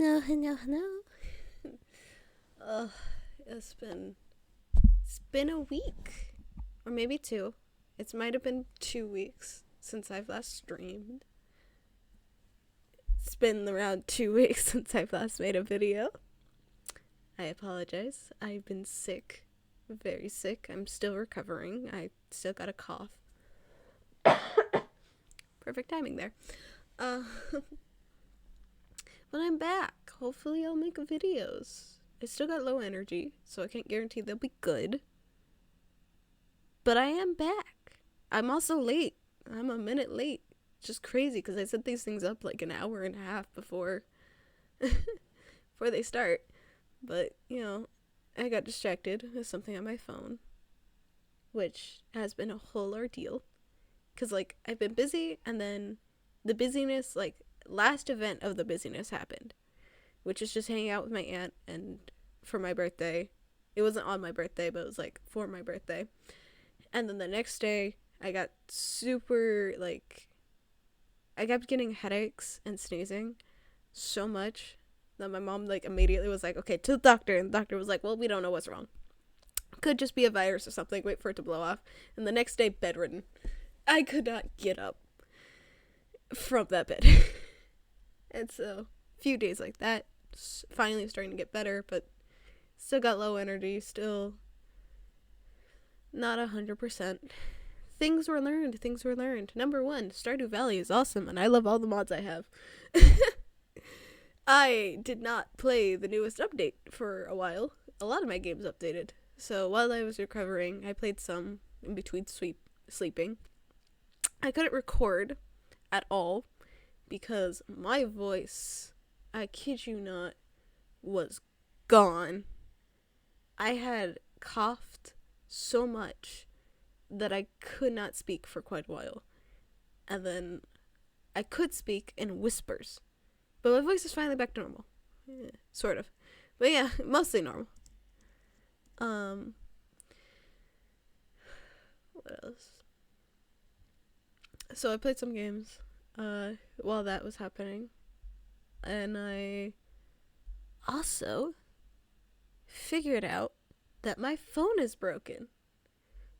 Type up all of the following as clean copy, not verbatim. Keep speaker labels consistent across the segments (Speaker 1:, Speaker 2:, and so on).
Speaker 1: Hello. It's been a week, or maybe two. It might have been 2 weeks since I've last streamed. It's been around 2 weeks since I've last made a video. I apologize. I've been sick, very sick. I'm still recovering. I still got a cough. Perfect timing there. But I'm back. Hopefully I'll make videos. I still got low energy, so I can't guarantee they'll be good. But I am back. I'm also late. I'm a minute late. Just crazy because I set these things up like an hour and a half before they start. But, I got distracted with something on my phone, which has been a whole ordeal. Because, I've been busy, and then the busyness, last event of the busyness happened, which is just hanging out with my aunt and for my birthday. It wasn't on my birthday, but it was for my birthday. And then the next day I got super I kept getting headaches and sneezing so much that my mom immediately was like, okay, to the doctor. And the doctor was like, well, we don't know what's wrong. Could just be a virus or something. Wait for it to blow off. And the next day, bedridden. I could not get up from that bed. And so, a few days like that, finally starting to get better, but still got low energy, still not 100%. Things were learned. Number 1, Stardew Valley is awesome, and I love all the mods I have. I did not play the newest update for a while. A lot of my games updated. So while I was recovering, I played some in between sleeping. I couldn't record at all because my voice, I kid you not, was gone. I had coughed so much that I could not speak for quite a while. And then I could speak in whispers. But my voice is finally back to normal. Yeah, sort of. But yeah, mostly normal. What else? So I played some games while that was happening. And I also figured out that my phone is broken.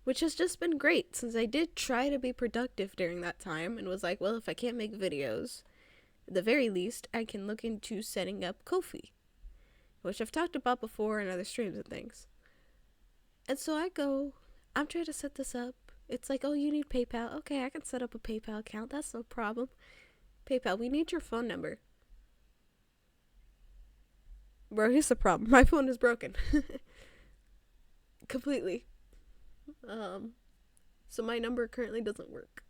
Speaker 1: Which has just been great, since I did try to be productive during that time and was like, well, if I can't make videos, at the very least, I can look into setting up Ko-fi, which I've talked about before in other streams and things. And so I'm trying to set this up. It's like, oh, you need PayPal. Okay, I can set up a PayPal account. That's no problem. PayPal, we need your phone number. Bro, here's the problem. My phone is broken. Completely. So my number currently doesn't work.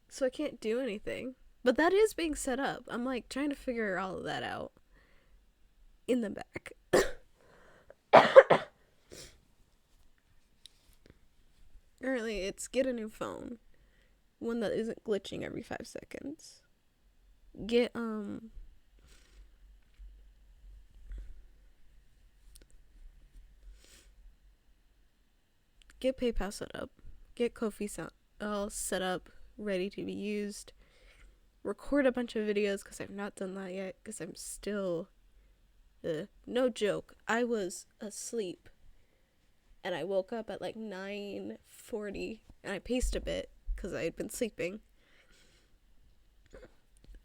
Speaker 1: So I can't do anything. But that is being set up. I'm trying to figure all of that out in the back. Currently, it's get a new phone. One that isn't glitching every 5 seconds. Get PayPal set up. Get Ko-fi all set up, ready to be used. Record a bunch of videos, because I've not done that yet, because I'm still... no joke, I was asleep. And I woke up at 9:40, and I paced a bit, because I had been sleeping.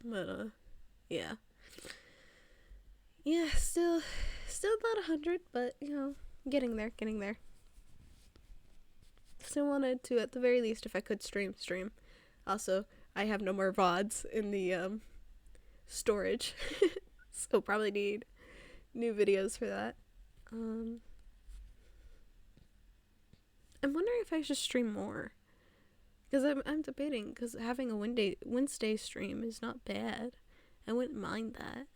Speaker 1: But, yeah. Yeah, still not 100, but, getting there. Still wanted to, at the very least, if I could stream. Also, I have no more VODs in the storage, so probably need new videos for that. I'm wondering if I should stream more, because I'm debating, because having a Wednesday stream is not bad. I wouldn't mind that.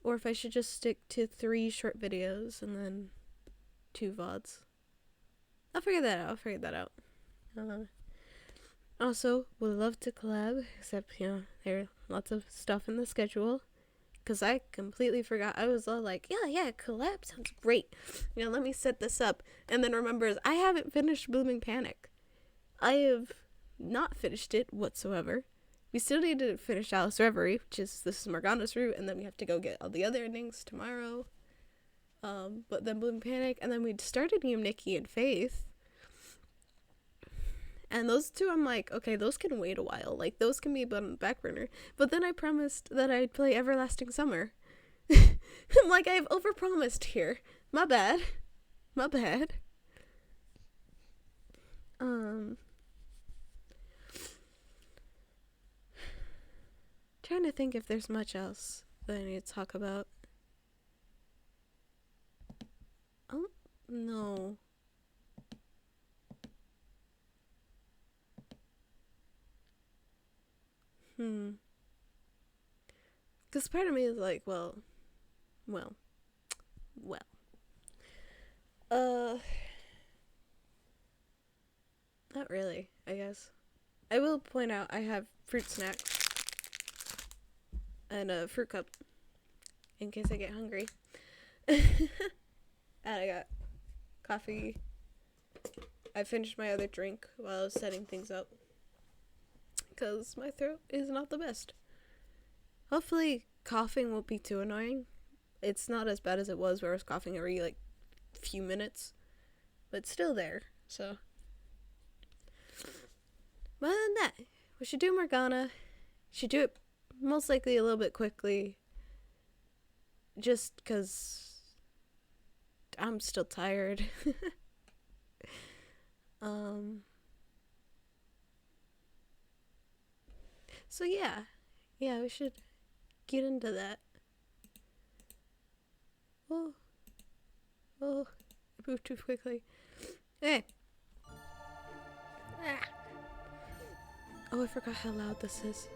Speaker 1: Or if I should just stick to 3 short videos and then 2 VODs. I'll figure that out. Also, would love to collab, except, there are lots of stuff in the schedule. Because I completely forgot. I was all like, yeah, collab sounds great. Let me set this up. And then remembers, I haven't finished Blooming Panic. I have not finished it whatsoever. we still need to finish Alice Reverie, this is Morgana's route, and then we have to go get all the other endings tomorrow. But then Bloom Panic, and then we started Nikki and Faith. And those two, I'm like, okay, those can wait a while. Like, those can be on the back burner. But then I promised that I'd play Everlasting Summer. I'm like, I've overpromised here. My bad. My bad. Trying to think if there's much else that I need to talk about. Oh, no. Because part of me is like, well. Not really, I guess. I will point out I have fruit snacks. And a fruit cup. In case I get hungry. And I got coffee. I finished my other drink while I was setting things up. Because my throat is not the best. Hopefully coughing won't be too annoying. It's not as bad as it was where I was coughing every like few minutes. But it's still there, so. But other than that, we should do Morgana. Should do it most likely a little bit quickly. Just because I'm still tired. So yeah, we should get into that. Oh, I moved too quickly. Hey. Ah. Oh, I forgot how loud this is.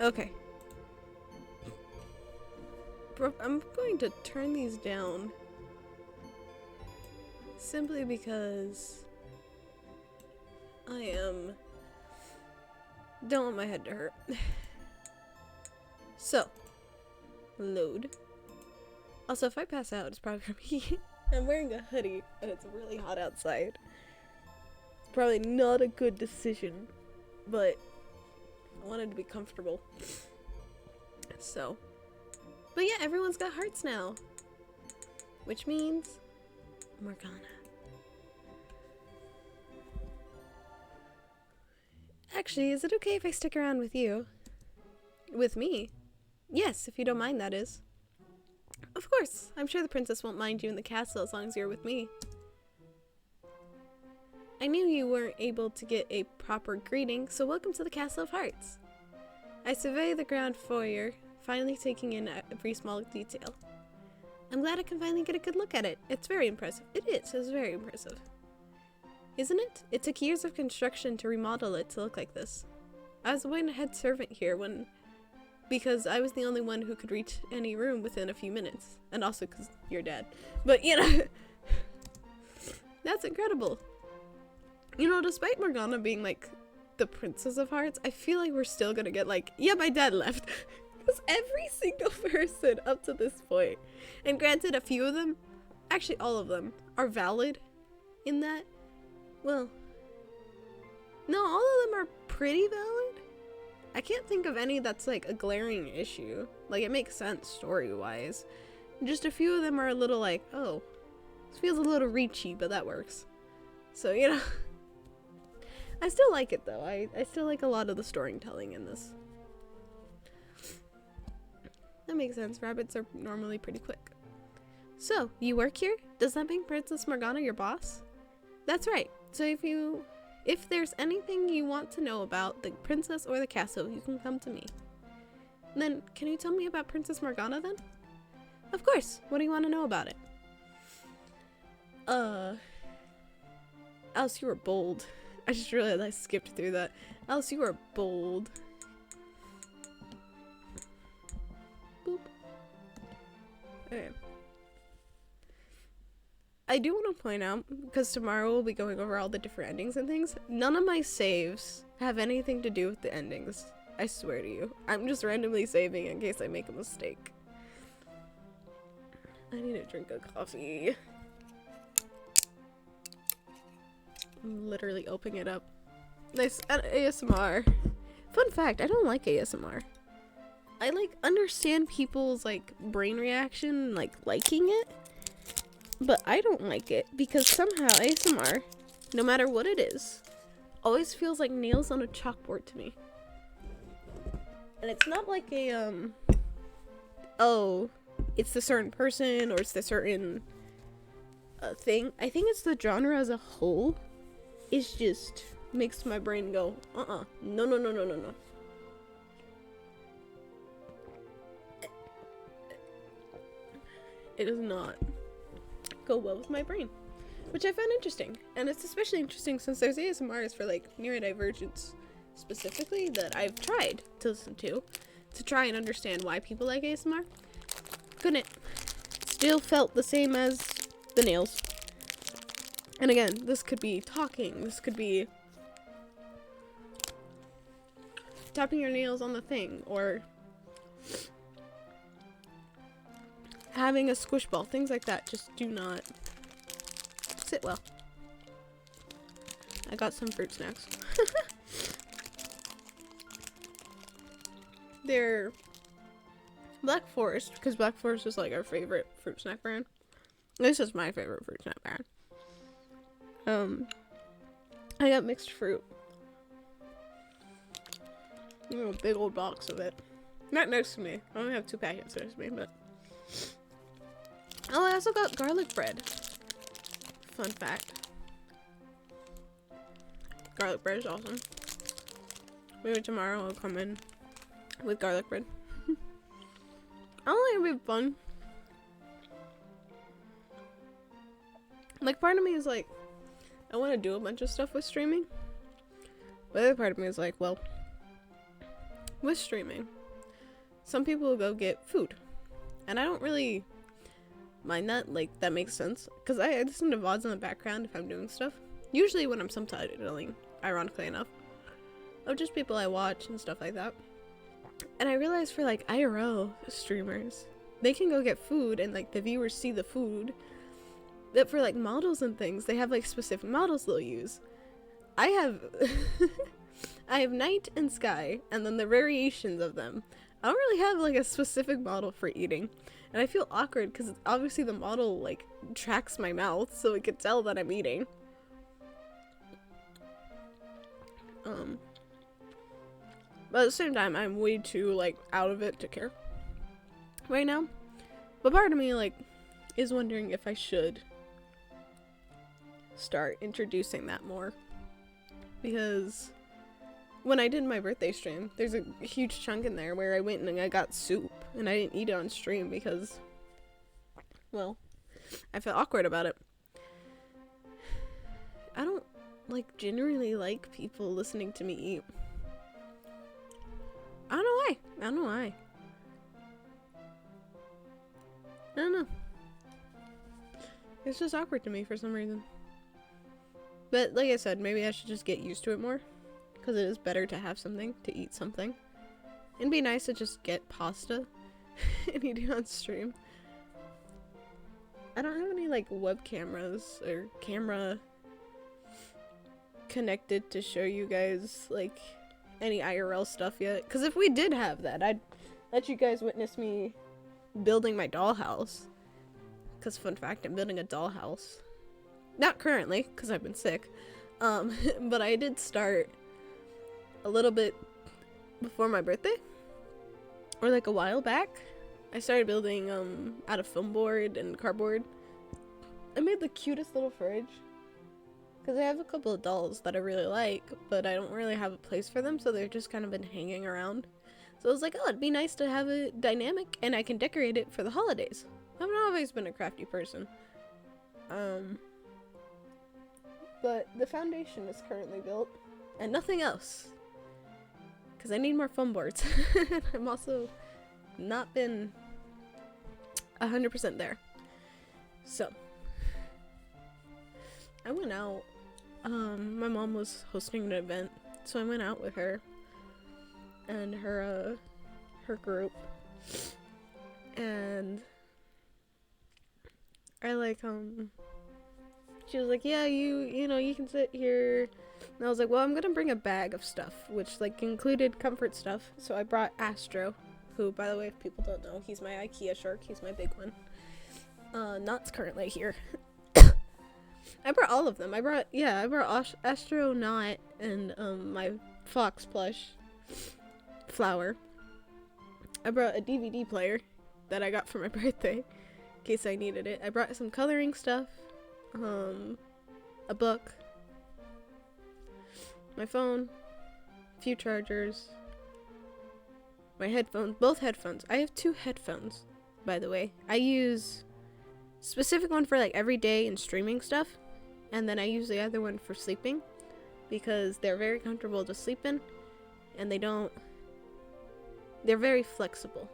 Speaker 1: Okay. Bro, I'm going to turn these down. Simply because don't want my head to hurt. So, load. Also, if I pass out, it's probably for me. I'm wearing a hoodie, and it's really hot outside. It's probably not a good decision, but I wanted to be comfortable. So, but yeah, everyone's got hearts now. Which means Morgana. Actually, is it okay if I stick around with you? With me? Yes, if you don't mind, that is. Of course. I'm sure the princess won't mind you in the castle as long as you're with me. I knew you weren't able to get a proper greeting, so welcome to the Castle of Hearts. I survey the ground foyer, finally taking in every small detail. I'm glad I can finally get a good look at it. It's very impressive. It's very impressive. Isn't it? It took years of construction to remodel it to look like this. I was the head servant here because I was the only one who could reach any room within a few minutes. And also because you're dead. But, you know, that's incredible. You know, despite Morgana being, like, the Princess of Hearts, I feel like we're still gonna get, like, yeah, my dad left. Because every single person up to this point, and granted, a few of them, actually all of them, are valid in that. Well, no, all of them are pretty valid. I can't think of any that's like a glaring issue. Like, it makes sense story-wise. Just a few of them are a little like, oh, this feels a little reachy, but that works. So, you know, I still like it though. I still like a lot of the storytelling in this. That makes sense. Rabbits are normally pretty quick. So, you work here? Does that make Princess Morgana your boss? That's right. So if there's anything you want to know about the princess or the castle, you can come to me. Then, can you tell me about Princess Morgana then? Of course. What do you want to know about it? Alice, you were bold. I just realized I skipped through that. Alice, you were bold. Boop. Okay. I do want to point out, because tomorrow we'll be going over all the different endings and things, none of my saves have anything to do with the endings. I swear to you. I'm just randomly saving in case I make a mistake. I need to drink a coffee. I'm literally opening it up Nice ASMR. Fun fact, I don't like ASMR. I like understand people's like brain reaction, like liking it, but I don't like it because somehow ASMR, no matter what it is, always feels like nails on a chalkboard to me. And it's not like a oh, it's the certain person or it's the certain thing. I think it's the genre as a whole. It's just makes my brain go, no. It does not go well with my brain, which I find interesting. And it's especially interesting since there's ASMRs for like neurodivergence specifically that I've tried to listen to try and understand why people like ASMR. Couldn't. Still felt the same as the nails. And again, this could be talking, this could be tapping your nails on the thing, or having a squish ball. Things like that just do not sit well. I got some fruit snacks. They're Black Forest, because Black Forest is like our favorite fruit snack brand. This is my favorite fruit snack brand. I got mixed fruit. A big old box of it. Not next to me. I only have 2 packets next to me, but... Oh, I also got garlic bread. Fun fact. Garlic bread is awesome. Maybe tomorrow I'll come in with garlic bread. I don't think it'll be fun. Like, part of me is like, I want to do a bunch of stuff with streaming. But the other part of me is like, well, with streaming, some people will go get food. And I don't really mind that. Like, that makes sense. Because I listen to VODs in the background if I'm doing stuff. Usually when I'm subtitling, ironically enough. Of just people I watch and stuff like that. And I realized for like IRL streamers, they can go get food and like the viewers see the food. That for like models and things, they have like specific models they'll use. I have I have night and sky and then the variations of them. I don't really have like a specific model for eating. And I feel awkward because obviously the model like tracks my mouth so it could tell that I'm eating. But at the same time, I'm way too like out of it to care right now. But part of me like is wondering if I should start introducing that more, because when I did my birthday stream, there's a huge chunk in there where I went and I got soup and I didn't eat it on stream because, well, I felt awkward about it. I don't like generally like people listening to me eat. I don't know why. I don't know. It's just awkward to me for some reason. But like I said, maybe I should just get used to it more. Because it is better to have something, to eat something. It'd be nice to just get pasta and eat it on stream. I don't have any like web cameras or camera connected to show you guys like any IRL stuff yet. Because if we did have that, I'd let you guys witness me building my dollhouse. Because fun fact, I'm building a dollhouse. Not currently, because I've been sick. But I did start a little bit before my birthday. Or like a while back. I started building out of foam board and cardboard. I made the cutest little fridge. Because I have a couple of dolls that I really like, but I don't really have a place for them, so they've just kind of been hanging around. So I was like, oh, it'd be nice to have it dynamic, and I can decorate it for the holidays. I've not always been a crafty person. But the foundation is currently built, and nothing else. Because I need more foam boards. I'm also not been 100% there. So, I went out. My mom was hosting an event, so I went out with her and her group, and I like she was like, yeah, you know, you can sit here And I was like, well, I'm gonna bring a bag of stuff, which like included comfort stuff. So I brought Astro, who, by the way, if people don't know, he's my IKEA shark. He's my big one. Not's currently here. I brought all of them. I brought Astro, Knot, and my Fox plush, Flower. I brought a DVD player that I got for my birthday, in case I needed it. I brought some coloring stuff, a book, my phone, a few chargers, my headphones, both headphones. I have 2 headphones, by the way. I use specific one for like everyday and streaming stuff, and then I use the other one for sleeping, because they're very comfortable to sleep in, and they're very flexible.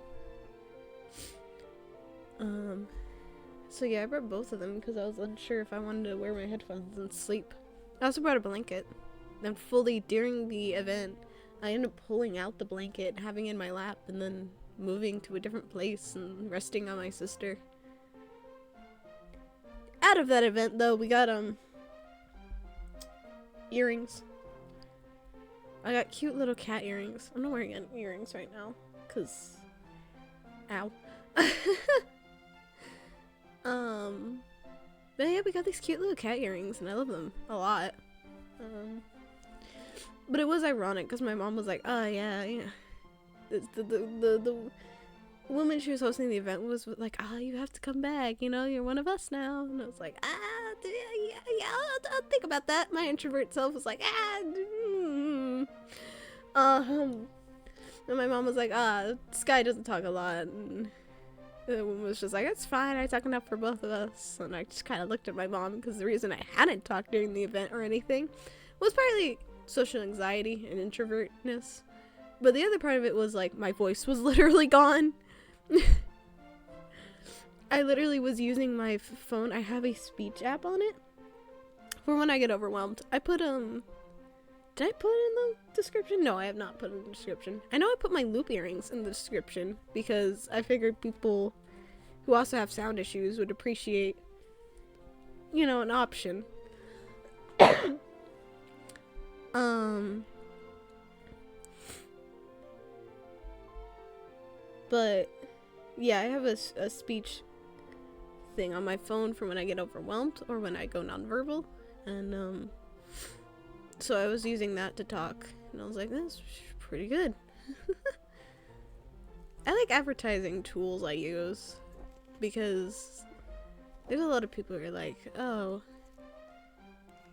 Speaker 1: So yeah, I brought both of them because I was unsure if I wanted to wear my headphones and sleep. I also brought a blanket. Then fully during the event, I ended up pulling out the blanket, having it in my lap, and then moving to a different place and resting on my sister. Out of that event though, we got earrings. I got cute little cat earrings. I'm not wearing any earrings right now, cause ow. But yeah, we got these cute little cat earrings, and I love them a lot. But it was ironic because my mom was like, "Oh yeah." The woman she was hosting the event was like, "Ah, you have to come back. You know, you're one of us now." And I was like, yeah, I'll think about that." My introvert self was like, And my mom was like, Sky doesn't talk a lot. And the woman was just like, "It's fine. I talk enough for both of us." And I just kind of looked at my mom because the reason I hadn't talked during the event or anything was partly social anxiety and introvertness. But the other part of it was like my voice was literally gone. I literally was using my phone. I have a speech app on it for when I get overwhelmed. I put did I put it in the description? No, I have not put it in the description. I know I put my loop earrings in the description because I figured people who also have sound issues would appreciate, you know, an option. But yeah, I have a speech thing on my phone for when I get overwhelmed or when I go nonverbal, and so I was using that to talk, and I was like, "This is pretty good." I like advertising tools I use because there's a lot of people who are like, "Oh,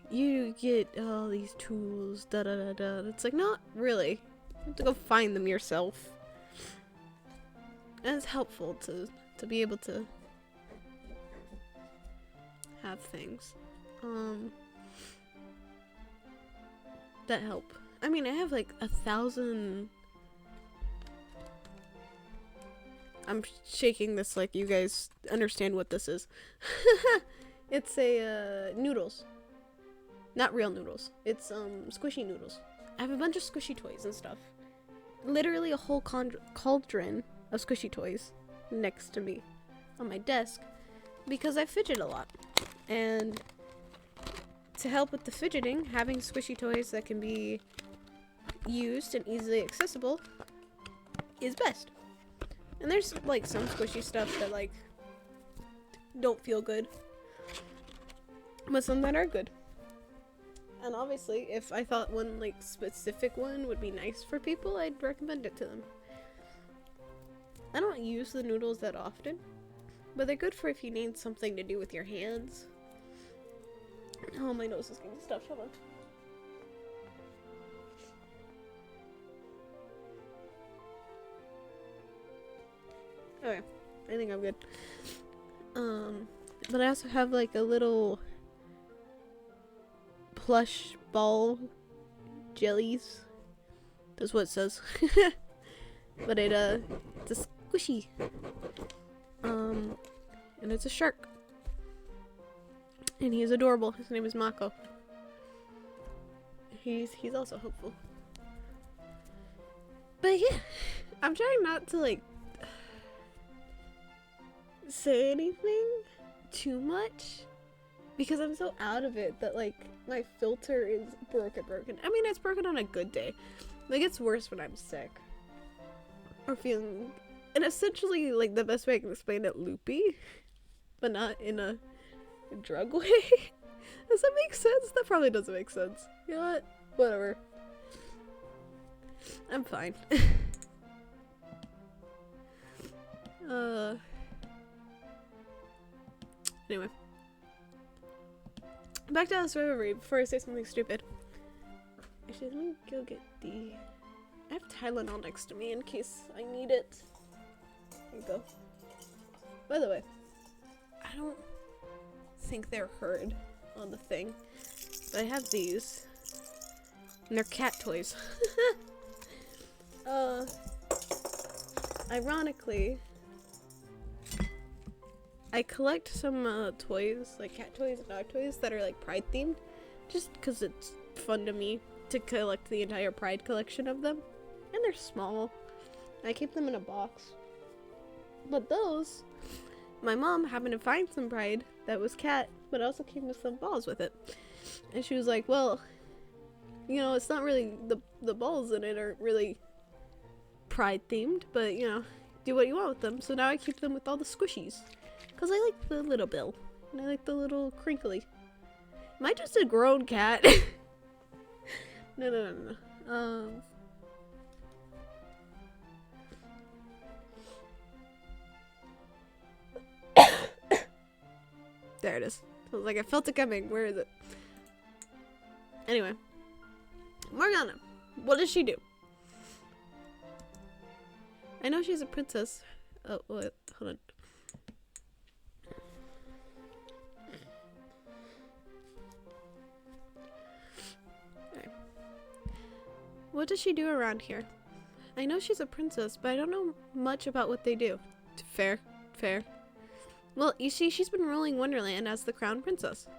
Speaker 1: you get all these tools, da da da da." It's like, not really. You have to go find them yourself. And it's helpful to be able to have things that help. I mean, I have like 1,000. I'm shaking this like you guys understand what this is. It's a noodles. Not real noodles. It's squishy noodles. I have a bunch of squishy toys and stuff. Literally a whole cauldron of squishy toys next to me on my desk because I fidget a lot. And to help with the fidgeting, having squishy toys that can be used and easily accessible is best. And there's like some squishy stuff that like don't feel good, but some that are good. And obviously, if I thought one like specific one would be nice for people, I'd recommend it to them. I don't use the noodles that often, but they're good for if you need something to do with your hands. Oh, my nose is getting stuffed. Hold on. Okay, I think I'm good. But I also have like a little plush ball jellies. That's what it says. But it's a squishy. And it's a shark. And he is adorable. His name is Mako. He's also hopeful. But yeah, I'm trying not to like say anything too much Because I'm so out of it that, like, my filter is broken. I mean, it's broken on a good day. Like, it's worse when I'm sick. Or feeling... And essentially, like, the best way I can explain it, loopy. But not in a drug way. Does that make sense? That probably doesn't make sense. You know what? Whatever. I'm fine. Anyway. Back to this Reverie before I say something stupid. Actually, let me go get the... I have Tylenol next to me in case I need it. There you go. By the way, I don't think they're heard on the thing, but I have these. And they're cat toys. Ironically, I collect some toys, like cat toys and dog toys that are like Pride themed, just because it's fun to me to collect the entire Pride collection of them. And they're small. I keep them in a box. But those, my mom happened to find some Pride that was cat, but also came with some balls with it. And she was like, well, you know, it's not really, the balls in it aren't really Pride themed, but you know, do what you want with them. So now I keep them with all the squishies. Because I like the little bill. And I like the little crinkly. Am I just a grown cat? No. There it is. I was like, I felt it coming. Where is it? Anyway. Morgana. What does she do? I know she's a princess. Oh, wait. Hold on. Okay. What does she do around here? I know she's a princess, but I don't know much about what they do. Fair. Well, you see, she's been ruling Wonderland as the crown princess.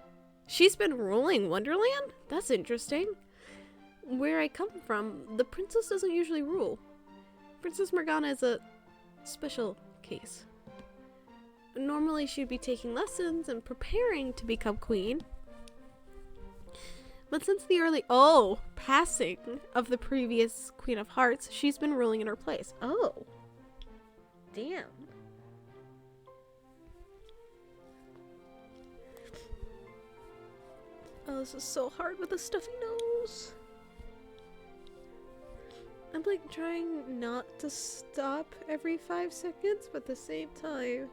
Speaker 1: She's been ruling Wonderland? That's interesting. Where I come from, the princess doesn't usually rule. Princess Morgana is a special case. Normally, she'd be taking lessons and preparing to become queen. But since the early, passing of the previous Queen of Hearts, she's been ruling in her place. Oh. Damn. Oh, this is so hard with a stuffy nose. I'm like trying not to stop every 5 seconds, but at the same time.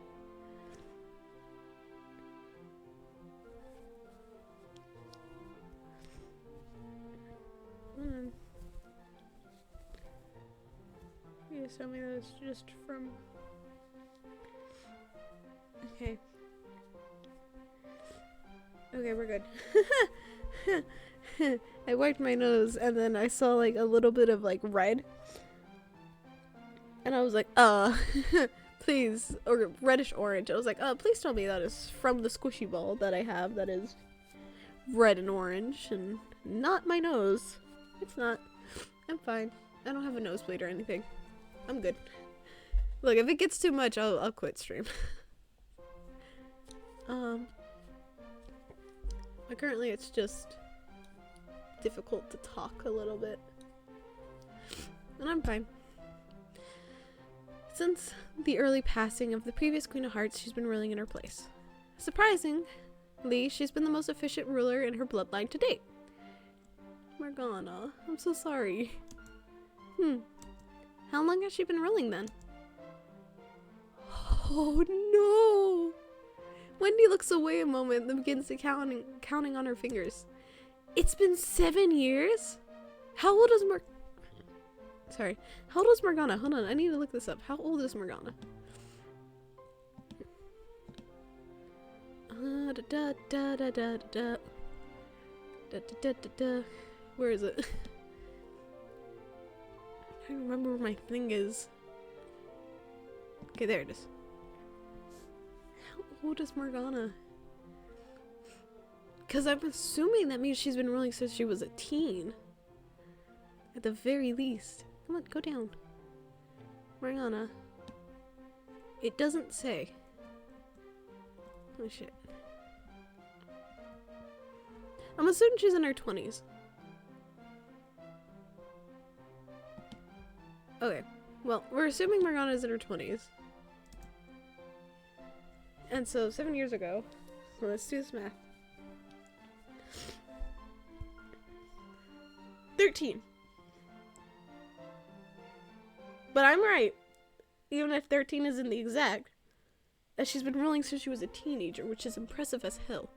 Speaker 1: You tell me that it's just from... Okay. Okay, we're good. I wiped my nose and then I saw like a little bit of like red. And I was like, please, or reddish orange. I was like, please tell me that is from the squishy ball that I have that is red and orange and not my nose. It's not. I'm fine. I don't have a nosebleed or anything. I'm good. Look, if it gets too much, I'll quit stream. But currently it's just difficult to talk a little bit. And I'm fine. Since the early passing of the previous Queen of Hearts, she's been ruling in her place. Surprisingly, she's been the most efficient ruler in her bloodline to date. Morgana, I'm so sorry. How long has she been ruling then? Oh no! Wendy looks away a moment and then begins to counting on her fingers. It's been 7 years? How old is How old is Morgana? Hold on, I need to look this up. How old is Morgana? Where is it? I don't remember where my thing is. Okay, there it is. How old is Morgana? Because I'm assuming that means she's been ruling since she was a teen. At the very least. Come on, go down. Morgana. It doesn't say. Oh shit. I'm assuming she's in her 20s. Okay, well, we're assuming Morgana's in her 20s. And so 7 years ago, well, let's do this math. 13. But I'm right, even if 13 isn't the exact, that she's been ruling since she was a teenager, which is impressive as hell.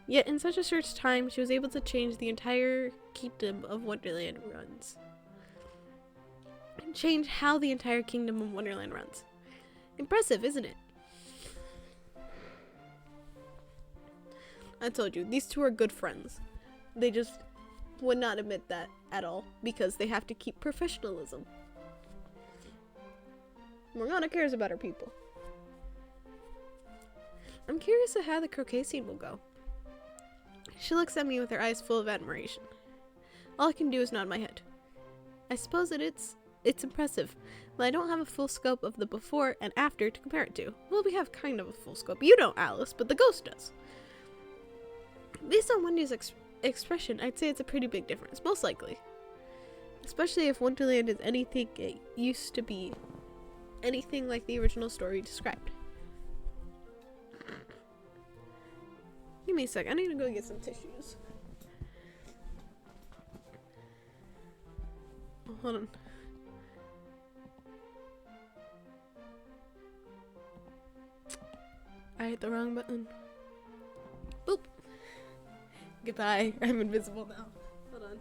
Speaker 1: Yet in such a short time, she was able to change the entire kingdom of Wonderland runs. And change how the entire kingdom of Wonderland runs. Impressive, isn't it? I told you, these two are good friends. They just would not admit that at all, because they have to keep professionalism. Morgana cares about her people. I'm curious of how the croquet scene will go. She looks at me with her eyes full of admiration. All I can do is nod my head. I suppose that it's impressive, but I don't have a full scope of the before and after to compare it to. Well, we have kind of a full scope. You don't, Alice, but the ghost does. Based on Wendy's expression, I'd say it's a pretty big difference, most likely. Especially if Wonderland is anything it used to be. Anything like the original story described. Give me a sec, I need to go get some tissues. Oh, hold on. I hit the wrong button. Boop. Goodbye, I'm invisible now. Hold on.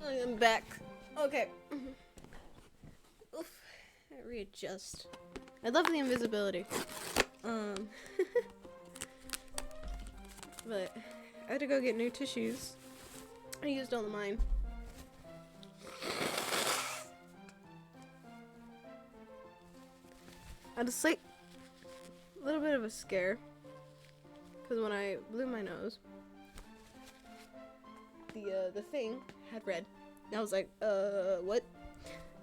Speaker 1: I am back. Okay. Oof. I readjust. I love the invisibility. But I had to go get new tissues. I used all of mine. I had a slight little bit of a scare because when I blew my nose, the thing had red. And I was like, what?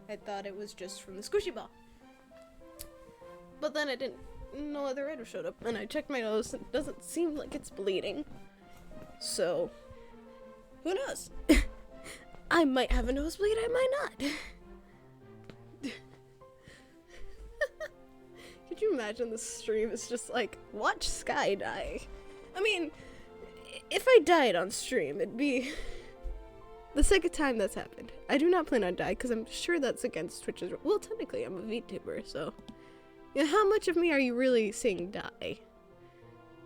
Speaker 1: I thought it was just from the squishy ball. But then it didn't. No other red showed up. And I checked my nose and it doesn't seem like it's bleeding. So, who knows? I might have a nosebleed, I might not. Could you imagine the stream is just like, watch Sky die? I mean, if I died on stream, it'd be the second time that's happened. I do not plan on dying because I'm sure that's against Twitch's. Well, technically, I'm a VTuber, so. Yeah, how much of me are you really seeing die?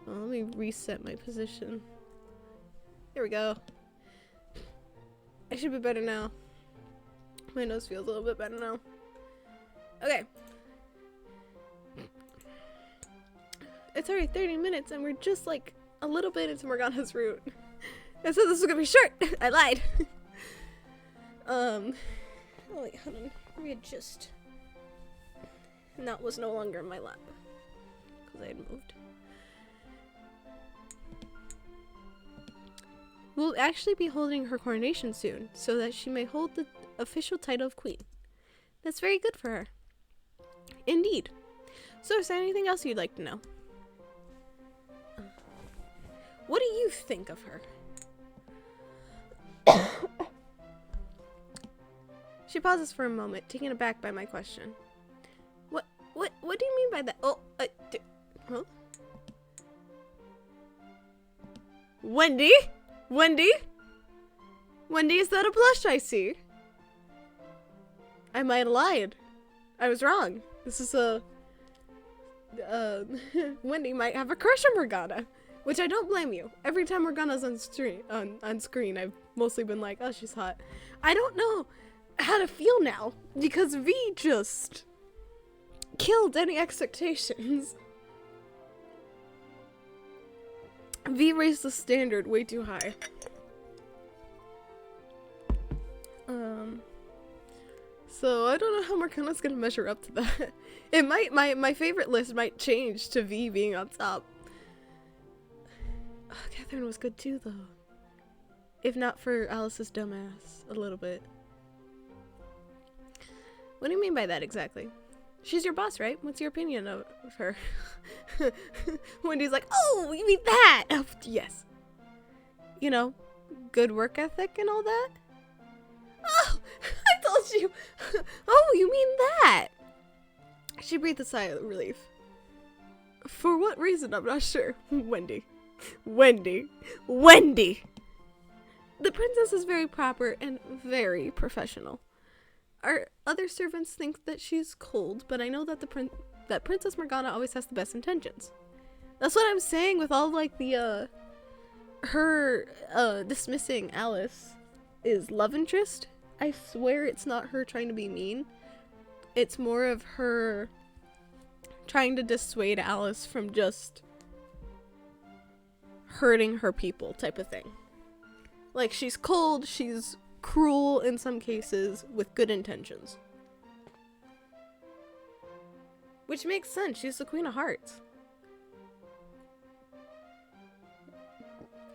Speaker 1: Well, let me reset my position. There we go. I should be better now. My nose feels a little bit better now. Okay. It's already 30 minutes and we're just like a little bit into Morgana's route. I said this was gonna be short. I lied. Oh wait, hold on. Readjust. And that was no longer in my lap. Because I had moved. We'll actually be holding her coronation soon, so that she may hold the official title of queen. That's very good for her. Indeed. So is there anything else you'd like to know? What do you think of her? She pauses for a moment, taken aback by my question. What do you mean by that? Oh, huh? Wendy? Wendy? Wendy, is that a blush I see? I might have lied. I was wrong. This is a... Wendy might have a crush on Morgana. Which I don't blame you. Every time Morgana's on screen, I've mostly been like, oh, she's hot. I don't know how to feel now. Because V just killed any expectations. V raised the standard way too high. So I don't know how Morgana's gonna measure up to that. It might, my favorite list might change to V being on top. Oh, Catherine was good too, though. If not for Alice's dumbass, a little bit. What do you mean by that exactly? She's your boss, right? What's your opinion of her? Wendy's like, oh, you mean that? Oh, yes. You know, good work ethic and all that? Oh, I told you. Oh, you mean that? She breathed a sigh of relief. For what reason, I'm not sure. Wendy. Wendy. Wendy! The princess is very proper and very professional. Our other servants think that she's cold, but I know that that Princess Morgana always has the best intentions. That's what I'm saying with all like the her dismissing Alice is love interest. I swear it's not her trying to be mean. It's more of her trying to dissuade Alice from just hurting her people type of thing. Like, she's cold, she's cruel in some cases with good intentions. Which makes sense, she's the Queen of Hearts.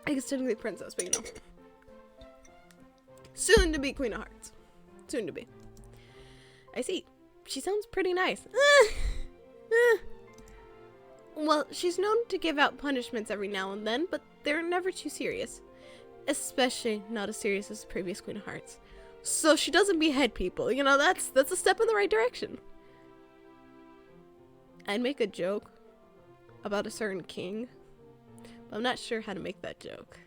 Speaker 1: I guess technically princess, but you know. Soon to be Queen of Hearts. Soon to be. I see. She sounds pretty nice. Well, she's known to give out punishments every now and then, but they're never too serious. Especially not as serious as the previous Queen of Hearts. So she doesn't behead people. You know, that's a step in the right direction. I'd make a joke about a certain king, but I'm not sure how to make that joke.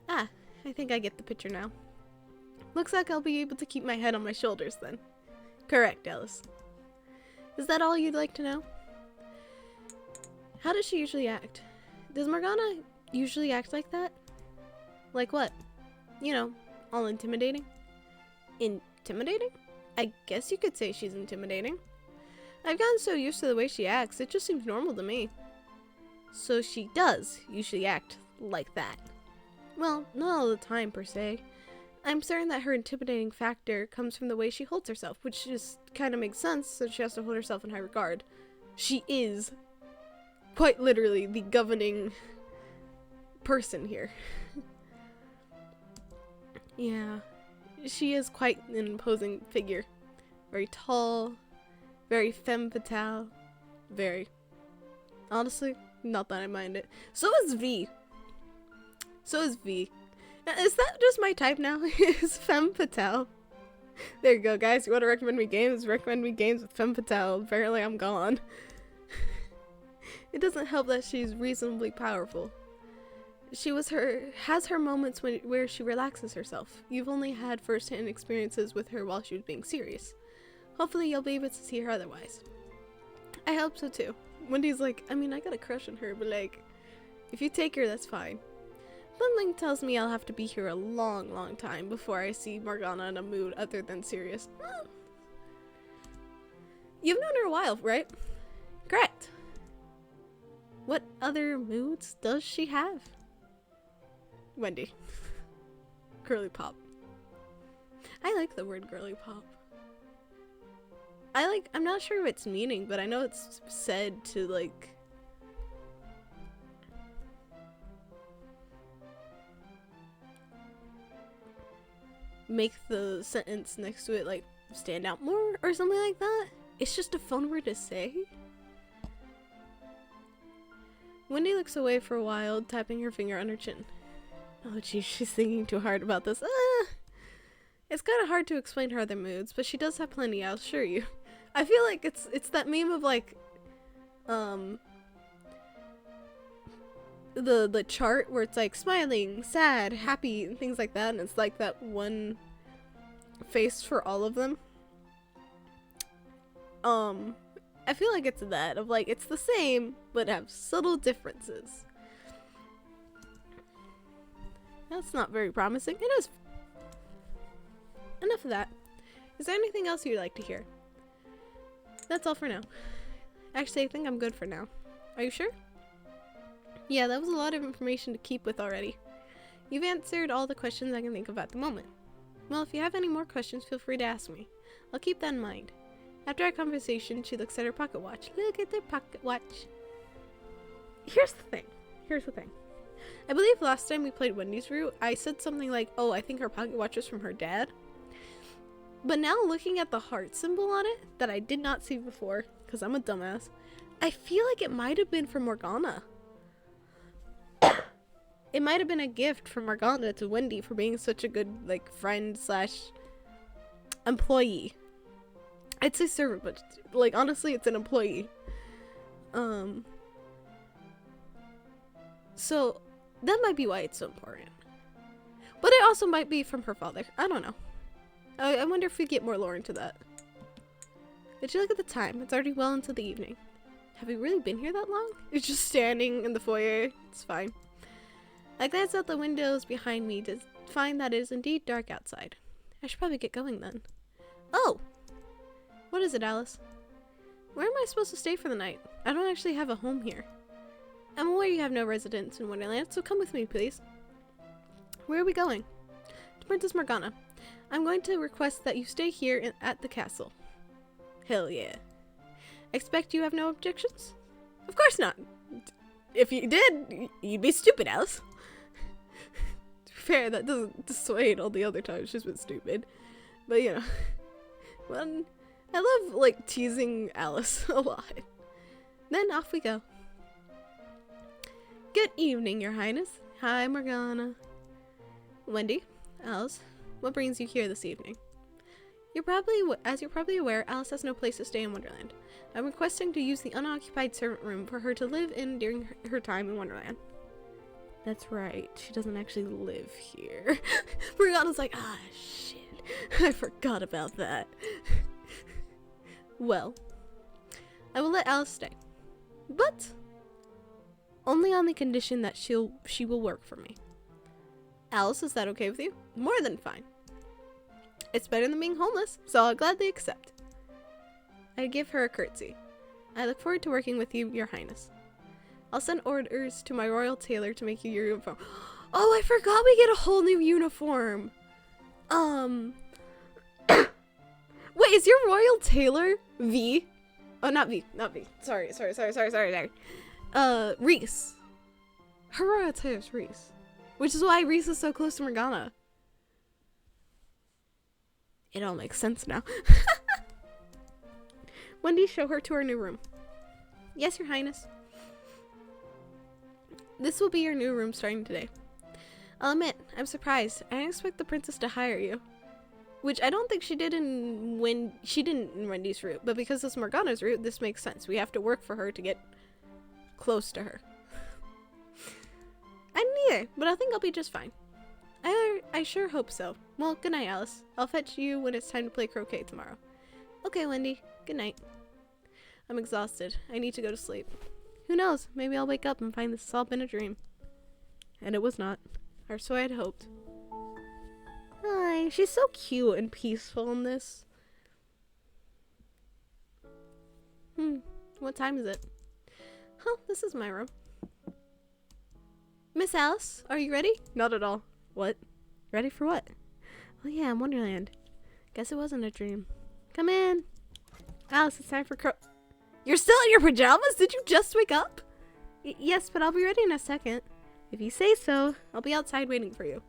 Speaker 1: Ah, I think I get the picture now. Looks like I'll be able to keep my head on my shoulders then. Correct, Alice. Is that all you'd like to know? How does she usually act? Does Morgana usually act like that? Like what? You know, all intimidating? Intimidating? I guess you could say she's intimidating. I've gotten so used to the way she acts, it just seems normal to me. So she does usually act like that. Well, not all the time per se. I'm certain that her intimidating factor comes from the way she holds herself, which just kind of makes sense since she has to hold herself in high regard. She is quite literally the governing person here. Yeah, she is quite an imposing figure. Very tall, very femme fatale, very. Honestly, not that I mind it. So is V. So is V. Is that just my type now? Is femme fatale? There you go, guys. You want to recommend me games? Recommend me games with femme fatale. Apparently, I'm gone. It doesn't help that she's reasonably powerful. She has her moments where she relaxes herself. You've only had first-hand experiences with her while she was being serious. Hopefully, you'll be able to see her otherwise. I hope so too. Wendy's like, I mean, I got a crush on her, but like, if you take her, that's fine. Something tells me I'll have to be here a long time before I see Morgana in a mood other than serious. You've known her a while, right? Correct. What other moods does she have? Wendy. Girly pop. I like the word girly pop. I'm not sure of its meaning, but I know it's said to like make the sentence next to it like stand out more or something like that. It's just a fun word to say. Wendy looks away for a while, tapping her finger on her chin. Oh geez, she's thinking too hard about this. It's kind of hard to explain her other moods, but she does have plenty, I'll assure you. I feel like it's that meme of like the chart where it's like smiling, sad, happy, and things like that, and it's like that one face for all of them. I feel like it's that of like it's the same but have subtle differences. That's not very promising. It is. Enough of that. Is there anything else you'd like to hear? That's all for now. Actually, I think I'm good for now. Are you sure? Yeah, that was a lot of information to keep with already. You've answered all the questions I can think of at the moment. Well, if you have any more questions, feel free to ask me. I'll keep that in mind. After our conversation, she looks at her pocket watch. Look at their pocket watch. Here's the thing. I believe last time we played Wendy's route, I said something like, oh, I think her pocket watch was from her dad. But now looking at the heart symbol on it, that I did not see before, because I'm a dumbass, I feel like it might have been from Morgana. It might have been a gift from Morgana to Wendy for being such a good, like, friend slash employee. I'd say servant, but, like, honestly, it's an employee. So, that might be why it's so important. But it also might be from her father. I don't know. I wonder if we get more lore into that. Did you look at the time? It's already well into the evening. Have we really been here that long? It's just standing in the foyer. It's fine. I glance out the windows behind me to find that it is indeed dark outside. I should probably get going then. Oh! What is it, Alice? Where am I supposed to stay for the night? I don't actually have a home here. I'm aware you have no residence in Wonderland, so come with me, please. Where are we going? To Princess Morgana. I'm going to request that you stay here at the castle. Hell yeah. Expect you have no objections? Of course not. If you did, you'd be stupid, Alice. To be fair, that doesn't dissuade all the other times she's been stupid. But, you know. Well, I love, like, teasing Alice a lot. Then off we go. Good evening, Your Highness. Hi, Morgana. Wendy, Alice, what brings you here this evening? As you're probably aware, Alice has no place to stay in Wonderland. I'm requesting to use the unoccupied servant room for her to live in during her time in Wonderland. That's right, she doesn't actually live here. Morgana's like, ah, shit, I forgot about that. Well, I will let Alice stay, but only on the condition that she will work for me. Alice, is that okay with you? More than fine. It's better than being homeless, so I'll gladly accept. I give her a curtsy. I look forward to working with you, Your Highness. I'll send orders to my royal tailor to make you your uniform. Oh, I forgot we get a whole new uniform. Wait, is your royal tailor V? Oh, not V. Sorry. Reese. Her royal tailor's Reese. Which is why Reese is so close to Morgana. It all makes sense now. Wendy, show her to her new room. Yes, Your Highness. This will be your new room starting today. I'll admit, I'm surprised. I didn't expect the princess to hire you. Which I don't think she did in Wendy's route, but because it's Morgana's route, this makes sense. We have to work for her to get close to her. I didn't either, but I think I'll be just fine. I sure hope so. Well, good night, Alice. I'll fetch you when it's time to play croquet tomorrow. Okay, Wendy. Good night. I'm exhausted. I need to go to sleep. Who knows? Maybe I'll wake up and find this has all been a dream. And it was not. Or so I'd hoped. Hi. She's so cute and peaceful in this. What time is it? Oh, this is my room. Miss Alice, are you ready? Not at all. What? Ready for what? Oh yeah, I'm Wonderland. Guess it wasn't a dream. Come in. Alice, it's time for You're still in your pajamas? Did you just wake up? Yes, but I'll be ready in a second. If you say so, I'll be outside waiting for you.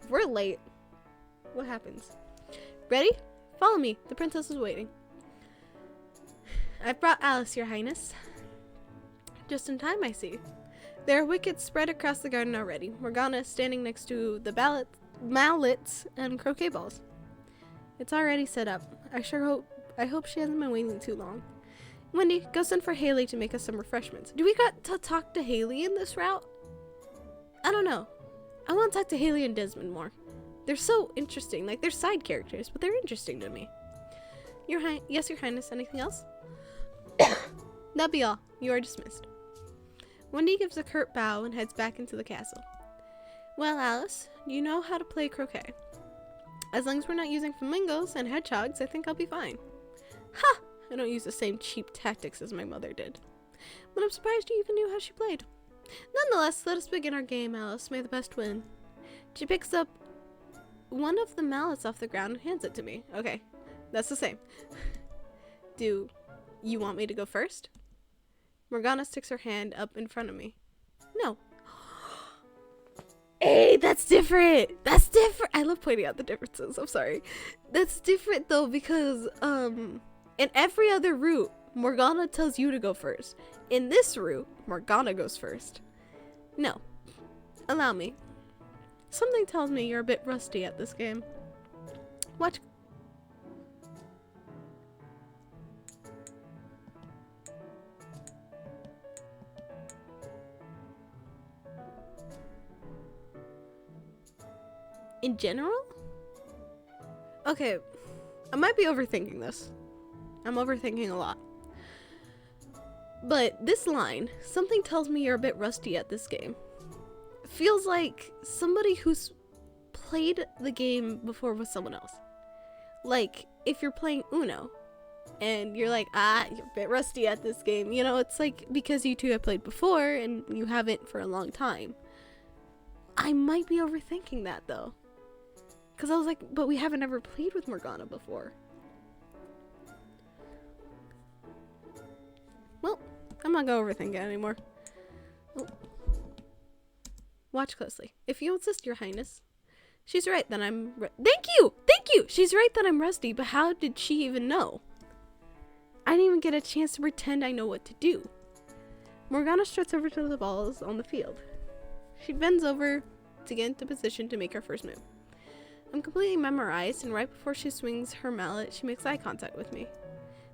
Speaker 1: If we're late, what happens? Ready? Follow me. The princess is waiting. I've brought Alice, your highness. Just in time, I see. There are wickets spread across the garden already. Morgana is standing next to the mallets and croquet balls. It's already set up. I hope she hasn't been waiting too long. Wendy, go send for Haley to make us some refreshments. Do we got to talk to Haley in this route? I don't know. I want to talk to Haley and Desmond more. They're so interesting. Like, they're side characters, but they're interesting to me. Yes, your highness. Anything else? That'll be all. You are dismissed. Wendy gives a curt bow and heads back into the castle. Well, Alice, you know how to play croquet. As long as we're not using flamingos and hedgehogs, I think I'll be fine. Ha! I don't use the same cheap tactics as my mother did. But I'm surprised you even knew how she played. Nonetheless, let us begin our game, Alice. May the best win. She picks up one of the mallets off the ground and hands it to me. Okay, that's the same. Do you want me to go first? Morgana sticks her hand up in front of me. No. Hey, that's different. That's different. I love pointing out the differences. I'm sorry. That's different though because in every other route, Morgana tells you to go first. In this route, Morgana goes first. No. Allow me. Something tells me you're a bit rusty at this game. Watch. In general? Okay, I might be overthinking this. I'm overthinking a lot. But this line, something tells me you're a bit rusty at this game, feels like somebody who's played the game before with someone else. Like, if you're playing Uno, and you're like, you're a bit rusty at this game. You know, it's like, because you two have played before, and you haven't for a long time. I might be overthinking that, though. Because I was like, but we haven't ever played with Morgana before. Well, I'm not going to overthink it anymore. Oh. Watch closely. If you insist, your highness. She's right that I'm... Thank you! Thank you! She's right that I'm rusty, but how did she even know? I didn't even get a chance to pretend I know what to do. Morgana struts over to the balls on the field. She bends over to get into position to make her first move. I'm completely memorized, and right before she swings her mallet, she makes eye contact with me.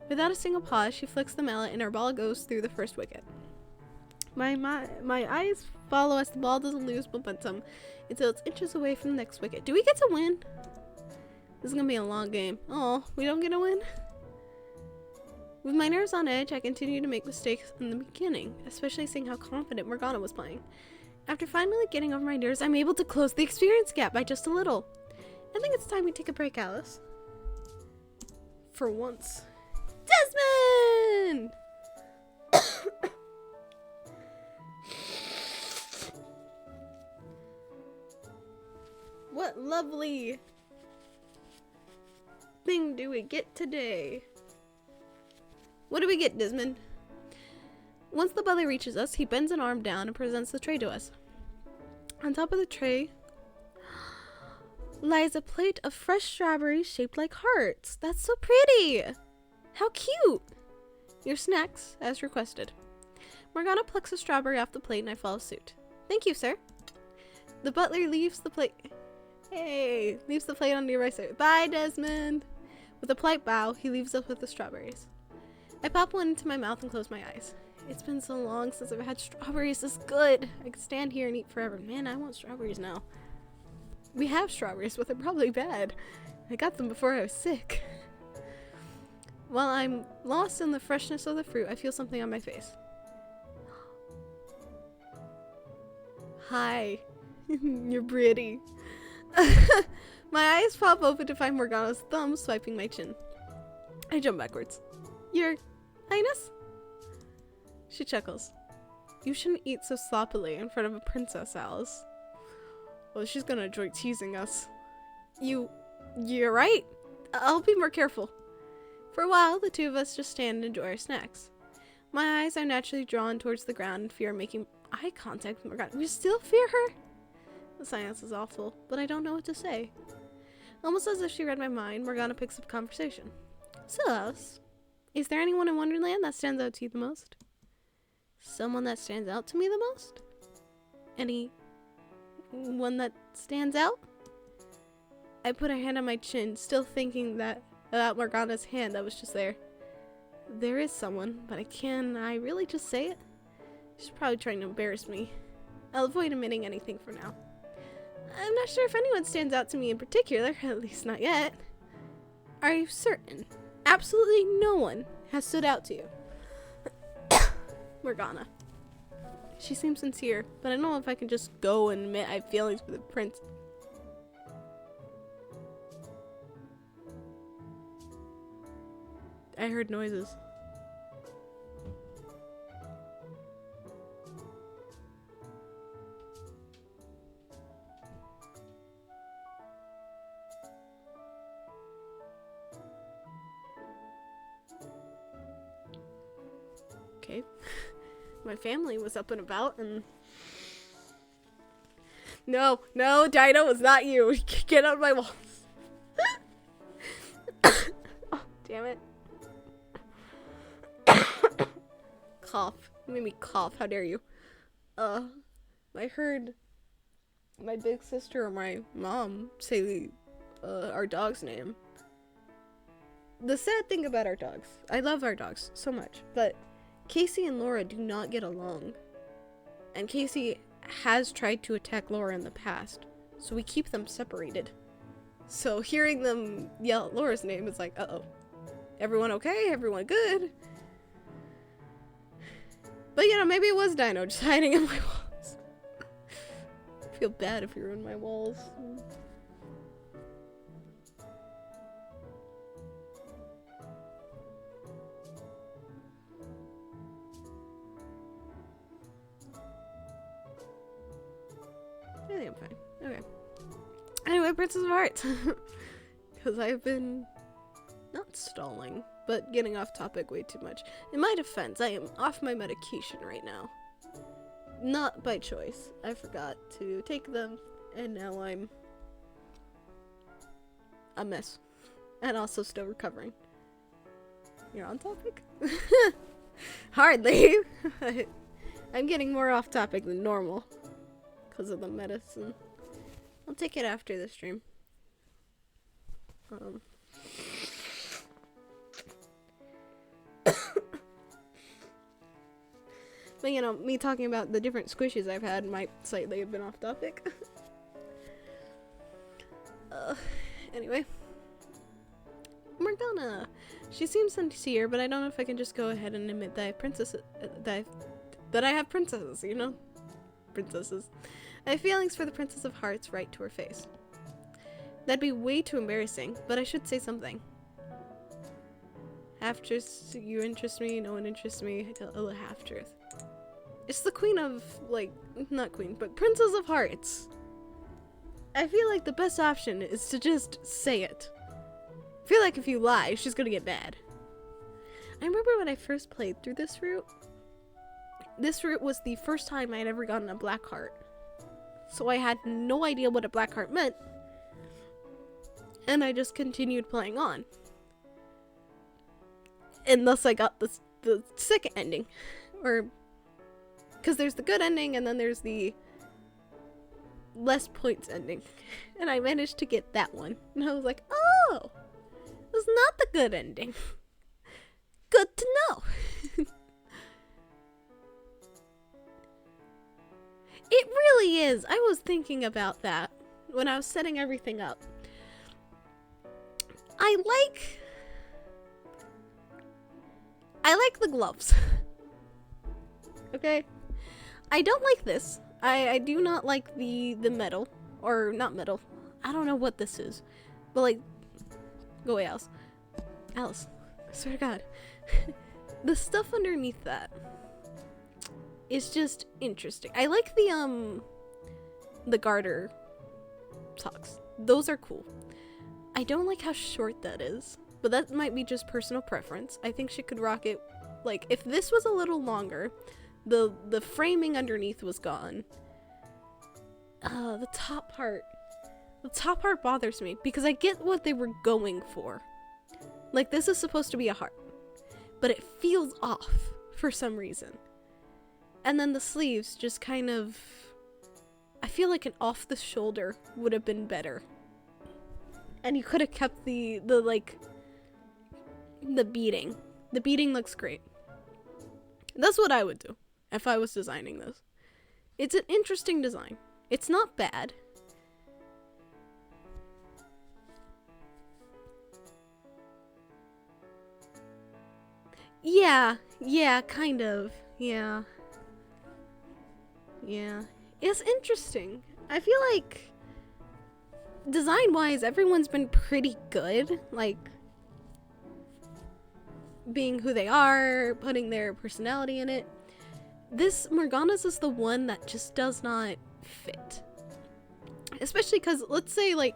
Speaker 1: Without a single pause, she flicks the mallet and her ball goes through the first wicket. My eyes follow as the ball doesn't lose momentum until it's inches away from the next wicket. Do we get to win? This is gonna be a long game. Oh, we don't get a win? With my nerves on edge, I continue to make mistakes in the beginning, especially seeing how confident Morgana was playing. After finally getting over my nerves, I'm able to close the experience gap by just a little. I think it's time we take a break, Alice. For once. Desmond! What lovely thing do we get today? What do we get, Desmond? Once the butler reaches us, he bends an arm down and presents the tray to us. On top of the tray lies a plate of fresh strawberries shaped like hearts. That's so pretty! How cute! Your snacks, as requested. Morgana plucks a strawberry off the plate and I follow suit. Thank you, sir. The butler leaves the plate... Hey! Leaves the plate on nearby sir. Bye, Desmond! With a polite bow, he leaves us with the strawberries. I pop one into my mouth and close my eyes. It's been so long since I've had strawberries this good. I could stand here and eat forever. Man, I want strawberries now. We have strawberries, but they're probably bad. I got them before I was sick. While I'm lost in the freshness of the fruit, I feel something on my face. Hi. You're pretty. My eyes pop open to find Morgana's thumb swiping my chin. I jump backwards. Your Highness? She chuckles. You shouldn't eat so sloppily in front of a princess, Alice. Well, she's gonna enjoy teasing us. You're right. I'll be more careful. For a while, the two of us just stand and enjoy our snacks. My eyes are naturally drawn towards the ground in fear of making eye contact with Morgana. We still fear her? The silence is awful, but I don't know what to say. Almost as if she read my mind, Morgana picks up conversation. So, Alice, is there anyone in Wonderland that stands out to you the most? Someone that stands out to me the most? Anyone that stands out? I put a hand on my chin, still thinking that about Morgana's hand that was just there. There is someone, but can I really just say it? She's probably trying to embarrass me. I'll avoid admitting anything for now. I'm not sure if anyone stands out to me in particular, at least not yet. Are you certain? Absolutely no one has stood out to you. Morgana. She seems sincere, but I don't know if I can just go and admit I have feelings for the prince. I heard noises. Okay. My family was up and about and... No, Dino, it's not you. Get out of my walls. Oh, damn it. Cough. You made me cough. How dare you? I heard my big sister or my mom say our dog's name. The sad thing about our dogs, I love our dogs so much, but Casey and Laura do not get along. And Casey has tried to attack Laura in the past, so we keep them separated. So hearing them yell at Laura's name is like, uh-oh. Everyone okay? Everyone good? But you know, maybe it was Dino just hiding in my walls. I feel bad if you're in my walls. I think I'm fine. Okay. Anyway, Princess of Hearts. Because I've been not stalling, but getting off topic way too much. In my defense, I am off my medication right now. Not by choice. I forgot to take them, and now I'm a mess. And also still recovering. You're on topic? Hardly. I'm getting more off topic than normal because of the medicine. I'll take it after the stream. But you know, me talking about the different squishes I've had might slightly have been off topic. Anyway. Morgana. She seems sincere, but I don't know if I can just go ahead and admit that I have princesses, that I have princesses, you know? Princesses. I have feelings for the Princess of Hearts right to her face. That'd be way too embarrassing, but I should say something. Half-truths, you interest me, no one interests me, a half-truth. It's the queen of, like, not queen, but Princess of Hearts. I feel like the best option is to just say it. I feel like if you lie, she's gonna get mad. I remember when I first played through this route. This route was the first time I had ever gotten a black heart. So I had no idea what a black heart meant. And I just continued playing on. And thus I got the second ending. Or, because there's the good ending and then there's the less points ending. And I managed to get that one. And I was like, oh, it was not the good ending. Good to know. It really is. I was thinking about that when I was setting everything up. I like the gloves. Okay? I don't like this. I do not like the metal, or not metal. I don't know what this is, but like, go away, Alice. Alice, I swear to God. The stuff underneath that is just interesting. I like the garter socks. Those are cool. I don't like how short that is, but that might be just personal preference. I think she could rock it, like, if this was a little longer, the framing underneath was gone. The top part bothers me because I get what they were going for. Like, this is supposed to be a heart, but it feels off for some reason. And then the sleeves just kind of, I feel like an off the shoulder would have been better. And you could have kept the beading. The beading looks great. That's what I would do if I was designing this. It's an interesting design. It's not bad. Yeah, kind of. Yeah. It's interesting. I feel like design-wise, everyone's been pretty good. Like, being who they are, putting their personality in it. This Morgana's is the one that just does not fit. Especially because, let's say, like,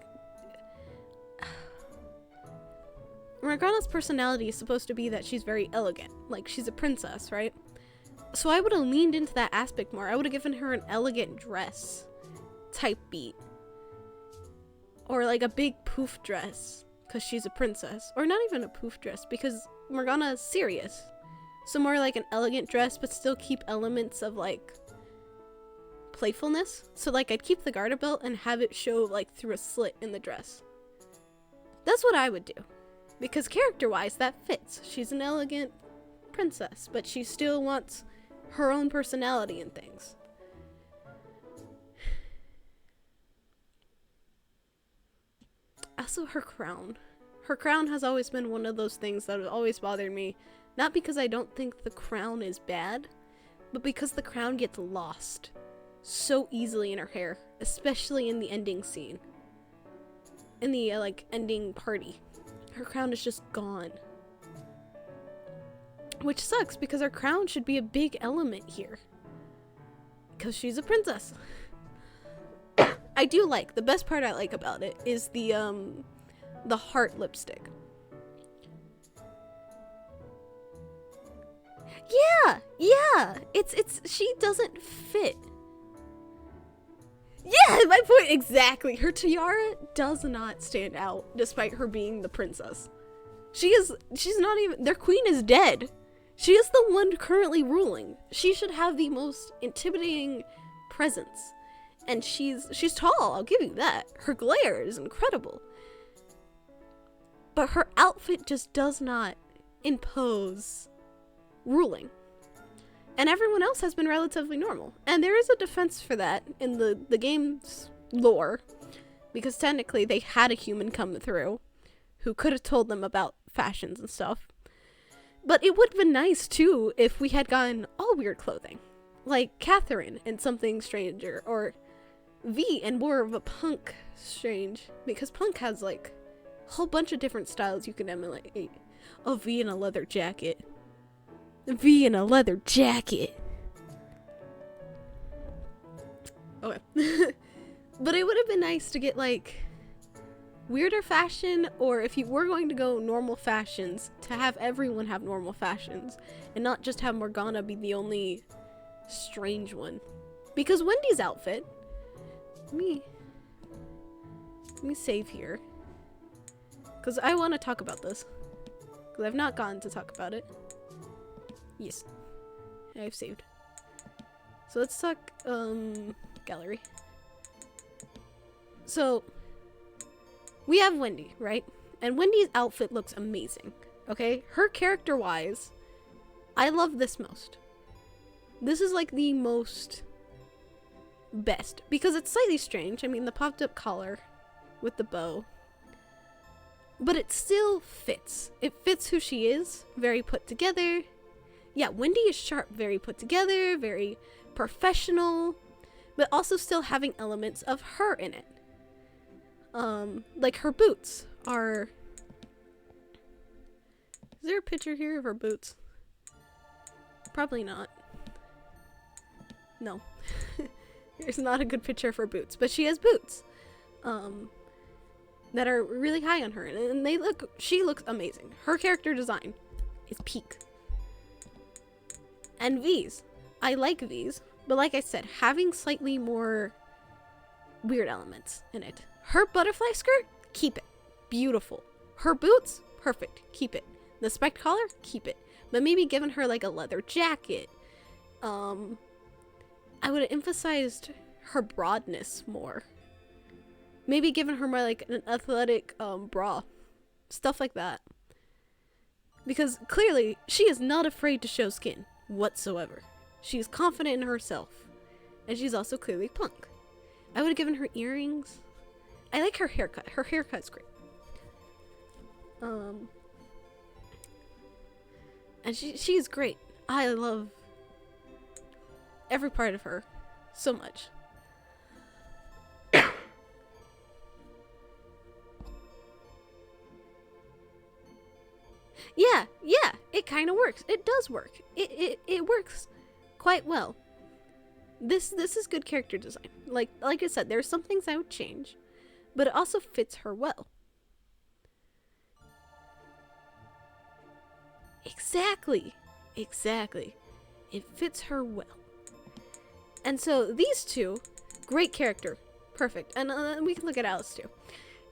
Speaker 1: Morgana's personality is supposed to be that she's very elegant. Like, she's a princess, right? So I would have leaned into that aspect more. I would have given her an elegant dress type beat. Or like a big poof dress, because she's a princess. Or not even a poof dress, because Morgana is serious. So more like an elegant dress, but still keep elements of like playfulness. So like I'd keep the garter belt and have it show like through a slit in the dress. That's what I would do. Because character-wise, that fits. She's an elegant princess, but she still wants her own personality and things. Also, her crown. Her crown has always been one of those things that have always bothered me. Not because I don't think the crown is bad, but because the crown gets lost so easily in her hair, especially in the ending scene. In the, like, ending party. Her crown is just gone. Which sucks, because her crown should be a big element here. Because she's a princess. I do like, the best part I like about it is the heart lipstick. Yeah, she doesn't fit. Yeah, my point exactly. Her tiara does not stand out, despite her being the princess. She's not even, their queen is dead. She is the one currently ruling. She should have the most intimidating presence. And she's tall, I'll give you that. Her glare is incredible. But her outfit just does not impose ruling. And everyone else has been relatively normal. And there is a defense for that in the game's lore. Because technically they had a human come through who could have told them about fashions and stuff. But it would have been nice too if we had gotten all weird clothing. Like Catherine in Something Stranger, or V and more of a punk strange. Because punk has like a whole bunch of different styles you can emulate. A V in a leather jacket. V in a leather jacket. Okay. But it would have been nice to get like weirder fashion, or if you were going to go normal fashions, to have everyone have normal fashions and not just have Morgana be the only strange one. Because Wendy's outfit, let me save here, because I want to talk about this, because I've not gotten to talk about it. Yes, I've saved. So let's talk gallery. So we have Wendy, right? And Wendy's outfit looks amazing. Okay, her character wise, I love this most. This is like the most best, because it's slightly strange. I mean, the popped up collar with the bow, but it still fits. It fits who she is. Very put together. Yeah, Wendy is sharp, very put together, very professional, but also still having elements of her in it. Like her boots are... Is there a picture here of her boots? Probably not. No. There's not a good picture of her boots, but she has boots. That are really high on her, and she looks amazing. Her character design is peak. And V's. I like V's, but like I said, having slightly more weird elements in it. Her butterfly skirt, keep it. Beautiful. Her boots, perfect. Keep it. The spiked collar, keep it. But maybe given her like a leather jacket. I would have emphasized her broadness more. Maybe given her more like an athletic bra. Stuff like that. Because clearly, she is not afraid to show skin whatsoever. She is confident in herself. And she's also clearly punk. I would have given her earrings. I like her haircut. Her haircut's great. And she's great. I love every part of her so much. Yeah, it kind of works. It does work. It works quite well. This is good character design. Like I said, there's some things I would change, but it also fits her well. Exactly. It fits her well. And so these two, great character, perfect. And we can look at Alice too.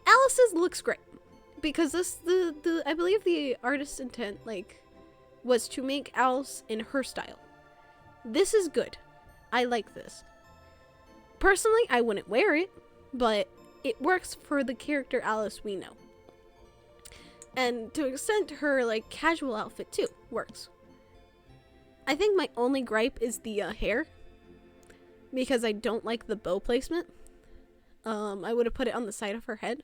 Speaker 1: Alice's looks great. Because I believe the artist's intent, like, was to make Alice in her style. This is good. I like this. Personally, I wouldn't wear it, but it works for the character Alice we know. And to an extent, her, like, casual outfit, too, works. I think my only gripe is the hair. Because I don't like the bow placement. I would have put it on the side of her head.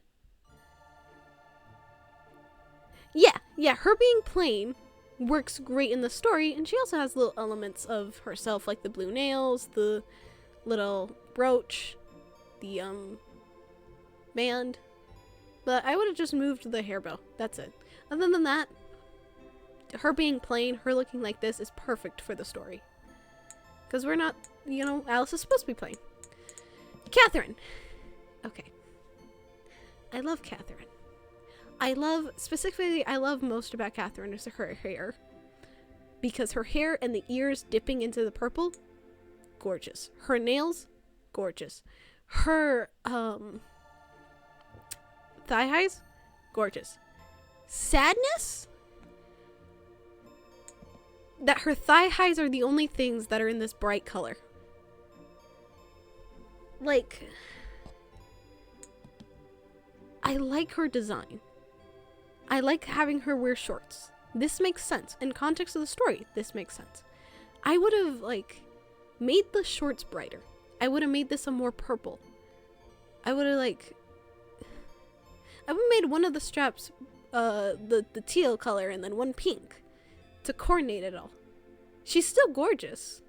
Speaker 1: Yeah, her being plain works great in the story, and she also has little elements of herself, like the blue nails, the little brooch, the band. But I would have just moved the hair bow. That's it. Other than that, her being plain, her looking like this is perfect for the story. Because we're not, Alice is supposed to be plain. Catherine. Okay. I love Catherine. I love most about Catherine is her hair. Because her hair and the ears dipping into the purple, gorgeous. Her nails, gorgeous. Her, thigh highs, gorgeous. Sadness? That her thigh highs are the only things that are in this bright color. Like, I like her design. I like having her wear shorts. This makes sense. In context of the story, this makes sense. I would have, like, made the shorts brighter. I would have made this a more purple. I would have, made one of the straps, the teal color and then one pink to coordinate it all. She's still gorgeous.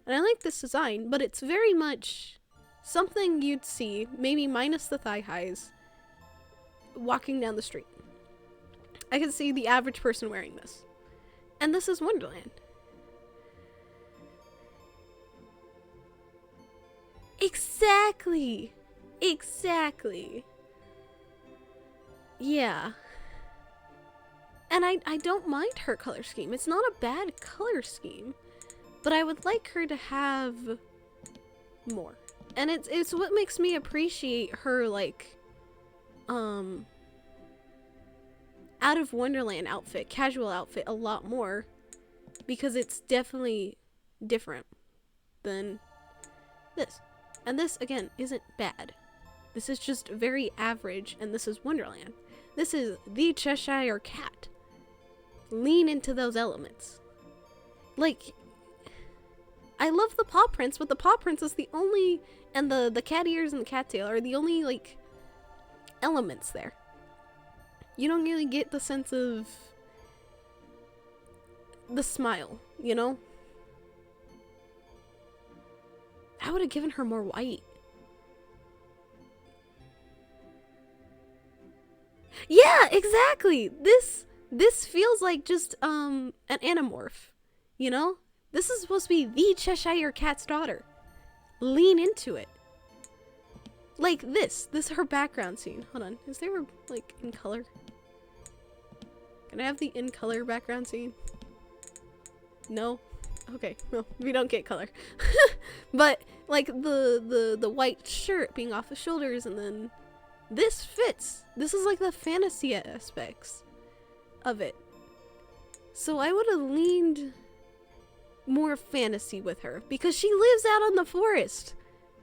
Speaker 1: And I like this design, but it's very much something you'd see, maybe minus the thigh highs, walking down the street. I can see the average person wearing this. And this is Wonderland. Exactly. Yeah. And I don't mind her color scheme. It's not a bad color scheme. But I would like her to have more. And it's what makes me appreciate her, like, out of Wonderland outfit, casual outfit, a lot more. Because it's definitely different than this. And this, again, isn't bad. This is just very average, and this is Wonderland. This is the Cheshire Cat. Lean into those elements. Like, I love the paw prints, but the paw prints is the only, and the cat ears and the cat tail are the only, like, elements there. You don't really get the sense of the smile, you know? I would have given her more white. Yeah, exactly. This feels like just an anamorph, you know? This is supposed to be the Cheshire Cat's daughter. Lean into it. Like this her background scene. Hold on, is there like in color? Can I have the in color background scene? No? Okay, well, we don't get color. But like the white shirt being off the shoulders, and then this fits. This is like the fantasy aspects of it. So I would have leaned more fantasy with her because she lives out in the forest.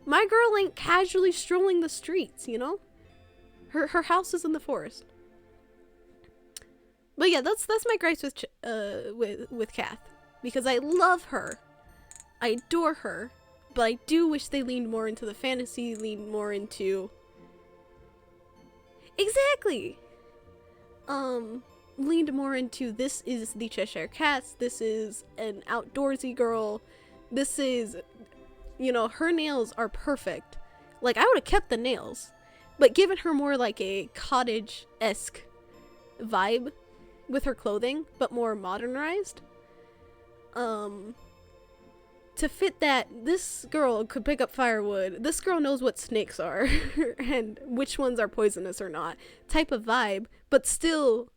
Speaker 1: My girl ain't casually strolling the streets, you know? Her house is in the forest. But yeah, that's my gripes with Kath, because I love her, I adore her, but I do wish they leaned more into the fantasy, leaned more into exactly, leaned more into this is the Cheshire Cats, this is an outdoorsy girl, this is, you know, her nails are perfect. Like, I would have kept the nails, but given her more like a cottage-esque vibe with her clothing, but more modernized. To fit that, this girl could pick up firewood, this girl knows what snakes are, and which ones are poisonous or not, type of vibe, but still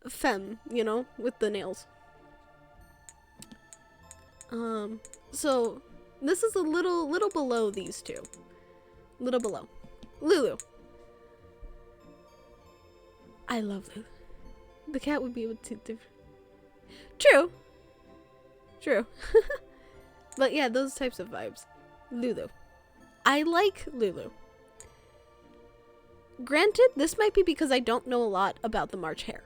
Speaker 1: femme, you know, with the nails. So this is a little below these two. Little below. Lulu. I love Lulu. The cat would be able to do. True. True. But yeah, those types of vibes. Lulu. I like Lulu. Granted, this might be because I don't know a lot about the March Hare.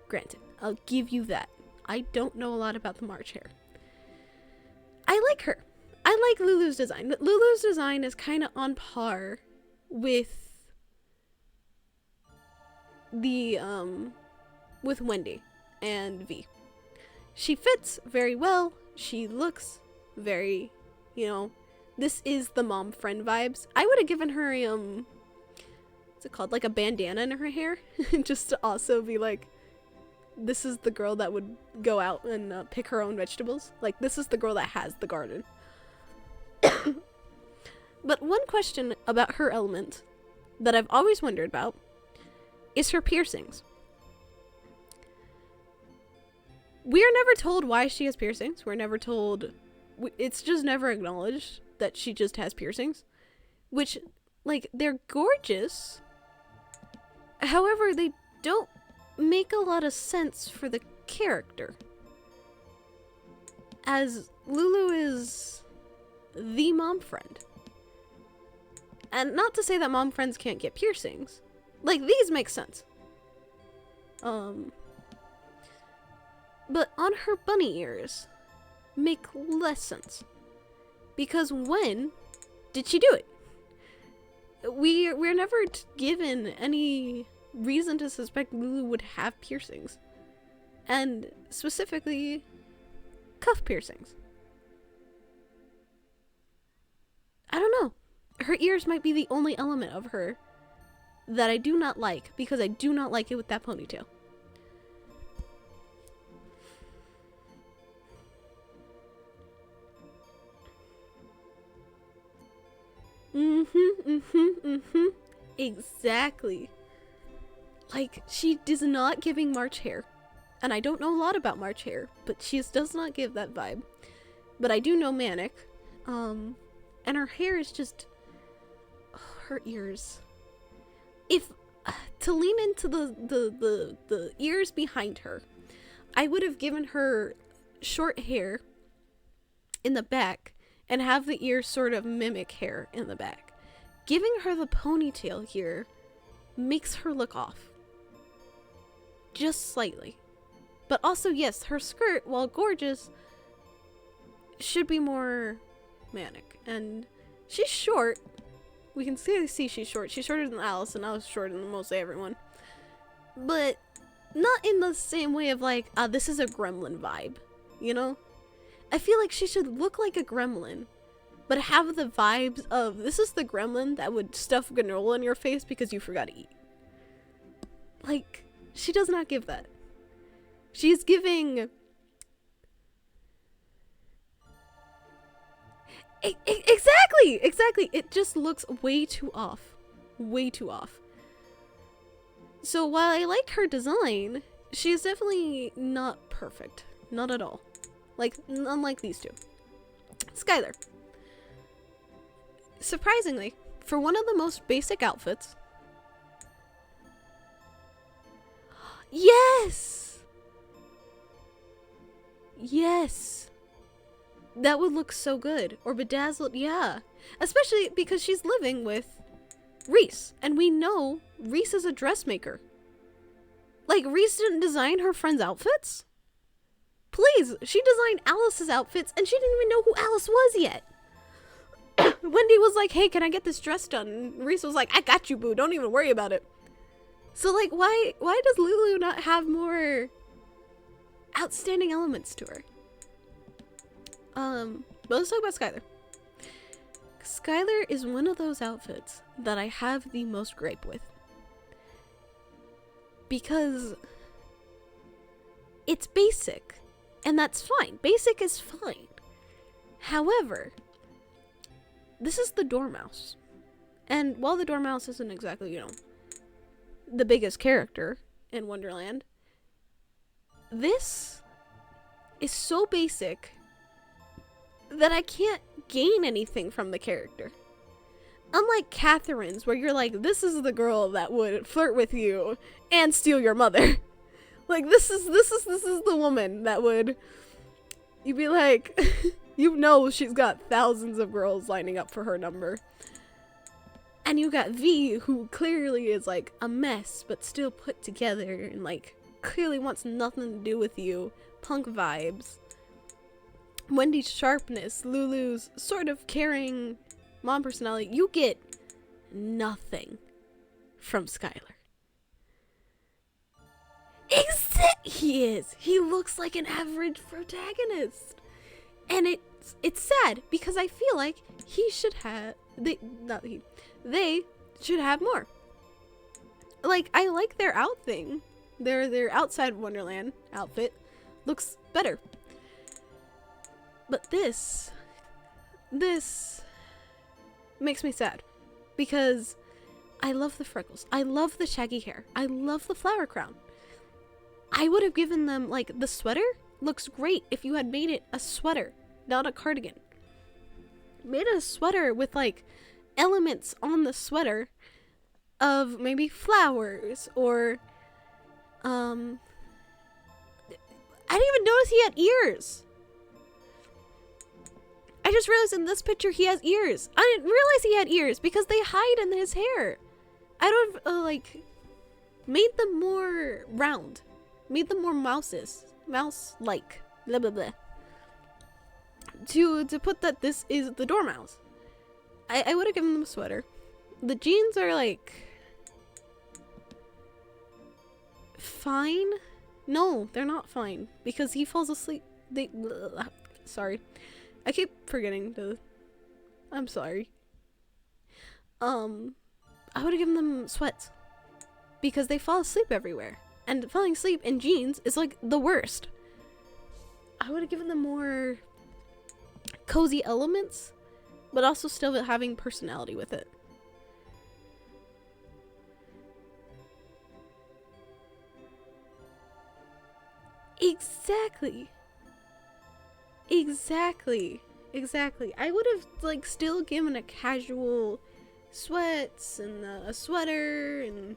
Speaker 1: Granted, I'll give you that. I don't know a lot about the March Hare. I like her. I like Lulu's design. Lulu's design is kind of on par with the with Wendy and V. She fits very well. She looks very, you know, this is the mom friend vibes. I would have given her what's it called, like a bandana in her hair, just to also be like, this is the girl that would go out and pick her own vegetables. Like, this is the girl that has the garden. But one question about her element that I've always wondered about is her piercings. We are never told why she has piercings. We're never told. It's just never acknowledged that she just has piercings. Which, like, they're gorgeous. However, they don't make a lot of sense for the character. As Lulu is the mom friend. And not to say that mom friends can't get piercings. Like, these make sense. But on her bunny ears make less sense. Because when did she do it? We're never given any reason to suspect Lulu would have piercings. And specifically, cuff piercings. I don't know. Her ears might be the only element of her that I do not like, because I do not like it with that ponytail. Exactly. Like, she is not giving March Hare. And I don't know a lot about March Hare, but she does not give that vibe. But I do know Manic. And her hair is just... her ears. If... to lean into the ears behind her, I would have given her short hair in the back and have the ears sort of mimic hair in the back. Giving her the ponytail here makes her look off. Just slightly. But also, yes, her skirt, while gorgeous, should be more Manic. And she's short. We can see she's short. She's shorter than Alice, and Alice is shorter than mostly everyone. But not in the same way of like, this is a gremlin vibe, you know? I feel like she should look like a gremlin, but have the vibes of, this is the gremlin that would stuff granola in your face because you forgot to eat. Like, she does not give that. She's giving... Exactly! It just looks way too off. Way too off. So while I like her design, she's definitely not perfect. Not at all. Like, unlike these two. Skylar. Surprisingly, for one of the most basic outfits... Yes! Yes! That would look so good. Or bedazzled, yeah. Especially because she's living with Reese. And we know Reese is a dressmaker. Like, Reese didn't design her friend's outfits? Please, she designed Alice's outfits and she didn't even know who Alice was yet. Wendy was like, hey, can I get this dress done? And Reese was like, I got you, boo. Don't even worry about it. So, like, why does Lulu not have more outstanding elements to her? But let's talk about Skylar. Skylar is one of those outfits that I have the most gripe with. Because it's basic, and that's fine. Basic is fine. However, this is the Dormouse. And while the Dormouse isn't exactly, you know, the biggest character in Wonderland, this is so basic that I can't gain anything from the character. Unlike Catherine's, where you're like, this is the girl that would flirt with you and steal your mother. Like, this is the woman that would, you'd be like, you know she's got thousands of girls lining up for her number. And you got V, who clearly is like a mess, but still put together and like clearly wants nothing to do with you. Punk vibes. Wendy's sharpness, Lulu's sort of caring mom personality. You get nothing from Skylar. He is. He looks like an average protagonist. And it's sad because I feel like he should have, they should have more. Like, I like their thing. Their outside Wonderland outfit looks better. But this makes me sad because I love the freckles. I love the shaggy hair. I love the flower crown. I would have given them, like, the sweater looks great if you had made it a sweater, not a cardigan. Made it a sweater with, like, elements on the sweater of maybe flowers or, I didn't even notice he had ears. I just realized in this picture he has ears. I didn't realize he had ears because they hide in his hair. I don't like made them more round, made them more mouse-like, blah blah blah. To put that this is the Dormouse. I would have given them a sweater. The jeans are like fine. No, they're not fine because he falls asleep. Sorry. I keep forgetting to... I'm sorry. I would have given them sweats. Because they fall asleep everywhere. And falling asleep in jeans is like the worst. I would have given them more cozy elements, but also still having personality with it. Exactly. I would have like still given a casual sweats and a sweater and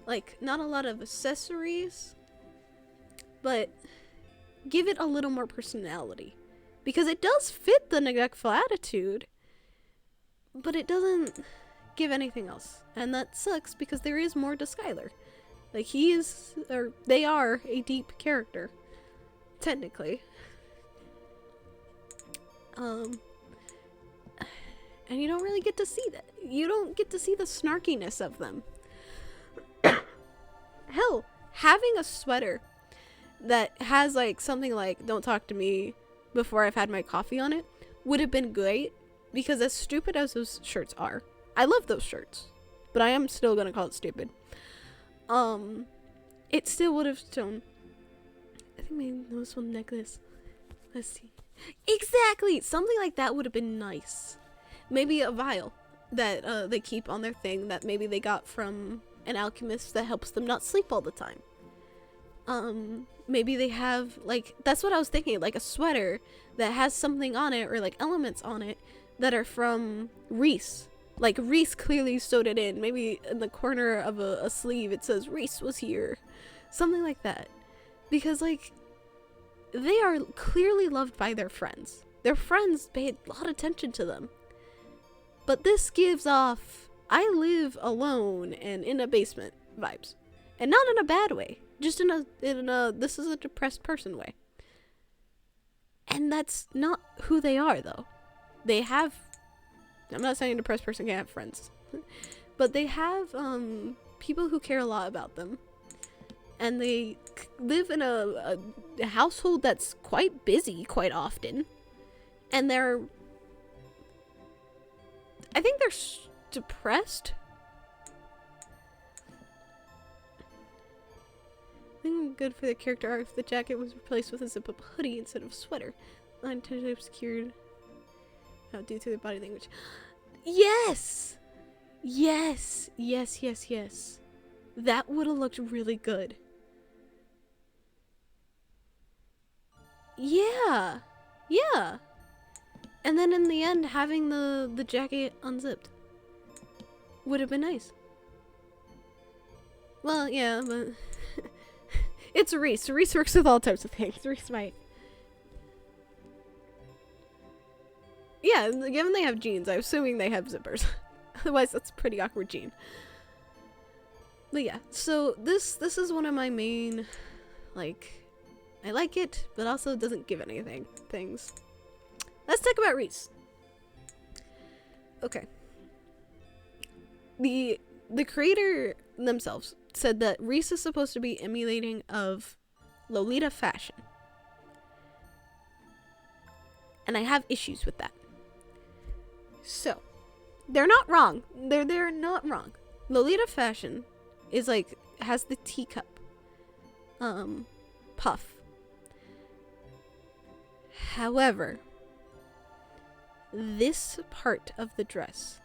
Speaker 1: like not a lot of accessories, but give it a little more personality because it does fit the neglectful attitude, but it doesn't give anything else, and that sucks because there is more to Skylar. Like they are a deep character, technically. And you don't really get to see that. You don't get to see the snarkiness of them. Hell, having a sweater that has like something like "Don't talk to me," before I've had my coffee on it would have been great, because as stupid as those shirts are, I love those shirts, but I am still gonna call it stupid. It still would have shown. I think my nose one necklace. Let's see. Exactly! Something like that would have been nice. Maybe a vial that they keep on their thing that maybe they got from an alchemist that helps them not sleep all the time. Maybe they have, like, that's what I was thinking, like a sweater that has something on it, or like elements on it that are from Reese. Like, Reese clearly sewed it in. Maybe in the corner of a sleeve it says Reese was here. Something like that. Because, like, they are clearly loved by their friends. Their friends paid a lot of attention to them. But this gives off, I live alone and in a basement vibes. And not in a bad way. Just in a this is a depressed person way. And that's not who they are, though. They have, I'm not saying a depressed person can't have friends. But they have people who care a lot about them. And they live in a household that's quite busy quite often. And I think they're depressed. I think good for the character art if the jacket was replaced with a zip-up hoodie instead of sweater. Unintentionally obscured due to the body language. Yes! Yes! Yes, yes, yes. That would have looked really good. Yeah! Yeah! And then in the end, having the jacket unzipped would have been nice. Well, yeah, but it's Reese. Reese works with all types of things. Reese might. Yeah, given they have jeans, I'm assuming they have zippers. Otherwise, that's a pretty awkward jean. But yeah, so this is one of my main, like, I like it, but also it doesn't give anything things. Let's talk about Reese. Okay. The creator themselves said that Reese is supposed to be emulating of Lolita fashion. And I have issues with that. So, they're not wrong. They're not wrong. Lolita fashion is like, has the teacup puff. However, this part of the dress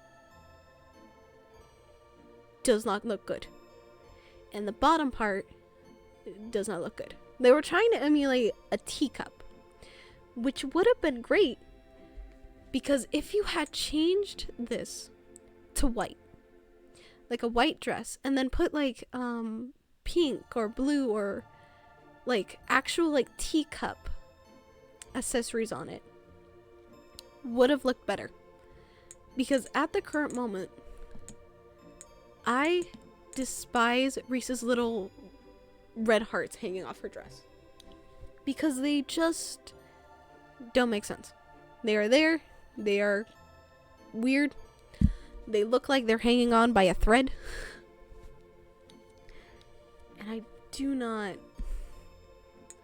Speaker 1: does not look good. And the bottom part does not look good. They were trying to emulate a teacup, which would have been great, because if you had changed this to white, like a white dress, and then put like pink or blue or like actual like teacup accessories on it, would have looked better. Because at the current moment, I despise Reese's little red hearts hanging off her dress, because they just don't make sense. They are there, they are weird, they look like they're hanging on by a thread, and I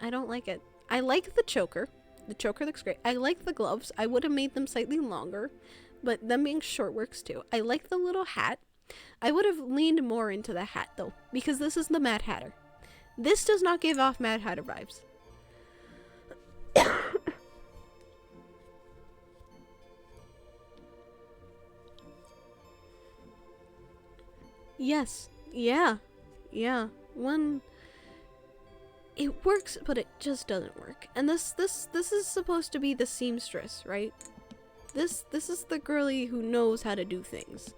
Speaker 1: don't like it. I like the choker. The choker looks great. I like the gloves. I would have made them slightly longer, but them being short works too. I like the little hat. I would have leaned more into the hat though, because this is the Mad Hatter. This does not give off Mad Hatter vibes. Yes. Yeah. Yeah. It works, but it just doesn't work. And this is supposed to be the seamstress, right? This is the girly who knows how to do things.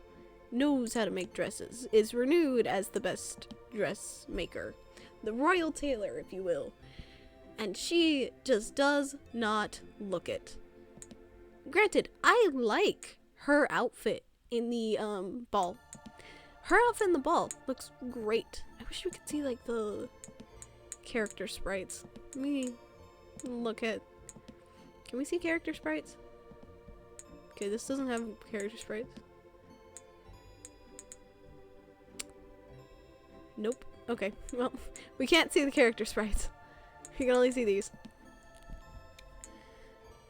Speaker 1: Knows how to make dresses. Is renewed as the best dressmaker. The royal tailor, if you will. And she just does not look it. Granted, I like her outfit in the ball. Her outfit in the ball looks great. I wish we could see like the character sprites. Let me look at. Can we see character sprites? Okay, this doesn't have character sprites. Nope. Okay, well, we can't see the character sprites. We can only see these.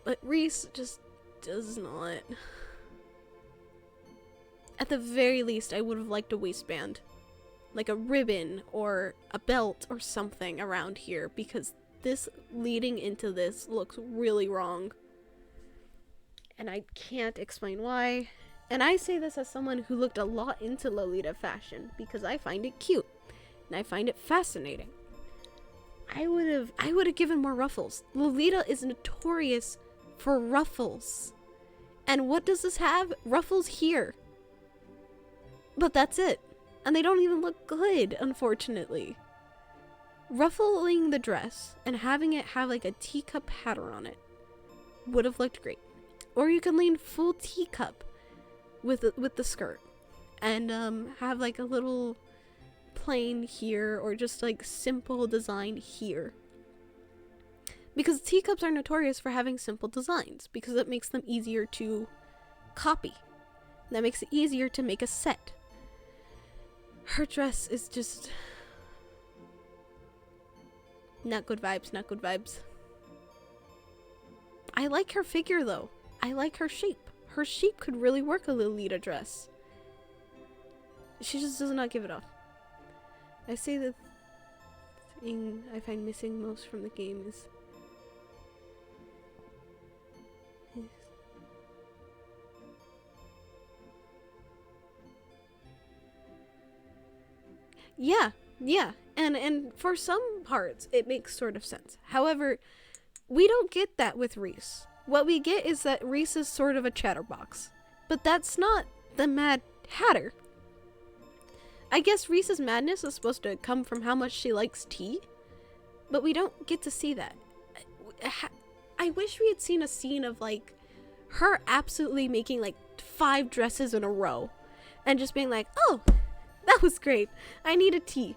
Speaker 1: But Reese just does not. At the very least, I would have liked a waistband. Like a ribbon or a belt or something around here, because this leading into this looks really wrong. And I can't explain why. And I say this as someone who looked a lot into Lolita fashion because I find it cute and I find it fascinating. I would have given more ruffles. Lolita is notorious for ruffles. And what does this have? Ruffles here. But that's it. And they don't even look good, unfortunately. Ruffling the dress and having it have like a teacup pattern on it would have looked great. Or you can lean full teacup with the skirt and have like a little plain here or just like simple design here. Because teacups are notorious for having simple designs because it makes them easier to copy. That makes it easier to make a set. Her dress is just not good vibes, not good vibes. I like her figure though. I like her shape. Her shape could really work a Lolita dress. She just does not give it off. I say the thing I find missing most from the game is yeah, and for some parts it makes sort of sense. However, we don't get that with Reese. What we get is that Reese is sort of a chatterbox, but that's not the Mad Hatter. I guess Reese's madness is supposed to come from how much she likes tea, but we don't get to see that. I wish we had seen a scene of like her absolutely making like 5 dresses in a row and just being like, oh, that was great. I need a tea.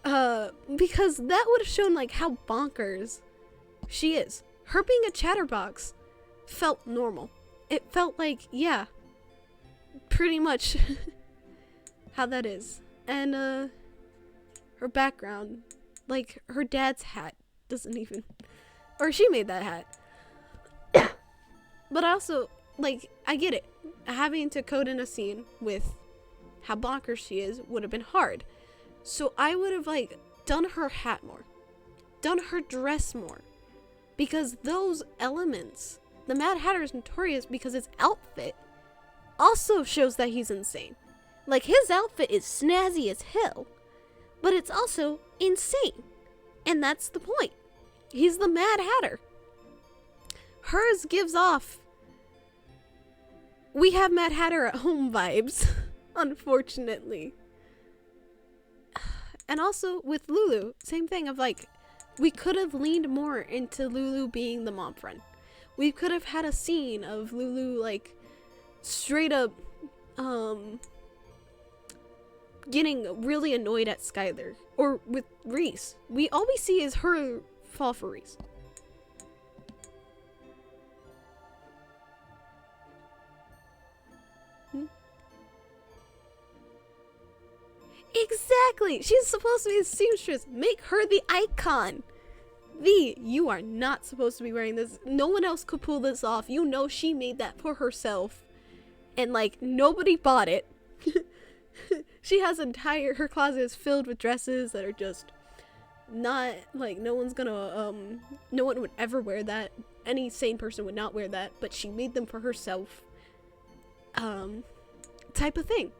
Speaker 1: Because that would have shown like how bonkers she is. Her being a chatterbox felt normal. It felt like, yeah, pretty much how that is. And her background, like her dad's hat doesn't even, or she made that hat. But also, like, I get it. Having to code in a scene with how bonkers she is would have been hard. So I would have like done her hat more, done her dress more, because those elements, the Mad Hatter is notorious because his outfit also shows that he's insane. Like his outfit is snazzy as hell, but it's also insane. And that's the point. He's the Mad Hatter. Hers gives off, we have Mad Hatter at home vibes, unfortunately. And also with Lulu, same thing of like, we could have leaned more into Lulu being the mom friend. We could have had a scene of Lulu like straight up getting really annoyed at Skylar. Or with Reese. All we see is her fall for Reese. Exactly! She's supposed to be a seamstress. Make her the icon. V, you are not supposed to be wearing this. No one else could pull this off. You know she made that for herself. And like, nobody bought it. She has her closet is filled with dresses that are just not, like, no one would ever wear that. Any sane person would not wear that, but she made them for herself. Type of thing.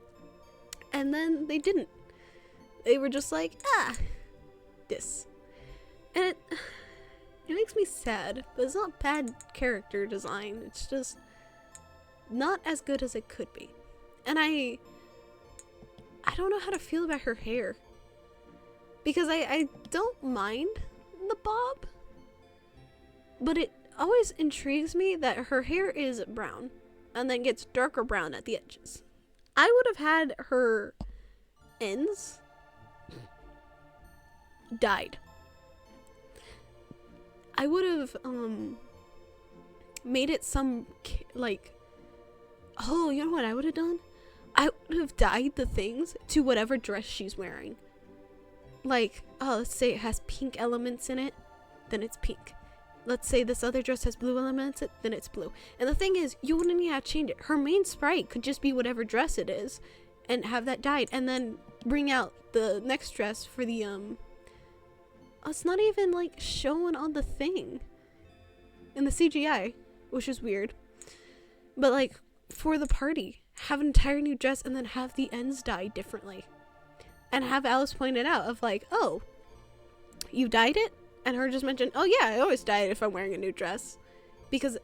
Speaker 1: And then they didn't. They were just like, this. And it makes me sad, but it's not bad character design. It's just not as good as it could be. And I don't know how to feel about her hair. Because I don't mind the bob, but it always intrigues me that her hair is brown and then gets darker brown at the edges. I would have had her ends dyed. I would have made it some like, oh, you know what I would have done? I would have dyed the things to whatever dress she's wearing. Like, oh, let's say it has pink elements in it, then it's pink. let's say this other dress has blue elements, then it's blue. And the thing is, you wouldn't even have to change it. Her main sprite could just be whatever dress it is and have that dyed, and then bring out the next dress for the it's not even like shown on the thing in the CGI, which is weird. But like for the party, have an entire new dress and then have the ends dyed differently. And have Alice point it out of like, oh, you dyed it? And her just mention, oh yeah, I always dye it if I'm wearing a new dress. Because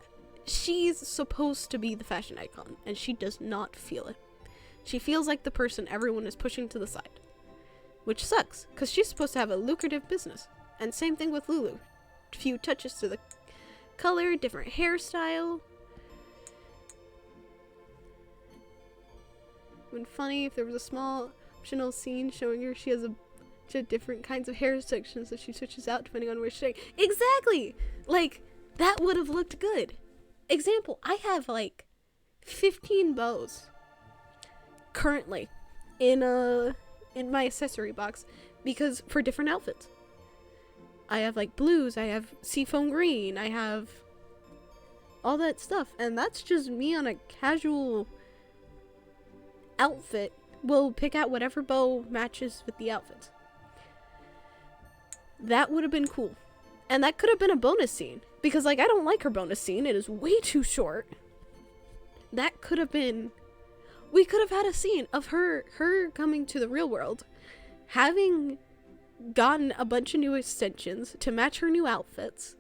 Speaker 1: she's supposed to be the fashion icon, and she does not feel it. She feels like the person everyone is pushing to the side. Which sucks, because she's supposed to have a lucrative business. And same thing with Lulu. A few touches to the color, different hairstyle. Would be funny if there was a small optional scene showing her she has a different kinds of hair sections that she switches out depending on where she's. Exactly! Like, that would have looked good. Example, I have like 15 bows currently in my accessory box, because for different outfits. I have like blues, I have seafoam green, I have all that stuff, and that's just me on a casual outfit. Will pick out whatever bow matches with the outfit. That would have been cool. And that could have been a bonus scene. Because, like, I don't like her bonus scene. It is way too short. That could have been... We could have had a scene of her coming to the real world, having gotten a bunch of new extensions to match her new outfits,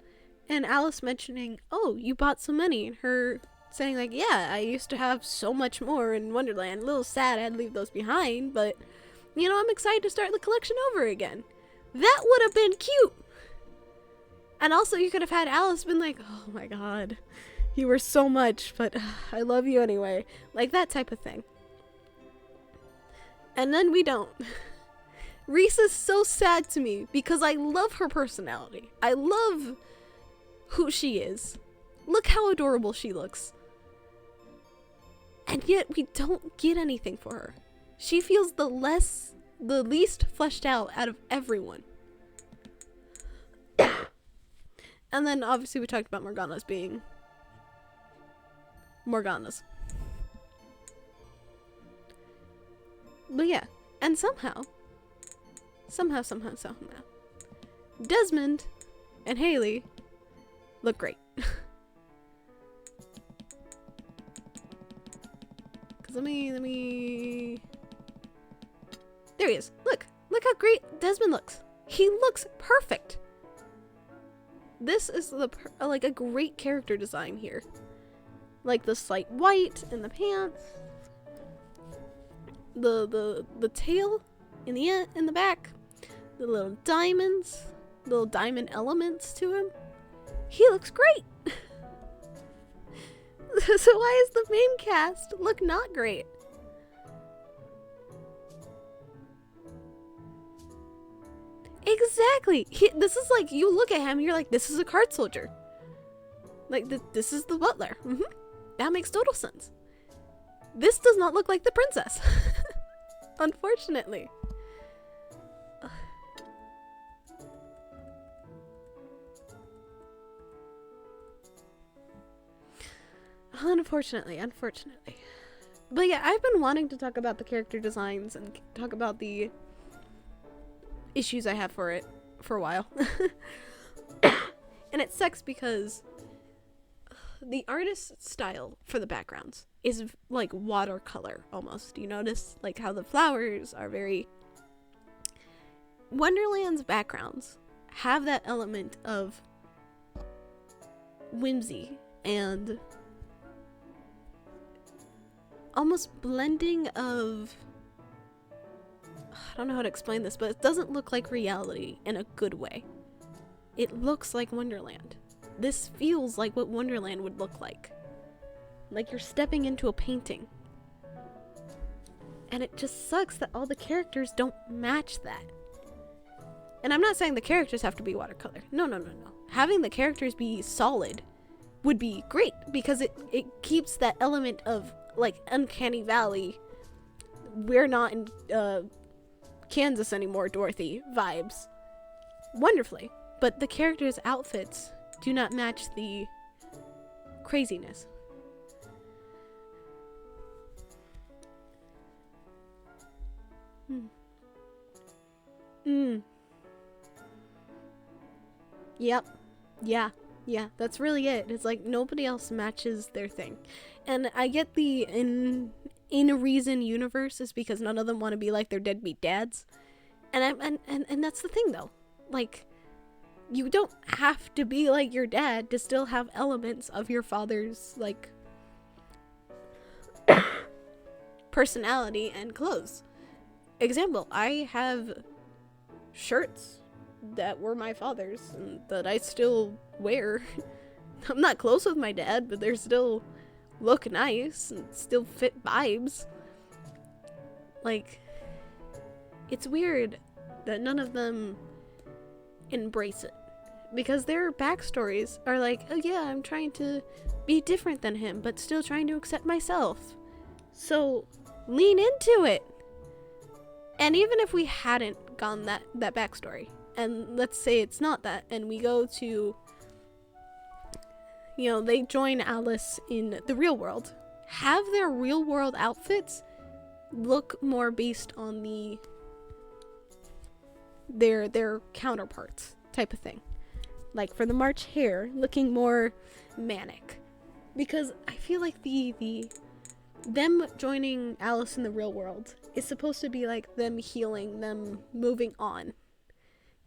Speaker 1: and Alice mentioning, oh, you bought so many, and her saying, like, yeah, I used to have so much more in Wonderland. A little sad I had to leave those behind, but, you know, I'm excited to start the collection over again. That would have been cute. And also you could have had Alice been like, oh my god, you were so much, but I love you anyway. Like that type of thing. And then we don't. Reese is so sad to me because I love her personality. I love who she is. Look how adorable she looks. And yet we don't get anything for her. She feels the least fleshed out of everyone. And then obviously we talked about Morgana's being Morgana's. But yeah, and somehow, Desmond and Haley look great. Cause let me. There he is. Look how great Desmond looks. He looks perfect. This is like a great character design here. Like the slight white in the pants, the tail in the back, the little diamonds, little diamond elements to him. He looks great. So why is the main cast look not great? Exactly. This is like, you look at him, you're like, this is a card soldier. Like, this is the butler. That makes total sense. This does not look like the princess. Unfortunately. Unfortunately. But yeah, I've been wanting to talk about the character designs and talk about the issues I have for it for a while. And it sucks because the artist's style for the backgrounds is like watercolor almost. You notice like how the flowers are very... Wonderland's backgrounds have that element of whimsy and almost blending of... I don't know how to explain this, but it doesn't look like reality in a good way. It looks like Wonderland. This feels like what Wonderland would look like. Like you're stepping into a painting. And it just sucks that all the characters don't match that. And I'm not saying the characters have to be watercolor. No. Having the characters be solid would be great because it keeps that element of like Uncanny Valley. We're not in Kansas anymore, Dorothy vibes wonderfully. But the characters' outfits do not match the craziness. Yep. Yeah, that's really it. It's like nobody else matches their thing. And I get the in a reason universe is because none of them want to be like their deadbeat dads. And that's the thing though. Like, you don't have to be like your dad to still have elements of your father's like personality and clothes. Example, I have shirts that were my father's and that I still wear. I'm not close with my dad, but they still look nice and still fit vibes. Like, it's weird that none of them embrace it, because their backstories are like, oh yeah, I'm trying to be different than him but still trying to accept myself, so lean into it. And even if we hadn't gone that backstory, and let's say it's not that, and we go to, you know, they join Alice in the real world, have their real world outfits look more based on their counterparts type of thing. Like for the March Hare, looking more manic, because I feel like them joining Alice in the real world is supposed to be like them healing, them moving on.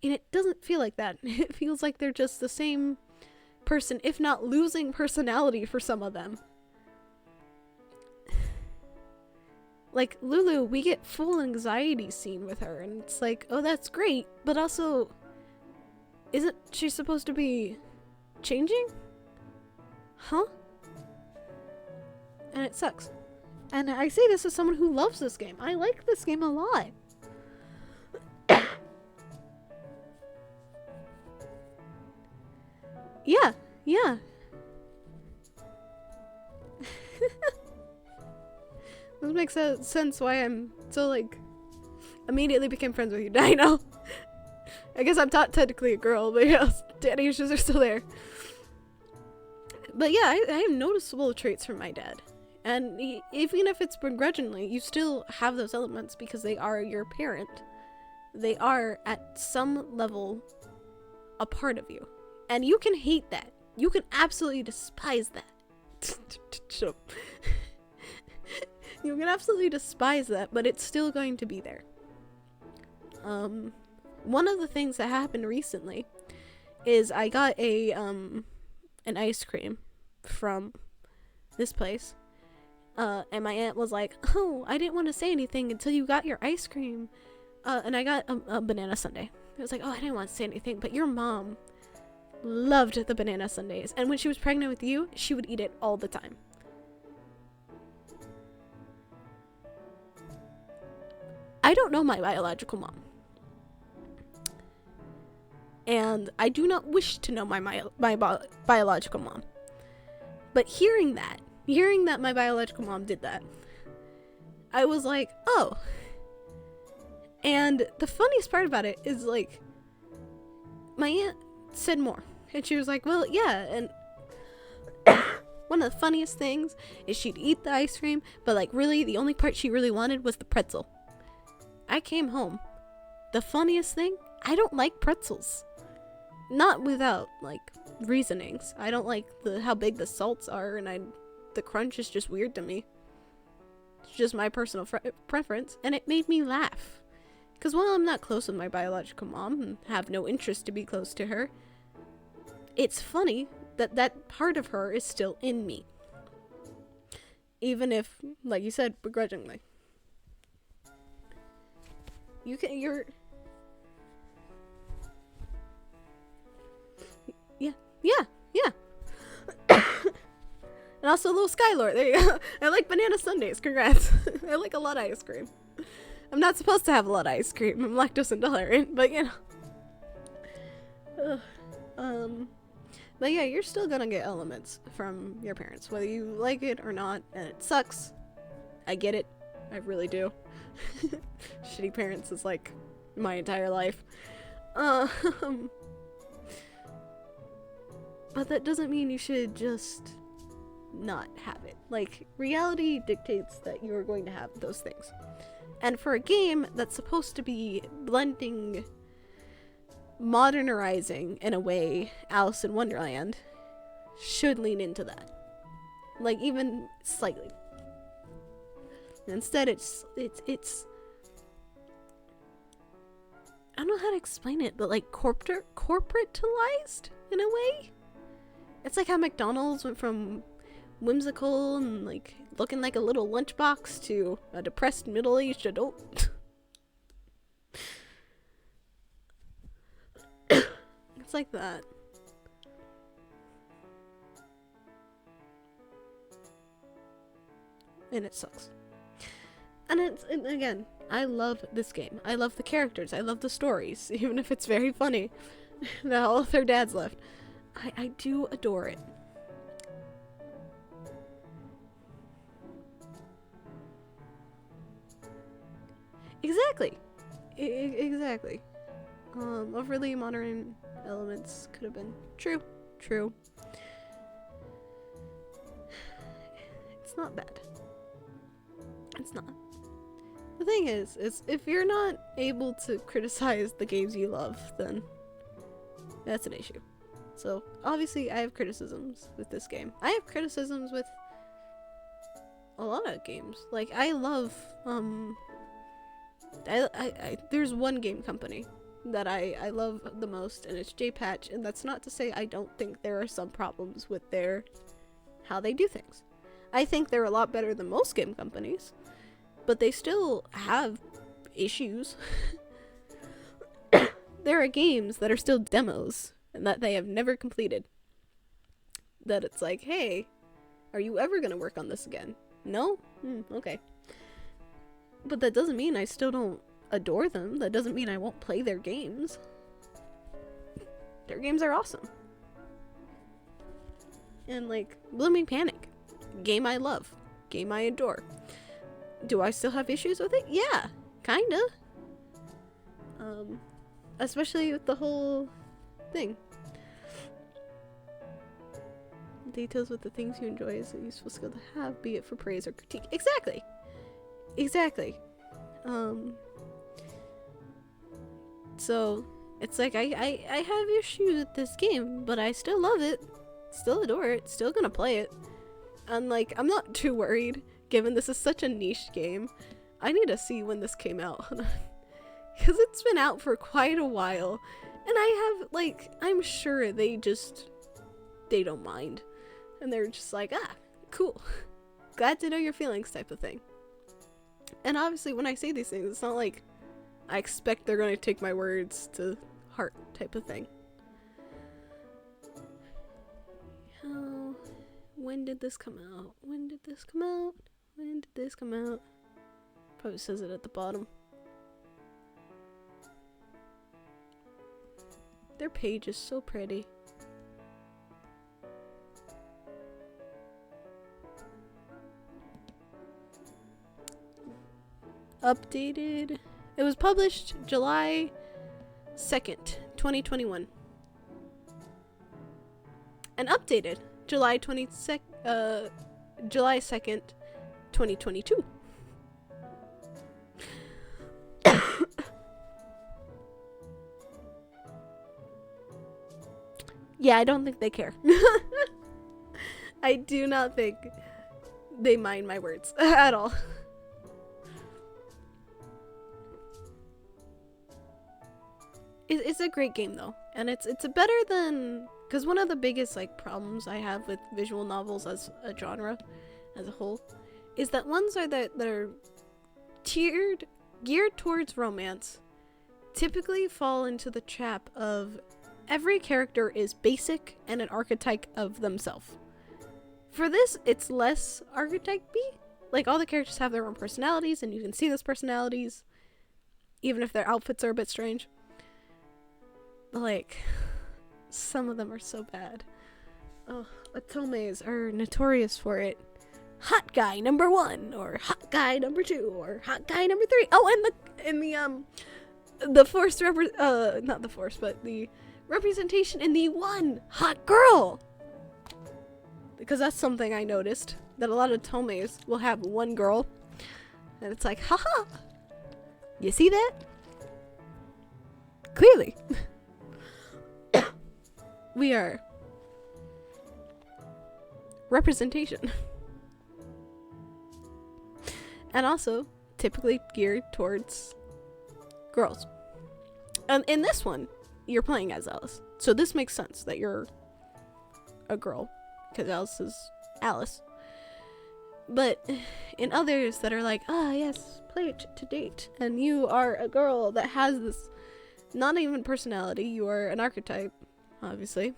Speaker 1: And it doesn't feel like that. It feels like they're just the same person, if not losing personality for some of them. Like Lulu, we get full anxiety scene with her, and it's like, oh, that's great, but also, isn't she supposed to be changing? Huh? And it sucks. And I say this as someone who loves this game. I like this game a lot. Yeah. This makes sense why I'm so, like, immediately became friends with you. I know. I guess I'm technically a girl, but yeah, daddy issues are still there. But yeah, I have noticeable traits from my dad. And even if it's begrudgingly, you still have those elements because they are your parent. They are, at some level, a part of you. And you can hate that. You can absolutely despise that. Shut up. You can absolutely despise that, but it's still going to be there. One of the things that happened recently is I got an ice cream from this place. And my aunt was like, oh, I didn't want to say anything until you got your ice cream. And I got a banana sundae. I was like, oh, I didn't want to say anything, but your mom loved the banana sundaes. And when she was pregnant with you, she would eat it all the time. I don't know my biological mom. And I do not wish to know my biological mom. But hearing that my biological mom did that, I was like, oh. And the funniest part about it is, like, my aunt said more. And she was like, well, yeah, and one of the funniest things is she'd eat the ice cream, but, like, really, the only part she really wanted was the pretzel. I came home. The funniest thing, I don't like pretzels. Not without, like, reasonings. I don't like how big the salts are, and the crunch is just weird to me. It's just my personal preference, and it made me laugh. Because while I'm not close with my biological mom and have no interest to be close to her, it's funny that part of her is still in me. Even if, like you said, begrudgingly. You're... Yeah. And also a little Skylord. There you go. I like banana sundaes. Congrats. I like a lot of ice cream. I'm not supposed to have a lot of ice cream. I'm lactose intolerant, but you know. But yeah, you're still gonna get elements from your parents, whether you like it or not, and it sucks. I get it. I really do. Shitty parents is like my entire life. But that doesn't mean you should just not have it. Like, reality dictates that you are going to have those things. And for a game that's supposed to be blending, modernizing, in a way, Alice in Wonderland, should lean into that. Like, even slightly. Instead, it's I don't know how to explain it, but like corporatized in a way. It's like how McDonald's went from whimsical and like looking like a little lunchbox to a depressed middle-aged adult. It's like that. And it sucks. And again, I love this game. I love the characters. I love the stories, even if it's very funny that all of their dads left. I do adore it. Exactly. Exactly. Overly modern elements could have been. True. It's not bad. It's not. The thing is if you're not able to criticize the games you love, then that's an issue. So, obviously, I have criticisms with this game. I have criticisms with a lot of games. Like, I love, there's one game company that I love the most, and it's J-Patch, and that's not to say I don't think there are some problems with how they do things. I think they're a lot better than most game companies, but they still have issues. There are games that are still demos, and that they have never completed. That it's like, hey, are you ever gonna work on this again? No? Okay. But that doesn't mean I still don't adore them. That doesn't mean I won't play their games. Their games are awesome. And like, Blooming Panic. Game I love. Game I adore. Do I still have issues with it? Yeah, kinda. Especially with the whole thing. Details with the things you enjoy is a useful skill to have, be it for praise or critique. Exactly. So it's like I have issues with this game, but I still love it, still adore it, still gonna play it. And like, I'm not too worried, given this is such a niche game. I need to see when this came out. Because it's been out for quite a while. And I have, like, I'm sure they don't mind. And they're just like, cool. Glad to know your feelings type of thing. And obviously when I say these things, it's not like I expect they're going to take my words to heart type of thing. When did this come out? When did this come out? Probably says it at the bottom. Their page is so pretty. Updated. It was published July 2nd, 2021. And updated July 2nd, 2022. Yeah, I don't think they care. I do not think they mind my words at all. It's a great game though, and it's better than, because one of the biggest like problems I have with visual novels as a genre, as a whole, is that ones that are geared towards romance, typically fall into the trap of every character is basic and an archetype of themselves. For this, it's less archetype-y. Like, all the characters have their own personalities, and you can see those personalities, even if their outfits are a bit strange. But, like, some of them are so bad. Oh, Otomes are notorious for it. Hot guy number 1, or hot guy number 2, or hot guy number 3. Oh, and the forced not the force, but the representation in the one hot girl. Because that's something I noticed, that a lot of tomes will have one girl. And it's like, haha! You see that? Clearly. We are representation. And also typically geared towards girls. And in this one, you're playing as Alice. So this makes sense that you're a girl, because Alice is Alice. But in others that are like, yes, play it to date, and you are a girl that has this not even personality, you are an archetype, obviously,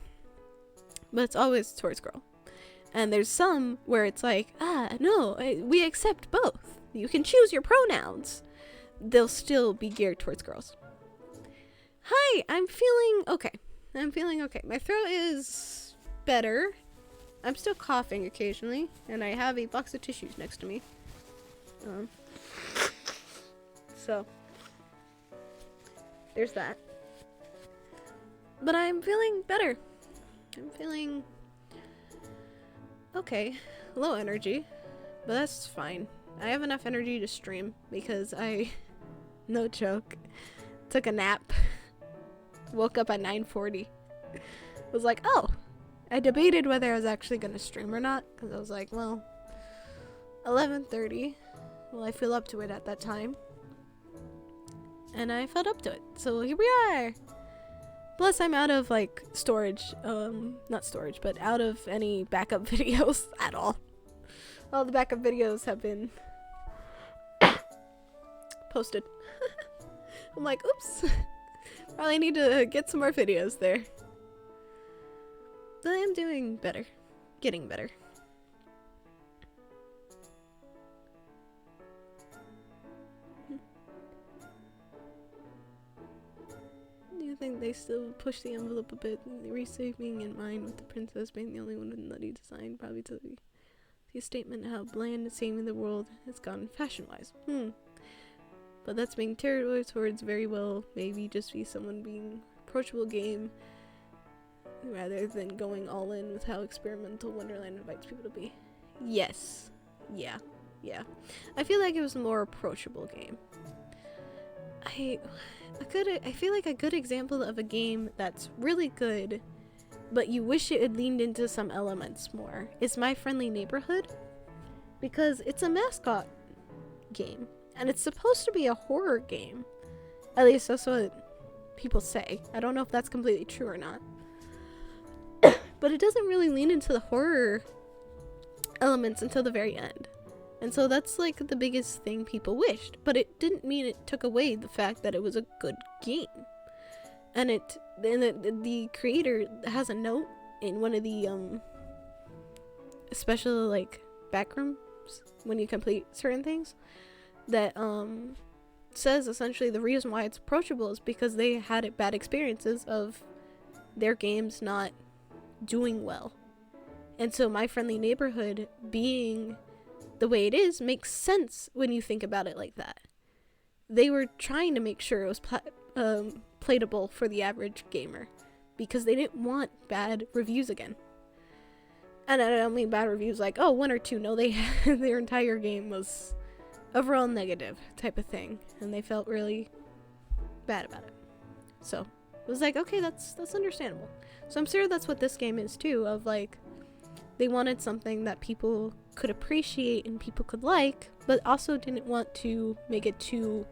Speaker 1: but it's always towards girl. And there's some where it's like, no, we accept both. You can choose your pronouns. They'll still be geared towards girls. Hi, I'm feeling okay. My throat is better. I'm still coughing occasionally, and I have a box of tissues next to me. So, there's that. But I'm feeling better. I'm feeling okay. Low energy, but that's fine. I have enough energy to stream because I, no joke, took a nap. Woke up at 9:40. Was like, oh. I debated whether I was actually going to stream or not, because I was like, well, 11:30. Well, I feel up to it at that time. And I felt up to it. So here we are. Plus, I'm out of, like, storage. Not storage, but out of any backup videos at all. All the backup videos have been posted. I'm like, oops. Probably need to get some more videos there. But I am doing better. Getting better. Do you think they still push the envelope a bit? Reshaping in mind with the princess being the only one with nutty design, probably to the statement how bland saving the world has gone fashion-wise. But that's being tailored towards very well, maybe just be someone being approachable game rather than going all in with how experimental Wonderland invites people to be. Yes. Yeah. I feel like it was a more approachable game. I feel like a good example of a game that's really good, but you wish it had leaned into some elements more, is My Friendly Neighborhood. Because it's a mascot game, and it's supposed to be a horror game. At least that's what people say. I don't know if that's completely true or not. But it doesn't really lean into the horror elements until the very end. And so that's like the biggest thing people wished. But it didn't mean it took away the fact that it was a good game. And the creator has a note in one of the special like backrooms when you complete certain things that says essentially the reason why it's approachable is because they had bad experiences of their games not doing well. And so My Friendly Neighborhood being the way it is makes sense when you think about it like that. They were trying to make sure it was playable for the average gamer because they didn't want bad reviews again. And I don't mean bad reviews like, oh, 1 or 2. No, their entire game was overall negative type of thing, and they felt really bad about it. So it was like, okay, that's understandable. So I'm sure that's what this game is too, of like, they wanted something that people could appreciate and people could like, but also didn't want to make it too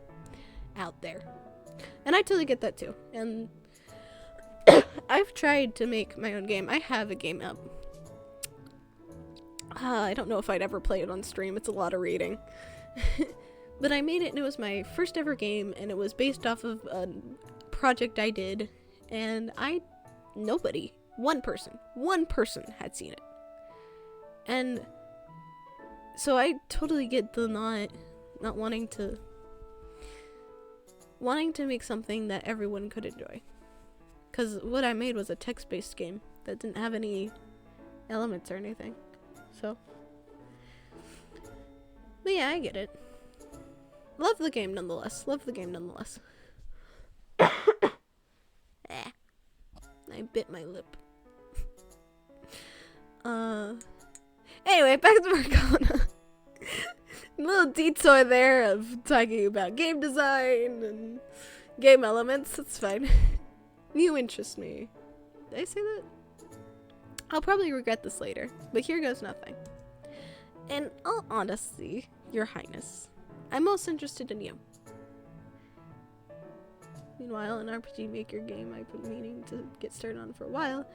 Speaker 1: out there. And I totally get that too. And I've tried to make my own game. I have a game up. I don't know if I'd ever play it on stream. It's a lot of reading. But I made it, and it was my first ever game, and it was based off of a project I did, and one person had seen it. And so I totally get the not wanting to make something that everyone could enjoy. Because what I made was a text-based game that didn't have any elements or anything. So, but yeah, I get it. Love the game nonetheless. I bit my lip. Anyway, back to Argama. Little detour there of talking about game design and game elements. It's fine. You interest me. Did I say that? I'll probably regret this later, but here goes nothing. In all honesty, Your Highness, I'm most interested in you. Meanwhile, an RPG Maker game I've been meaning to get started on for a while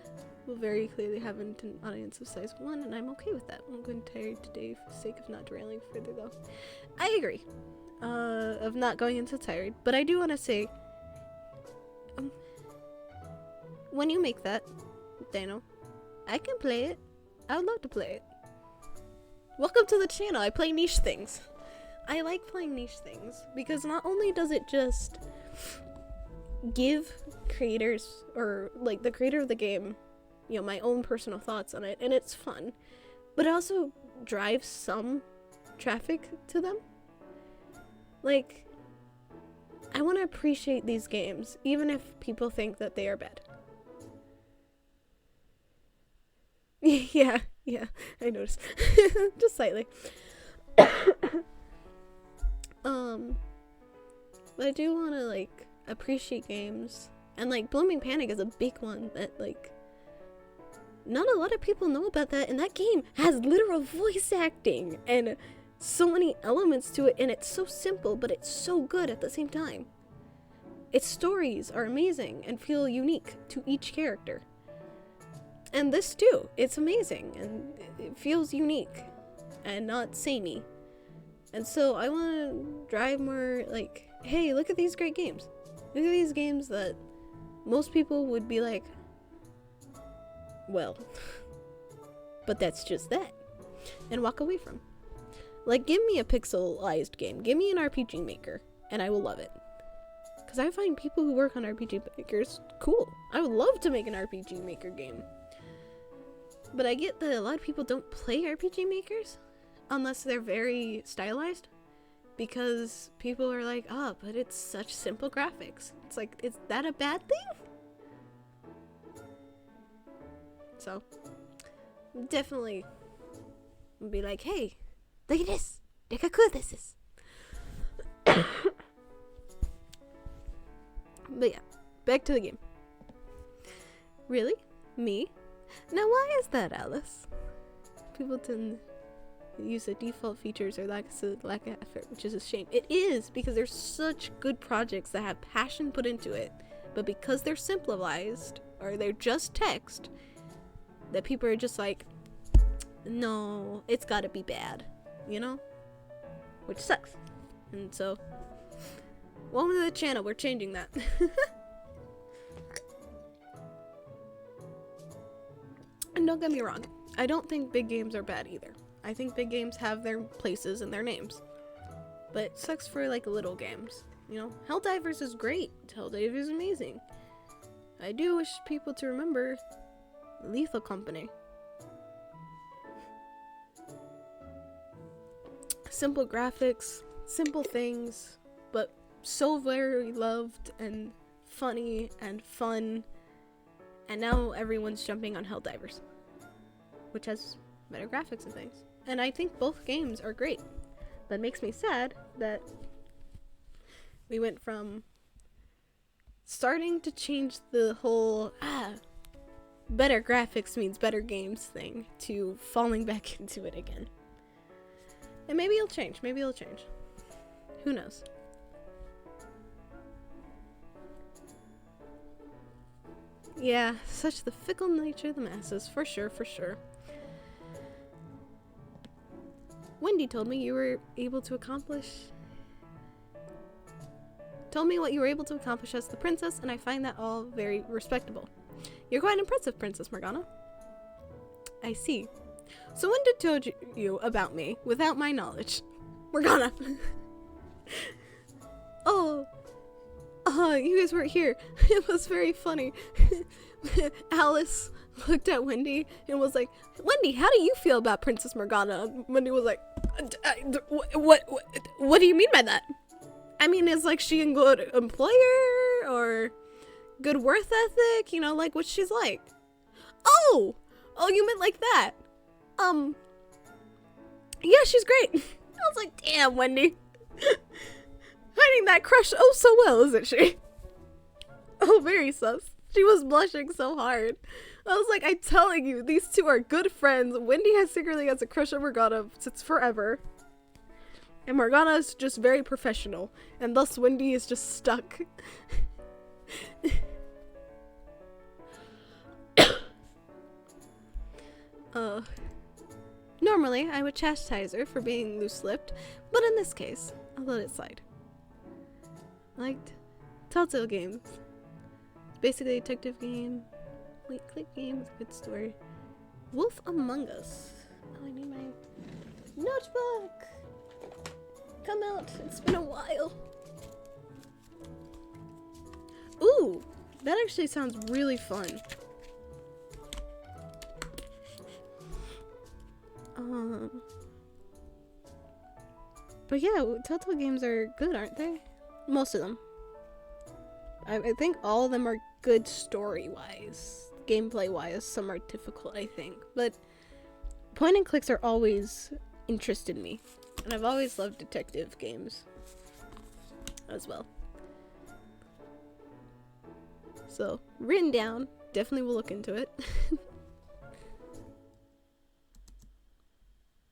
Speaker 1: will very clearly have an audience of size 1, and I'm okay with that. I'm going tired today for the sake of not derailing further, though. I agree, of not going into tired, but I do want to say, when you make that, Dano, I can play it. I would love to play it. Welcome to the channel. I play niche things. I like playing niche things because not only does it just give creators, or like the creator of the game, you know, my own personal thoughts on it, and it's fun, but it also drives some traffic to them. Like, I want to appreciate these games even if people think that they are bad. yeah, I noticed. Just slightly. But I do want to, like, appreciate games, and like Blooming Panic is a big one that, like, not a lot of people know about that, and that game has literal voice acting and so many elements to it, and it's so simple, but it's so good at the same time. Its stories are amazing and feel unique to each character. And this too, it's amazing, and it feels unique and not samey. And so I want to drive more, like, hey, look at these great games. Look at these games that most people would be like, well, but that's just that, and walk away from. Like, give me a pixelized game, give me an RPG Maker, and I will love it. Because I find people who work on RPG Makers cool. I would love to make an RPG Maker game. But I get that a lot of people don't play RPG Makers unless they're very stylized, because people are like, oh, but it's such simple graphics. It's like, is that a bad thing? So, definitely be like, hey, look at this. Look how cool this is. But yeah, back to the game. Really? Me? Now why is that, Alice? People tend to use the default features or lack of effort, which is a shame. It is, because there's such good projects that have passion put into it, but because they're simplified, or they're just text, that people are just like, no, it's gotta be bad, you know? Which sucks. And so, welcome to the channel, we're changing that. And don't get me wrong, I don't think big games are bad either. I think big games have their places and their names. But it sucks for, like, little games. You know, Helldivers is great. Helldivers is amazing. I do wish people to remember Lethal Company. Simple graphics, simple things, but so very loved and funny and fun. And now everyone's jumping on Helldivers, which has better graphics and things. And I think both games are great. But it makes me sad that we went from starting to change the whole, better graphics means better games thing, to falling back into it again. And maybe it'll change. Maybe it'll change. Who knows? Yeah, such the fickle nature of the masses, for sure, for sure. Wendy told me you were able to accomplish... Told me what you were able to accomplish as the princess, and I find that all very respectable. You're quite impressive, Princess Morgana. I see. So Wendy told you about me without my knowledge. Morgana. You guys weren't here. It was very funny. Alice looked at Wendy and was like, Wendy, how do you feel about Princess Morgana? And Wendy was like, what do you mean by that? I mean, is like she a good employer, or good worth ethic, you know, like what she's like. Oh, you meant like that. Yeah, she's great. I was like, damn, Wendy. Hiding that crush oh so well, isn't she? Oh, very sus. She was blushing so hard. I was like, I'm telling you, these two are good friends. Wendy secretly has a crush on Morgana since forever. And Morgana is just very professional. And thus Wendy is just stuck. Normally, I would chastise her for being loose-lipped, but in this case, I'll let it slide. I liked Telltale games. It's basically a detective game. Wait, click game with a good story. Wolf Among Us. Oh, I need my notebook. Come out. It's been a while. Ooh, that actually sounds really fun. But yeah, Telltale games are good, aren't they? Most of them. I think all of them are good story-wise. Gameplay-wise, some are difficult, I think. But point and clicks are always interested me. And I've always loved detective games as well. So, written down. Definitely will look into it.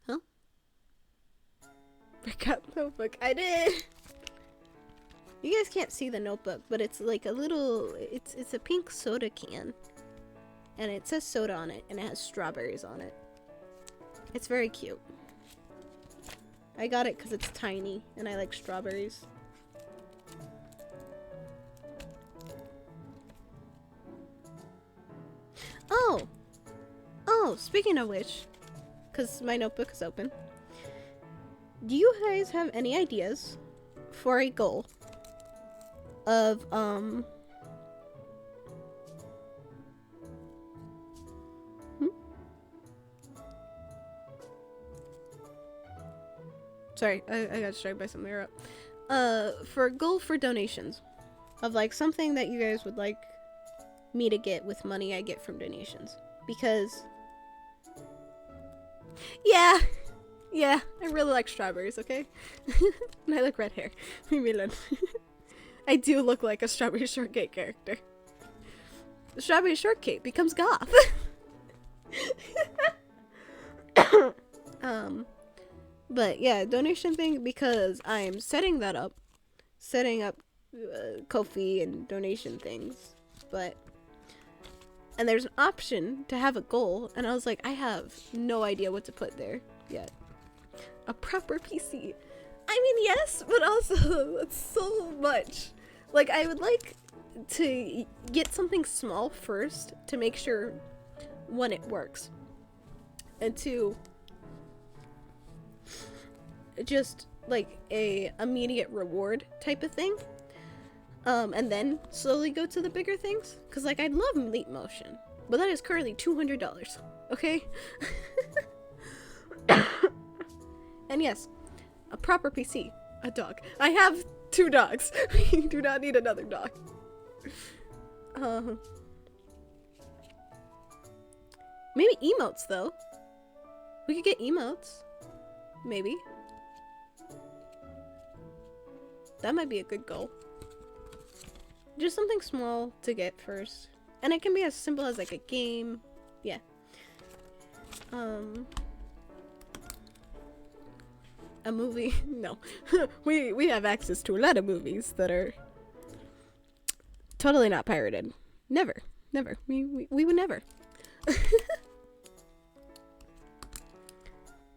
Speaker 1: Huh? Forgot notebook. I did! You guys can't see the notebook, but it's like a little... It's a pink soda can. And it says soda on it, and it has strawberries on it. It's very cute. I got it because it's tiny, and I like strawberries. Oh, speaking of which, because my notebook is open. Do you guys have any ideas for a goal of, Sorry, I got distracted by something up. For a goal for donations. Of, like, something that you guys would like me to get with money I get from donations. Because... Yeah, I really like strawberries, okay? And I like red hair. I do look like a Strawberry Shortcake character. The Strawberry Shortcake becomes goth. But yeah, donation thing, because I'm setting up Ko-fi and donation things, and there's an option to have a goal, and I was like, I have no idea what to put there yet. A proper PC. I mean, yes, but also it's so much. Like, I would like to get something small first to make sure, one, it works, and two, just like a immediate reward type of thing, and then slowly go to the bigger things, because like I'd love Leap Motion, but that is currently $200, okay? And yes, a proper PC, a dog. I have 2 dogs. We do not need another dog. Maybe emotes though. We could get emotes, maybe. That might be a good goal. Just something small to get first. And it can be as simple as like a game. Yeah. A movie? No. we have access to a lot of movies that are totally not pirated. Never. We would never.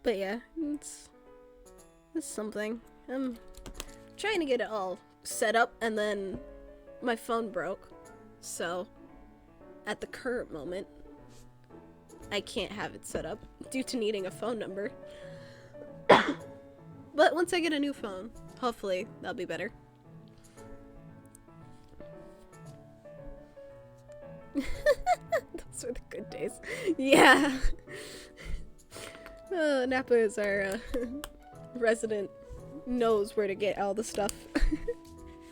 Speaker 1: But yeah, it's something. Trying to get it all set up, and then my phone broke, so at the current moment I can't have it set up due to needing a phone number. But once I get a new phone, hopefully that'll be better. Those were the good days. Yeah. Napa is our resident, knows where to get all the stuff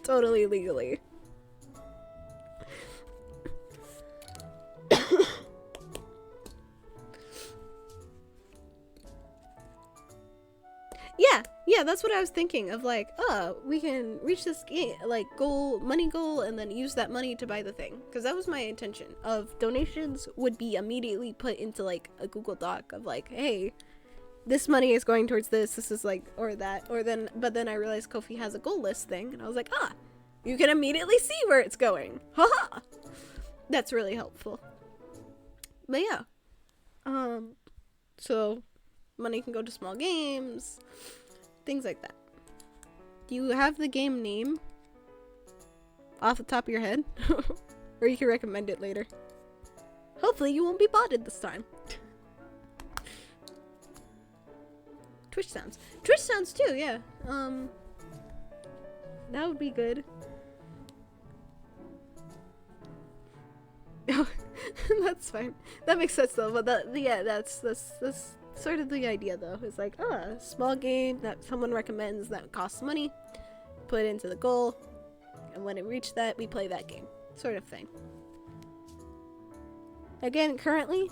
Speaker 1: totally legally. yeah, that's what I was thinking of, like, we can reach this game, like, money goal, and then use that money to buy the thing. Because that was my intention of donations would be immediately put into, like, a Google Doc of, like, hey, this money is going towards this is, like, or that, but then I realized Ko-fi has a goal list thing, and I was like, you can immediately see where it's going. Haha! That's really helpful. But yeah. So, money can go to small games, things like that. Do you have the game name off the top of your head? Or you can recommend it later. Hopefully you won't be botted this time. Twitch sounds too, yeah. That would be good. That's fine. That makes sense though, but that's sort of the idea though. It's like, small game that someone recommends that costs money, put it into the goal, and when it reaches that, we play that game. Sort of thing. Again, currently,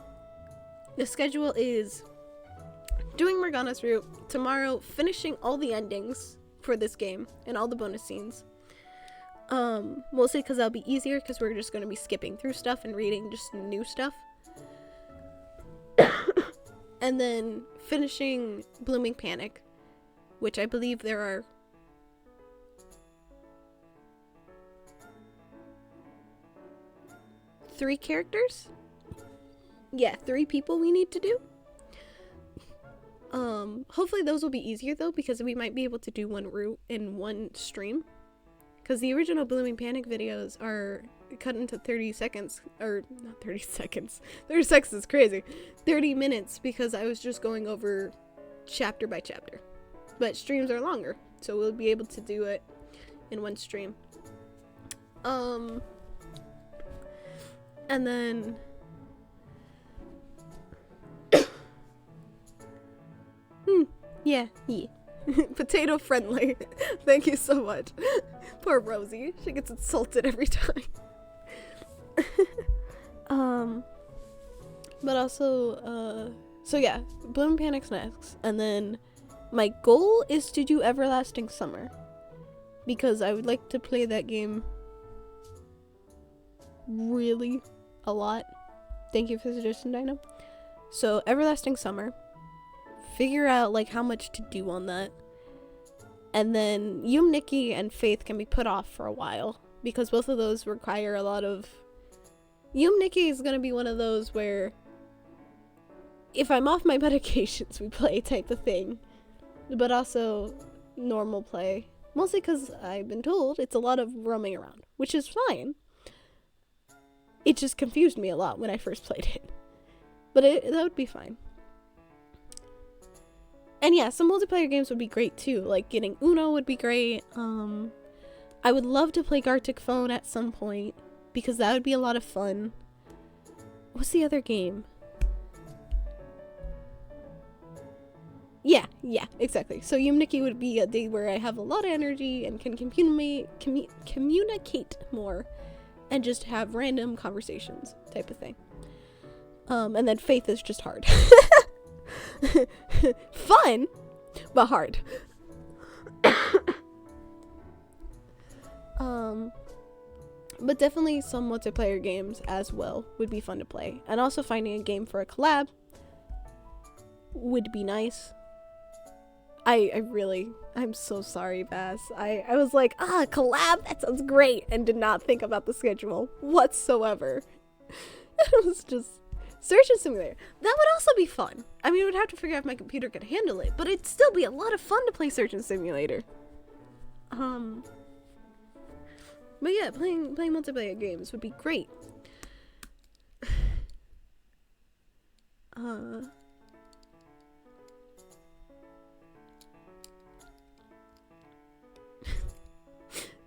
Speaker 1: the schedule is doing Morgana's route, tomorrow finishing all the endings for this game, and all the bonus scenes. Mostly because that'll be easier, because we're just going to be skipping through stuff and reading just new stuff. And then finishing Blooming Panic, which I believe there are 3 characters? Yeah, 3 people we need to do. Hopefully those will be easier though, because we might be able to do one route in one stream. Because the original Blooming Panic videos are cut into 30 seconds, or not 30 seconds. 30 seconds is crazy. 30 minutes, because I was just going over chapter by chapter. But streams are longer, so we'll be able to do it in one stream. And then yeah. Potato friendly. Thank you so much. Poor Rosie. She gets insulted every time. But also, so yeah, Bloom Panic's next. And then my goal is to do Everlasting Summer, because I would like to play that game really a lot. Thank you for the suggestion, Dino. So Everlasting Summer, figure out like how much to do on that, and then Nikki and Faith can be put off for a while, because both of those require a lot of... Nikki is gonna be one of those where if I'm off my medications we play type of thing, but also normal play, mostly because I've been told it's a lot of roaming around, which is fine. It just confused me a lot when I first played it, but that would be fine. And yeah, some multiplayer games would be great too, like getting Uno would be great. I would love to play Gartic Phone at some point, because that would be a lot of fun. What's the other game? Yeah, exactly. So Nikki would be a day where I have a lot of energy and can communicate more and just have random conversations type of thing. And then Faith is just hard. Fun, but hard. But definitely some multiplayer games as well would be fun to play, and also finding a game for a collab would be nice. I'm so sorry, Bass. I was like, collab, that sounds great, and did not think about the schedule whatsoever. It was just Surgeon Simulator. That would also be fun. I mean, I would have to figure out if my computer could handle it, but it'd still be a lot of fun to play Surgeon Simulator. But yeah, playing multiplayer games would be great.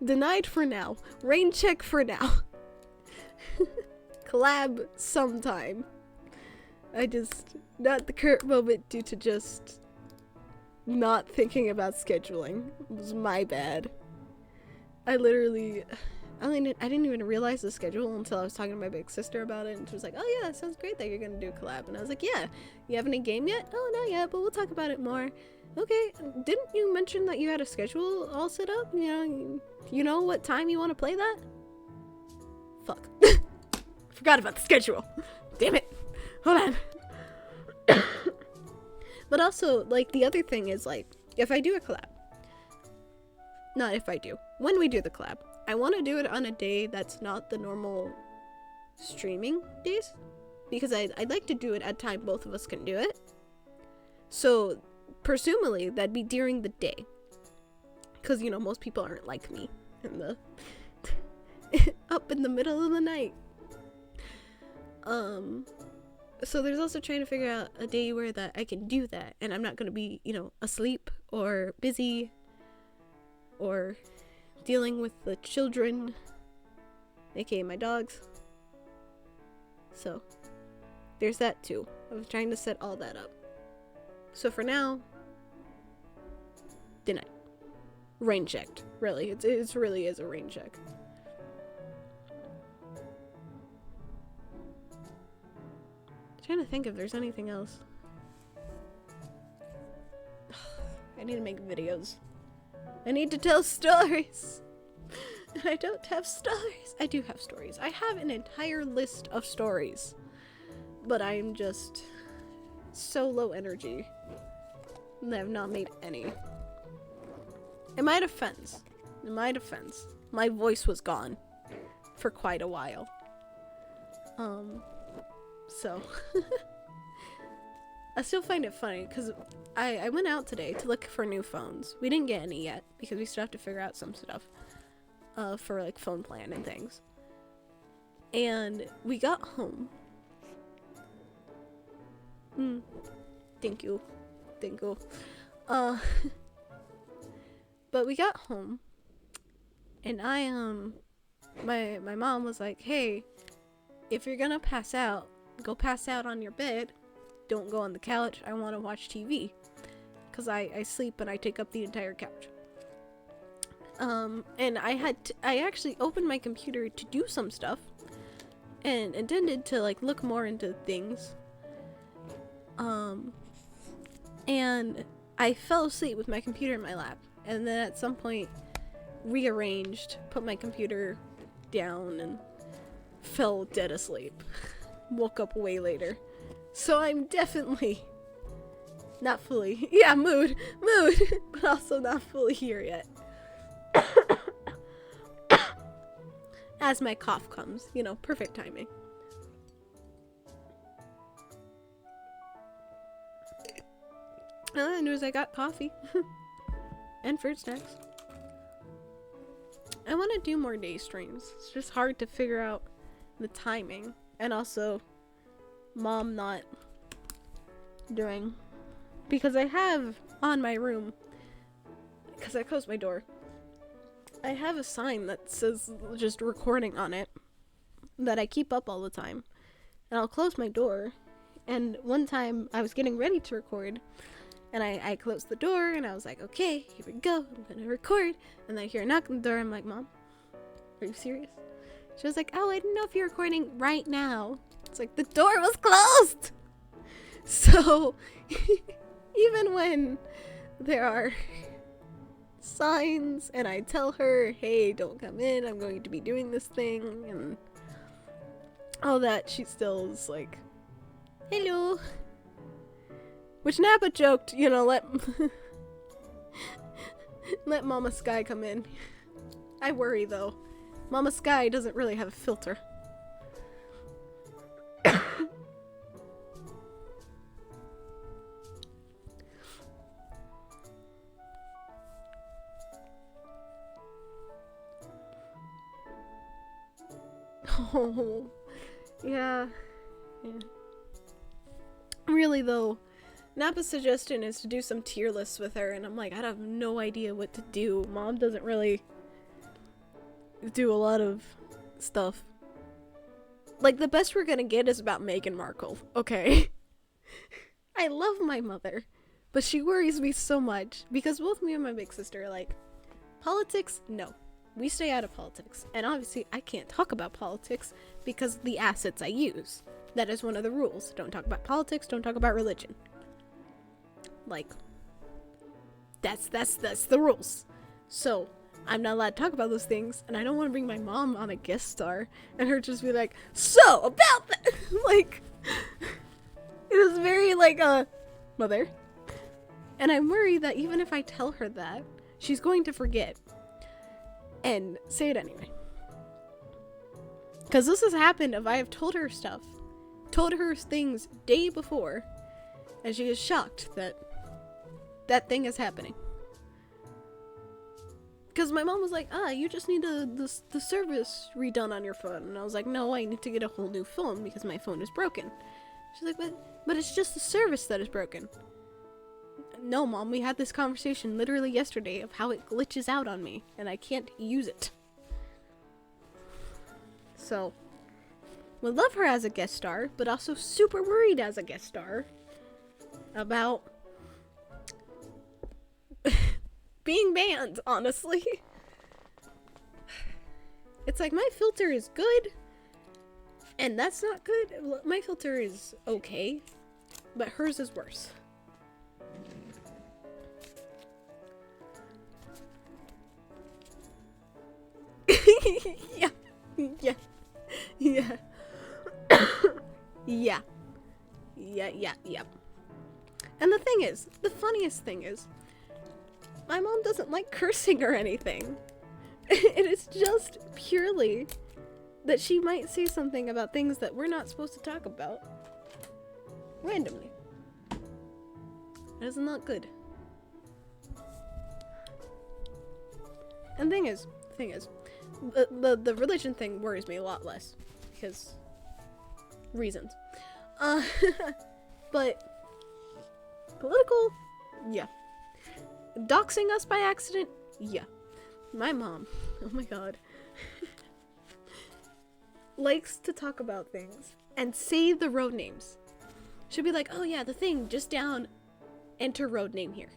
Speaker 1: Denied for now. Rain check for now. Collab sometime. Not the current moment due to just not thinking about scheduling. It was my bad. I literally I didn't even realize the schedule until I was talking to my big sister about it, and she was like, oh yeah, it sounds great that you're gonna do a collab. And I was like, yeah, you have any game yet? Oh, not yet, but we'll talk about it more. Okay, didn't you mention that you had a schedule all set up? You know what time you want to play that? Fuck. Forgot about the schedule. Damn it. Hold on. But also, like, the other thing is, like, if I do a collab, not if I do, when we do the collab, I want to do it on a day that's not the normal streaming days, because I'd like to do it at a time both of us can do it. So, presumably, that'd be during the day, because, you know, most people aren't like me, in the up in the middle of the night. So there's also trying to figure out a day where that I can do that, and I'm not going to be, you know, asleep or busy or dealing with the children, aka my dogs. So there's that too. I was trying to set all that up. So for now, denied. Rain checked. Really, it really is a rain check. Trying to think if there's anything else. I need to make videos. I need to tell stories. And I don't have stories. I do have stories. I have an entire list of stories. But I'm just so low energy that I've not made any. In my defense, my voice was gone for quite a while. So, I still find it funny, because I went out today to look for new phones. We didn't get any yet, because we still have to figure out some stuff, for, like, phone plan and things. And we got home. Thank you. But we got home, and my mom was like, hey, if you're gonna pass out, go pass out on your bed. Don't go on the couch. I want to watch TV. Because I sleep and I take up the entire couch. And I actually opened my computer to do some stuff. And intended to, like, look more into things. And I fell asleep with my computer in my lap. And then at some point, rearranged, put my computer down, and fell dead asleep. Woke up way later. So I'm definitely not fully, yeah, mood, but also not fully here yet. As my cough comes, you know, perfect timing. All I knew is I got coffee and fruit snacks. I want to do more day streams. It's just hard to figure out the timing, and also mom not doing, because I have on my room, because I closed my door, I have a sign that says just recording on it that I keep up all the time, and I'll close my door. And one time I was getting ready to record, and I closed the door, and I was like, okay, here we go, I'm gonna record. And then I hear a knock on the door. I'm like, Mom, are you serious? She was like, oh, I didn't know if you're recording right now. It's like, the door was closed! So, even when there are signs and I tell her, hey, don't come in, I'm going to be doing this thing, and all that, she still is like, hello. Which Nappa joked, you know, let Mama Sky come in. I worry, though. Mama Sky doesn't really have a filter. Oh, yeah. Really, though, Nappa's suggestion is to do some tier lists with her, and I'm like, I have no idea what to do. Mom doesn't really do a lot of stuff. Like, the best we're gonna get is about Meghan Markle, okay? I love my mother, but she worries me so much, because both me and my big sister are like, politics? No. we stay out of politics. And obviously, I can't talk about politics because of the assets I use. That is one of the rules. Don't talk about politics, don't talk about religion. Like, that's the rules. So, I'm not allowed to talk about those things, and I don't want to bring my mom on a guest star and her just be like, so, about that! Like, it was very like, mother. And I'm worried that even if I tell her that, she's going to forget and say it anyway. Because this has happened if I have told her stuff, told her things day before, and she is shocked that that thing is happening. Because my mom was like, you just need the service redone on your phone. And I was like, no, I need to get a whole new phone because my phone is broken. She's like, but it's just the service that is broken. No, Mom, we had this conversation literally yesterday of how it glitches out on me and I can't use it. So, would love her as a guest star, but also super worried as a guest star about being banned, honestly. It's like, my filter is good, and that's not good. My filter is okay, but hers is worse. Yeah. And the thing is, the funniest thing is, my mom doesn't like cursing or anything. It is just purely that she might say something about things that we're not supposed to talk about randomly. That is not good. And thing is, the religion thing worries me a lot less because reasons. But political, yeah. Doxing us by accident, yeah. My mom, oh my god, likes to talk about things and say the road names. She'll be like, oh yeah, the thing just down, enter road name here.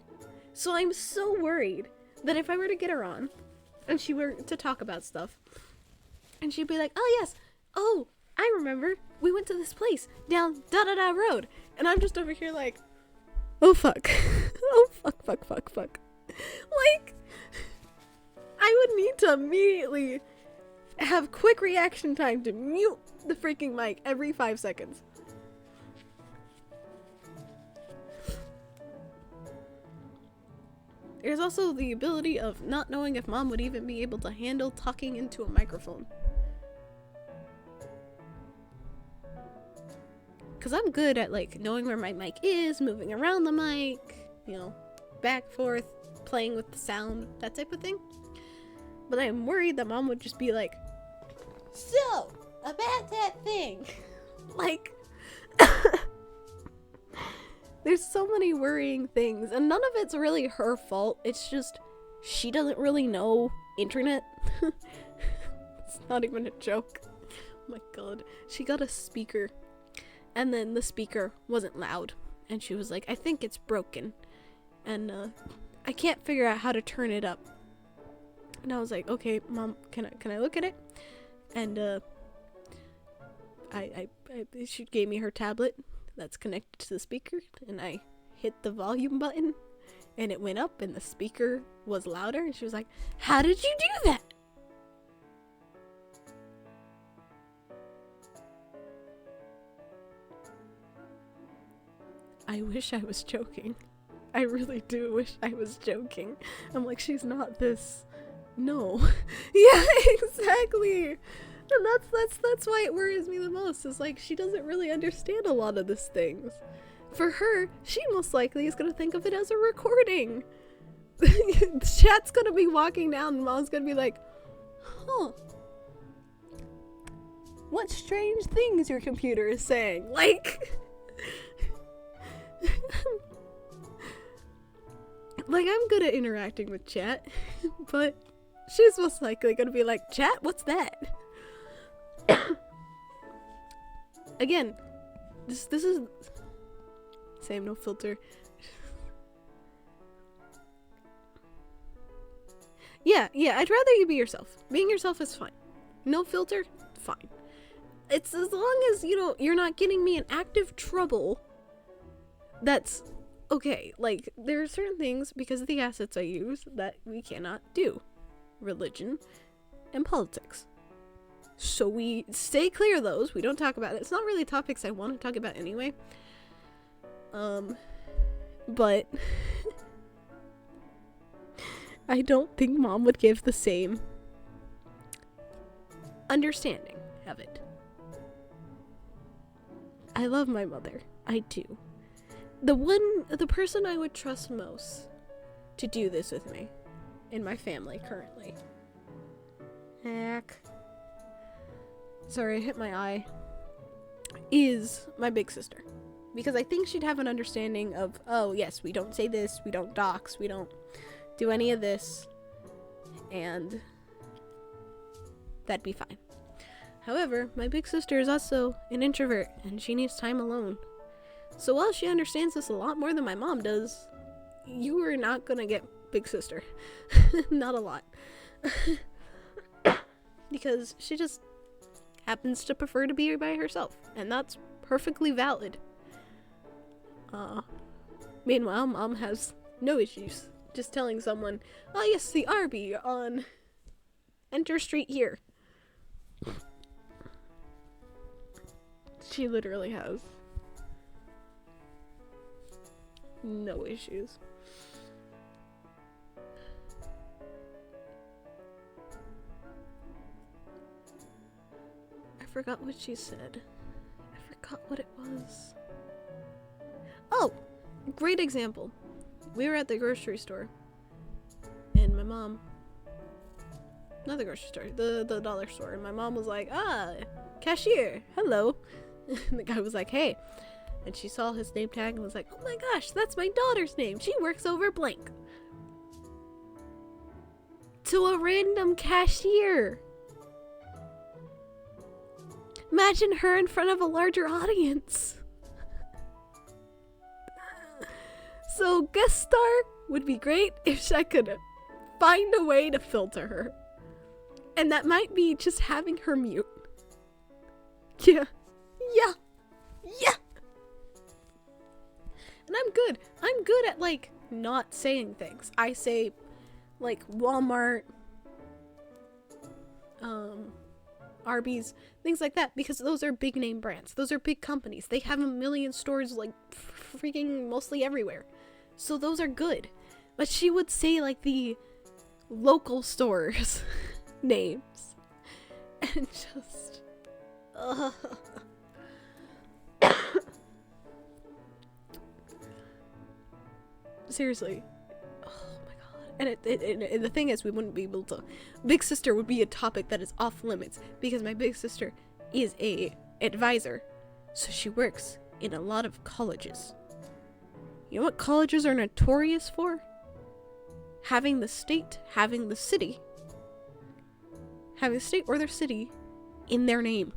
Speaker 1: So I'm so worried that if I were to get her on and she were to talk about stuff and she'd be like, oh yes, oh, I remember, we went to this place down da-da-da road. And I'm just over here like, oh fuck. Oh fuck. Like, I would need to immediately have quick reaction time to mute the freaking mic every 5 seconds. There's also the ability of not knowing if mom would even be able to handle talking into a microphone. Because I'm good at, like, knowing where my mic is, moving around the mic, you know, back, forth, playing with the sound, that type of thing. But I'm worried that mom would just be like, so, about that thing. Like, there's so many worrying things, and none of it's really her fault. It's just, she doesn't really know internet. It's not even a joke. Oh my god. She got a speaker. And then the speaker wasn't loud. And she was like, I think it's broken. And I can't figure out how to turn it up. And I was like, okay, Mom, can I look at it? And she gave me her tablet that's connected to the speaker. And I hit the volume button. And it went up and the speaker was louder. And she was like, how did you do that? I wish I was joking. I really do wish I was joking. I'm like, she's not this. No. Yeah, exactly. And that's why it worries me the most. Is like, she doesn't really understand a lot of these things. For her, she most likely is gonna think of it as a recording. Chat's gonna be walking down and mom's gonna be like, huh. What strange things your computer is saying. Like, like, I'm good at interacting with chat, but she's most likely gonna be like, chat, what's that? Again, this is same, no filter. Yeah, I'd rather you be yourself. Being yourself is fine. No filter, fine. It's as long as, you're not getting me in active trouble, that's okay. Like, there are certain things, because of the assets I use, that we cannot do. Religion and politics. So we stay clear of those. We don't talk about it. It's not really topics I want to talk about anyway. But I don't think Mom would give the same understanding of it. I love my mother. I do. The person I would trust most to do this with me in my family currently. Heck. Sorry, I hit my eye. Is my big sister. Because I think she'd have an understanding of, oh yes, we don't say this, we don't dox, we don't do any of this, and that'd be fine. However, my big sister is also an introvert, and she needs time alone. So while she understands this a lot more than my mom does, you are not gonna get big sister. Not a lot. Because she just happens to prefer to be by herself, and that's perfectly valid. Meanwhile, Mom has no issues just telling someone, oh yes, the Arby on Enter Street here. She literally has no issues. I forgot what she said. I forgot what it was. Oh! Great example. We were at the grocery store. And my mom... Not the grocery store. The dollar store. And my mom was like, cashier! Hello! And the guy was like, hey. And she saw his name tag and was like, oh my gosh, that's my daughter's name. She works over blank. To a random cashier. Imagine her in front of a larger audience. So guest star would be great if I could find a way to filter her. And that might be just having her mute. Yeah. And I'm good at, like, not saying things. I say, like, Walmart, Arby's, things like that, because those are big name brands. Those are big companies. They have a million stores, like, freaking mostly everywhere. So those are good. But she would say, like, the local stores names. And just... Seriously. Oh my god. And the thing is, we wouldn't be able to... Big sister would be a topic that is off limits, because my big sister is a advisor. So she works in a lot of colleges. You know what colleges are notorious for? Having the state, having the city, having the state or their city in their name.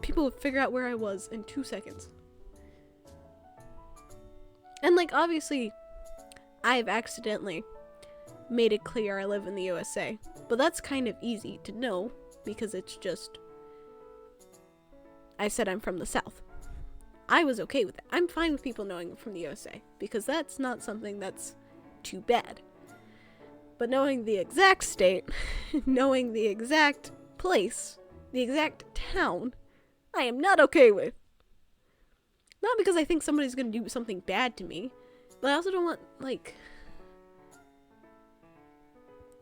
Speaker 1: People would figure out where I was in 2 seconds. And, like, obviously, I've accidentally made it clear I live in the USA. But that's kind of easy to know, because it's just... I said I'm from the South. I was okay with that. I'm fine with people knowing I'm from the USA, because that's not something that's too bad. But knowing the exact state, knowing the exact place, the exact town, I am not okay with. Not because I think somebody's gonna do something bad to me, but I also don't want, like...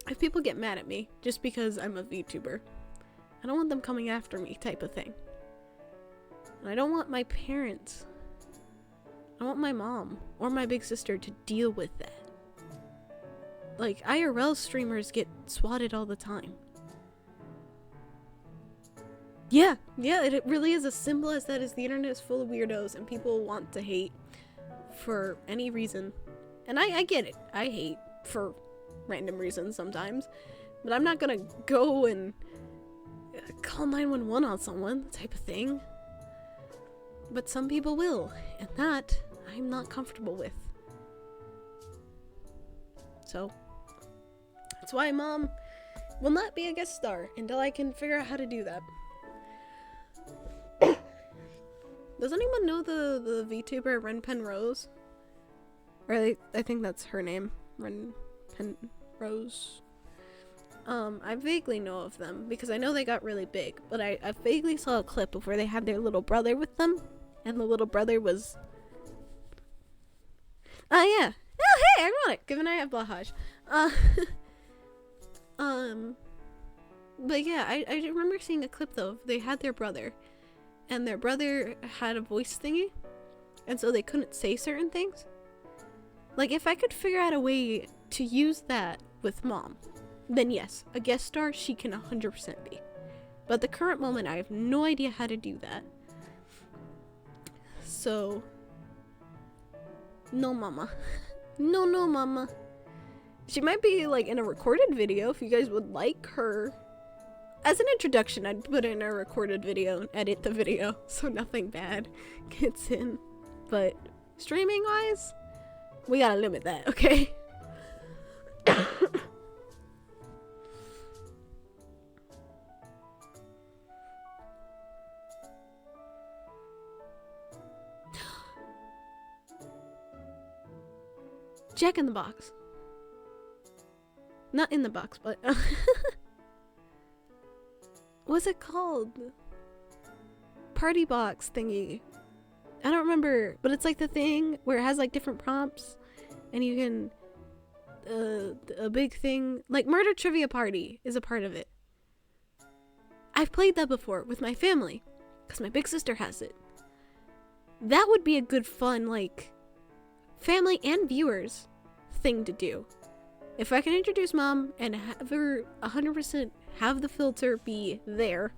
Speaker 1: If people get mad at me just because I'm a VTuber, I don't want them coming after me type of thing. And I don't want my parents, I want my mom or my big sister to deal with that. Like, IRL streamers get swatted all the time. Yeah, it really is as simple as that. Is the internet is full of weirdos and people want to hate for any reason. And I get it. I hate for random reasons sometimes. But I'm not gonna go and call 911 on someone, type of thing. But some people will, and that I'm not comfortable with. So that's why Mom will not be a guest star until I can figure out how to do that. Does anyone know the VTuber Renpen Rose? Or I think that's her name, Renpen Rose. I vaguely know of them because I know they got really big, but I vaguely saw a clip of where they had their little brother with them, and the little brother was... yeah. Oh, hey, ironic. Given I have Blahaj. But yeah, I remember seeing a clip though. They had their brother, and their brother had a voice thingy, and so they couldn't say certain things. Like, if I could figure out a way to use that with Mom, then yes, a guest star she can 100% be. But at the current moment, I have no idea how to do that. So, no mama. No mama. She might be like in a recorded video if you guys would like her. As an introduction, I'd put in a recorded video and edit the video so nothing bad gets in. But streaming wise, we gotta limit that, okay? Jack in the Box. Not in the box, but what's it called? Party box thingy. I don't remember, but it's like the thing where it has like different prompts and you can a big thing like Murder Trivia Party is a part of it. I've played that before with my family because my big sister has it. That would be a good fun like family and viewers thing to do. If I can introduce Mom and have her 100% have the filter be there,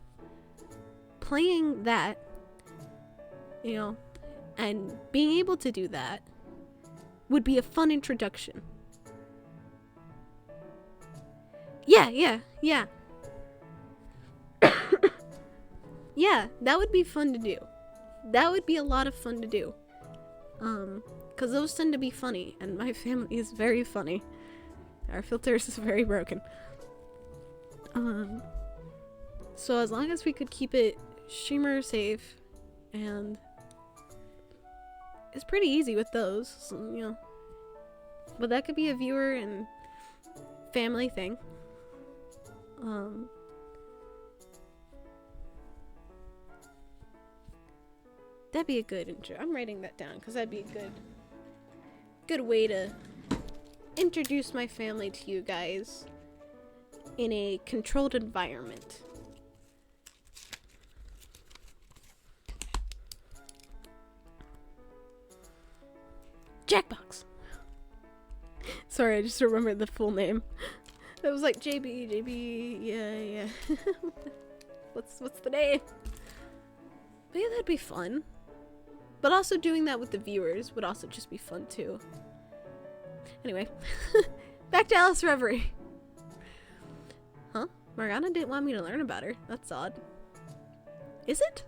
Speaker 1: playing that, you know, and being able to do that would be a fun introduction. Yeah. Yeah, that would be fun to do. That would be a lot of fun to do. Because those tend to be funny, and my family is very funny. Our filters is very broken. So as long as we could keep it streamer safe, and it's pretty easy with those, so, you know. But that could be a viewer and family thing. That'd be a good intro. I'm writing that down because that'd be a good way to introduce my family to you guys in a controlled environment. Jackbox. Sorry, I just remembered the full name. It was like JB, yeah. What's the name? But yeah, that'd be fun. But also doing that with the viewers would also just be fun too. Anyway, back to Alice Reverie. Huh? Morgana didn't want me to learn about her. That's odd. Is it?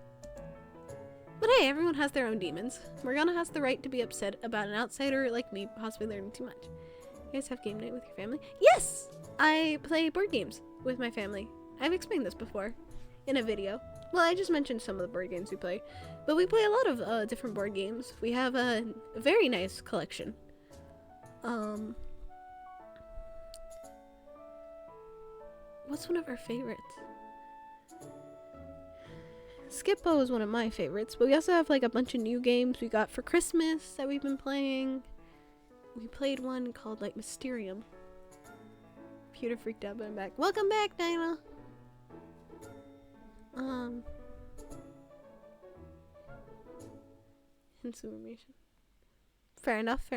Speaker 1: But hey, everyone has their own demons. Morgana has the right to be upset about an outsider like me possibly learning too much. You guys have game night with your family? Yes! I play board games with my family. I've explained this before in a video. Well, I just mentioned some of the board games we play. But we play a lot of different board games. We have a very nice collection. What's one of our favorites? Skippo is one of my favorites, but we also have like a bunch of new games we got for Christmas that we've been playing. We played one called like Mysterium. Computer freaked out, but I'm back. Welcome back, Dinah! Information. Fair enough.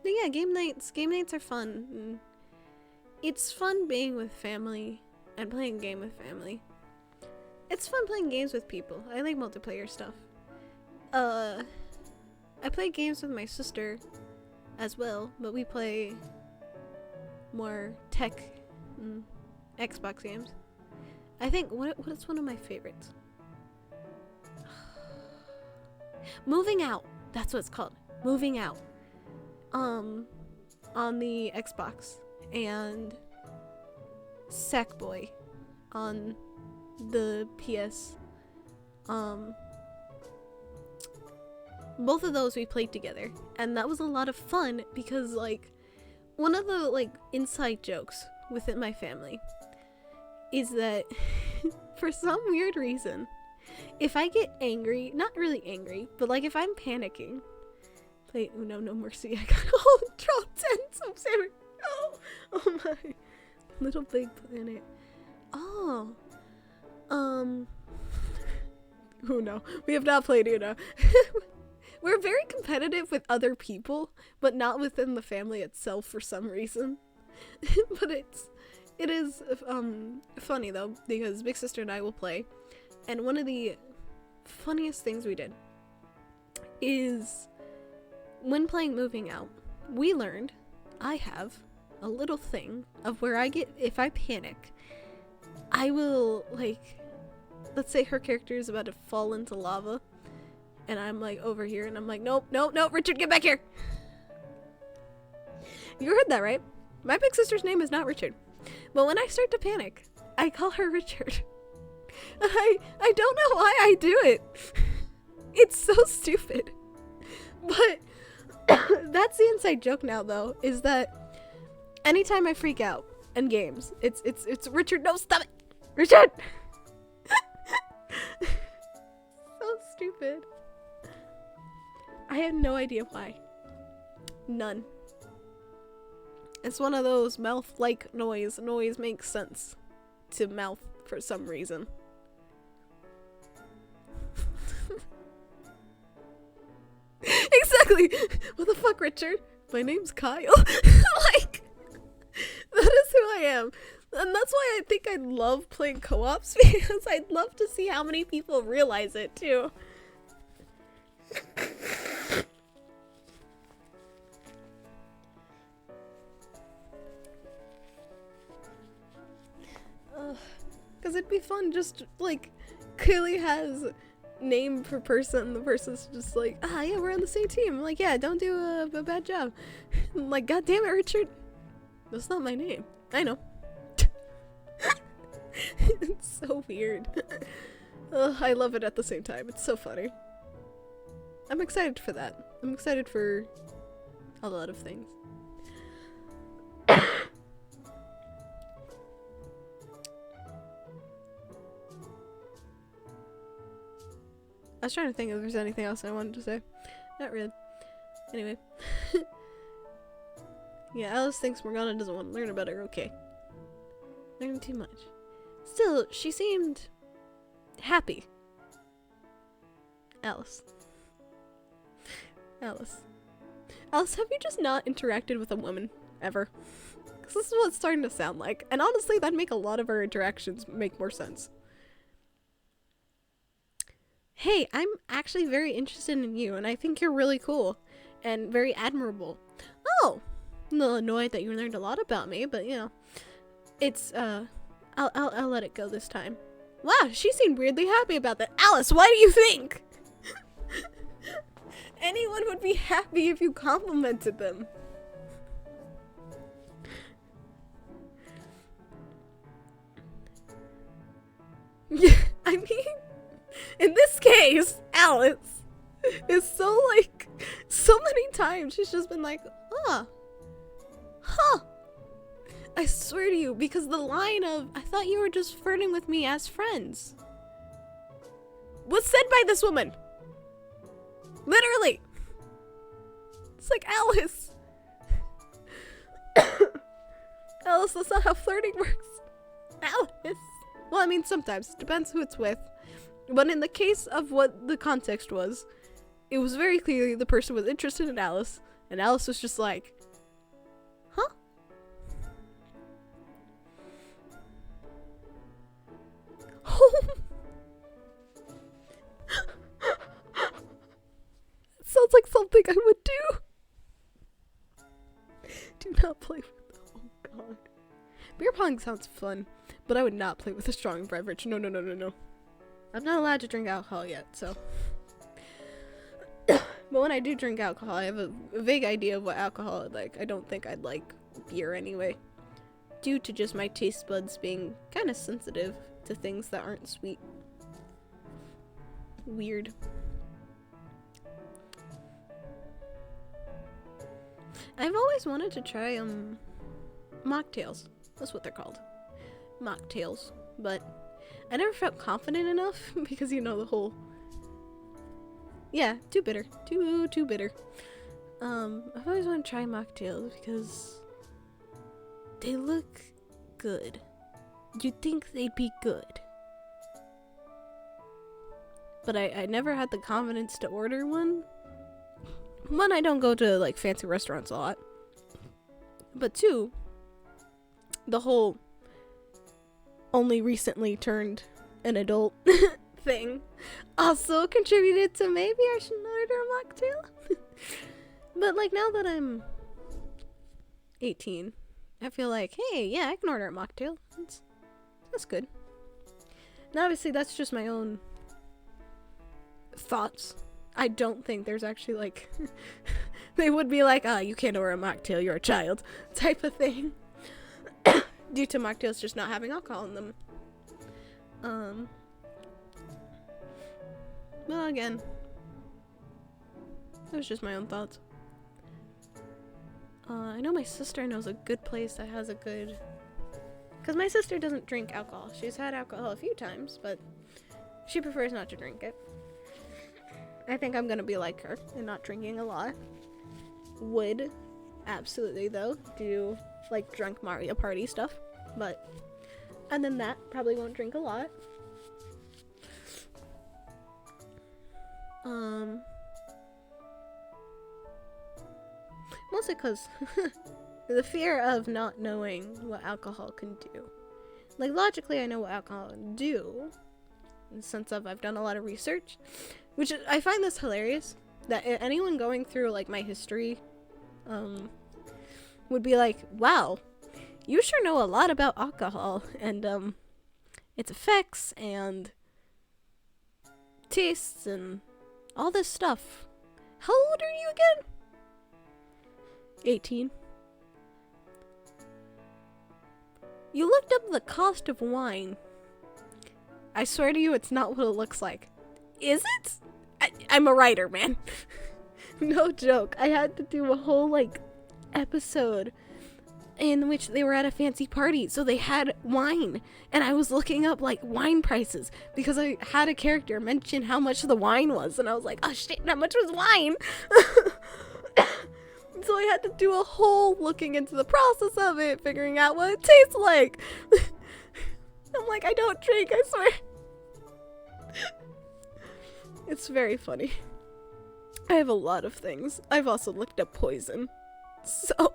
Speaker 1: But yeah, game nights are fun. It's fun being with family and playing a game with family. It's fun playing games with people. I like multiplayer stuff. I play games with my sister as well, but we play more tech Xbox games. I think what is one of my favorites? Moving Out. That's what it's called. Moving Out. on the Xbox and Sackboy on the PS. Both of those we played together, and that was a lot of fun because, like, one of the, like, inside jokes within my family is that for some weird reason, if I get angry, not really angry, but like if I'm panicking, play Uno No Mercy, I got all draw 10s. I'm sorry. Oh my. Little Big Planet. Oh. Uno. We have not played Uno. We're very competitive with other people, but not within the family itself for some reason. But it is funny though, because Big Sister and I will play, and one of the funniest things we did is when playing Moving Out, we learned, I have a little thing of where I get, if I panic, I will, like, let's say her character is about to fall into lava, and I'm like over here, and I'm like, nope, Richard, get back here. You heard that, right? My big sister's name is not Richard. But when I start to panic, I call her Richard. I don't know why I do it. It's so stupid. But that's the inside joke now, though, is that anytime I freak out in games, it's Richard, no, stop it! Richard! So stupid. I have no idea why. None. It's one of those mouth-like noise. Noise makes sense to mouth for some reason. Exactly! What the fuck, Richard? My name's Kyle. Like, that is who I am. And that's why I think I love playing co-ops, because I'd love to see how many people realize it, too. Because it'd be fun, just, like, Kaylee has name per person, the person's just like, yeah, we're on the same team. I'm like, yeah, don't do a bad job. I'm like, god damn it, Richard. That's not my name. I know. It's so weird. I love it at the same time. It's so funny. I'm excited for that. I'm excited for a lot of things. I was trying to think if there's anything else I wanted to say. Not really. Anyway. Yeah, Alice thinks Morgana doesn't want to learn about her. Okay. Learning too much. Still, she seemed happy. Alice. Alice, have you just not interacted with a woman ever? Because this is what it's starting to sound like. And honestly, that'd make a lot of our interactions make more sense. Hey, I'm actually very interested in you, and I think you're really cool and very admirable. Oh, I'm a little annoyed that you learned a lot about me, but you know, it's I'll let it go this time. Wow, she seemed weirdly happy about that. Alice, why do you think? Anyone would be happy if you complimented them. Yeah, I mean, in this case, Alice is so, like, so many times she's just been like, huh. I swear to you, because the line of, I thought you were just flirting with me as friends, was said by this woman. Literally. It's like, Alice. Alice, that's not how flirting works. Alice. Well, I mean, sometimes. It depends who it's with. But in the case of what the context was, it was very clearly the person was interested in Alice, and Alice was just like, huh? Sounds like something I would do. Do not play with them. Oh god. Beer pong sounds fun, but I would not play with a strong beverage. No. I'm not allowed to drink alcohol yet, so. But But when I do drink alcohol, I have a vague idea of what alcohol I'd like. I don't think I'd like beer anyway, due to just my taste buds being kind of sensitive to things that aren't sweet. Weird. I've always wanted to try mocktails. That's what they're called. Mocktails. But I never felt confident enough because, you know, the whole, yeah, too bitter. Too bitter. I've always wanted to try mocktails because they look good. You'd think they'd be good. But I never had the confidence to order one. One, I don't go to like fancy restaurants a lot. But two, the whole only recently turned an adult thing also contributed to maybe I should order a mocktail. But like now that I'm 18, I feel like, hey, yeah, I can order a mocktail. That's good. And obviously that's just my own thoughts. I don't think there's actually like they would be like, you can't order a mocktail, you're a child type of thing. Due to mocktails just not having alcohol in them. Well, again, it was just my own thoughts. I know my sister knows a good place that has a good, because my sister doesn't drink alcohol. She's had alcohol a few times, but she prefers not to drink it. I think I'm gonna be like her and not drinking a lot. Would absolutely though do like drunk Mario Party stuff, but and then that probably won't drink a lot. Mostly because the fear of not knowing what alcohol can do. Like logically I know what alcohol can do, since I've done a lot of research, which I find this hilarious, that anyone going through like my history would be like, wow, you sure know a lot about alcohol and its effects and tastes and all this stuff. How old are you again? 18. You looked up the cost of wine. I swear to you, it's not what it looks like. Is it? I'm a writer, man. No joke. I had to do a whole, like, episode in which they were at a fancy party, so they had wine. And I was looking up, like, wine prices because I had a character mention how much the wine was. And I was like, oh shit, how much was wine? So I had to do a whole looking into the process of it, figuring out what it tastes like. I'm like, I don't drink, I swear. It's very funny. I have a lot of things. I've also looked up poison. So.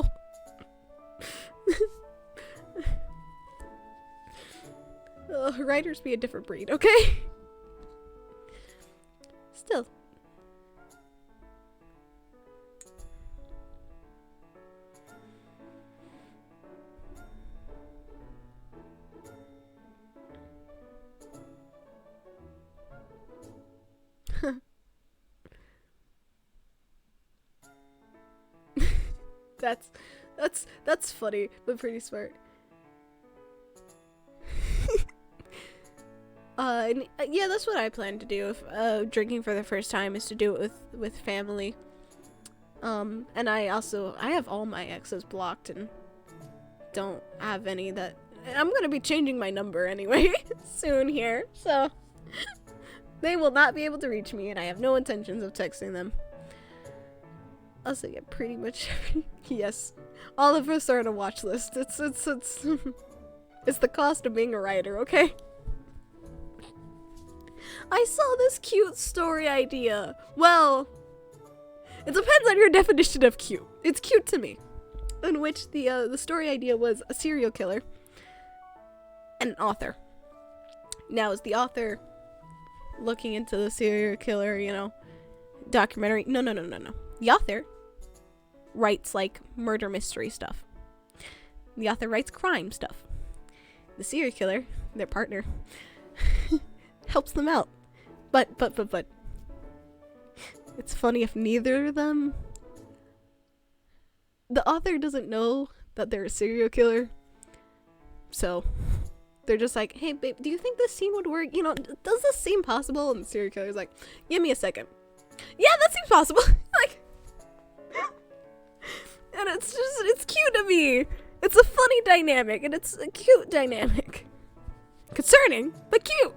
Speaker 1: Writers be a different breed, okay? Still. That's funny, but pretty smart. Yeah, that's what I plan to do if drinking for the first time is to do it with family. And I have all my exes blocked and don't have any that I'm gonna be changing my number anyway soon here, so they will not be able to reach me and I have no intentions of texting them. Also, yeah, pretty much yes. All of us are on a watch list. It's it's the cost of being a writer, okay? I saw this cute story idea. Well, it depends on your definition of cute. It's cute to me. In which the story idea was a serial killer and an author. Now, is the author looking into the serial killer, you know, documentary? No. The author writes like murder mystery stuff. The author writes crime stuff. The serial killer, their partner, it's funny if neither of them, the author doesn't know that they're a serial killer, so they're just like, hey babe, do you think this scene would work? You know, does this seem possible? And the serial killer's like, give me a second. Yeah, that seems possible. Like, and it's cute to me. It's a funny dynamic, and it's a cute dynamic. Concerning, but cute.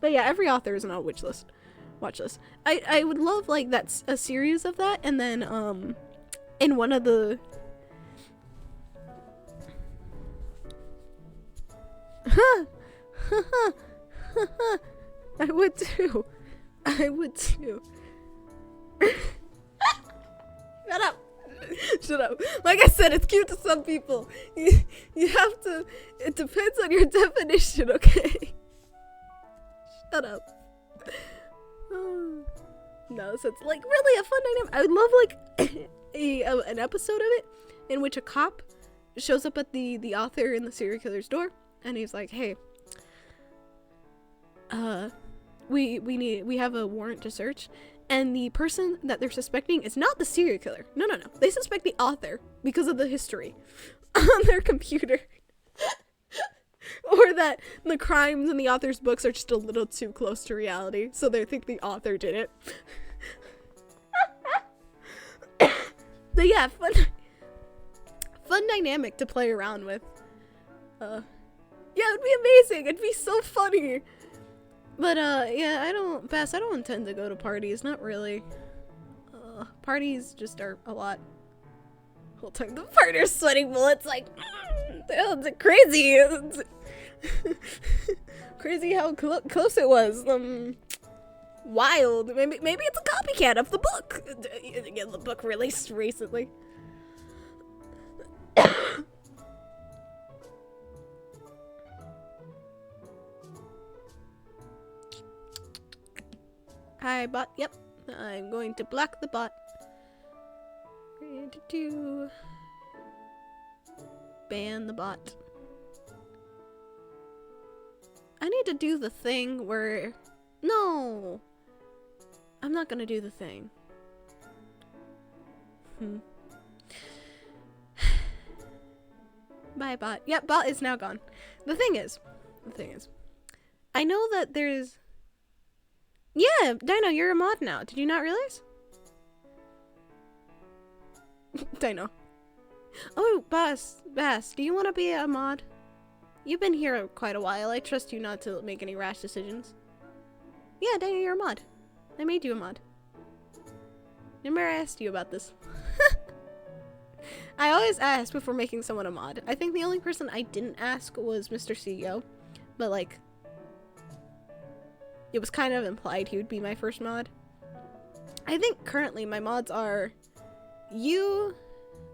Speaker 1: But yeah, every author is on a watch list. I would love, like, that's a series of that, and then in one of the I would too. Shut up. Like I said, it's cute to some people. You have to, it depends on your definition, okay? Shut up. No, so it's like really a fun dynamic. I would love like an episode of it in which a cop shows up at the author in the serial killer's door, and he's like, hey, we have a warrant to search, and the person that they're suspecting is not the serial killer. No. They suspect the author because of the history on their computer. Or that the crimes in the author's books are just a little too close to reality, so they think the author did it. But yeah, fun dynamic to play around with. Yeah, it'd be amazing. It'd be so funny. But yeah, I don't intend to go to parties. Not really. Parties just are a lot. Whole time the partner's sweating bullets, like, it's crazy. Crazy how close it was. Wild. Maybe it's a copycat of the book. Again, the book released recently. Hi, bot. Yep. I'm going to block the bot. Going to ban the bot. I need to do the thing where... No! I'm not gonna do the thing. Bye, bot. Yep, bot is now gone. The thing is, I know that there's... Yeah, Dino, you're a mod now. Did you not realize? Dino. Oh, Bass, do you want to be a mod? You've been here quite a while. I trust you not to make any rash decisions. Yeah, Dino, you're a mod. I made you a mod. Remember I asked you about this. I always ask before making someone a mod. I think the only person I didn't ask was Mr. CEO. But, like, it was kind of implied he would be my first mod. I think currently my mods are you,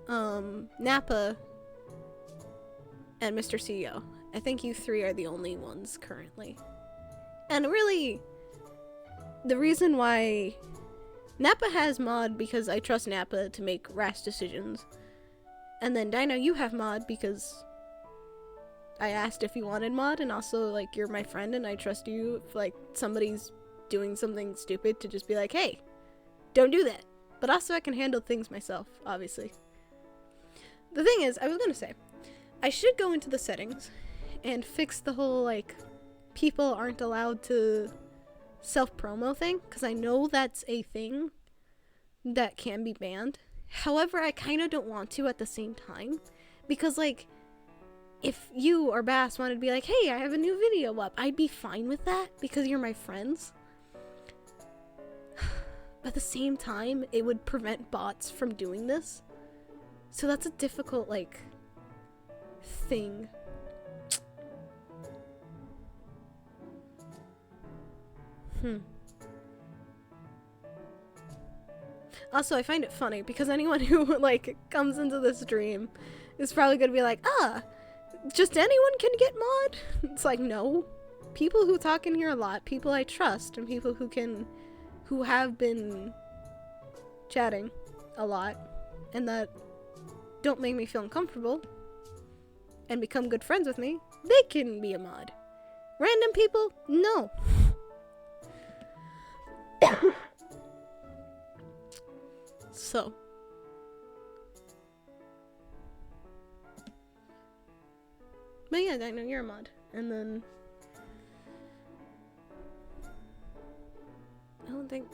Speaker 1: Nappa, and Mr. CEO. I think you three are the only ones currently. And really, the reason why Nappa has mod because I trust Nappa to make rash decisions. And then Dino, you have mod because I asked if you wanted mod, and also, like, you're my friend and I trust you if, like, somebody's doing something stupid to just be like, hey, don't do that. But also I can handle things myself, obviously. The thing is, I was gonna say, I should go into the settings and fix the whole, like, people aren't allowed to self-promo thing, because I know that's a thing that can be banned. However, I kind of don't want to at the same time, because, like, if you or Bass wanted to be like, hey, I have a new video up, I'd be fine with that because you're my friends. But at the same time, it would prevent bots from doing this. So that's a difficult, like, thing. Also, I find it funny because anyone who, like, comes into this stream is probably gonna be like, just anyone can get mod? It's like, no. People who talk in here a lot, people I trust, and people who have been chatting a lot, and that don't make me feel uncomfortable, and become good friends with me, they can be a mod. Random people? No. So. But yeah, I know you're a mod. And then I don't think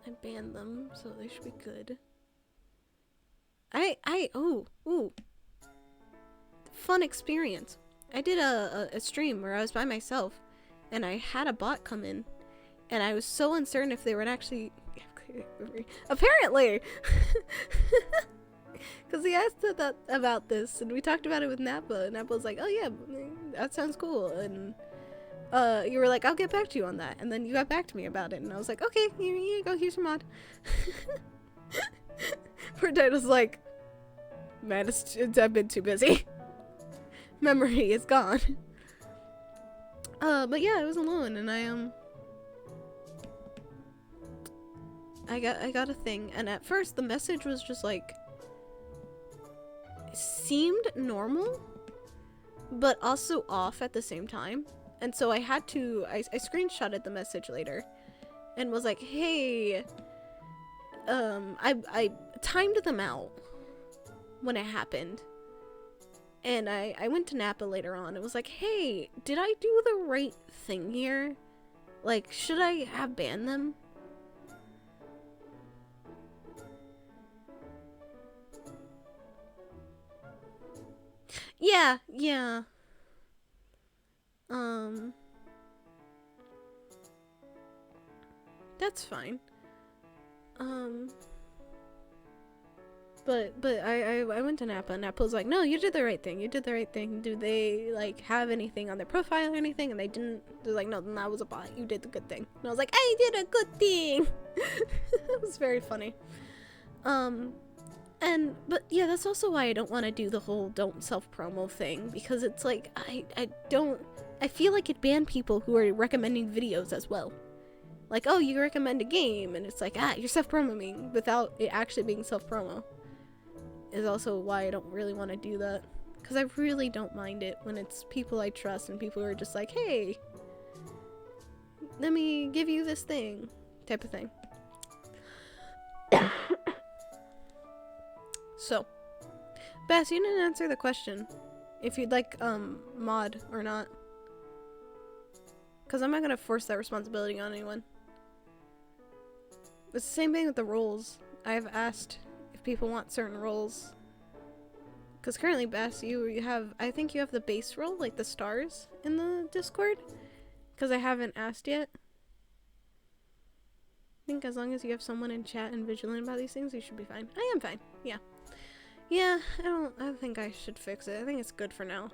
Speaker 1: I banned them, so they should be good. Ooh. Fun experience. I did a stream where I was by myself and I had a bot come in and I was so uncertain if they would actually apparently because he asked about this and we talked about it with Nappa and Nappa was like, oh yeah, that sounds cool, and you were like, I'll get back to you on that, and then you got back to me about it and I was like, okay, here you go, here's your mod. Poor Dad was like, man, I've been too busy. Memory is gone. But yeah, I was alone and I got a thing, and at first the message was just like seemed normal but also off at the same time, and so I had to I screenshotted the message later and was like, hey, I timed them out when it happened, and I went to Nappa later on and was like, hey, did I do the right thing here? Like, should I have banned them? Yeah. That's fine. But I went to Nappa and Nappa was like, no, you did the right thing. You did the right thing. Do they like have anything on their profile or anything? And they didn't. They're like, no, then that was a bot. You did the good thing. And I was like, I did a good thing. It was very funny. But yeah, that's also why I don't want to do the whole don't self-promo thing, because it's like, I feel like it banned people who are recommending videos as well. Like, oh, you recommend a game, and it's like, you're self-promoing without it actually being self-promo. Is also why I don't really want to do that. Because I really don't mind it when it's people I trust and people who are just like, hey, let me give you this thing, type of thing. So, Bass, you didn't answer the question. If you'd like, mod or not. Because I'm not going to force that responsibility on anyone. It's the same thing with the roles. I've asked if people want certain roles. Because currently, Bass, you have, I think you have the base role, like the stars in the Discord. Because I haven't asked yet. I think as long as you have someone in chat and vigilant about these things, you should be fine. I am fine, yeah. Yeah, I think I should fix it. I think it's good for now.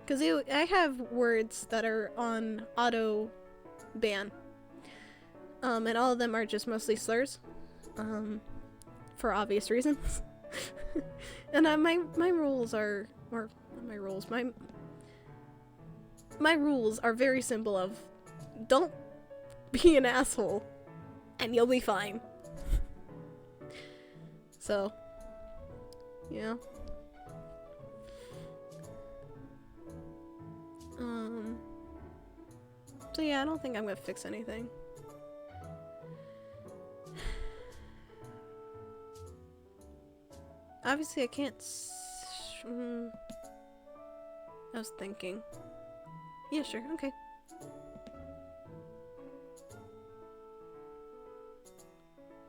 Speaker 1: Because I have words that are on auto ban. And all of them are just mostly slurs. For obvious reasons. And my rules are, or my rules, my rules are very simple of, don't be an asshole and you'll be fine. So, yeah. So yeah, I don't think I'm gonna fix anything. Obviously I can't I was thinking. Yeah, sure, okay.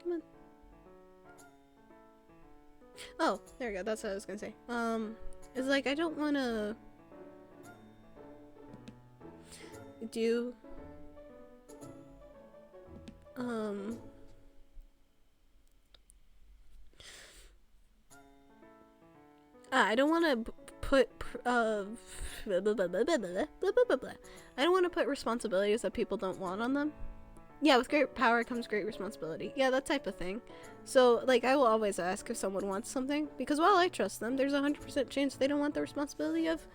Speaker 1: Come on. Oh, there we go, that's what I was gonna say. It's like I don't wanna do I don't want to put I don't want to put responsibilities that people don't want on them. Yeah, with great power comes great responsibility. Yeah, that type of thing. So, like, I will always ask if someone wants something, because while I trust them, there's a 100% chance they don't want the responsibility of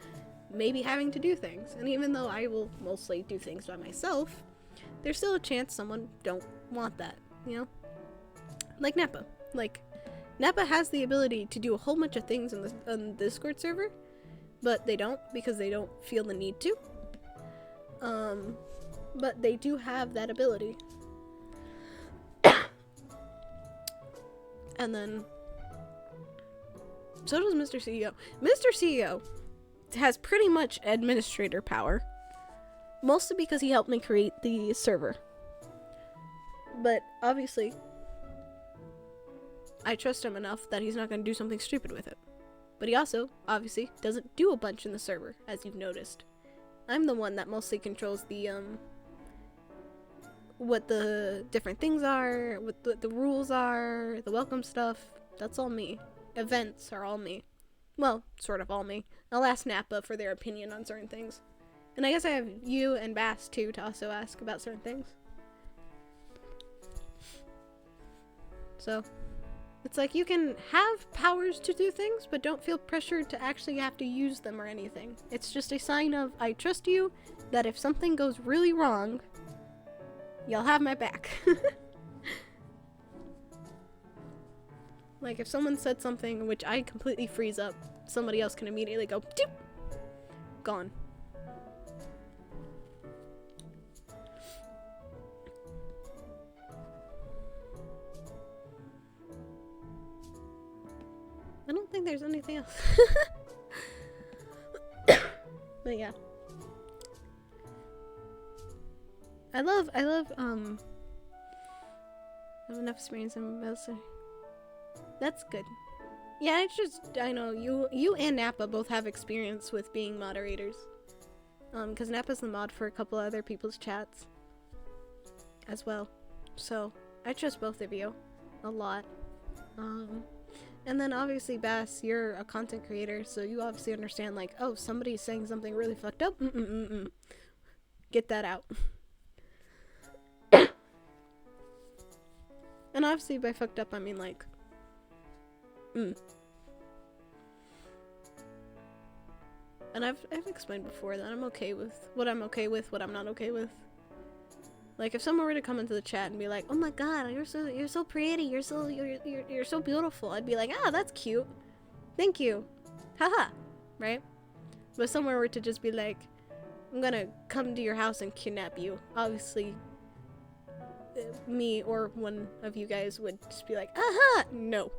Speaker 1: maybe having to do things. And even though I will mostly do things by myself, there's still a chance someone don't want that, you know? Like Nappa. Like, Nappa has the ability to do a whole bunch of things on the Discord server, but they don't because they don't feel the need to. but they do have that ability. And then, so does Mr. CEO. Mr. CEO has pretty much administrator power, mostly because he helped me create the server. But obviously, I trust him enough that he's not going to do something stupid with it. But he also, obviously, doesn't do a bunch in the server, as you've noticed. I'm the one that mostly controls the, what the different things are, what the rules are, the welcome stuff. That's all me. Events are all me. Well, sort of all me. I'll ask Nappa for their opinion on certain things. And I guess I have you and Bass, too, to also ask about certain things. So, it's like you can have powers to do things, but don't feel pressured to actually have to use them or anything. It's just a sign of, I trust you, that if something goes really wrong, you'll have my back. Like, if someone said something which I completely freeze up, somebody else can immediately go, doop! Gone. I don't think there's anything else. But yeah. I love, I have enough experience in Melser. That's good. Yeah, it's just, I know, you and Nappa both have experience with being moderators. Because Nappa's the mod for a couple other people's chats. As well. So, I trust both of you. A lot. And then obviously, Bass, you're a content creator, so you obviously understand, like, oh, somebody's saying something really fucked up. Get that out. And obviously, by fucked up, I mean, like, And I've explained before that I'm okay with what I'm okay with, what I'm not okay with. Like, if someone were to come into the chat and be like, "Oh my god, you're so pretty, you're so beautiful," I'd be like, "Ah, that's cute. Thank you. Haha." Right? But if someone were to just be like, "I'm gonna come to your house and kidnap you," obviously, me or one of you guys would just be like, "Aha! No."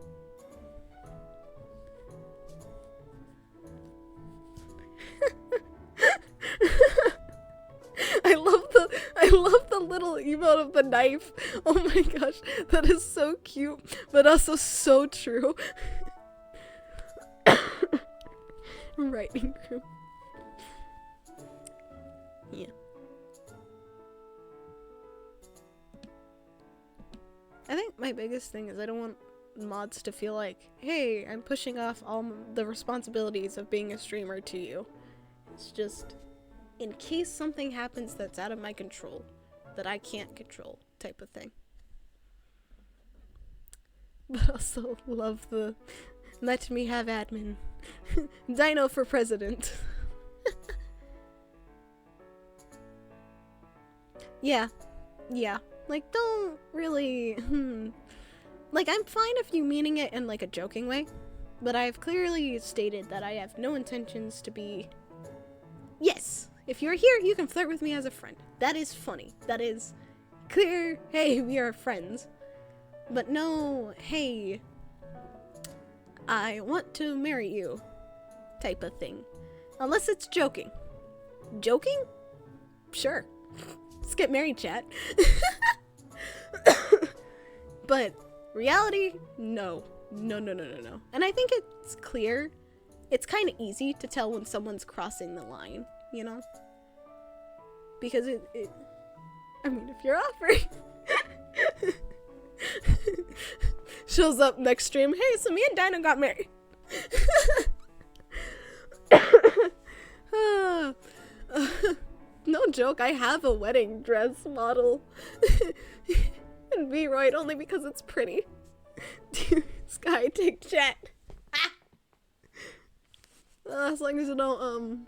Speaker 1: I love the little emote of the knife. Oh my gosh, that is so cute, but also so true. Writing group. Yeah. I think my biggest thing is I don't want mods to feel like, hey, I'm pushing off all the responsibilities of being a streamer to you. It's just, in case something happens that's out of my control, that I can't control, type of thing. But also love the, let me have admin. Dino for president. Yeah. Like, don't really, Like, I'm fine if you meaning it in, like, a joking way, but I've clearly stated that I have no intentions to be... Yes! If you're here, you can flirt with me as a friend. That is funny. That is clear, hey, we are friends. But no, hey, I want to marry you type of thing. Unless it's joking. Joking? Sure. Let's get married, chat. But reality? No. No. And I think it's clear. It's kind of easy to tell when someone's crossing the line, you know? Because it I mean, if you're offering... Shows up next stream, hey, so me and Dinah got married. No joke, I have a wedding dress model. And VRoid only because it's pretty. Dude, Sky, take chat. As long as you don't,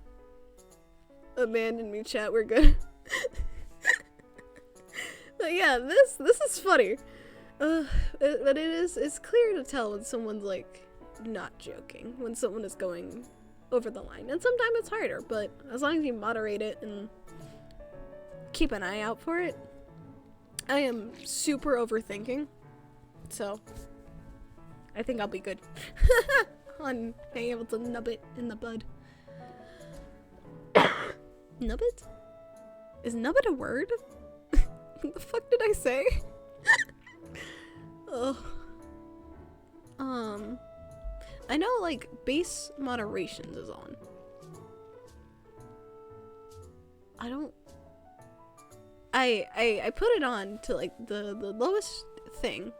Speaker 1: abandon me, chat, we're good. But yeah, this is funny. But it's clear to tell when someone's, like, not joking. When someone is going over the line. And sometimes it's harder, but as long as you moderate it and keep an eye out for it. I am super overthinking, so I think I'll be good on being able to nub it in the bud. Nub it? Is nub it a word? What the fuck did I say? Ugh. I know like base moderations is on. I put it on to like the lowest thing,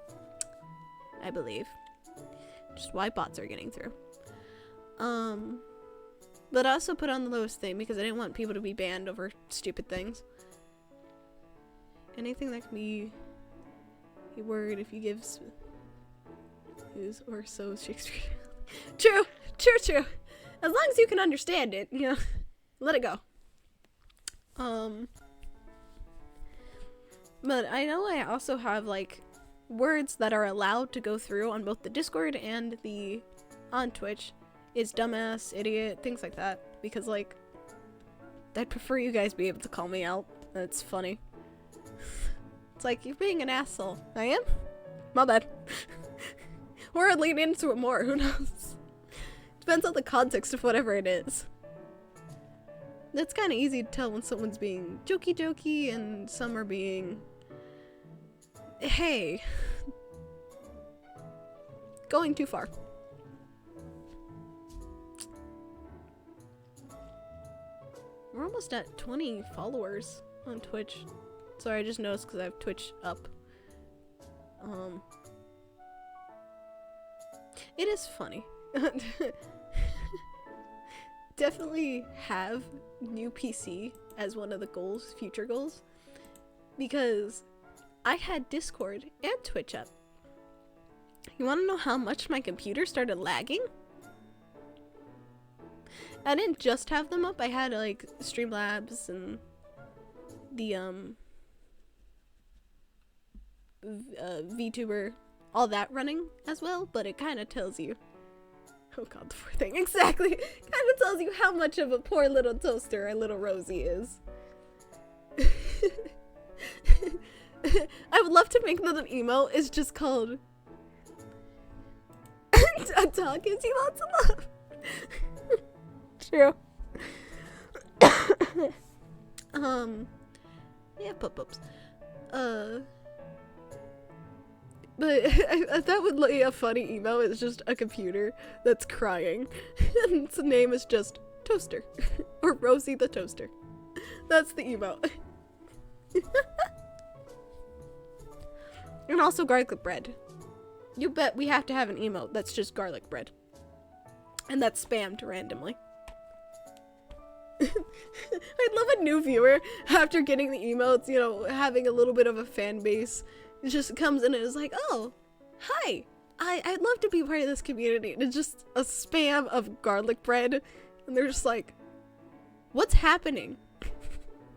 Speaker 1: I believe. Just why bots are getting through. But I also put on the lowest thing because I didn't want people to be banned over stupid things. Anything that can be a word if you give or so Shakespeare. True. As long as you can understand it, you know, let it go. But I know I also have like words that are allowed to go through on both the Discord and on Twitch. Is dumbass, idiot, things like that. Because like, I'd prefer you guys be able to call me out. That's funny. It's like, you're being an asshole. I am? My bad. Or I'd lean into it more, who knows? Depends on the context of whatever it is. It's kind of easy to tell when someone's being jokey and some are being, hey, going too far. We're almost at 20 followers on Twitch. Sorry, I just noticed because I have Twitch up. It is funny. Definitely have new PC as one of the goals, future goals, because I had Discord and Twitch up. You want to know how much my computer started lagging? I didn't just have them up, I had like Streamlabs and the VTuber, all that running as well, but it kind of tells you, oh god, the poor thing, exactly, kind of tells you how much of a poor little toaster our little Rosie is. I would love to make that an emo. It's just called a dog gives you lots of love. True. Yeah, pup-ups. But I thought would be a funny emo is just a computer that's crying. And its name is just Toaster. Or Rosie the Toaster. That's the emo. And also garlic bread. You bet we have to have an emote that's just garlic bread. And that's spammed randomly. I'd love a new viewer after getting the emotes, you know, having a little bit of a fan base. It just comes in and is like, oh, hi, I'd love to be part of this community. And it's just a spam of garlic bread. And they're just like, what's happening?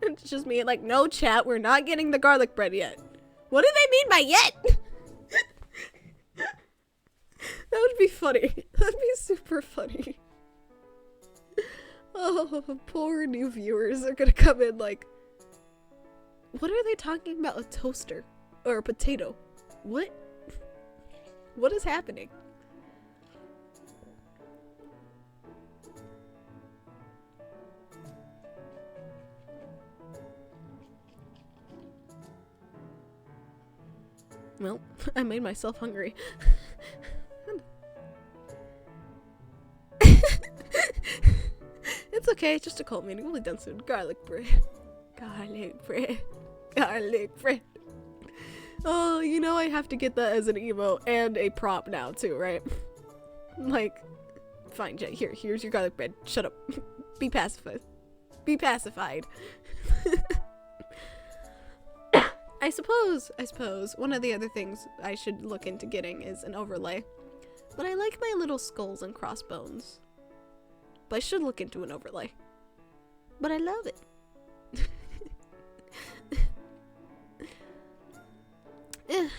Speaker 1: It's just me like, no chat, we're not getting the garlic bread yet. What do they mean by yet? That would be funny. That'd be super funny. Oh, poor new viewers are gonna come in like, what are they talking about? A toaster or a potato? What? What is happening? Well, I made myself hungry. It's okay, it's just a cult meeting. We'll be done soon. Garlic bread. Garlic bread. Garlic bread. Oh, you know I have to get that as an emo and a prop now too, right? Like, fine, Jay. Here's your garlic bread. Shut up. Be pacified. Be pacified. I suppose one of the other things I should look into getting is an overlay. But I like my little skulls and crossbones. But I should look into an overlay. But I love it.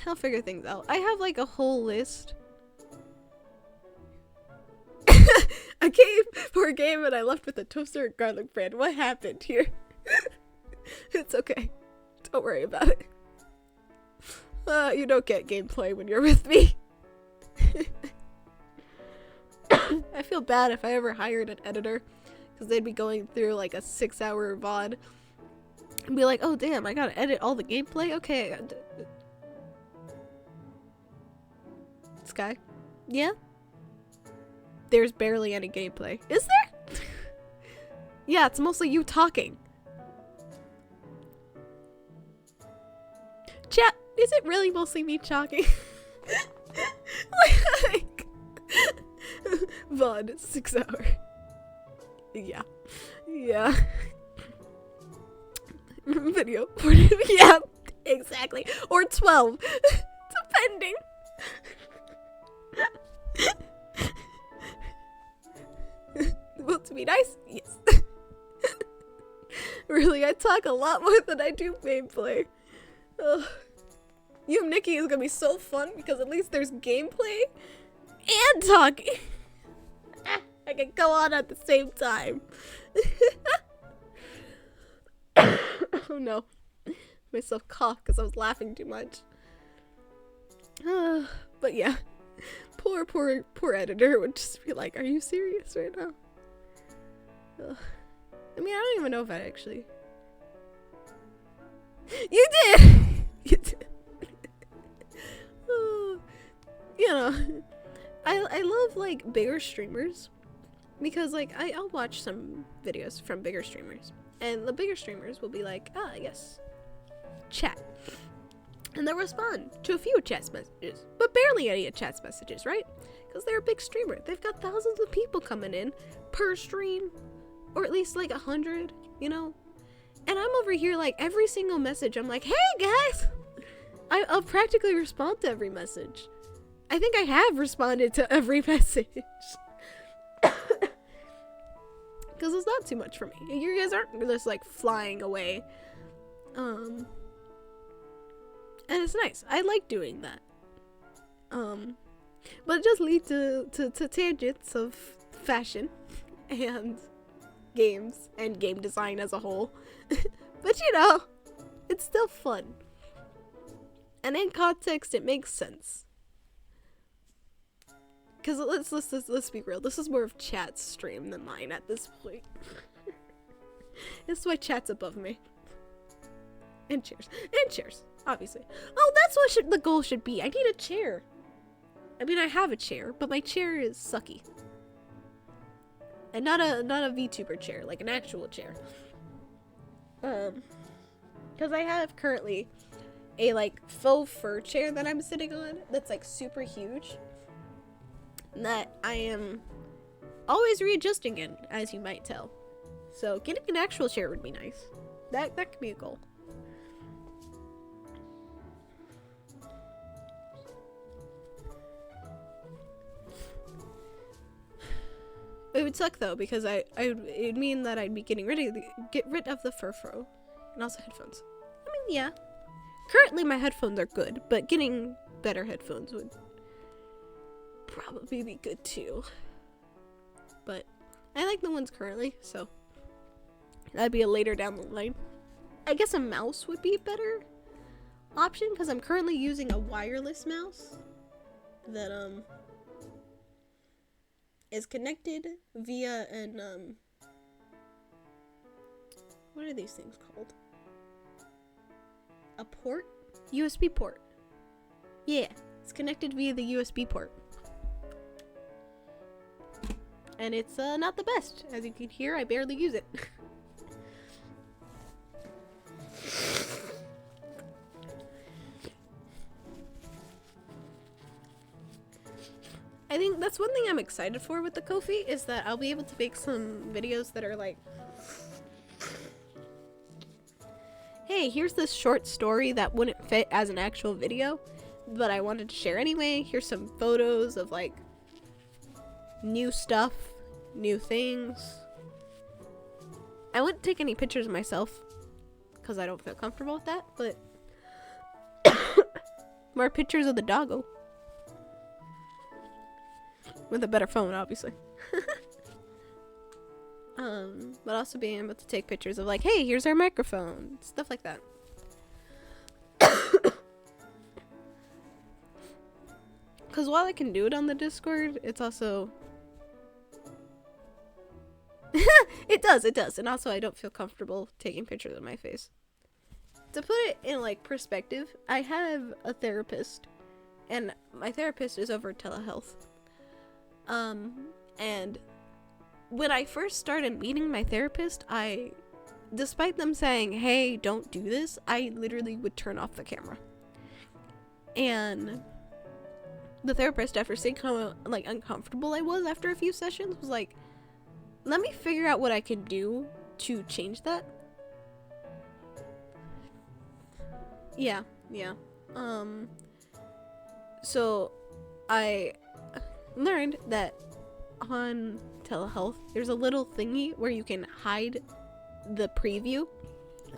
Speaker 1: I'll figure things out. I have like a whole list. I came for a game and I left with a toaster and garlic bread. What happened here? It's okay. Don't worry about it. You don't get gameplay when you're with me. I feel bad if I ever hired an editor, because they'd be going through like a 6-hour VOD and be like, oh damn, I gotta edit all the gameplay? Okay. Sky? Yeah? There's barely any gameplay. Is there? Yeah, it's mostly you talking. Chat, is it really mostly me talking? Like, VOD, 6 hour. Yeah. Yeah. Video. Yeah, exactly. Or 12. Depending. Well, to be nice, yes. Really, I talk a lot more than I do gameplay. You and Nikki is gonna be so fun because at least there's gameplay and talking. I can go on at the same time. Oh no. Myself cough because I was laughing too much. But yeah. Poor editor would just be like, are you serious right now? I mean, I don't even know if I actually... You did! You did. You know, I love, like, bigger streamers. Because, like, I'll watch some videos from bigger streamers. And the bigger streamers will be like, yes, chat. And they'll respond to a few chat messages. But barely any chat messages, right? Because they're a big streamer. They've got thousands of people coming in per stream. Or at least, like, 100, you know? And I'm over here, like, every single message, I'm like, hey, guys! I'll practically respond to every message. I think I have responded to every message. Because it's not too much for me. You guys aren't just, like, flying away. And it's nice. I like doing that. But it does lead to tangents of fashion and games and game design as a whole. But you know, it's still fun. And in context, it makes sense. Because let's be real. This is more of chat's stream than mine at this point. This is why chat's above me. And chairs. And chairs, obviously. Oh, that's what the goal should be. I need a chair. I mean, I have a chair, but my chair is sucky. And not a VTuber chair, like an actual chair. Because I have currently a, like, faux fur chair that I'm sitting on that's, like, super huge. That I am always readjusting in, as you might tell. So getting an actual chair would be nice. That could be a goal. It would suck though, because it'd mean that I'd be get rid of the fur fro and also headphones. I mean, yeah. Currently my headphones are good, but getting better headphones would probably be good too. But I like the ones currently, so that'd be a later down the line. I guess a mouse would be a better option because I'm currently using a wireless mouse that is connected via an what are these things called? A port? USB port. Yeah, it's connected via the USB port. And it's not the best. As you can hear, I barely use it. I think that's one thing I'm excited for with the Ko-fi is that I'll be able to make some videos that are like, hey, here's this short story that wouldn't fit as an actual video, but I wanted to share anyway. Here's some photos of like new stuff, new things. I wouldn't take any pictures of myself because I don't feel comfortable with that, but more pictures of the doggo. With a better phone, obviously. But also being able to take pictures of like, hey, here's our microphone, stuff like that. Because while I can do it on the Discord, it's also it does, and also I don't feel comfortable taking pictures of my face. To put it in like perspective, I have a therapist, and my therapist is over telehealth. And when I first started meeting my therapist, despite them saying, hey, don't do this, I literally would turn off the camera. And the therapist, after seeing how like uncomfortable I was after a few sessions, was like, let me figure out what I can do to change that. Yeah. So I learned that on telehealth, there's a little thingy where you can hide the preview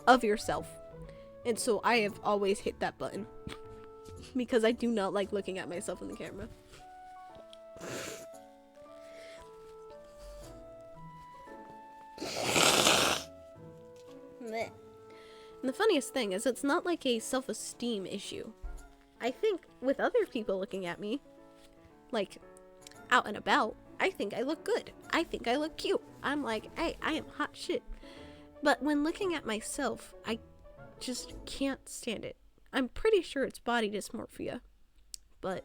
Speaker 1: of yourself. And so I have always hit that button because I do not like looking at myself in the camera. And the funniest thing is it's not like a self-esteem issue. I think with other people looking at me, like out and about, I think I look good. I think I look cute. I'm like, hey, I am hot shit. But when looking at myself, I just can't stand it. I'm pretty sure it's body dysmorphia, but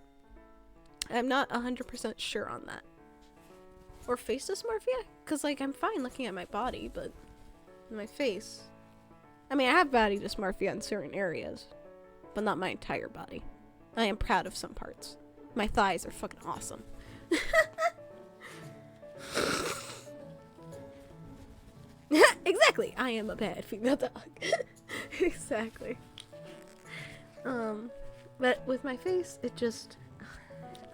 Speaker 1: I'm not 100% sure on that. Or face dysmorphia? Because like I'm fine looking at my body, but my face, I mean, I have body dysmorphia in certain areas, but not my entire body. I am proud of some parts. My thighs are fucking awesome. Exactly. I am a bad female dog. Exactly. But with my face, it just,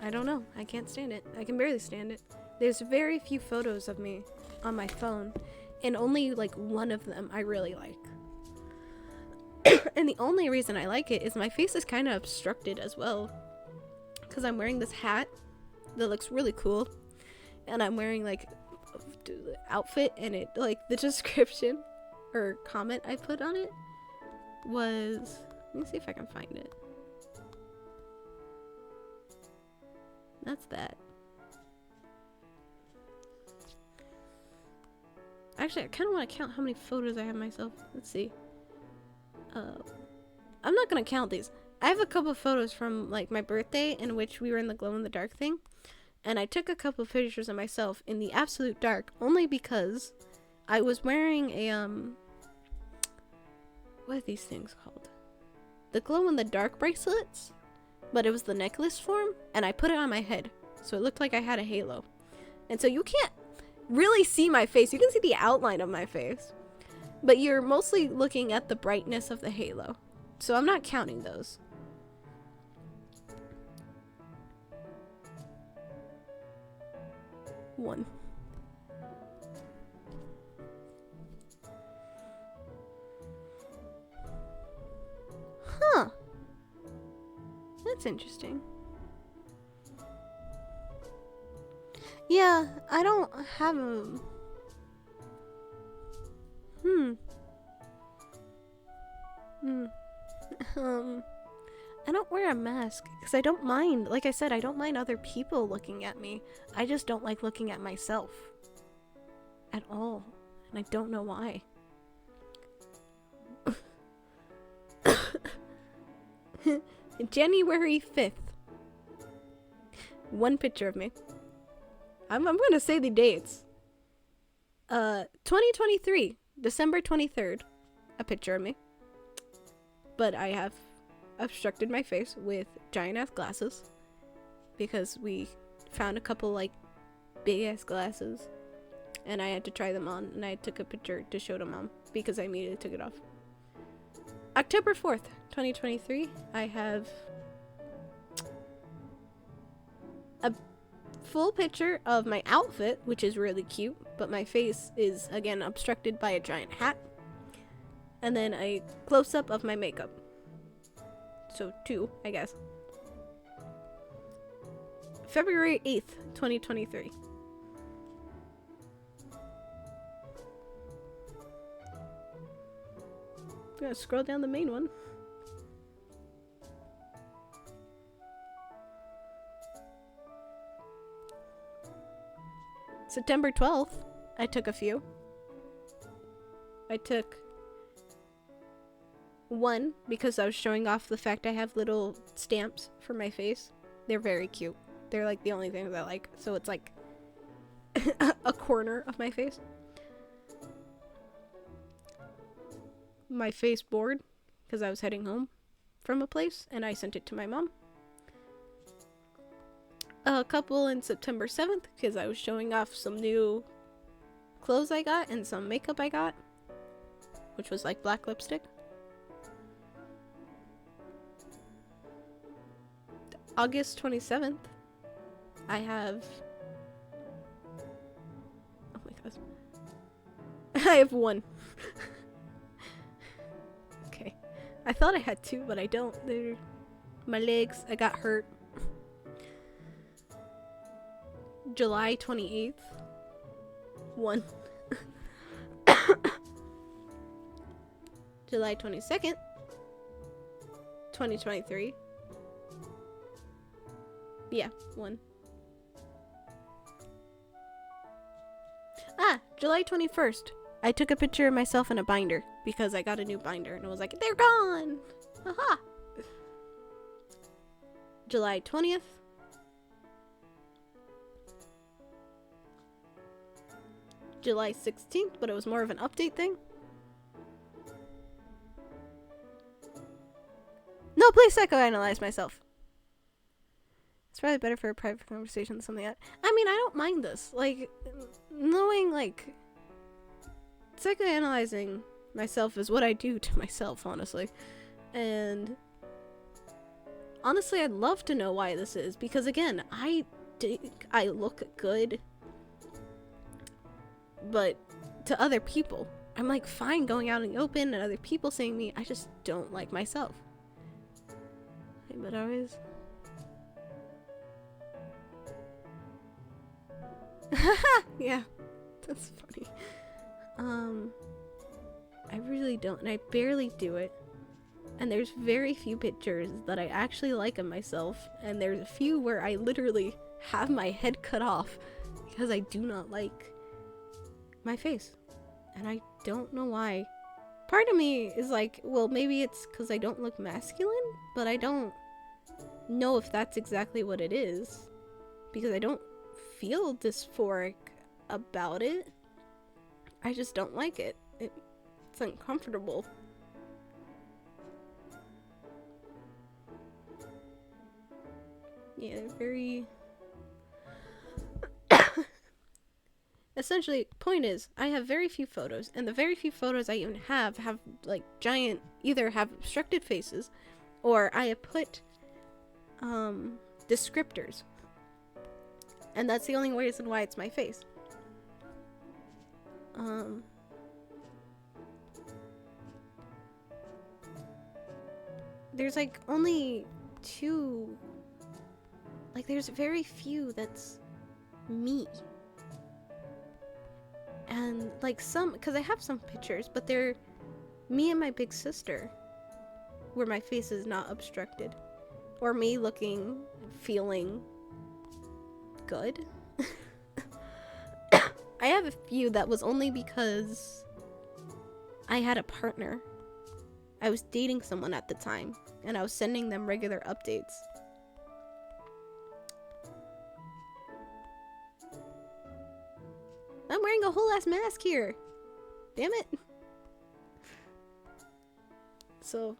Speaker 1: I don't know. I can't stand it. I can barely stand it. There's very few photos of me on my phone, and only like one of them I really like. And the only reason I like it is my face is kind of obstructed as well, because I'm wearing this hat that looks really cool, and I'm wearing like the outfit, and it like the description or comment I put on it was, let me see if I can find it. That's that. Actually, I kind of want to count how many photos I have myself. Let's see. I'm not gonna count these. I have a couple photos from like my birthday in which we were in the glow in the dark thing, and I took a couple of pictures of myself in the absolute dark only because I was wearing a what are these things called? The glow in the dark bracelets, but it was the necklace form, and I put it on my head so it looked like I had a halo. And so you can't really see my face. You can see the outline of my face, but you're mostly looking at the brightness of the halo. So I'm not counting those. One. Huh. That's interesting. Yeah, I don't have a... I don't wear a mask because I don't mind. Like I said, I don't mind other people looking at me. I just don't like looking at myself at all, and I don't know why. January 5th. One picture of me. I'm gonna say the dates. 2023, December 23rd. A picture of me. But I have obstructed my face with giant ass glasses because we found a couple like big ass glasses and I had to try them on, and I took a picture to show to mom because I immediately took it off. October 4th, 2023, I have a full picture of my outfit, which is really cute, but my face is again obstructed by a giant hat. And then a close-up of my makeup. So 2, I guess. February 8th, 2023. I'm gonna scroll down the main one. September 12th, I took a few. I took one because I was showing off the fact I have little stamps for my face. They're very cute. They're like the only things I like. So it's like a corner of my face. My face board because I was heading home from a place and I sent it to my mom. A couple in September 7th because I was showing off some new clothes I got and some makeup I got, which was like black lipstick. August 27th, I have... Oh my gosh. I have one. Okay. I thought I had two, but I don't. They're my legs. I got hurt. July 28th. One. July 22nd. 2023. Yeah, one. Ah, July 21st. I took a picture of myself in a binder because I got a new binder and it was like, they're gone! Haha! July 20th. July 16th, but it was more of an update thing. No, please psychoanalyze myself. It's probably better for a private conversation than something that... I mean, I don't mind this. Like, knowing, like... Psychoanalyzing myself is what I do to myself, honestly. And... honestly, I'd love to know why this is. Because, again, I look good. But to other people, I'm, like, fine going out in the open and other people seeing me. I just don't like myself. But always... yeah, that's funny. I really don't, and I barely do it. And there's very few pictures that I actually like of myself, and there's a few where I literally have my head cut off because I do not like my face. And I don't know why. Part of me is like, well, maybe it's because I don't look masculine, but I don't know if that's exactly what it is. Because I don't feel dysphoric about it. I just don't like it. It's uncomfortable. Yeah, very... Essentially, point is, I have very few photos, and the very few photos I even have like giant, either have obstructed faces, or I have put descriptors. And that's the only reason why it's my face. There's like only two, like there's very few that's me. And like some, because I have some pictures, but they're me and my big sister, where my face is not obstructed. Or me looking, feeling good. I have a few that was only because I had a partner. I was dating someone at the time, and I was sending them regular updates. I'm wearing a whole ass mask here. Damn it. So,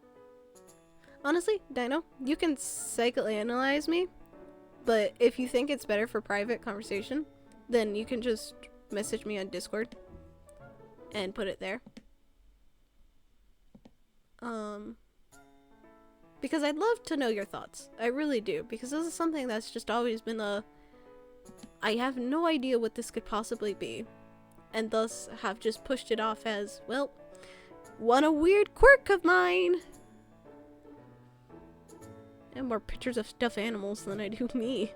Speaker 1: honestly, Dino, you can psychoanalyze me, but if you think it's better for private conversation, then you can just message me on Discord and put it there. Because I'd love to know your thoughts. I really do, because this is something that's just always been I have no idea what this could possibly be, and thus have just pushed it off as, well, what a weird quirk of mine. I have more pictures of stuffed animals than I do me.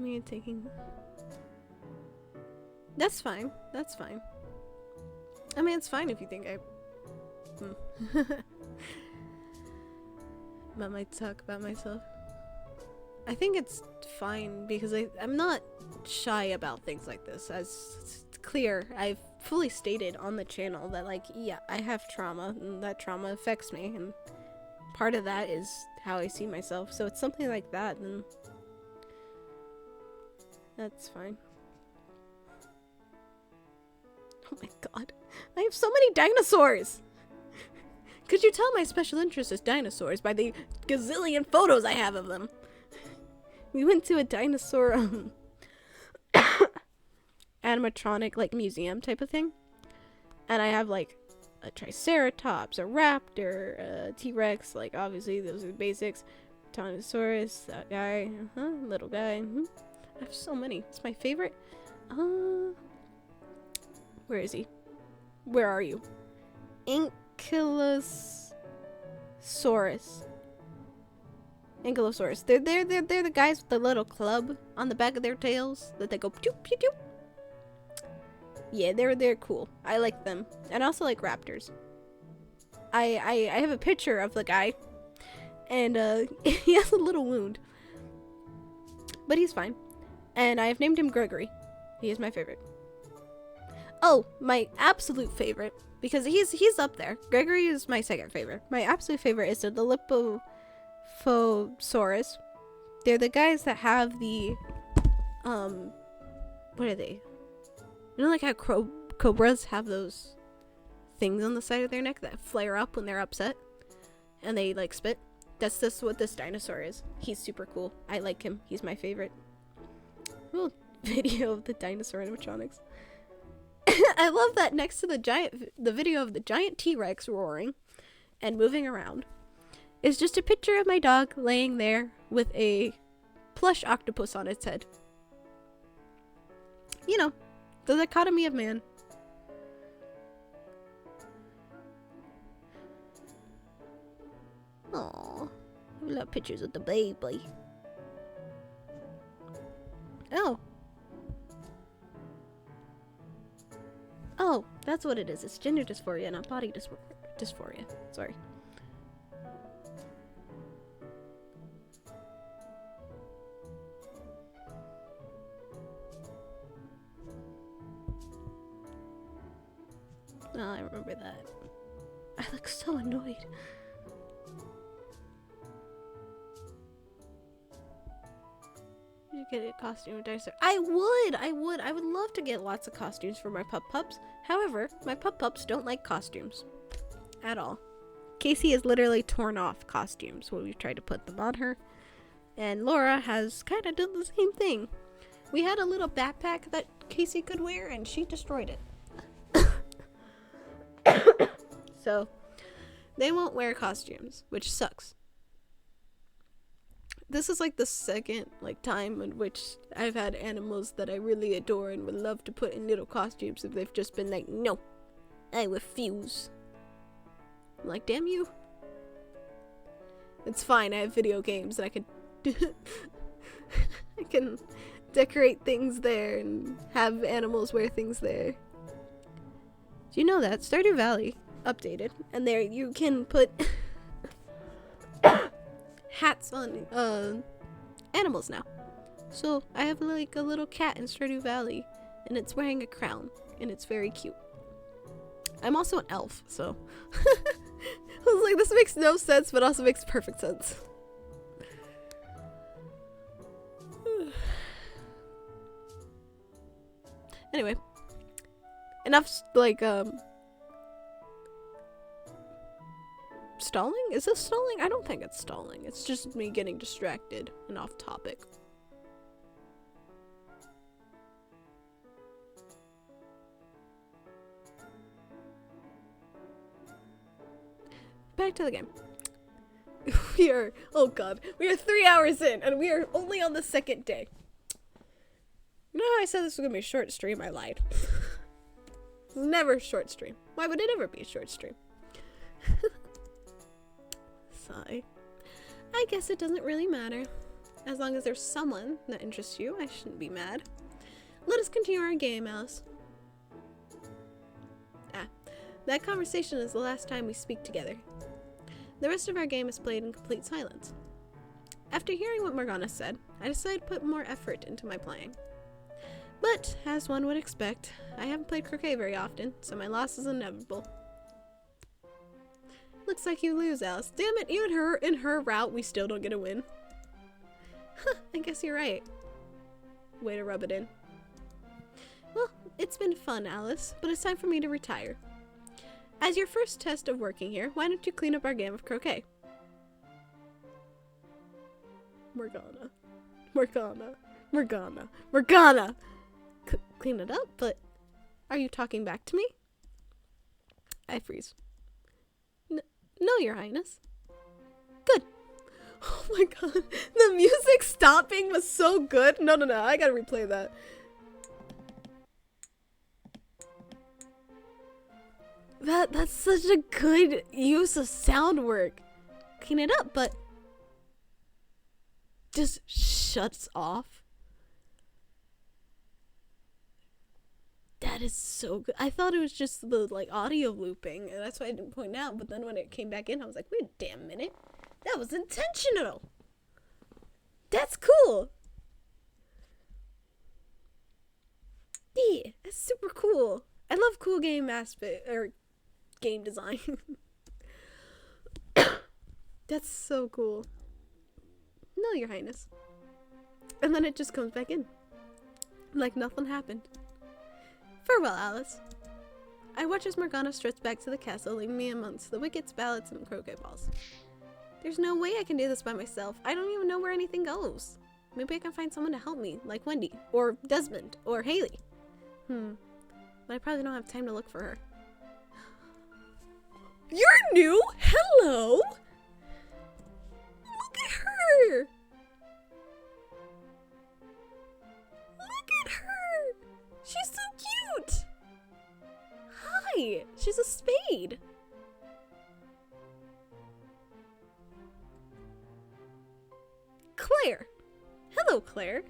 Speaker 1: filming and taking... That's fine. That's fine. I mean, it's fine if you think I... I might talk about myself. I think it's fine because I'm not shy about things like this. As it's clear, I've fully stated on the channel that, like, yeah, I have trauma and that trauma affects me, and part of that is how I see myself. So it's something like that, and that's fine. Oh my god, I have so many dinosaurs! Could you tell my special interest is dinosaurs by the gazillion photos I have of them? We went to a dinosaur, animatronic, like, museum type of thing. And I have, like, a Triceratops, a Raptor, a T-Rex, like, obviously, those are the basics. Tyrannosaurus, that guy, little guy. I have so many. It's my favorite. Where is he? Where are you? Ankylosaurus. Ankylosaurus. They're the guys with the little club on the back of their tails that they go pew pew pew. Yeah, they're cool. I like them. And I also like raptors. I have a picture of the guy, and he has a little wound, but he's fine. And I've named him Gregory. He is my favorite. Oh, my absolute favorite, because he's up there. Gregory is my second favorite. My absolute favorite is the Lipgloss. They're the guys that have the what are they? You know, like how cobras have those things on the side of their neck that flare up when they're upset and they like spit? That's just what this dinosaur is. He's super cool. I like him. He's my favorite. Little video of the dinosaur animatronics. I love that next to the video of the giant T-Rex roaring and moving around is just a picture of my dog laying there with a plush octopus on its head. You know, the dichotomy of man. Aww, I love pictures of the baby. Oh. Oh, that's what it is. It's gender dysphoria, not body dysphoria. Sorry. Oh, I remember that. I look so annoyed. You get a costume of dinosaur. I would love to get lots of costumes for my pups. However, my pups don't like costumes at all. Casey has literally torn off costumes when we've tried to put them on her, and Laura has kind of done the same thing. We had a little backpack that Casey could wear, and she destroyed it. So they won't wear costumes, which sucks. This is like the second time in which I've had animals that I really adore and would love to put in little costumes, and they've just been like, no, I refuse. I'm like, damn you. It's fine, I have video games and I can I can decorate things there and have animals wear things there. Do you know that Stardew Valley updated, and there you can put hats on animals now. So I have like a little cat in Stardew Valley, and it's wearing a crown, and it's very cute. I'm also an elf, so I was like, this makes no sense, but also makes perfect sense. Anyway, enough stalling? Is this stalling? I don't think it's stalling. It's just me getting distracted and off topic. Back to the game. Oh god, we are 3 hours in and we are only on the second day. You know how I said this was gonna be a short stream? I lied. It's never a short stream. Why would it ever be a short stream? Sigh. I guess it doesn't really matter. As long as there's someone that interests you, I shouldn't be mad. Let us continue our game, Alice. That conversation is the last time we speak together. The rest of our game is played in complete silence. After hearing what Morgana said, I decided to put more effort into my playing. But, as one would expect, I haven't played croquet very often, so my loss is inevitable. Looks like you lose, Alice. Damn it, even in her route, we still don't get a win. Huh, I guess you're right. Way to rub it in. Well, it's been fun, Alice, but it's time for me to retire. As your first test of working here, why don't you clean up our game of croquet? Morgana. Morgana. Morgana. Morgana! Clean it up? But are you talking back to me? I freeze. No, Your Highness. Good. Oh my god. The music stopping was so good. No, I gotta replay that. That's such a good use of sound work. Clean it up, but just shuts off. That is so good. I thought it was just the audio looping, and that's why I didn't point out. But then when it came back in, I was like, wait a damn minute, that was intentional. That's cool. Yeah, that's super cool. I love cool game aspect or game design. That's so cool. No, Your Highness. And then it just comes back in. Like nothing happened. Farewell, Alice. I watch as Morgana struts back to the castle, leaving me amongst the wickets, ballots, and croquet balls. There's no way I can do this by myself. I don't even know where anything goes. Maybe I can find someone to help me, like Wendy, or Desmond, or Haley. But I probably don't have time to look for her. You're new? Hello? Look at her! Look at her! She's so cute! Hi! She's a spade! Claire! Hello, Claire.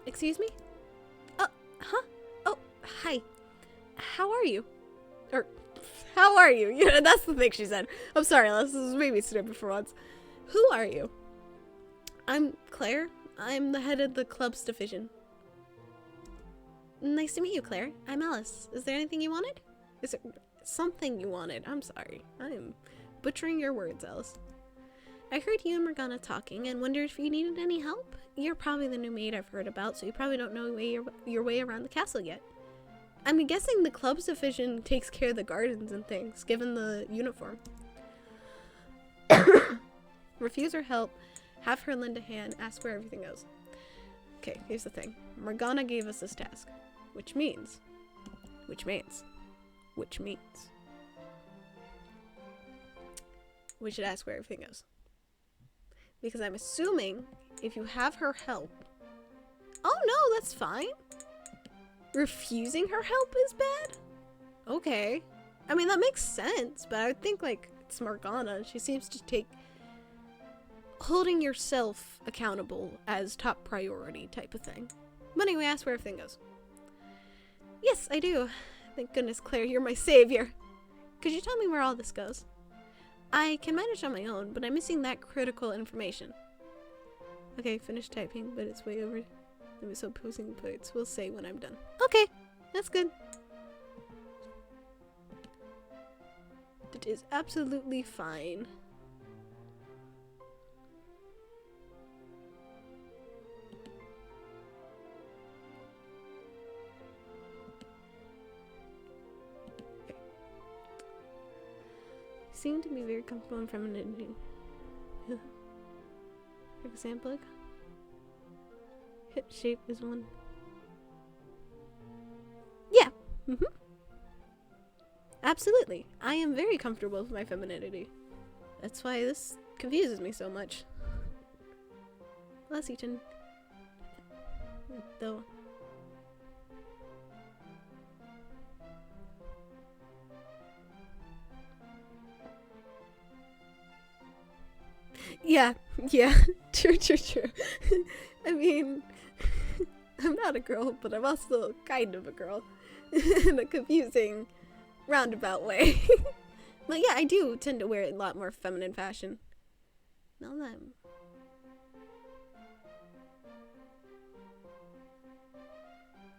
Speaker 1: Excuse me? Huh? Oh, hi. How are you? Or, how are you? Yeah, that's the thing she said. I'm sorry, Alice. This is maybe stupid for once. Who are you? I'm Claire. I'm the head of the club's division. Nice to meet you, Claire. I'm Alice. Is there anything you wanted? Is there something you wanted? I'm sorry. I'm butchering your words, Alice. I heard you and Morgana talking and wondered if you needed any help. You're probably the new maid I've heard about, so you probably don't know your way around the castle yet. I'm guessing the club's division takes care of the gardens and things, given the uniform. Refuse her help, have her lend a hand, ask where everything goes. Okay, here's the thing. Morgana gave us this task, which means we should ask where everything goes. Because I'm assuming if you have her help... Oh no, that's fine. Refusing her help is bad? Okay. I mean, that makes sense, but I would think, it's Morgana. She seems to take holding yourself accountable as top priority type of thing. But anyway, ask where everything goes. Yes, I do. Thank goodness, Claire, you're my savior. Could you tell me where all this goes? I can manage on my own, but I'm missing that critical information. Okay, finish typing, but it's way over. Let me stop posting plates. We'll say when I'm done. Okay, that's good. It is absolutely fine. Seem to be very comfortable in femininity. For example, hip shape is one. Yeah. Absolutely. I am very comfortable with my femininity. That's why this confuses me so much. Last Eaton. Though. Yeah, Yeah, true. I mean, I'm not a girl, but I'm also kind of a girl. In a confusing, roundabout way. But yeah, I do tend to wear a lot more feminine fashion. Now that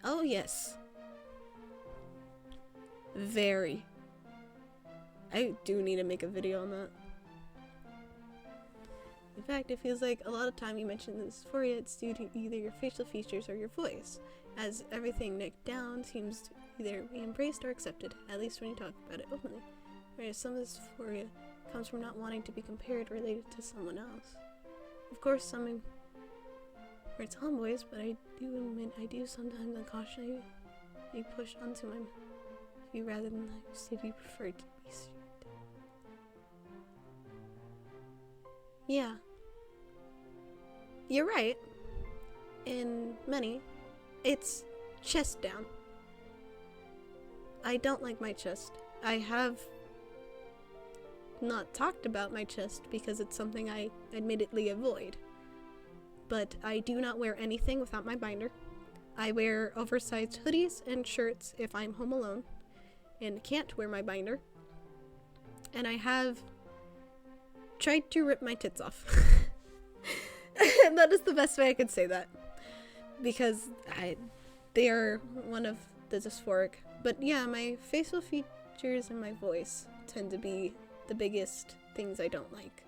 Speaker 1: oh yes. Very. I do need to make a video on that. In fact, it feels like a lot of time you mention dysphoria, it's due to either your facial features or your voice, as everything nicked down seems to either be embraced or accepted, at least when you talk about it openly, whereas some dysphoria comes from not wanting to be compared or related to someone else. Of course, some where it's tomboys, but I do admit I do sometimes unconsciously be pushed onto my view rather than I used to be preferred to be straight. Yeah. You're right. In many, it's chest down. I don't like my chest. I have not talked about my chest because it's something I admittedly avoid. But I do not wear anything without my binder. I wear oversized hoodies and shirts if I'm home alone and can't wear my binder. And I have tried to rip my tits off. And that is the best way I could say that. Because they are one of the dysphoric. But yeah, my facial features and my voice tend to be the biggest things I don't like.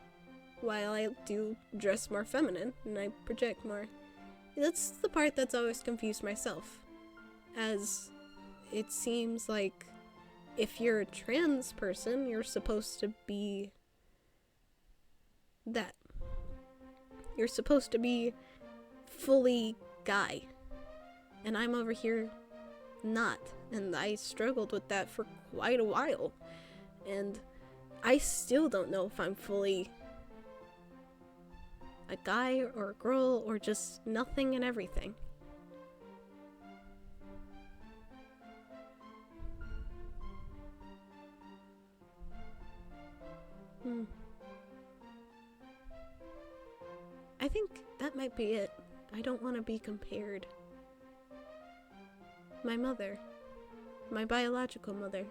Speaker 1: While I do dress more feminine and I project more. That's the part that's always confused myself. As it seems like if you're a trans person, you're supposed to be that. You're supposed to be fully guy. And I'm over here not. And I struggled with that for quite a while. And I still don't know if I'm fully a guy or a girl or just nothing and everything. I think that might be it. I don't want to be compared. My mother. My biological mother.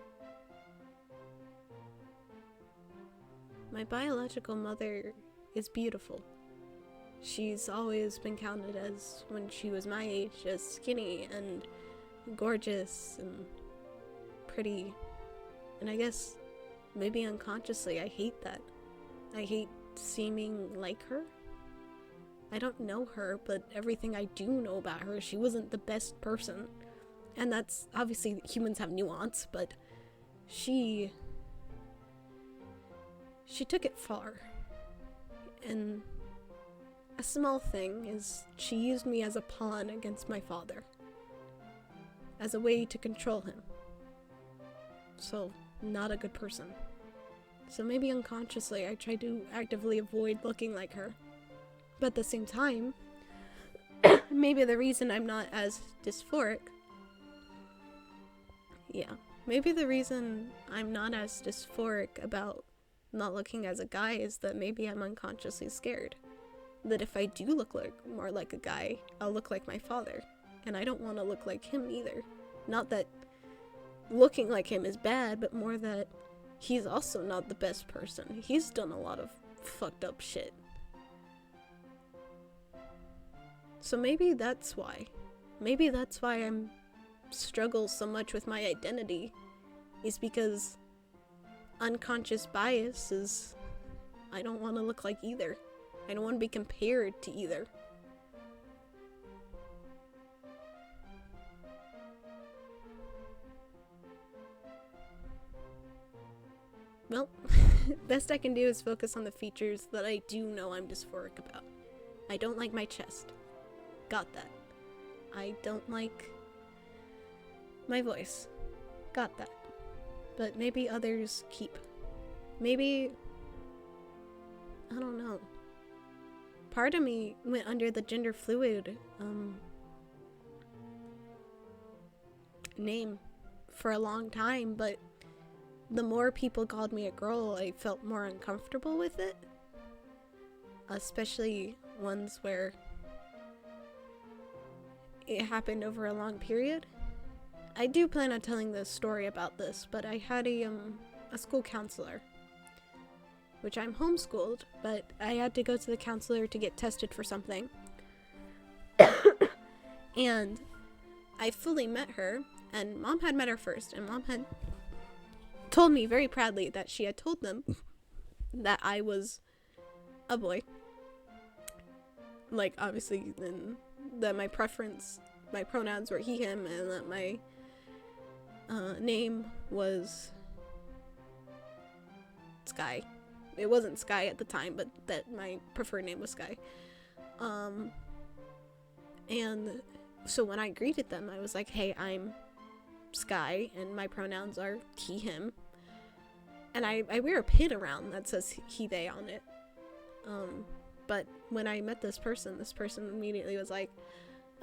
Speaker 1: My biological mother is beautiful. She's always been counted as, when she was my age, as skinny and gorgeous and pretty. And I guess maybe unconsciously I hate that. I hate seeming like her. I don't know her, but everything I do know about her, she wasn't the best person. And that's, obviously humans have nuance, but she took it far. And a small thing is she used me as a pawn against my father. As a way to control him. So, not a good person. So maybe unconsciously I try to actively avoid looking like her. But at the same time, maybe the reason I'm not as dysphoric, maybe the reason I'm not as dysphoric about not looking as a guy is that maybe I'm unconsciously scared. That if I do look more like a guy, I'll look like my father. And I don't want to look like him either. Not that looking like him is bad, but more that he's also not the best person. He's done a lot of fucked up shit. So maybe that's why. Maybe that's why I'm struggle so much with my identity, is because unconscious bias is I don't want to look like either. I don't want to be compared to either. Well, best I can do is focus on the features that I do know I'm dysphoric about. I don't like my chest. Got that. I don't like my voice. Got that. But maybe others keep. Maybe, I don't know. Part of me went under the gender fluid name for a long time, but the more people called me a girl, I felt more uncomfortable with it. especially ones where it happened over a long period. I do plan on telling this story about this, but I had a school counselor, which I'm homeschooled, but I had to go to the counselor to get tested for something. And I fully met her, and Mom had met her first, and Mom had told me very proudly that she had told them that I was a boy. Like, obviously, then that my pronouns were he, him, and that my name was Sky. It wasn't Sky at the time, but that my preferred name was Sky. And so when I greeted them, I was like, hey, I'm Sky, and my pronouns are he, him. And I wear a pin around that says he, they on it. But when I met this person immediately was like,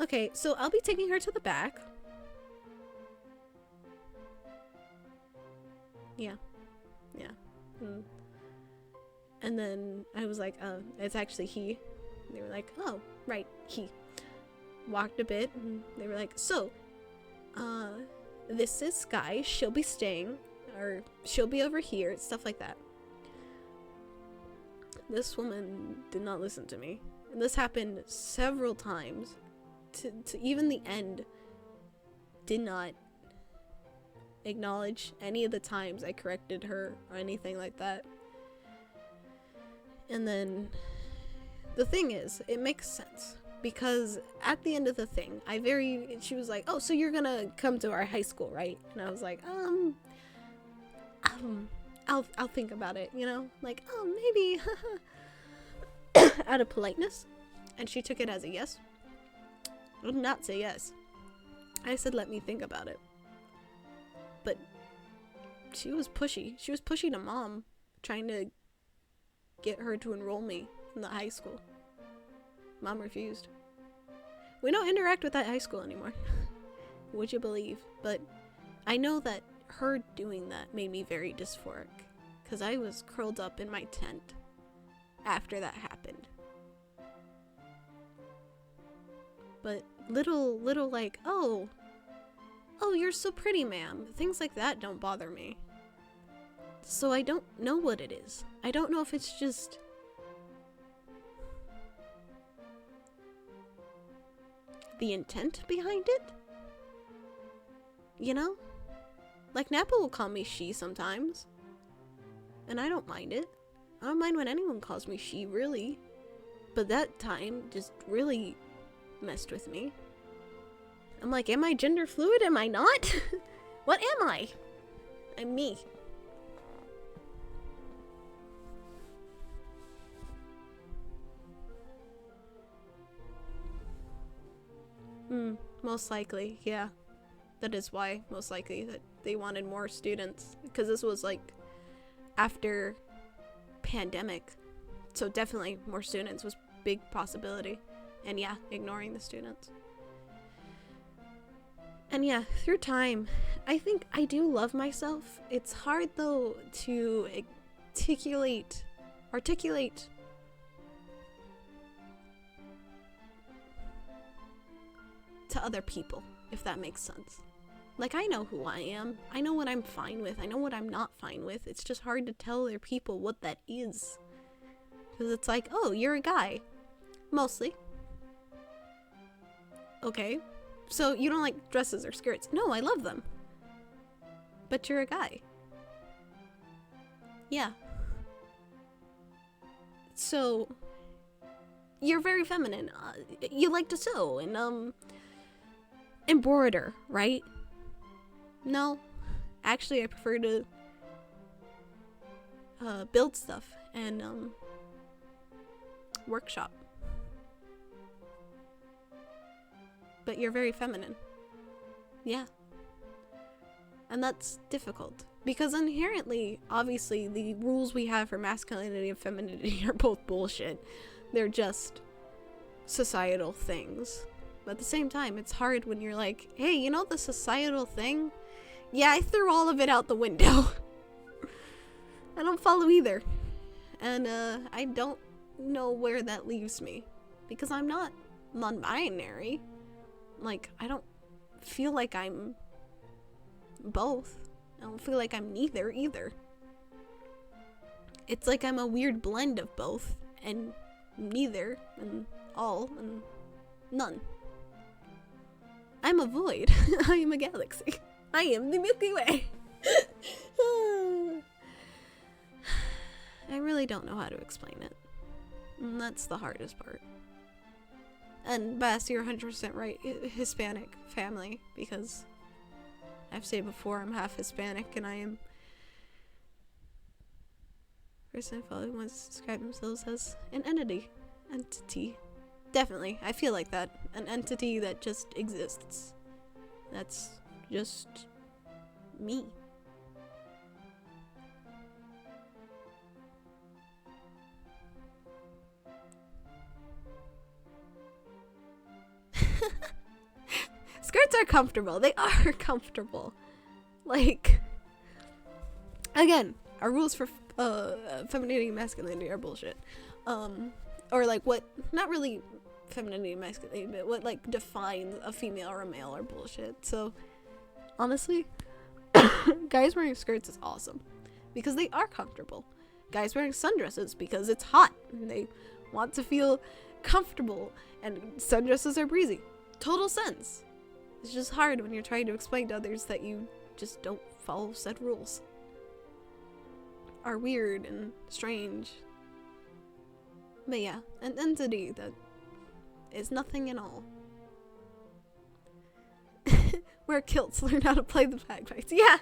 Speaker 1: okay, so I'll be taking her to the back. Yeah. And then I was like, oh, it's actually he. And they were like, oh, right, he. Walked a bit, and they were like, so, this is Sky, she'll be staying, or she'll be over here, stuff like that. This woman did not listen to me. And this happened several times, to even the end, did not acknowledge any of the times I corrected her or anything like that. And then, the thing is, it makes sense. Because at the end of the thing, she was like, oh, so you're gonna come to our high school, right? And I was like, I'll think about it, you know? Like, oh, maybe, out of politeness. And she took it as a yes. I did not say yes. I said, let me think about it. But she was pushy. She was pushy to Mom, trying to get her to enroll me in the high school. Mom refused. We don't interact with that high school anymore. Would you believe? But I know that her doing that made me very dysphoric. Because I was curled up in my tent after that happened. But little like, oh, you're so pretty, ma'am. Things like that don't bother me. So I don't know what it is. I don't know if it's just the intent behind it? You know? Like, Nappa will call me she sometimes. And I don't mind it. I don't mind when anyone calls me she, really. But that time just really messed with me. I'm like, am I gender fluid? Am I not? What am I? I'm me. Most likely, yeah. That is why, most likely, that they wanted more students. Because this was, like, after pandemic. So definitely more students was big possibility. And yeah, ignoring the students. And yeah, through time, I think I do love myself. It's hard, though, to articulate to other people, if that makes sense. Like, I know who I am. I know what I'm fine with. I know what I'm not fine with. It's just hard to tell other people what that is. Because it's like, oh, you're a guy. Mostly. Okay. So you don't like dresses or skirts. No, I love them. But you're a guy. Yeah. So, you're very feminine. You like to sew and, embroider, right? No. Actually, I prefer to build stuff and workshop. But you're very feminine. Yeah. And that's difficult. Because inherently, obviously, the rules we have for masculinity and femininity are both bullshit. They're just societal things. But at the same time, it's hard when you're like, hey, you know the societal thing? Yeah, I threw all of it out the window. I don't follow either. And I don't know where that leaves me. Because I'm not non-binary. Like, I don't feel like I'm both. I don't feel like I'm neither either. It's like I'm a weird blend of both and neither and all and none. I'm a void. I am a galaxy. I am the Milky Way. I really don't know how to explain it. And that's the hardest part. And Bass, you're 100% right. Hispanic family, because I've said before I'm half Hispanic and I am. Person I follow wants to describe themselves as an entity. Definitely, I feel like that. An entity that just exists. That's just me. Skirts are comfortable. They are comfortable. Like, again, our rules for femininity and masculinity are bullshit. Or like what, not really femininity and masculinity, but what like defines a female or a male are bullshit. So, honestly, guys wearing skirts is awesome. Because they are comfortable. Guys wearing sundresses because it's hot and they want to feel comfortable, and sundresses are breezy. Total sense. It's just hard when you're trying to explain to others that you just don't follow said rules. Are weird and strange. But yeah, an entity that is nothing at all. Wear kilts, learn how to play the bagpipes. Yeah!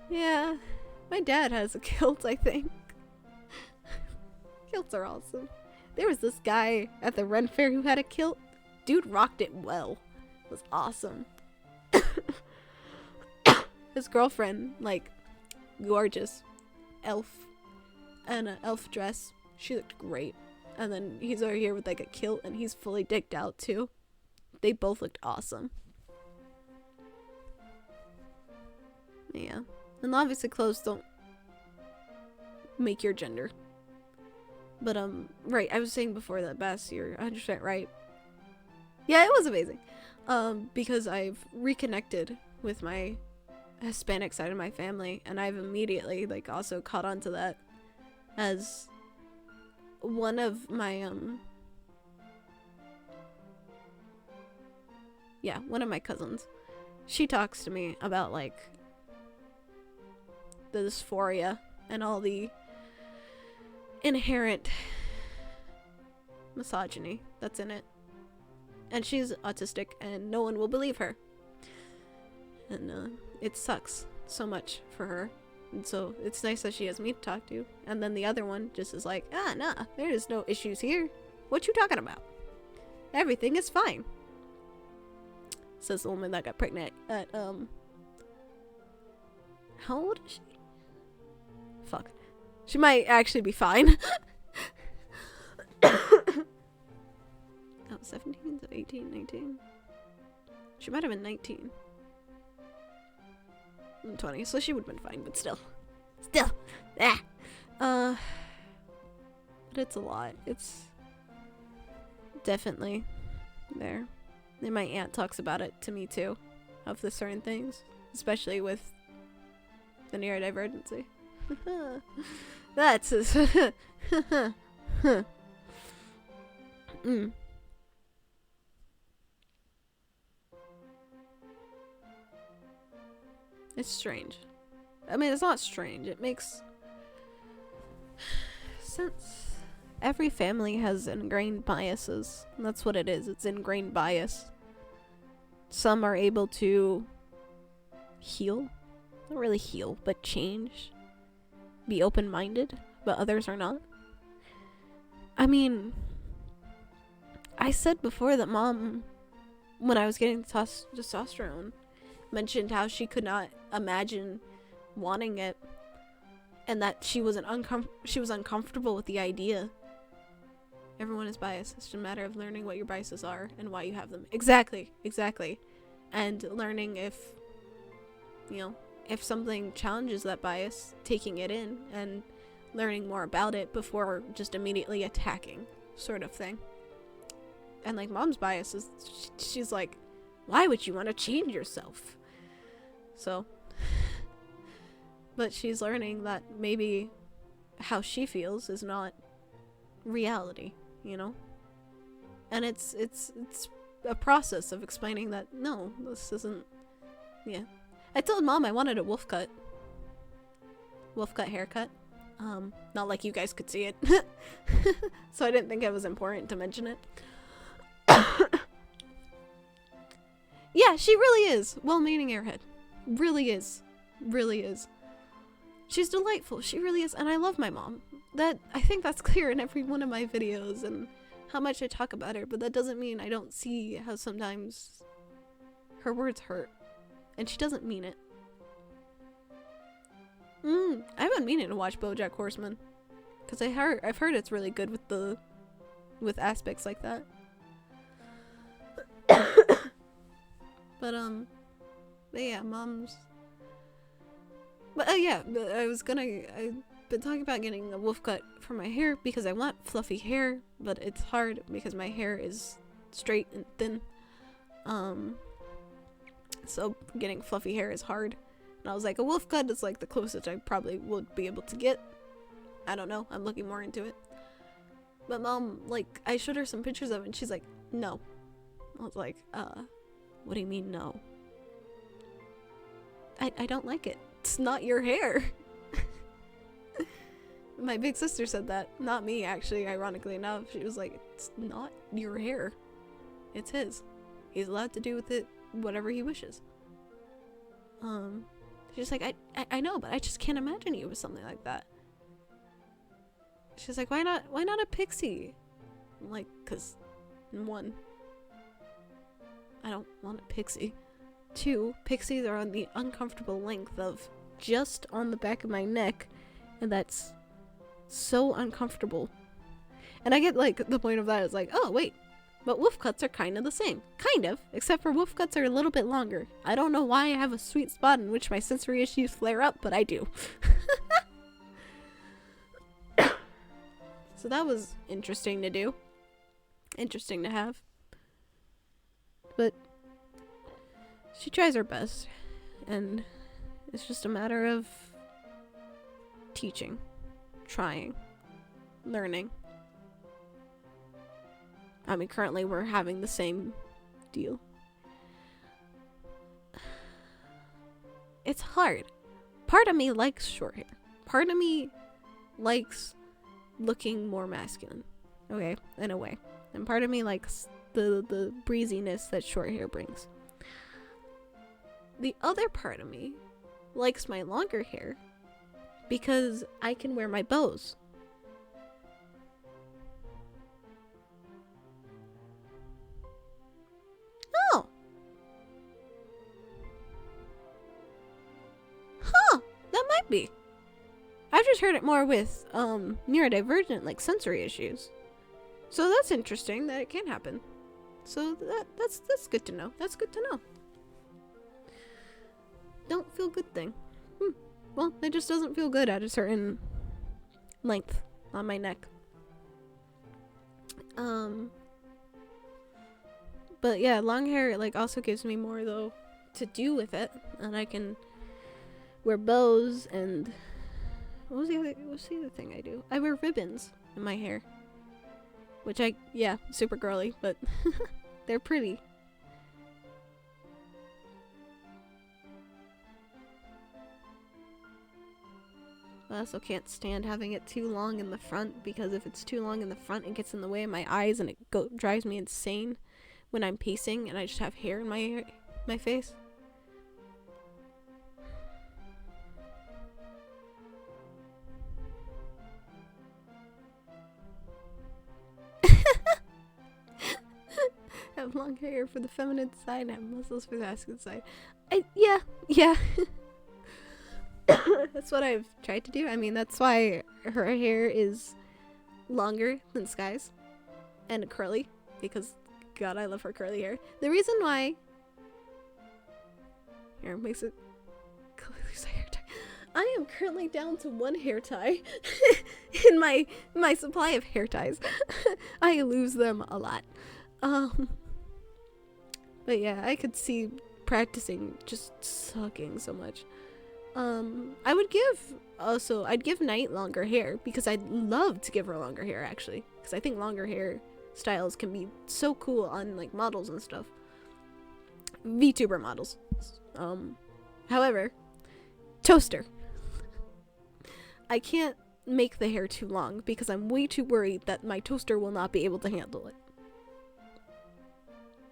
Speaker 1: Yeah. My dad has a kilt, I think. Kilts are awesome. There was this guy at the Ren Fair who had a kilt. Dude rocked it well. It was awesome. His girlfriend, like, gorgeous. Elf. And an elf dress. She looked great. And then he's over here with, like, a kilt, and he's fully decked out, too. They both looked awesome. Yeah. And obviously clothes don't make your gender. But, right, I was saying before that, Bass, you're 100% right. Yeah, it was amazing. Because I've reconnected with my Hispanic side of my family, and I've immediately, like, also caught on to that as one of my, one of my cousins. She talks to me about, like, the dysphoria and all the inherent misogyny that's in it. And she's autistic, and no one will believe her. And it sucks so much for her. And so it's nice that she has me to talk to. And then the other one just is like, nah, there is no issues here. What you talking about? Everything is fine. Says the woman that got pregnant at, how old is she? Fuck. She might actually be fine. Oh, 17, so 18, 19. She might have been 19. 20, so she would have been fine, but still. But it's a lot. It's definitely there. And my aunt talks about it to me too, of the certain things, especially with the neurodivergency. That's It's strange. I mean, it's not strange. It makes sense. Every family has ingrained biases. And that's what it is. It's ingrained bias. Some are able to heal. Not really heal, but change. Be open-minded, but others are not. I mean, I said before that Mom, when I was getting testosterone, mentioned how she could not imagine wanting it, and that she was uncomfortable with the idea. Everyone is biased. It's just a matter of learning what your biases are and why you have them. Exactly. And learning if you know, if something challenges that bias, taking it in and learning more about it before just immediately attacking, sort of thing. And like mom's bias is, she's like, why would you want to change yourself? So, but she's learning that maybe how she feels is not reality, you know? And it's a process of explaining that, no, this isn't, yeah. I told mom I wanted a wolf cut haircut. Not like you guys could see it. So I didn't think it was important to mention it. Yeah, she really is. Well-meaning airhead. Really is. Really is. She's delightful. She really is. And I love my mom. I think that's clear in every one of my videos and how much I talk about her, but that doesn't mean I don't see how sometimes her words hurt. And she doesn't mean it. I've been meaning to watch BoJack Horseman. Because I've heard it's really good with aspects like that. But yeah, mom's. But yeah, I've been talking about getting a wolf cut for my hair because I want fluffy hair, but it's hard because my hair is straight and thin. So getting fluffy hair is hard. And I was like, a wolf cut is like the closest I probably would be able to get. I don't know, I'm looking more into it. But mom, like, I showed her some pictures of it and she's like, no. I was like, what do you mean no? I don't like it. It's not your hair. My big sister said that. Not me, actually, ironically enough. She was like, it's not your hair. It's his. He's allowed to do with it whatever he wishes. She's like, I know, but I just can't imagine you with something like that. She's like, why not a pixie? I'm like, 'cause 1, I don't want a pixie. 2, pixies are on the uncomfortable length of just on the back of my neck, and that's so uncomfortable. And I get like the point of that is like, oh wait, but wolf cuts are kind of the same. Kind of, except for wolf cuts are a little bit longer. I don't know why I have a sweet spot in which my sensory issues flare up, but I do. So that was interesting to do. Interesting to have. But she tries her best, and it's just a matter of teaching, trying, learning. I mean, currently we're having the same deal. It's hard. Part of me likes short hair. Part of me likes looking more masculine. Okay, in a way. And part of me likes the breeziness that short hair brings. The other part of me likes my longer hair because I can wear my bows. Oh. Huh, that might be. I've just heard it more with neurodivergent, like sensory issues. So that's interesting that it can happen. So that's good to know. That's good to know. Don't feel good thing. Well, it just doesn't feel good at a certain length on my neck. But yeah, long hair like also gives me more though to do with it, and I can wear bows and what's the other thing I do? I wear ribbons in my hair, which super girly, but they're pretty. I also can't stand having it too long in the front, because if it's too long in the front, it gets in the way of my eyes and it drives me insane when I'm pacing and I just have hair in my face. Have long hair for the feminine side and have muscles for the masculine side. Yeah. That's what I've tried to do. I mean, that's why her hair is longer than Sky's and curly, because God, I love her curly hair. The reason why here makes it I am currently down to 1 hair tie in my supply of hair ties. I lose them a lot. But yeah, I could see practicing just sucking so much. I'd give Night longer hair because I'd love to give her longer hair actually, because I think longer hair styles can be so cool on like models and stuff. VTuber models. However, toaster. I can't make the hair too long because I'm way too worried that my toaster will not be able to handle it.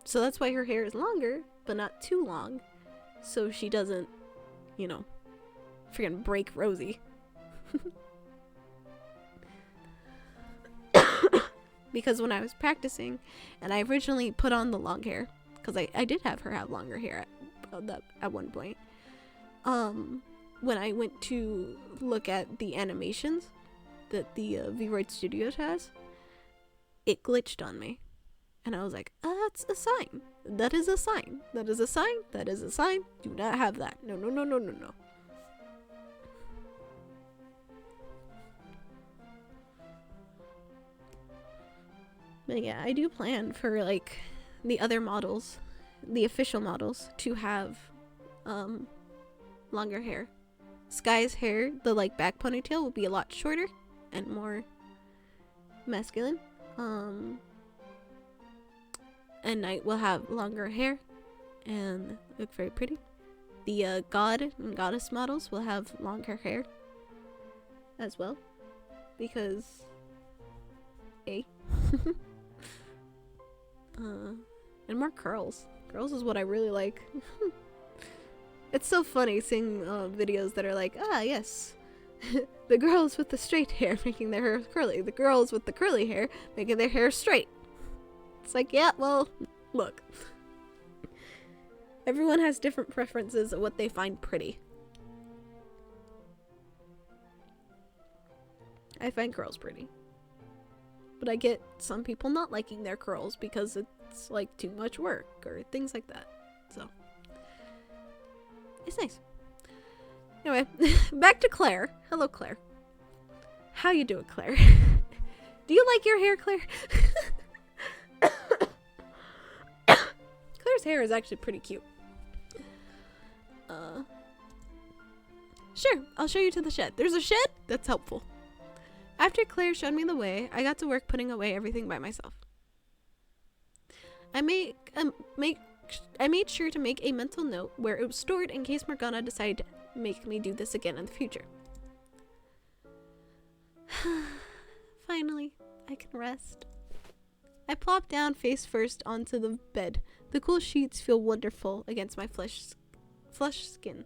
Speaker 1: So that's why her hair is longer, but not too long, so she doesn't, you know, freaking break Rosie. Because when I was practicing, and I originally put on the long hair, because I did have her have longer hair at one point. When I went to look at the animations that the VRoid Studios has, it glitched on me. And I was like, that's a sign. That is a sign. That is a sign. That is a sign. Do not have that. No, no, no, no, no, no. But yeah, I do plan for like the other models, the official models, to have longer hair. Sky's hair, the like back ponytail, will be a lot shorter and more masculine. And Night will have longer hair and look very pretty. The god and goddess models will have longer hair as well, because and more curls. Curls is what I really like. It's so funny seeing videos that are like, ah, yes, the girls with the straight hair making their hair curly, the girls with the curly hair making their hair straight. It's like, yeah, well, look. Everyone has different preferences of what they find pretty. I find curls pretty. But I get some people not liking their curls because it's like too much work or things like that. So it's nice. Anyway, back to Claire. Hello, Claire. How you doing, Claire? Do you like your hair, Claire? Claire's hair is actually pretty cute. Sure, I'll show you to the shed. There's a shed? That's helpful. After Claire showed me the way, I got to work putting away everything by myself. I made sure to make a mental note where it was stored in case Morgana decided to make me do this again in the future. Finally, I can rest. I plop down face first onto the bed. The cool sheets feel wonderful against my flesh skin.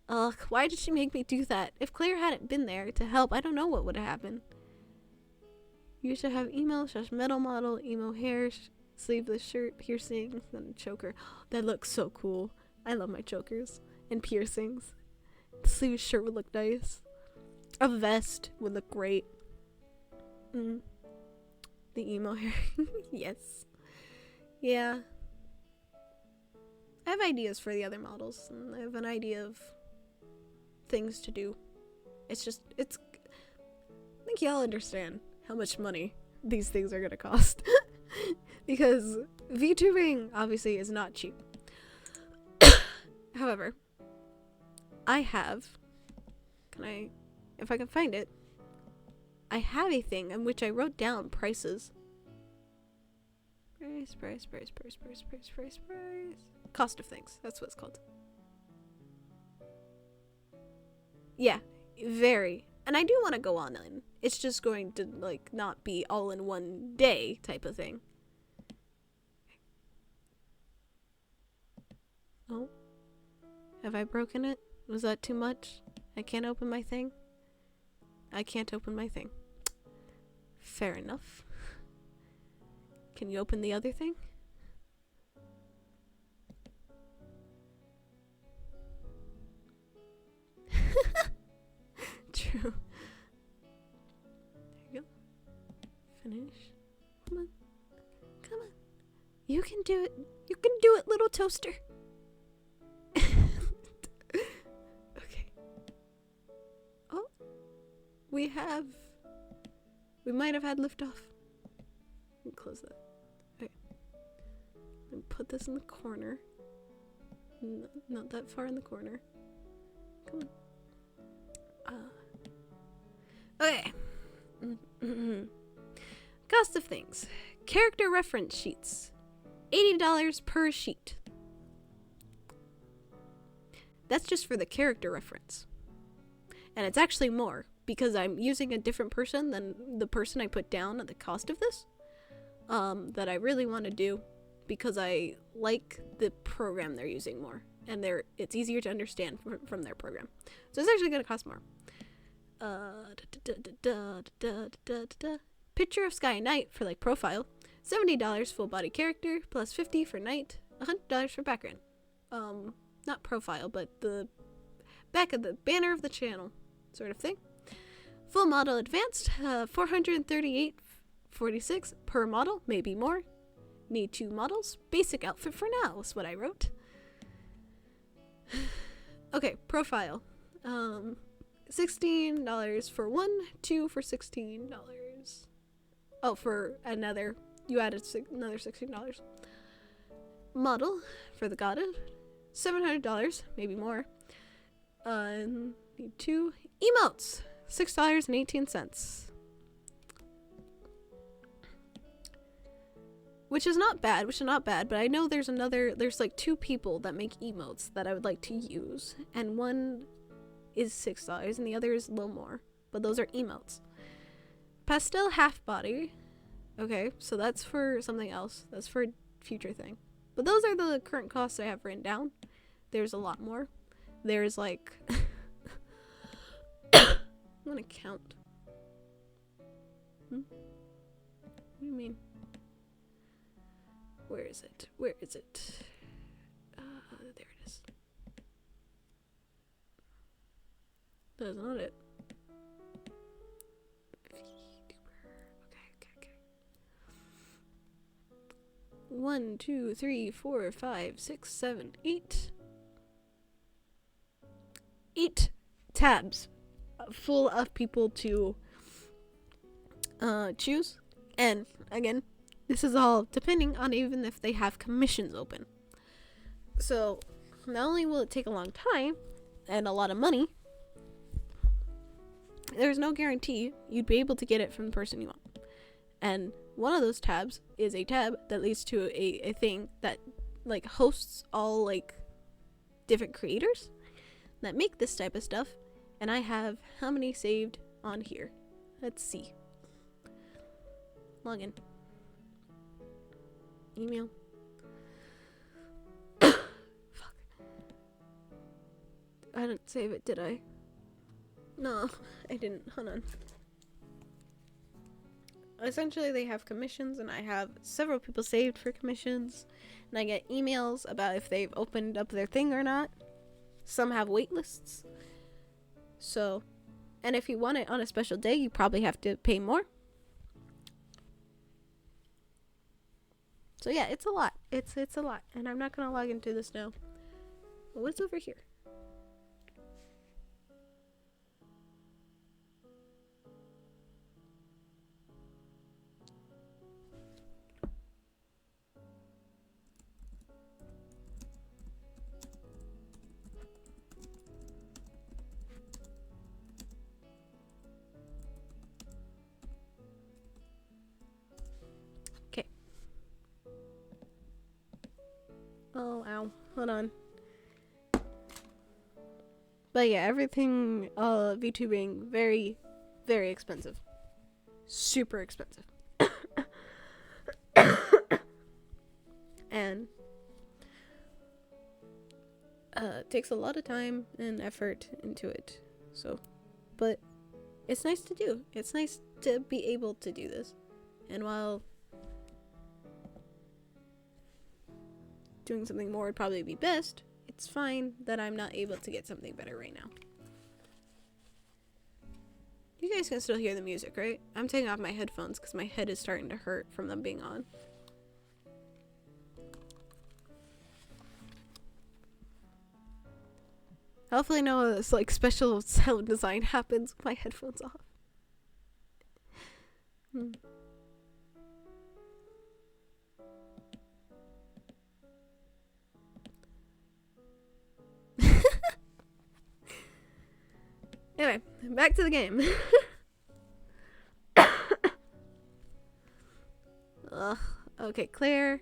Speaker 1: Ugh, why did she make me do that? If Claire hadn't been there to help, I don't know what would have happened. You should have emo/metal model, emo hair, sleeveless shirt, piercings, and a choker. That looks so cool. I love my chokers and piercings. The sleeveless shirt would look nice. A vest would look great. The emo hair. Yes. Yeah. I have ideas for the other models, and I have an idea of things to do. I think y'all understand how much money these things are gonna cost. Because VTubing obviously is not cheap. However, I have, if I can find it, I have a thing in which I wrote down prices. Price. Cost of things. That's what it's called. Yeah, very. And I do want to go on in. It's just going to, like, not be all in one day type of thing. Oh. Have I broken it? Was that too much? I can't open my thing? I can't open my thing. Fair enough. Can you open the other thing? True. There you go. Finish. Come on. Come on. You can do it. You can do it, little toaster. Okay. We might have had liftoff. Let me close that. Okay. And put this in the corner. No, not that far in the corner. Come on. Okay. Cost of things. Character reference sheets. $80 per sheet. That's just for the character reference. And it's actually more because I'm using a different person than the person I put down at the cost of this. That I really want to do because I like the program they're using more. And it's easier to understand from their program. So it's actually going to cost more. Picture of sky and night for like profile. $70 full body character plus $50 for night. $100 for background. Not profile, but the back of the banner of the channel sort of thing. Full model advanced, $438.46 per model, maybe more. Need 2 models. Basic outfit for now is what I wrote. Okay, profile. $16 for 1, 2 for $16. Oh, for another, you added another $16. Model for the goddess, $700, maybe more. Need 2 emotes, $6.18. Which is not bad, but I know there's like 2 people that make emotes that I would like to use, and one is $6 and the other is a little more, but those are emotes. Pastel half body, okay, so that's for something else, that's for a future thing, but those are the current costs I have written down. There's a lot more. There's like I'm gonna count. What do you mean? Where is it? There it is. That's not it. Okay. 1, 2, 3, 4, 5, 6, 7, 8. 8 tabs full of people to choose. And again, this is all depending on even if they have commissions open. So not only will it take a long time and a lot of money, there's no guarantee you'd be able to get it from the person you want. And one of those tabs is a tab that leads to a thing that like hosts all like different creators that make this type of stuff. And I have how many saved on here? Let's see. Login. Email. Fuck. I didn't save it, did I? No, I didn't. Hold on. Essentially, they have commissions, and I have several people saved for commissions, and I get emails about if they've opened up their thing or not. Some have wait lists. So, and if you want it on a special day, you probably have to pay more. So yeah, it's a lot. It's a lot, and I'm not gonna log into this now. But what's over here? Oh, ow. Hold on. But yeah, everything, VTubing, very, very expensive. Super expensive. And, it takes a lot of time and effort into it. So, but it's nice to do. It's nice to be able to do this. And while doing something more would probably be best, it's fine that I'm not able to get something better right now. You guys can still hear the music, right? I'm taking off my headphones because my head is starting to hurt from them being on. Hopefully no this like special sound design happens with my headphones off. Anyway, back to the game. Ugh. Okay, Claire.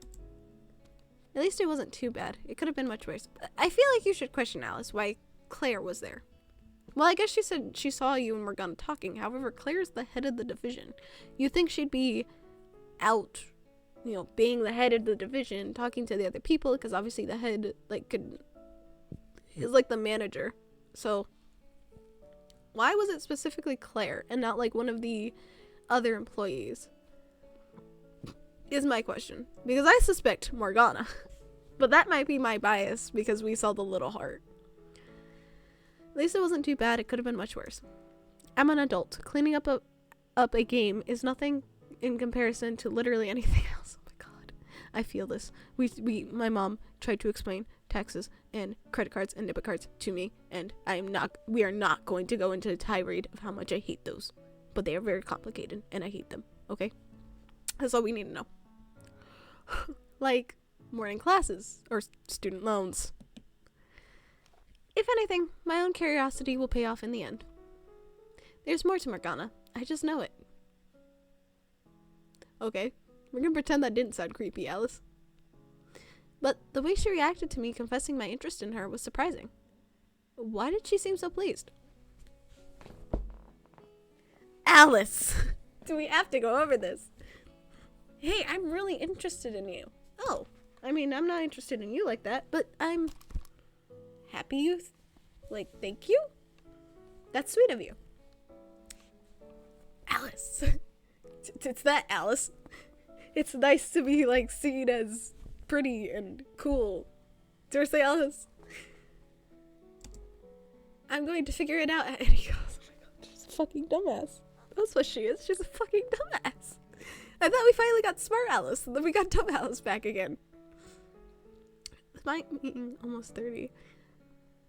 Speaker 1: At least it wasn't too bad. It could have been much worse. I feel like you should question Alice why Claire was there. Well, I guess she said she saw you and Morgana talking. However, Claire's the head of the division. You'd think she'd be out, you know, being the head of the division, talking to the other people, because obviously the head, like, is like the manager. So, why was it specifically Claire and not, like, one of the other employees? Is my question. Because I suspect Morgana. But that might be my bias because we saw the little heart. At least it wasn't too bad. It could have been much worse. I'm an adult. Cleaning up a game is nothing in comparison to literally anything else. Oh my god. I feel this. My mom tried to explain taxes and credit cards and debit cards to me, and we are not going to go into a tirade of how much I hate those. But they are very complicated and I hate them. Okay? That's all we need to know. Like morning classes or student loans. If anything, my own curiosity will pay off in the end. There's more to Morgana. I just know it. Okay, we're gonna pretend that didn't sound creepy, Alice. But the way she reacted to me confessing my interest in her was surprising. Why did she seem so pleased? Alice! Do we have to go over this? Hey, I'm really interested in you. Oh, I mean, I'm not interested in you like that, but I'm happy you, thank you? That's sweet of you. Alice. It's that, Alice. It's nice to be, like, seen as pretty and cool. Seriously, Alice? I'm going to figure it out at any cost. Oh my god, she's a fucking dumbass. That's what she is. She's a fucking dumbass. I thought we finally got smart Alice, and then we got dumb Alice back again. With my being almost 30,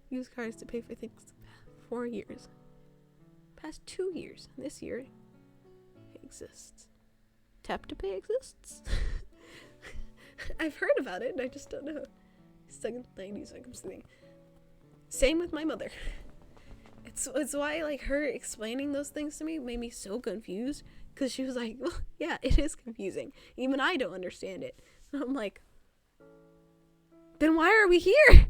Speaker 1: use cards to pay for things 4 years. Past 2 years. This year, it exists. Tap to pay exists? I've heard about it, and I just don't know. Stuck in the 90s, like I'm saying. Same with my mother. It's why, like, her explaining those things to me made me so confused. Because she was like, well, yeah, it is confusing. Even I don't understand it. And I'm like, then why are we here?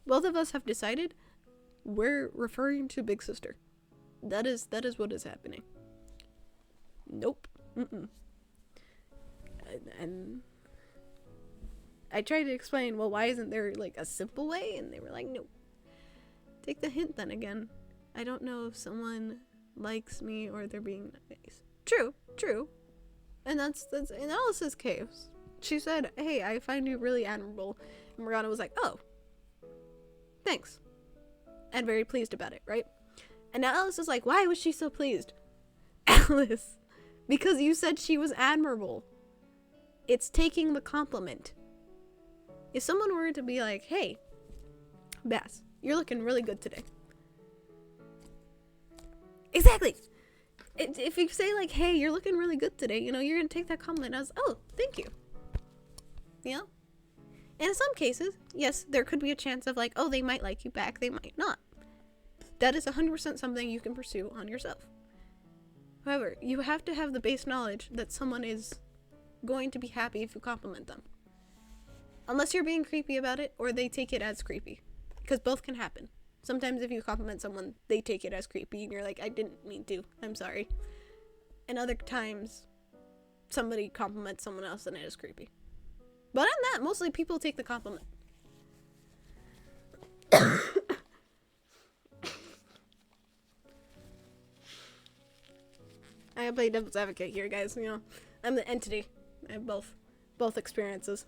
Speaker 1: Both of us have decided we're referring to Big Sister. That is what is happening. Nope. Mm-mm. And I tried to explain, well, why isn't there, like, a simple way? And they were like, nope. Take the hint then again. I don't know if someone likes me or they're being nice. True. And that's in Alice's case. She said, hey, I find you really admirable. And Morgana was like, oh, thanks. And very pleased about it, right? And now Alice is like, why was she so pleased? Alice, because you said she was admirable. It's taking the compliment. If someone were to be like, hey, Bass, you're looking really good today. Exactly. If you say, like, hey, you're looking really good today, you know, you're going to take that compliment as, oh, thank you. You know? And in some cases, yes, there could be a chance of, like, oh, they might like you back, they might not. That is 100% something you can pursue on yourself. However, you have to have the base knowledge that someone is going to be happy if you compliment them. Unless you're being creepy about it, or they take it as creepy. Because both can happen. Sometimes if you compliment someone, they take it as creepy, and you're like, I didn't mean to, I'm sorry. And other times, somebody compliments someone else and it is creepy. But on that, mostly people take the compliment. I play devil's advocate here, guys, you know. I'm the entity. I have both experiences.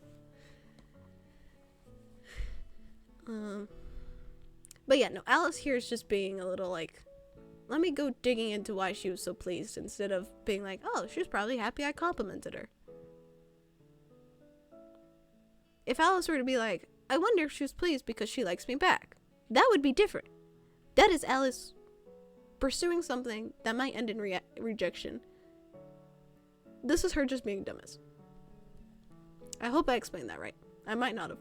Speaker 1: But yeah, no, Alice here is just being a little like, let me go digging into why she was so pleased instead of being like, oh, she was probably happy I complimented her. If Alice were to be like, I wonder if she was pleased because she likes me back, that would be different. That is Alice pursuing something that might end in rejection. This is her just being dumbass. I hope I explained that right. I might not have.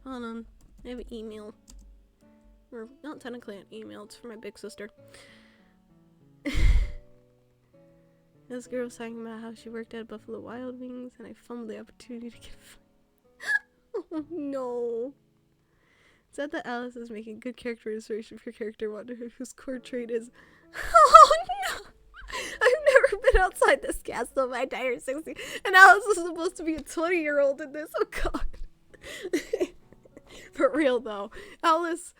Speaker 1: Hold on. I have an email. Or not technically an email, it's for my big sister. This girl was talking about how she worked at Buffalo Wild Wings and I fumbled the opportunity to get Oh no. Said that Alice is making good characterization for character wonder whose core trait is oh no! I've never been outside this castle my entire 60 and Alice is supposed to be a 20-year-old in this. Oh god. For real though. Alice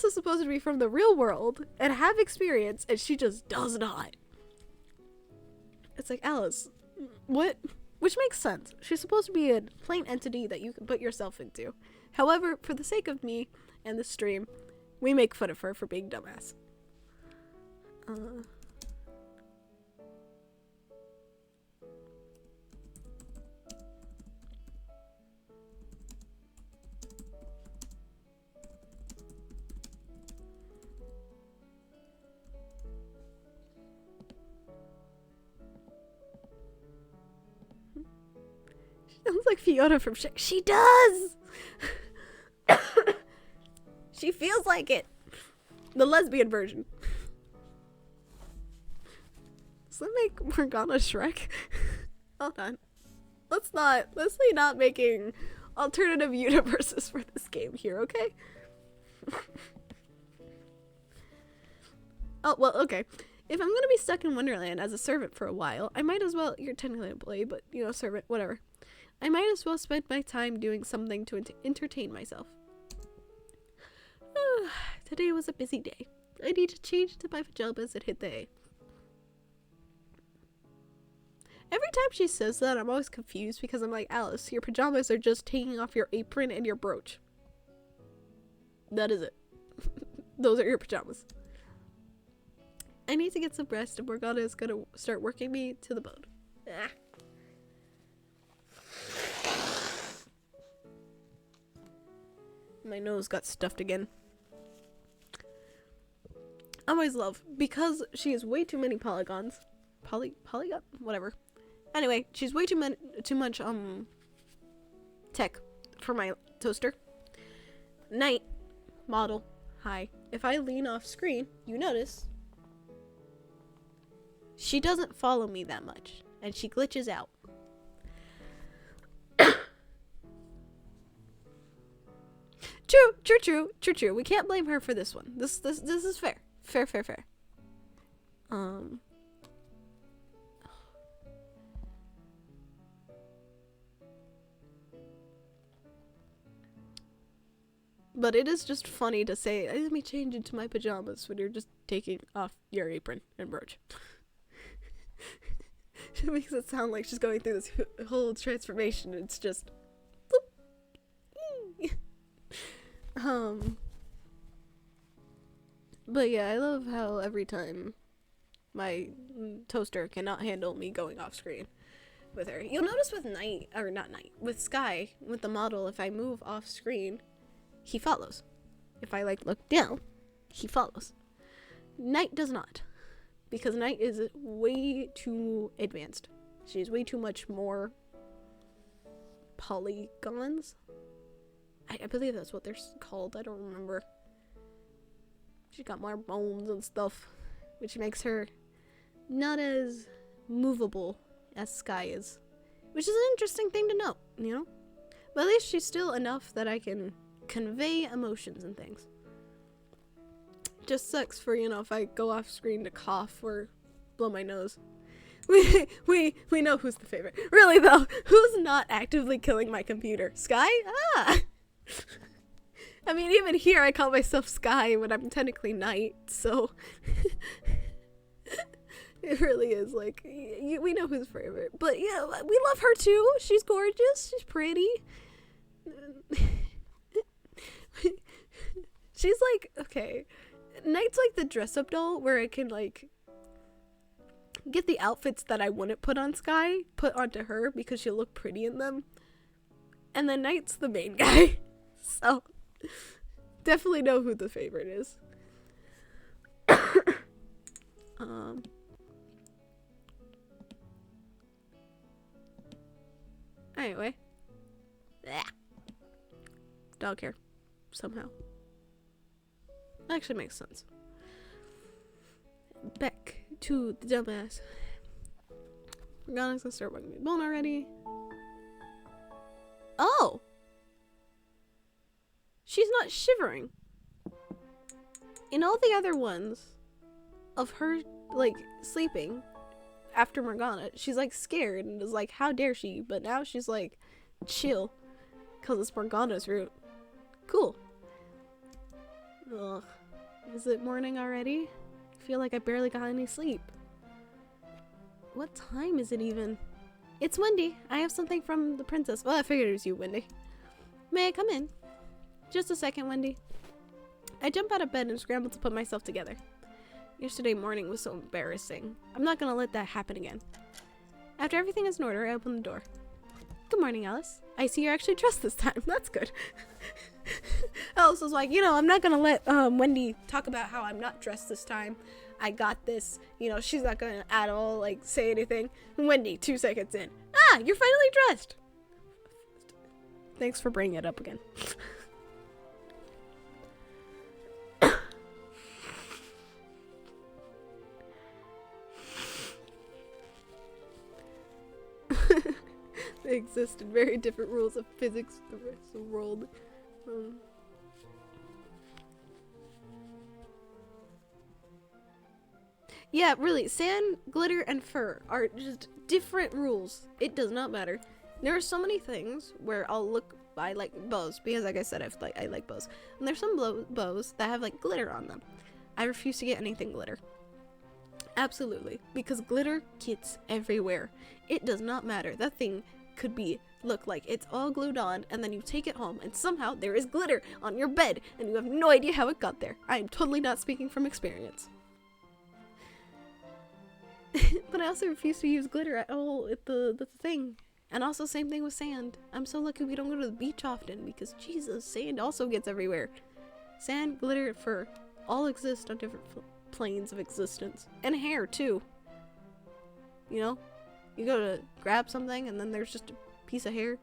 Speaker 1: is supposed to be from the real world and have experience and she just does not. It's like, Alice, what? Which makes sense. She's supposed to be a plain entity that you can put yourself into. However, for the sake of me and the stream, we make fun of her for being dumbass. Sounds like Fiona from Shrek. She does! She feels like it. The lesbian version. Does that make Morgana Shrek? Hold on. Let's be not making alternative universes for this game here, okay? Oh, well, okay. If I'm gonna be stuck in Wonderland as a servant for a while, I might as well, you're technically an employee, but, you know, servant, whatever. I might as well spend my time doing something to entertain myself. Today was a busy day. I need to change into my pajamas and hit the hay. Every time she says that, I'm always confused because I'm like, Alice, your pajamas are just taking off your apron and your brooch. That is it. Those are your pajamas. I need to get some rest and Morgana is gonna start working me to the bone. Ah. My nose got stuffed again. I always love, because she has way too many polygons. Polygon? Whatever. Anyway, she's way too much, tech for my toaster. Night. Model. Hi. If I lean off screen, you notice she doesn't follow me that much. And she glitches out. True. We can't blame her for this one. This is fair. Fair. But it is just funny to say, let me change into my pajamas when you're just taking off your apron and brooch. She makes it sound like she's going through this whole transformation. It's just but yeah, I love how every time my toaster cannot handle me going off screen with her. You'll notice with Sky, with the model, if I move off screen, he follows. If I look down, he follows. Night does not, because Night is way too advanced. She's way too much more polygons. I believe that's what they're called. I don't remember. She's got more bones and stuff, which makes her not as movable as Sky is, which is an interesting thing to note, you know? But at least she's still enough that I can convey emotions and things. Just sucks for, you know, if I go off screen to cough or blow my nose. We know who's the favorite. Really though, who's not actively killing my computer? Sky? Ah! I mean, even here I call myself Sky when I'm technically Night, so it really is we know who's favorite. But yeah, we love her too. She's gorgeous. She's pretty. She's okay. Night's the dress-up doll where I can get the outfits that I wouldn't put on Sky, put onto her because she'll look pretty in them. And then Knight's the main guy. So, definitely know who the favorite is. Anyway. Dog hair. Somehow. Actually makes sense. Back to the dumbass. Morgana's gonna start working me bone already. Oh! She's not shivering. In all the other ones of her, like, sleeping after Morgana, she's, like, scared and is like, how dare she? But now she's, like, chill. Because it's Morgana's route. Cool. Ugh. Is it morning already? I feel like I barely got any sleep. What time is it even? It's Wendy. I have something from the princess. Well, I figured it was you, Wendy. May I come in? Just a second, Wendy. I jump out of bed and scramble to put myself together. Yesterday morning was so embarrassing. I'm not gonna let that happen again. After everything is in order, I open the door. Good morning, Alice. I see you're actually dressed this time. That's good. Alice was like, you know, I'm not gonna let Wendy talk about how I'm not dressed this time. I got this. You know, she's not gonna at all, like, say anything. Wendy, 2 seconds in. Ah, you're finally dressed. Thanks for bringing it up again. They exist in very different rules of physics to the rest of the world. Yeah, really, sand, glitter, and fur are just different rules. It does not matter. There are so many things where I'll look. I like bows because, like I said, I like bows. And there's some bows that have like glitter on them. I refuse to get anything glitter. Absolutely, because glitter gets everywhere. It does not matter. That thing could look like it's all glued on, and then you take it home, and somehow there is glitter on your bed, and you have no idea how it got there. I am totally not speaking from experience. But I also refuse to use glitter at all at the thing. And also same thing with sand. I'm so lucky we don't go to the beach often, because Jesus, sand also gets everywhere. Sand, glitter, fur all exist on different planes of existence. And hair too. You know? You go to grab something and then there's just a piece of hair.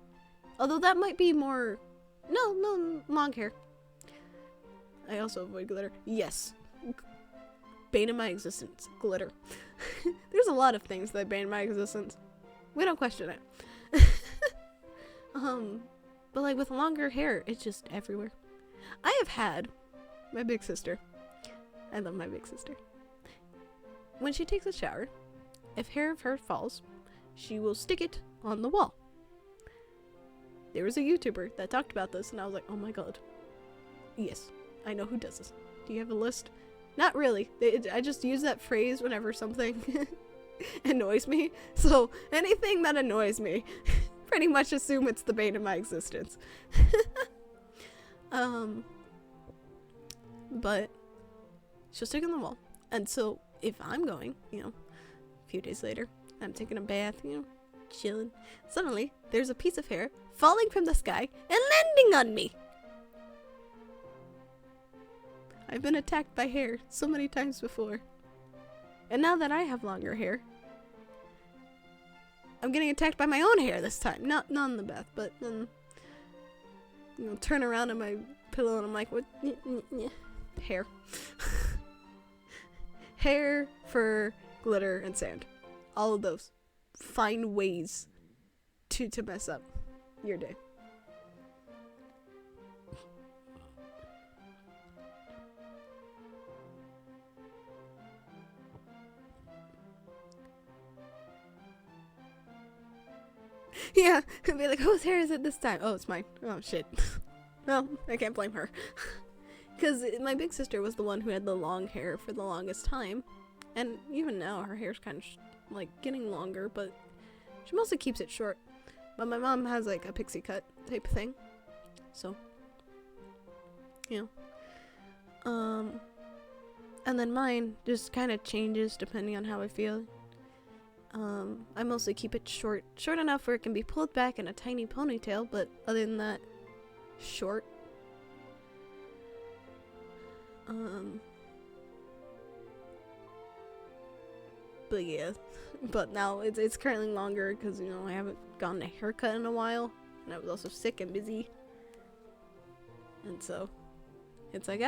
Speaker 1: Although that might be more... No, long hair. I also avoid glitter. Yes. Bane of my existence. Glitter. There's a lot of things that bane my existence. We don't question it. But like with longer hair, it's just everywhere. I have had my big sister. I love my big sister. When she takes a shower, if hair of her falls, she will stick it on the wall. There was a YouTuber that talked about this, and I was like, oh my god. Yes, I know who does this. Do you have a list? Not really. I just use that phrase whenever something annoys me. So anything that annoys me, pretty much assume it's the bane of my existence. But she'll stick on the wall. And so if I'm going, you know, a few days later, I'm taking a bath, you know, chilling. Suddenly, there's a piece of hair falling from the sky and landing on me. I've been attacked by hair so many times before. And now that I have longer hair, I'm getting attacked by my own hair this time. Not in the bath, but then, you know, turn around on my pillow and I'm like, what? Hair. Hair, fur, glitter, and sand. All of those. Find ways to mess up your day. Yeah, could be like, whose hair is it this time? Oh, it's mine. Oh, shit. Well, I can't blame her. Because my big sister was the one who had the long hair for the longest time. And even now, her hair's kind of, like, getting longer, but she mostly keeps it short. But my mom has, like, a pixie cut type thing. So, you know. And then mine just kind of changes depending on how I feel. I mostly keep it short enough where it can be pulled back in a tiny ponytail, but other than that, short. But yeah, but now it's currently longer because, you know, I haven't gotten a haircut in a while, and I was also sick and busy, and so it's like,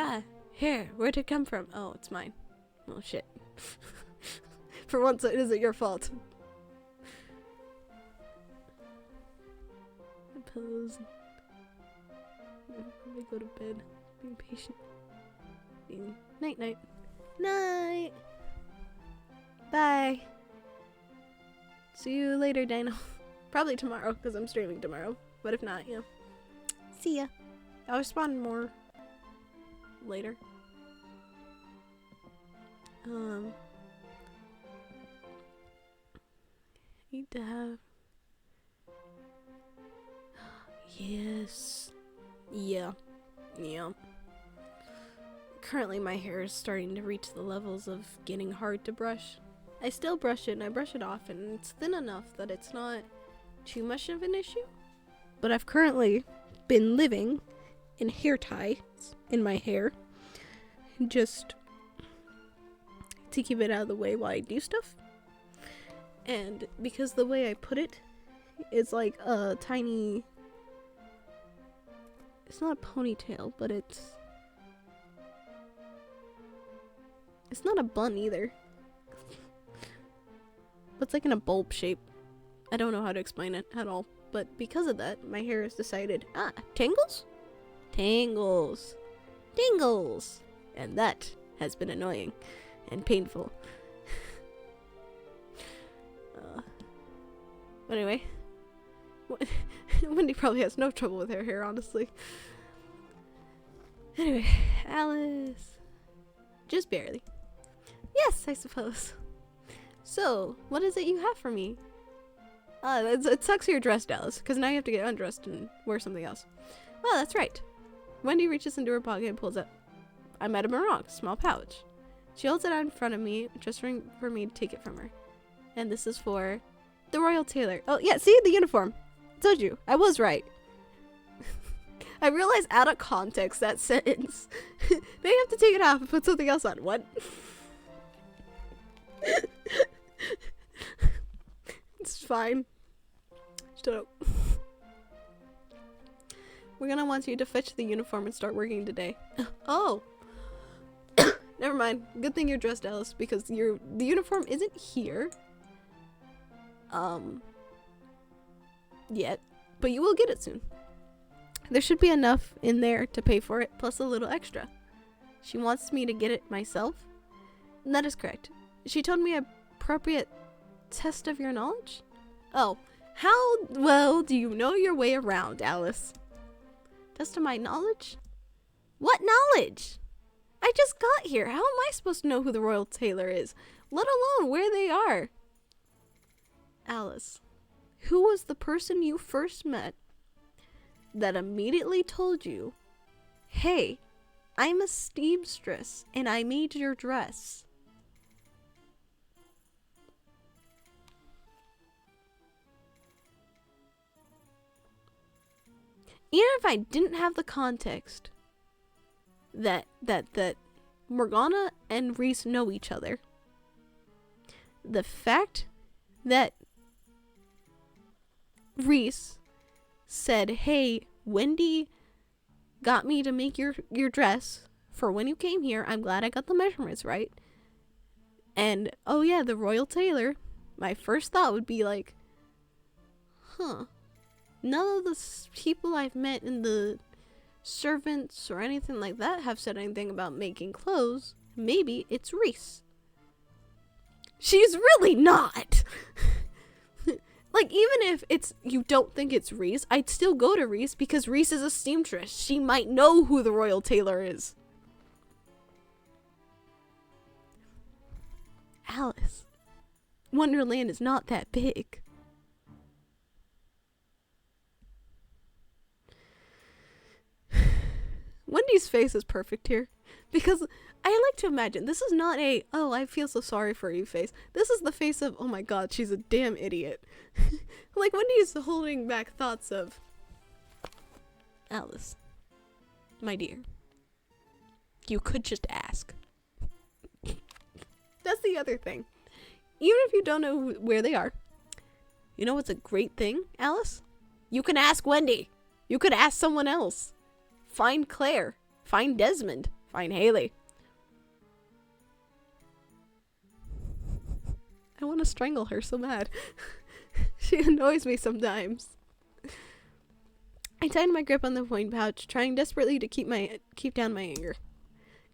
Speaker 1: hair, where'd it come from? Oh, it's mine. Oh shit. For once, it isn't your fault. Pillows. Let me go to bed. Being patient. Night night. Night. Bye. See you later, Dino. Probably tomorrow, because I'm streaming tomorrow. But if not, you know. See ya. I'll respond more later. Need to have... Yes. Yeah. Currently my hair is starting to reach the levels of getting hard to brush. I still brush it and I brush it off, and it's thin enough that it's not too much of an issue. But I've currently been living in hair ties in my hair, just to keep it out of the way while I do stuff. And because the way I put it is like a tiny... It's not a ponytail, but it's not a bun either. It's like in a bulb shape. I don't know how to explain it at all. But because of that, my hair has decided, tangles? Tangles. Tangles. And that has been annoying and painful. But anyway, Wendy probably has no trouble with her hair, honestly. Anyway, Alice. Just barely. Yes, I suppose. So, what is it you have for me? It sucks you're dressed, Alice, because now you have to get undressed and wear something else. Oh, that's right. Wendy reaches into her pocket and pulls out... I met him wrong. Small pouch. She holds it out in front of me, just for me to take it from her. And this is for... the Royal Tailor. Oh, yeah, see? The uniform. I told you. I was right. I realized out of context that sentence. They have to take it off and put something else on. What? It's fine. Shut up. We're gonna want you to fetch the uniform and start working today. Oh. Never mind. Good thing you're dressed, Alice, because the uniform isn't here. Yet. But you will get it soon. There should be enough in there to pay for it, plus a little extra. She wants me to get it myself? That is correct. She told me appropriate test of your knowledge? Oh, how well do you know your way around, Alice? Test of my knowledge? What knowledge? I just got here. How am I supposed to know who the Royal Tailor is? Let alone where they are. Alice, who was the person you first met that immediately told you, hey, I'm a seamstress and I made your dress? Even if I didn't have the context that Morgana and Reese know each other, the fact that Reese said, hey, Wendy got me to make your dress for when you came here. I'm glad I got the measurements right. And, oh yeah, the Royal Tailor. My first thought would be like, none of the people I've met in the servants or anything like that have said anything about making clothes. Maybe it's Reese. She's really not. Like, even if you don't think it's Reese, I'd still go to Reese because Reese is a seamstress. She might know who the Royal Tailor is. Alice, Wonderland is not that big. Wendy's face is perfect here. Because I like to imagine, this is not a, oh, I feel so sorry for you face. This is the face of, oh my god, she's a damn idiot. Like, Wendy's holding back thoughts of, Alice, my dear, you could just ask. That's the other thing. Even if you don't know where they are, you know what's a great thing, Alice? You can ask Wendy. You could ask someone else. Find Claire. Find Desmond. Find Haley. I want to strangle her so bad. She annoys me sometimes. I tightened my grip on the coin pouch, trying desperately to keep down my anger.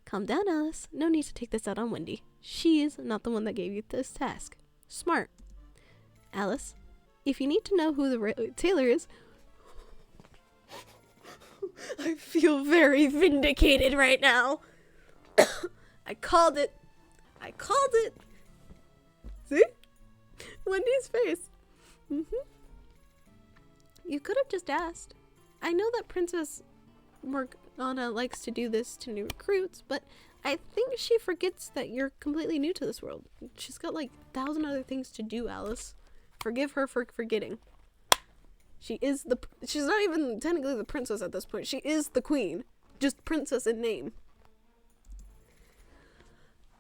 Speaker 1: Calm down, Alice. No need to take this out on Wendy. She is not the one that gave you this task. Smart. Alice, if you need to know who the tailor is... I feel very vindicated right now. I called it. I called it. See? Wendy's face. You could have just asked. I know that Princess Morgana likes to do this to new recruits, but I think she forgets that you're completely new to this world. She's got like 1,000 other things to do, Alice. Forgive her for forgetting. She's not even technically the princess at this point. She is the queen. Just princess in name.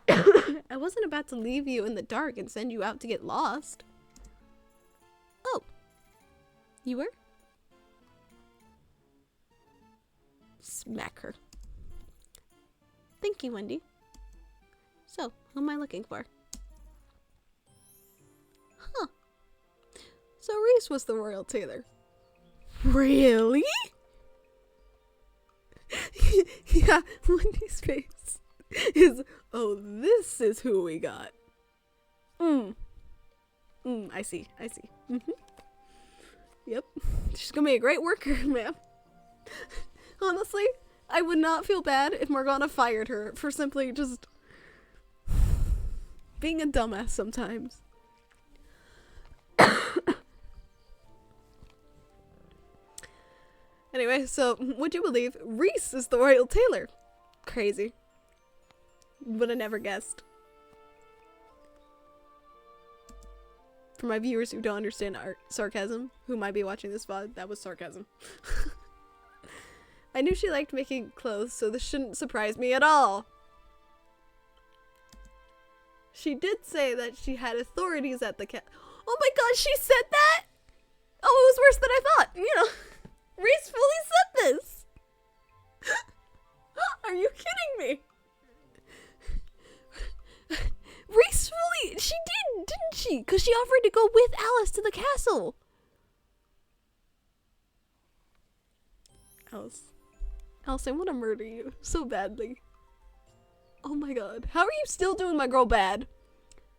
Speaker 1: I wasn't about to leave you in the dark and send you out to get lost. Oh. You were? Smack her. Thank you, Wendy. So, who am I looking for? Huh. So Reese was the royal tailor. Really? Yeah, Wendy's face is, oh, this is who we got. I see. Yep. She's gonna be a great worker, ma'am. Honestly, I would not feel bad if Morgana fired her for simply just being a dumbass sometimes. Anyway, so, would you believe Reese is the royal tailor? Crazy. Would have never guessed. For my viewers who don't understand sarcasm, who might be watching this VOD, that was sarcasm. I knew she liked making clothes, so this shouldn't surprise me at all. She did say that she had authorities at the Oh my god, she said that? Oh, it was worse than I thought, you know. Reese fully said this. Are you kidding me? Reese fully, she did, didn't she? Because she offered to go with Alice to the castle. Alice, I want to murder you so badly. Oh my god, how are you still doing my girl bad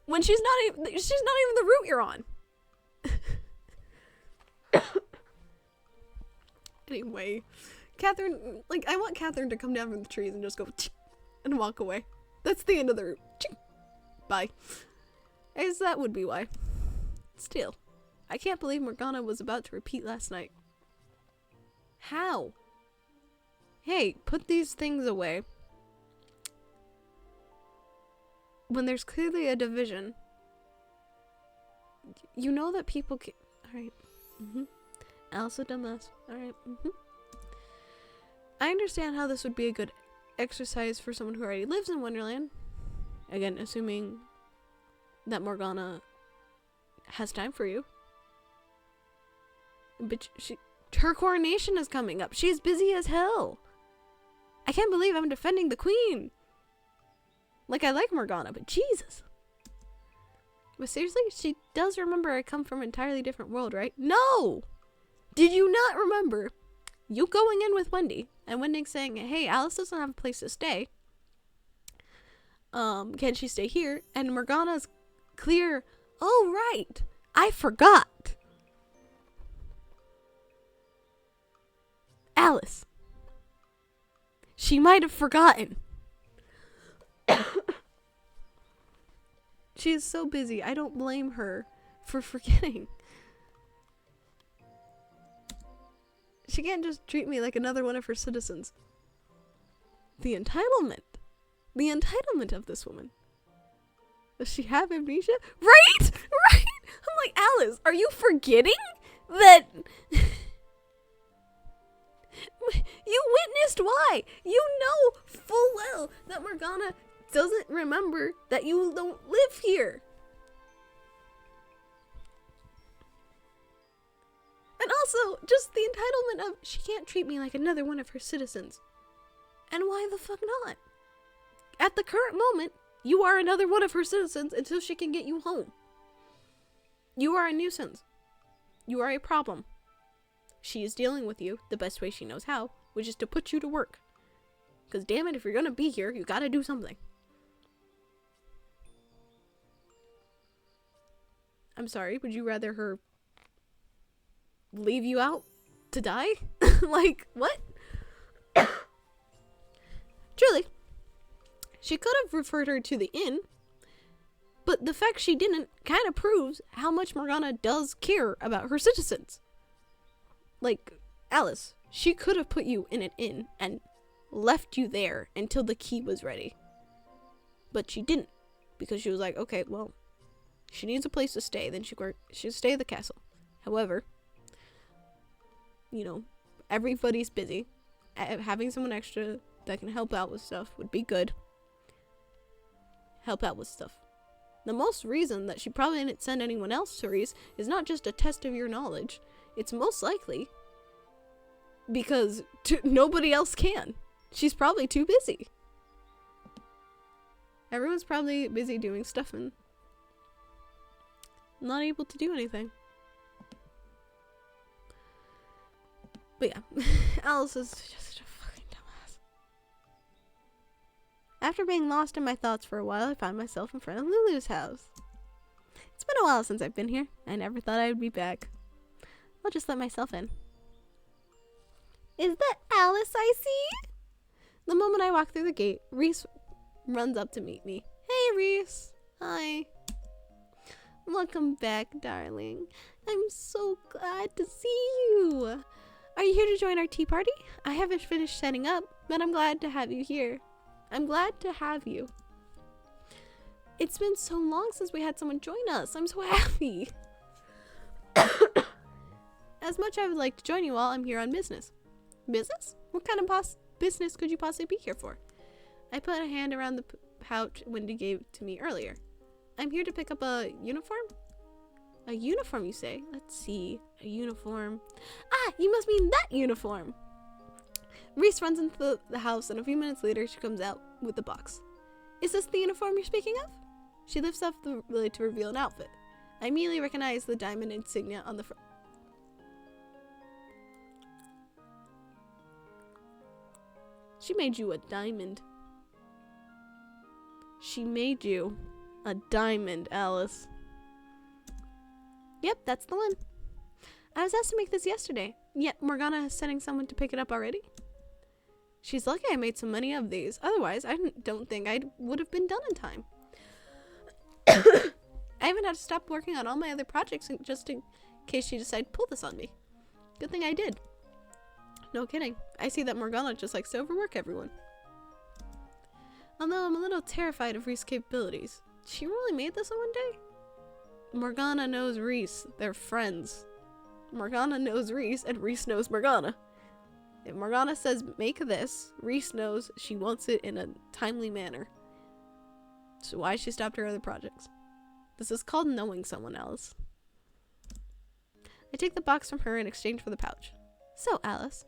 Speaker 1: when she's not even the route you're on? Anyway, Catherine, like, I want Catherine to come down from the trees and just go and walk away. That's the end of the route. Bye. I guess that would be why. Still, I can't believe Morgana was about to repeat last night. How? Hey, put these things away. When there's clearly a division, you know that people can... Alright. Alice a dumbass. Alright. I understand how this would be a good exercise for someone who already lives in Wonderland. Again, assuming that Morgana has time for you. But her coronation is coming up. She's busy as hell. I can't believe I'm defending the queen. Like, I like Morgana, but Jesus. But seriously, she does remember I come from an entirely different world, right? No! Did you not remember you going in with Wendy and Wendy saying, hey, Alice doesn't have a place to stay. Can she stay here? And Morgana's clear, oh, right, I forgot. Alice. She might have forgotten. She is so busy. I don't blame her for forgetting. She can't just treat me like another one of her citizens. The entitlement. The entitlement of this woman. Does she have amnesia? Right? Right? I'm like, Alice, are you forgetting that you witnessed why? You know full well that Morgana doesn't remember that you don't live here. And also, just the entitlement of, she can't treat me like another one of her citizens. And why the fuck not? At the current moment, you are another one of her citizens until she can get you home. You are a nuisance. You are a problem. She is dealing with you the best way she knows how, which is to put you to work. Because damn it, if you're gonna be here, you gotta do something. I'm sorry, would you rather her leave you out to die? Like, what? Truly. She could have referred her to the inn, but the fact she didn't kind of proves how much Morgana does care about her citizens. Like, Alice, she could have put you in an inn and left you there until the key was ready. But she didn't, because she was like, okay, well, she needs a place to stay, then she'll stay at the castle. However, you know, everybody's busy. Having someone extra that can help out with stuff would be good. Help out with stuff. The most reason that she probably didn't send anyone else to Reese is not just a test of your knowledge. It's most likely because nobody else can. She's probably too busy. Everyone's probably busy doing stuff and not able to do anything. But yeah, Alice is just a fucking dumbass. After being lost in my thoughts for a while, I found myself in front of Lulu's house. It's been a while since I've been here. I never thought I would be back. I'll just let myself in. Is that Alice I see? The moment I walk through the gate, Reese runs up to meet me. Hey, Reese. Hi. Welcome back, darling. I'm so glad to see you. Are you here to join our tea party? I haven't finished setting up, but I'm glad to have you here. I'm glad to have you. It's been so long since we had someone join us. I'm so happy. As much I would like to join you all, I'm here on business. Business? What kind of business could you possibly be here for? I put a hand around the pouch Wendy gave to me earlier. I'm here to pick up a uniform? A uniform, you say? Let's see. A uniform. Ah, you must mean that uniform! Reese runs into the house, and a few minutes later, she comes out with the box. Is this the uniform you're speaking of? She lifts up the lid to reveal an outfit. I immediately recognize the diamond insignia on the front. She made you a diamond. She made you a diamond, Alice. Yep, that's the one. I was asked to make this yesterday, yet Morgana is sending someone to pick it up already. She's lucky I made so many of these. Otherwise, I don't think I would have been done in time. I even had to stop working on all my other projects just in case she decided to pull this on me. Good thing I did. No kidding. I see that Morgana just likes to overwork everyone. Although I'm a little terrified of Reese's capabilities. She really made this in one day? Morgana knows Reese. They're friends. Morgana knows Reese, and Reese knows Morgana. If Morgana says, make this, Reese knows she wants it in a timely manner. So why she stopped her other projects. This is called knowing someone else. I take the box from her in exchange for the pouch. So, Alice.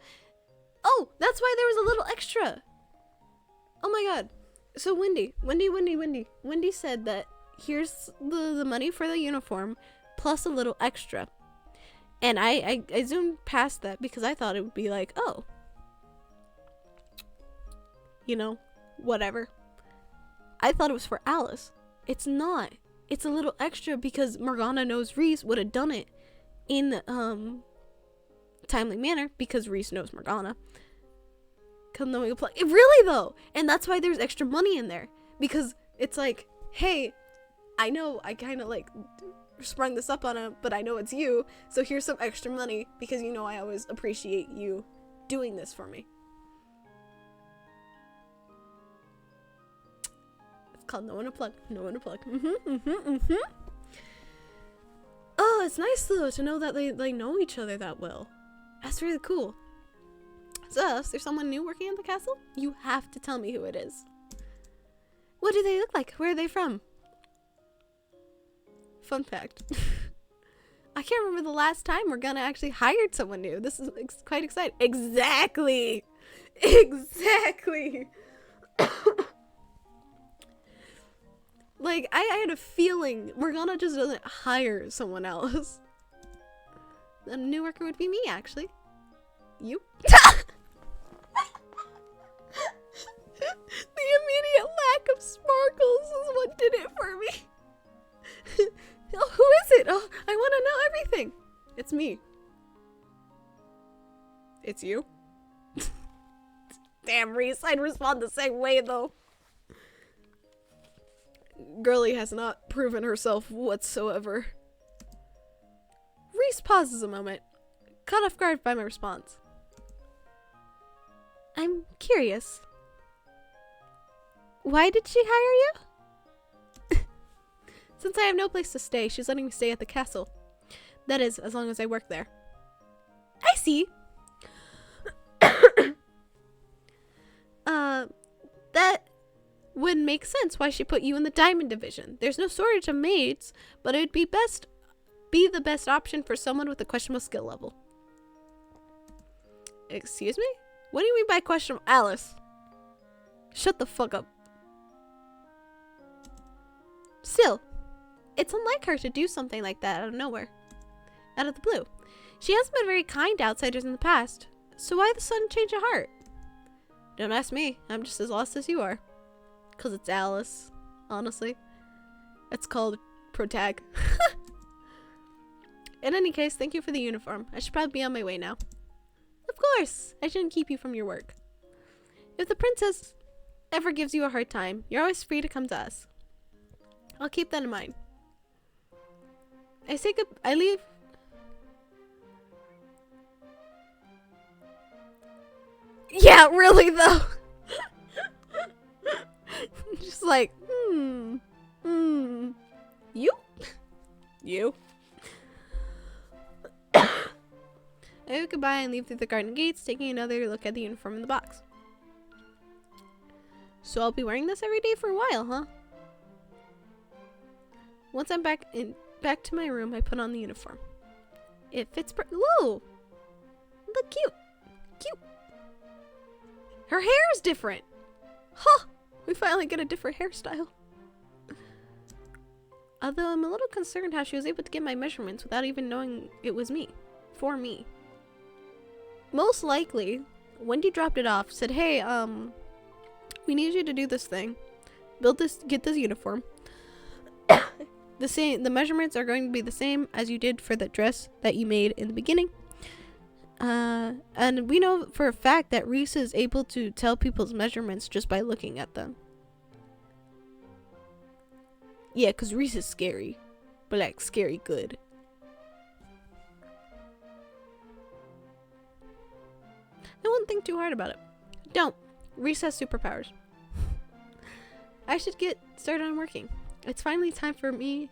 Speaker 1: Oh, that's why there was a little extra. Oh my god. So Wendy said that here's the money for the uniform plus a little extra. And I zoomed past that because I thought it would be like, oh, you know, whatever. I thought it was for Alice. It's not. It's a little extra because Morgana knows Reese would have done it in timely manner because Reese knows Morgana. Really though, and that's why there's extra money in there, because it's like, hey, I know I kind of like sprung this up on him, but I know it's you, so here's some extra money because you know I always appreciate you doing this for me. called No One to Plug. No One to Plug. Oh, it's nice though to know that they know each other that well. That's really cool. So, is there someone new working at the castle? You have to tell me who it is. What do they look like? Where are they from? Fun fact. I can't remember the last time Morgana actually hired someone new. This is quite exciting. Exactly. Exactly. Like, I had a feeling Morgana just doesn't hire someone else. The new worker would be me, actually. You? The immediate lack of sparkles is what did it for me. Oh, who is it? Oh, I want to know everything. It's me. It's you? Damn, Reese, I'd respond the same way, though. Girlie has not proven herself whatsoever. Reese pauses a moment, caught off guard by my response. I'm curious. Why did she hire you? Since I have no place to stay, she's letting me stay at the castle. That is, as long as I work there. I see. That would make sense why she put you in the diamond division. There's no shortage of maids, but it would be the best option for someone with a questionable skill level. Excuse me? What do you mean by questionable? Alice. Shut the fuck up. Still, it's unlike her to do something like that out of nowhere. Out of the blue. She hasn't been very kind to outsiders in the past. So why the sudden change of heart? Don't ask me. I'm just as lost as you are. 'Cause it's Alice. Honestly. It's called Protag. In any case, thank you for the uniform. I should probably be on my way now. Of course. I shouldn't keep you from your work. If the princess ever gives you a hard time, you're always free to come to us. I'll keep that in mind. I leave. Yeah, really though. Just like, You? You? I wave goodbye and leave through the garden gates, taking another look at the uniform in the box. So I'll be wearing this every day for a while, huh? Once I'm back to my room, I put on the uniform. It fits whoa! Look cute! Cute! Her hair is different! Huh! We finally get a different hairstyle. Although I'm a little concerned how she was able to get my measurements without even knowing it was me. For me. Most likely, Wendy dropped it off, said, hey, we need you to do this thing. Get this uniform. The measurements are going to be the same as you did for the dress that you made in the beginning. And we know for a fact that Reese is able to tell people's measurements just by looking at them. Yeah, because Reese is scary. But like, scary good. I won't think too hard about it. Don't. Reese has superpowers. I should get started on working. It's finally time for me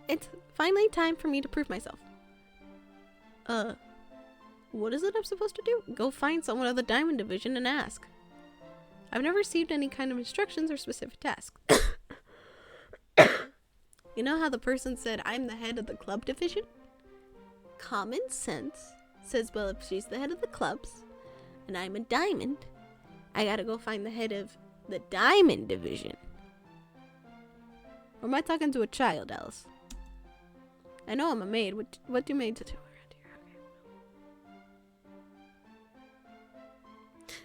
Speaker 1: to prove myself. What is it I'm supposed to do? Go find someone of the diamond division and ask. I've never received any kind of instructions or specific tasks. You know how the person said, I'm the head of the club division? Common sense says, well, if she's the head of the clubs, and I'm a diamond, I gotta go find the head of the diamond division. Or am I talking to a child, Alice? I know I'm a maid. What do maids do?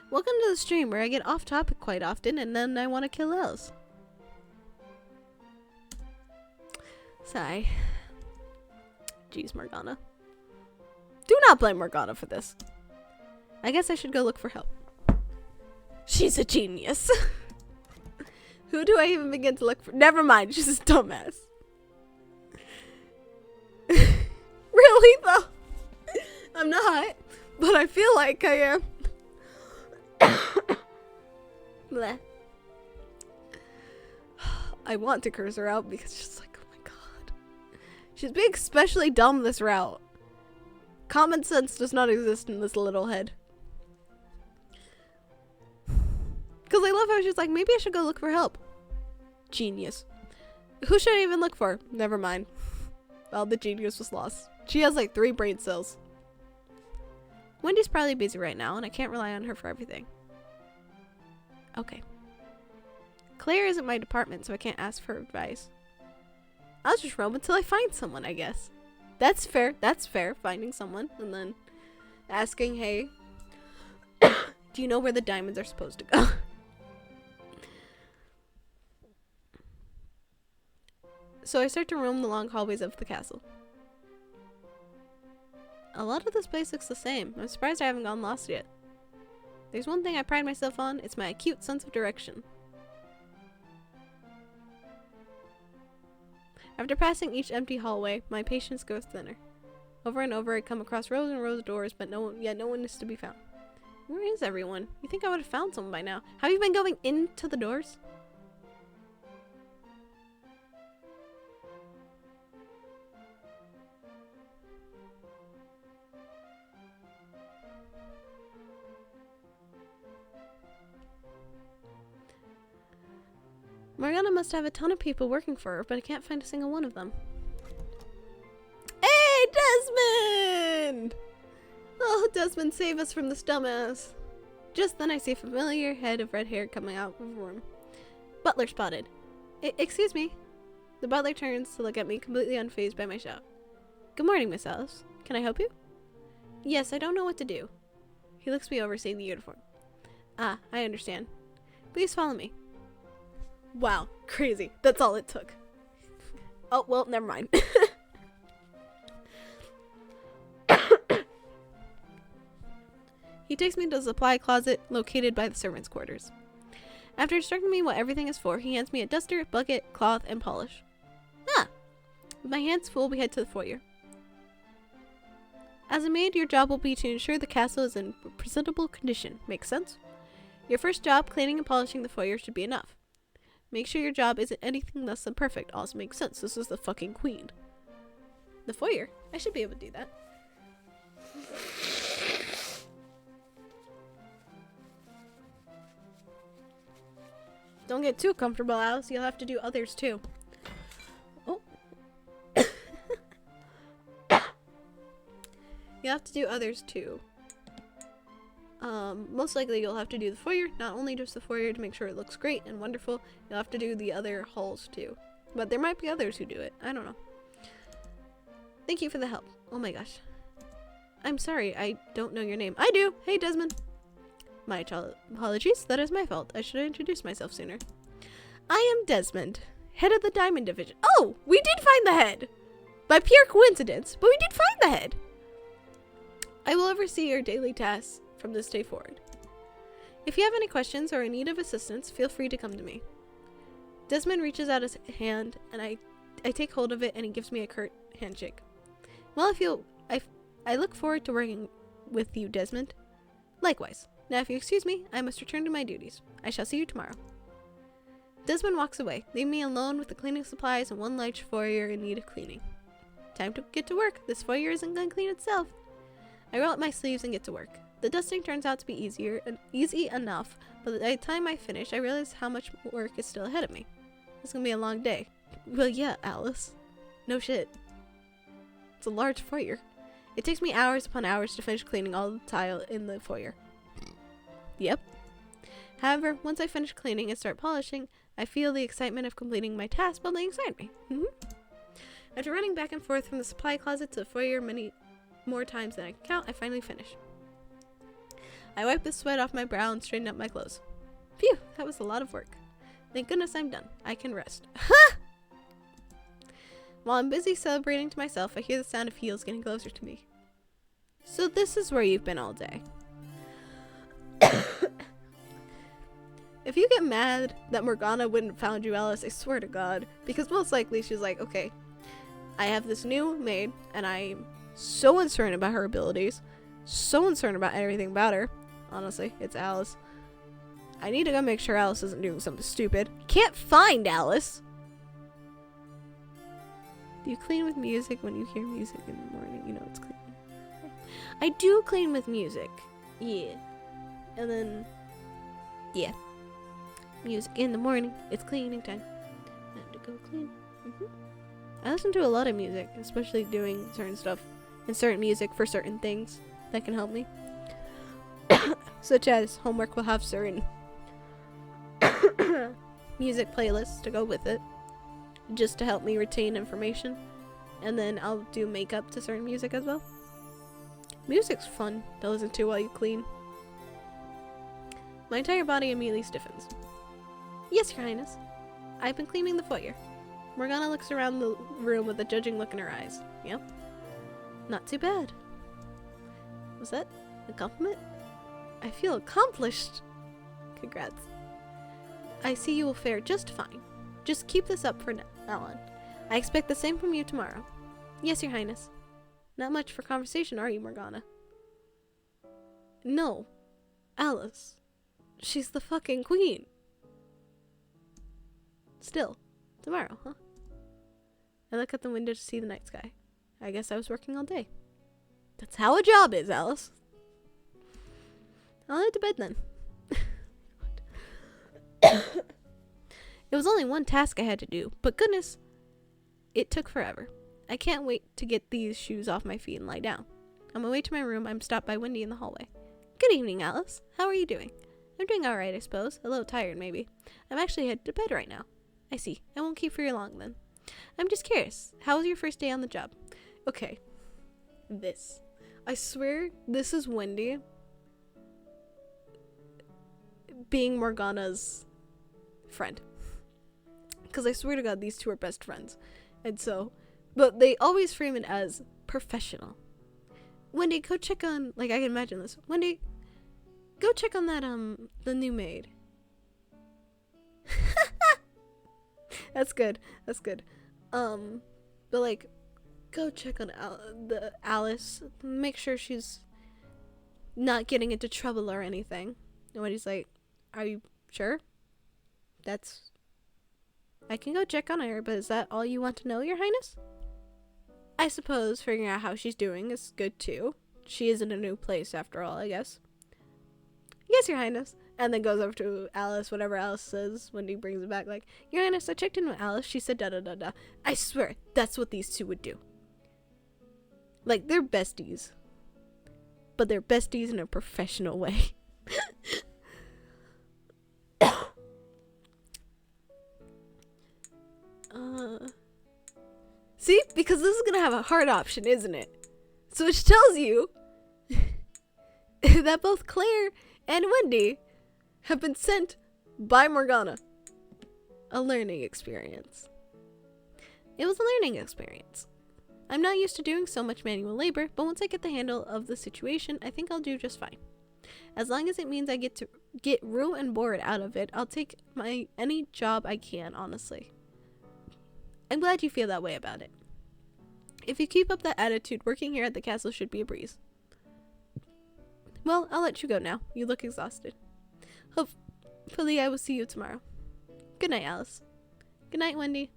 Speaker 1: Welcome to the stream where I get off topic quite often and then I want to kill Alice. Sigh. Jeez, Morgana. Do not blame Morgana for this. I guess I should go look for help. She's a genius. Who do I even begin to look for? Never mind, she's a dumbass. Really though? I'm not, but I feel like I am. Bleh. I want to curse her out because she's like, oh my god. She's being especially dumb this route. Common sense does not exist in this little head. Because I love how she's like, maybe I should go look for help. Genius. Who should I even look for? Never mind. Well, the genius was lost. She has like 3 brain cells. Wendy's probably busy right now, and I can't rely on her for everything. Okay. Claire isn't my department, so I can't ask for advice. I'll just roam until I find someone, I guess. That's fair. That's fair. Finding someone and then asking, hey, do you know where the diamonds are supposed to go? So I start to roam the long hallways of the castle. A lot of this place looks the same. I'm surprised I haven't gone lost yet. There's one thing I pride myself on. It's my acute sense of direction. After passing each empty hallway, my patience grows thinner. Over and over, I come across rows and rows of doors, but no one is to be found. Where is everyone? You think I would have found someone by now? Have you been going into the doors? Morgana must have a ton of people working for her, but I can't find a single one of them. Hey, Desmond! Oh, Desmond, save us from this dumbass. Just then I see a familiar head of red hair coming out of a room. Butler spotted. Excuse me. The butler turns to look at me, completely unfazed by my shout. Good morning, Miss Alice. Can I help you? Yes, I don't know what to do. He looks me over, seeing the uniform. Ah, I understand. Please follow me. Wow, crazy. That's all it took. Oh, well, never mind. He takes me to the supply closet located by the servants' quarters. After instructing me what everything is for, he hands me a duster, bucket, cloth, and polish. Ah! With my hands full, we head to the foyer. As a maid, your job will be to ensure the castle is in presentable condition. Makes sense? Your first job, cleaning and polishing the foyer, should be enough. Make sure your job isn't anything less than perfect. Also makes sense. This is the fucking queen. The foyer? I should be able to do that. Don't get too comfortable, Alice. You'll have to do others too. Oh. You'll have to do others too. Most likely you'll have to do the foyer, not only just the foyer to make sure it looks great and wonderful, you'll have to do the other halls too. But there might be others who do it. I don't know. Thank you for the help. Oh my gosh. I'm sorry, I don't know your name. I do! Hey, Desmond! My apologies, that is my fault. I should have introduced myself sooner. I am Desmond, head of the Diamond Division. Oh! We did find the head! By pure coincidence, but we did find the head! I will oversee your daily tasks from this day forward. If you have any questions or are in need of assistance, feel free to come to me. Desmond reaches out his hand, and I take hold of it, and he gives me a curt handshake. Well, I look forward to working with you, Desmond. Likewise. Now, if you excuse me, I must return to my duties. I shall see you tomorrow. Desmond walks away, leaving me alone with the cleaning supplies and one large foyer in need of cleaning. Time to get to work. This foyer isn't going to clean itself. I roll up my sleeves and get to work. The dusting turns out to be easy enough, but by the time I finish, I realize how much work is still ahead of me. It's gonna be a long day. Well, yeah, Alice. No shit. It's a large foyer. It takes me hours upon hours to finish cleaning all the tile in the foyer. Yep. However, once I finish cleaning and start polishing, I feel the excitement of completing my task bubbling inside me. After running back and forth from the supply closet to the foyer many more times than I can count, I finally finish. I wipe the sweat off my brow and straighten up my clothes. Phew, that was a lot of work. Thank goodness I'm done. I can rest. While I'm busy celebrating to myself, I hear the sound of heels getting closer to me. So this is where you've been all day. If you get mad that Morgana wouldn't have found you, Alice, I swear to God. Because most likely she's like, okay, I have this new maid, and I'm so uncertain about her abilities. So uncertain about everything about her. Honestly, it's Alice. I need to go make sure Alice isn't doing something stupid. Can't find Alice. Do you clean with music? When you hear music in the morning, you know it's clean. I do clean with music. Yeah. And then, yeah. Music in the morning. It's cleaning time. I have to go clean. I listen to a lot of music, especially doing certain stuff and certain music for certain things that can help me. Such as homework will have certain music playlists to go with it, just to help me retain information. And then I'll do makeup to certain music as well. Music's fun to listen to while you clean. My entire body immediately stiffens. Yes, Your Highness. I've been cleaning the foyer. Morgana looks around the room with a judging look in her eyes. Yep. Not too bad. Was that a compliment? I feel accomplished. Congrats. I see you will fare just fine. Just keep this up for now on. I expect the same from you tomorrow. Yes, Your Highness. Not much for conversation, are you, Morgana? No. Alice. She's the fucking queen. Still. Tomorrow, huh? I look out the window to see the night sky. I guess I was working all day. That's how a job is, Alice. I'll head to bed then. It was only one task I had to do, but goodness, it took forever. I can't wait to get these shoes off my feet and lie down. On my way to my room, I'm stopped by Wendy in the hallway. Good evening, Alice. How are you doing? I'm doing alright, I suppose. A little tired, maybe. I'm actually headed to bed right now. I see. I won't keep for you long, then. I'm just curious. How was your first day on the job? Okay. This. I swear, this is Wendy being Morgana's friend. Because I swear to God, these two are best friends. And so, but they always frame it as professional. Wendy, go check on, like, I can imagine this. Wendy, go check on that, the new maid. That's good. That's good. But, like, go check on the Alice. Make sure she's not getting into trouble or anything. And Wendy's like, are you sure? I can go check on her, but is that all you want to know, Your Highness? I suppose figuring out how she's doing is good too. She is in a new place after all, I guess. Yes, Your Highness. And then goes over to Alice, whatever Alice says when he brings it back, like, Your Highness, I checked in with Alice. She said da-da-da-da. I swear, that's what these two would do. Like, they're besties. But they're besties in a professional way. See? Because this is going to have a hard option, isn't it? So which tells you that both Claire and Wendy have been sent by Morgana. A learning experience. It was a learning experience. I'm not used to doing so much manual labor, but once I get the handle of the situation, I think I'll do just fine. As long as it means I get to get room and board out of it, I'll take any job I can, honestly. I'm glad you feel that way about it. If you keep up that attitude, working here at the castle should be a breeze. Well, I'll let you go now. You look exhausted. Hopefully I will see you tomorrow. Good night, Alice. Good night, Wendy.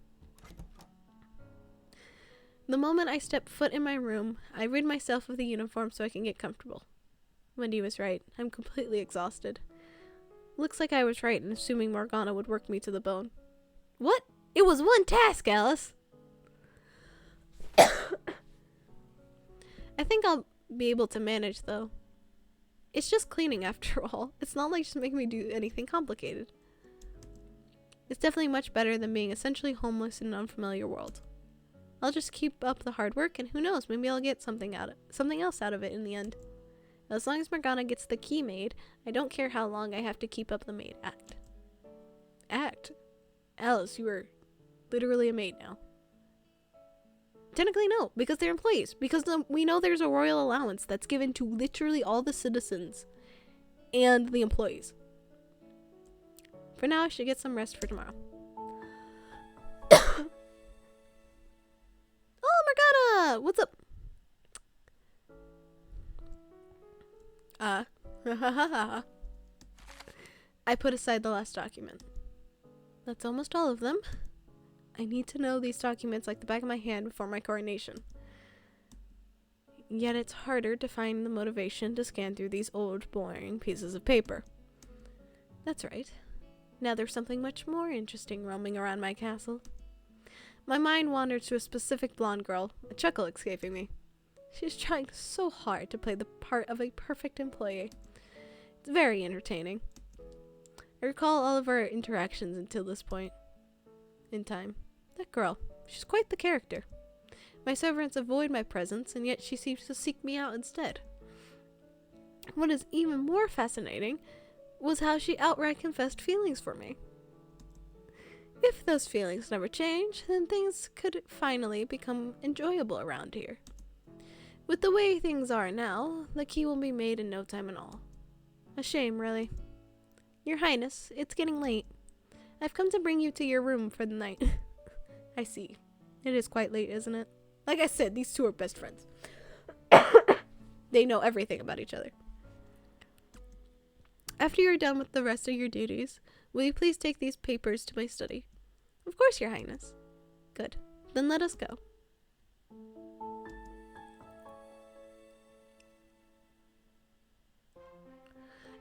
Speaker 1: The moment I step foot in my room, I rid myself of the uniform so I can get comfortable. Wendy was right. I'm completely exhausted. Looks like I was right in assuming Morgana would work me to the bone. What? It was one task, Alice! I think I'll be able to manage, though. It's just cleaning after all. It's not like just making me do anything complicated. It's definitely much better than being essentially homeless in an unfamiliar world. I'll just keep up the hard work, and who knows, maybe I'll get something else out of it in the end. As long as Morgana gets the key made, I don't care how long I have to keep up the maid act. Act? Alice, you are literally a maid now. Technically no, because they're employees. Because we know there's a royal allowance that's given to literally all the citizens and the employees. For now, I should get some rest for tomorrow. Oh, Morgana! What's up? I put aside the last document. That's almost all of them. I need to know these documents like the back of my hand before my coronation. Yet it's harder to find the motivation to scan through these old, boring pieces of paper. That's right. Now there's something much more interesting roaming around my castle. My mind wandered to a specific blonde girl, a chuckle escaping me. She's trying so hard to play the part of a perfect employee. It's very entertaining. I recall all of our interactions until this point in time. That girl, she's quite the character. My servants avoid my presence, and yet she seems to seek me out instead. What is even more fascinating was how she outright confessed feelings for me. If those feelings never change, then things could finally become enjoyable around here. With the way things are now, the key will be made in no time at all. A shame, really. Your Highness, it's getting late. I've come to bring you to your room for the night. I see. It is quite late, isn't it? Like I said, these two are best friends. They know everything about each other. After you're done with the rest of your duties, will you please take these papers to my study? Of course, Your Highness. Good. Then let us go.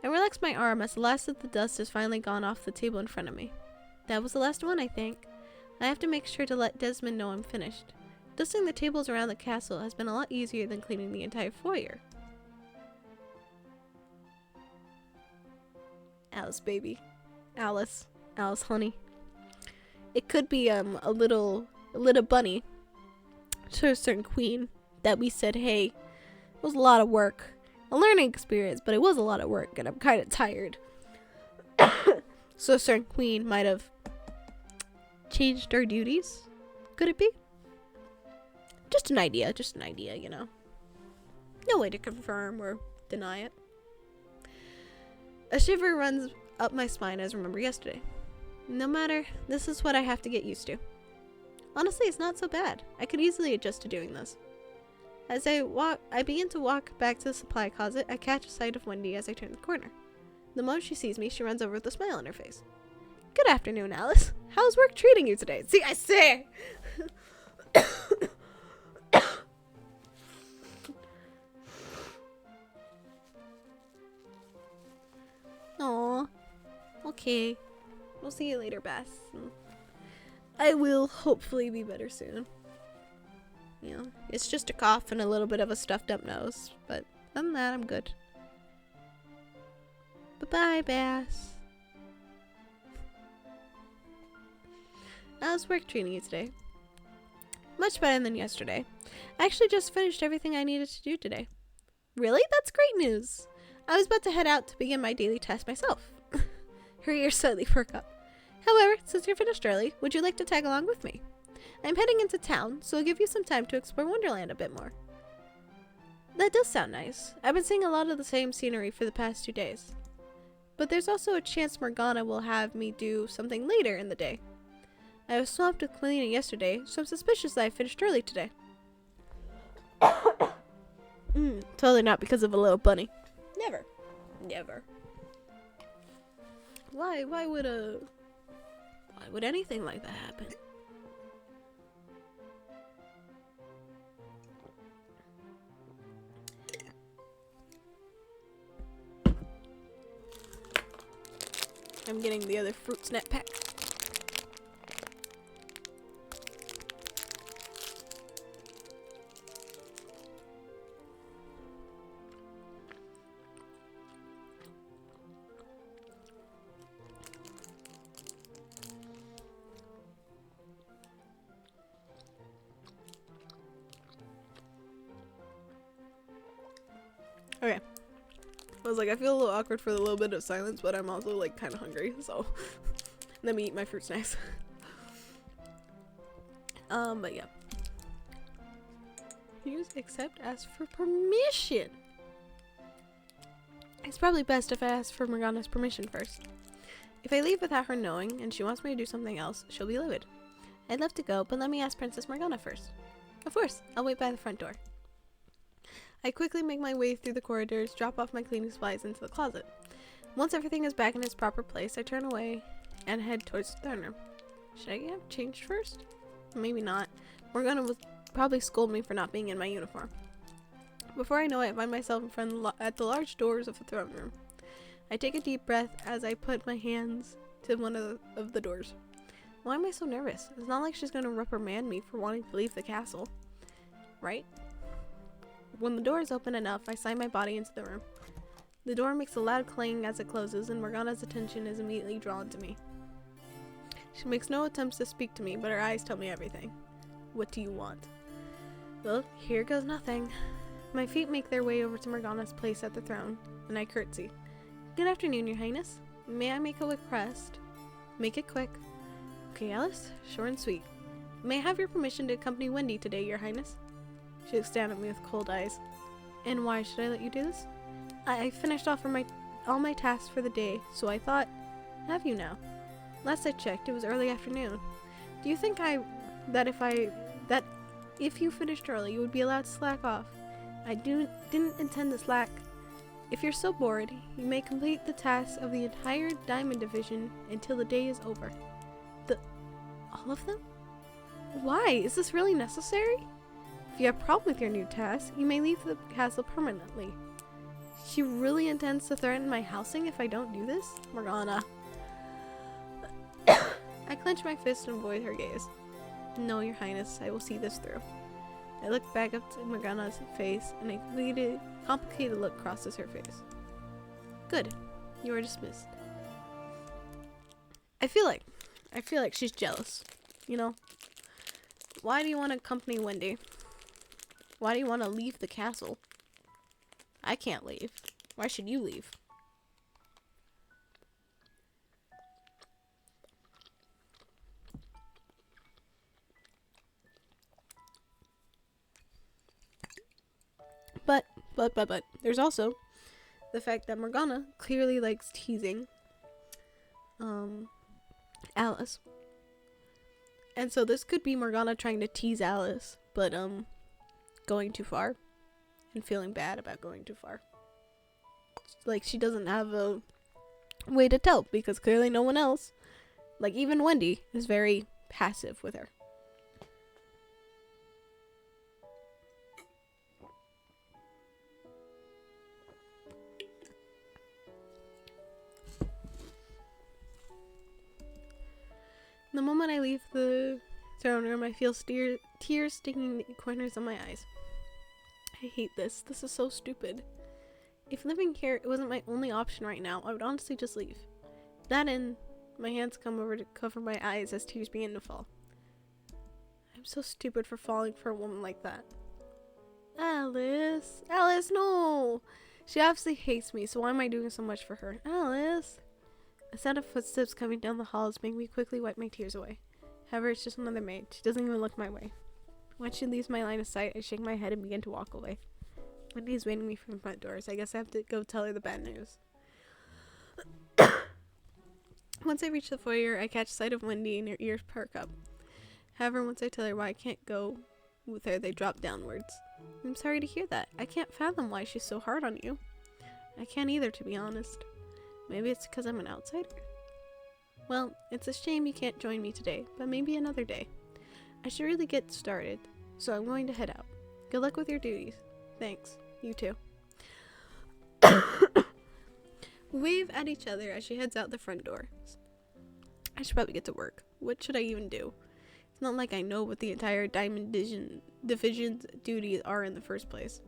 Speaker 1: I relaxed my arm as the last of the dust has finally gone off the table in front of me. That was the last one, I think. I have to make sure to let Desmond know I'm finished. Dusting the tables around the castle has been a lot easier than cleaning the entire foyer. Alice, baby. Alice. Alice, honey. It could be a little bunny to a certain queen that we said, hey, it was a lot of work. A learning experience, but it was a lot of work, and I'm kind of tired. So a certain queen might have changed our duties. Could it be? Just an idea, you know. No way to confirm or deny it. A shiver runs up my spine as I remember yesterday. No matter, this is what I have to get used to. Honestly, it's not so bad. I could easily adjust to doing this. As I begin to walk back to the supply closet, I catch a sight of Wendy as I turn the corner. The moment she sees me, she runs over with a smile on her face. Good afternoon, Alice. How's work treating you today? See, I say! Aww. Okay. We'll see you later, Bess. I will hopefully be better soon. You know, it's just a cough and a little bit of a stuffed up nose, but other than that, I'm good. Bye-bye, Bass. How's work treating you today? Much better than yesterday. I actually just finished everything I needed to do today. Really? That's great news. I was about to head out to begin my daily task myself. Her ears slightly perk up. However, since you're finished early, would you like to tag along with me? I'm heading into town, so I'll give you some time to explore Wonderland a bit more. That does sound nice. I've been seeing a lot of the same scenery for the past 2 days. But there's also a chance Morgana will have me do something later in the day. I was swamped with cleaning yesterday, so I'm suspicious that I finished early today. Totally not because of a little bunny. Never. Never. Why would anything like that happen? I'm getting the other fruit snack pack. Okay. I was like, I feel a little awkward for the little bit of silence, but I'm also like kind of hungry, so let me eat my fruit snacks. But yeah. Use accept, ask for permission. It's probably best if I ask for Morgana's permission first. If I leave without her knowing and she wants me to do something else, she'll be livid. I'd love to go, but let me ask Princess Morgana first. Of course, I'll wait by the front door. I quickly make my way through the corridors, drop off my cleaning supplies into the closet. Once everything is back in its proper place, I turn away and head towards the throne room. Should I get changed first? Maybe not. Morgana will probably scold me for not being in my uniform. Before I know it, I find myself in front at the large doors of the throne room. I take a deep breath as I put my hands to one of the doors. Why am I so nervous? It's not like she's gonna reprimand me for wanting to leave the castle, right? When the door is open enough, I slide my body into the room. The door makes a loud clang as it closes, and Morgana's attention is immediately drawn to me. She makes no attempts to speak to me, but her eyes tell me everything. What do you want? Well, here goes nothing. My feet make their way over to Morgana's place at the throne, and I curtsy. Good afternoon, Your Highness. May I make a request? Make it quick. Okay, Alice. Short and sweet. May I have your permission to accompany Wendy today, Your Highness? She looks down at me with cold eyes. And why should I let you do this? I finished off all my tasks for the day, so I thought, have you now? Last I checked, it was early afternoon. Do you think that if you finished early, you would be allowed to slack off? I didn't intend to slack. If you're so bored, you may complete the tasks of the entire Diamond Division until the day is over. All of them? Why? Is this really necessary? If you have a problem with your new task, you may leave the castle permanently. She really intends to threaten my housing if I don't do this? Morgana. I clench my fist and avoid her gaze. No, Your Highness, I will see this through. I look back up to Morgana's face, and a complicated look crosses her face. Good. You are dismissed. I feel like she's jealous. You know? Why do you want to accompany Wendy? Why do you want to leave the castle? I can't leave. Why should you leave? But there's also the fact that Morgana clearly likes teasing Alice. And so this could be Morgana trying to tease Alice, but going too far and feeling bad about going too far. Like she doesn't have a way to tell because clearly no one else, like even Wendy, is very passive with her. The moment I leave the throne room, I feel tears stinging the corners of my eyes. I hate this. This is so stupid. If living here wasn't my only option right now, I would honestly just leave. That and my hands come over to cover my eyes as tears begin to fall. I'm so stupid for falling for a woman like that. Alice! Alice, no! She obviously hates me, so why am I doing so much for her? Alice! A sound of footsteps coming down the halls make me quickly wipe my tears away. However, it's just another maid. She doesn't even look my way. Once she leaves my line of sight, I shake my head and begin to walk away. Wendy's waiting me from the front doors. I guess I have to go tell her the bad news. Once I reach the foyer, I catch sight of Wendy and her ears perk up. However, once I tell her why I can't go with her, they drop downwards. I'm sorry to hear that. I can't fathom why she's so hard on you. I can't either, to be honest. Maybe it's because I'm an outsider? Well, it's a shame you can't join me today, but maybe another day. I should really get started, so I'm going to head out. Good luck with your duties. Thanks. You too. We wave at each other as she heads out the front door. I should probably get to work. What should I even do? It's not like I know what the entire Diamond Division's duties are in the first place.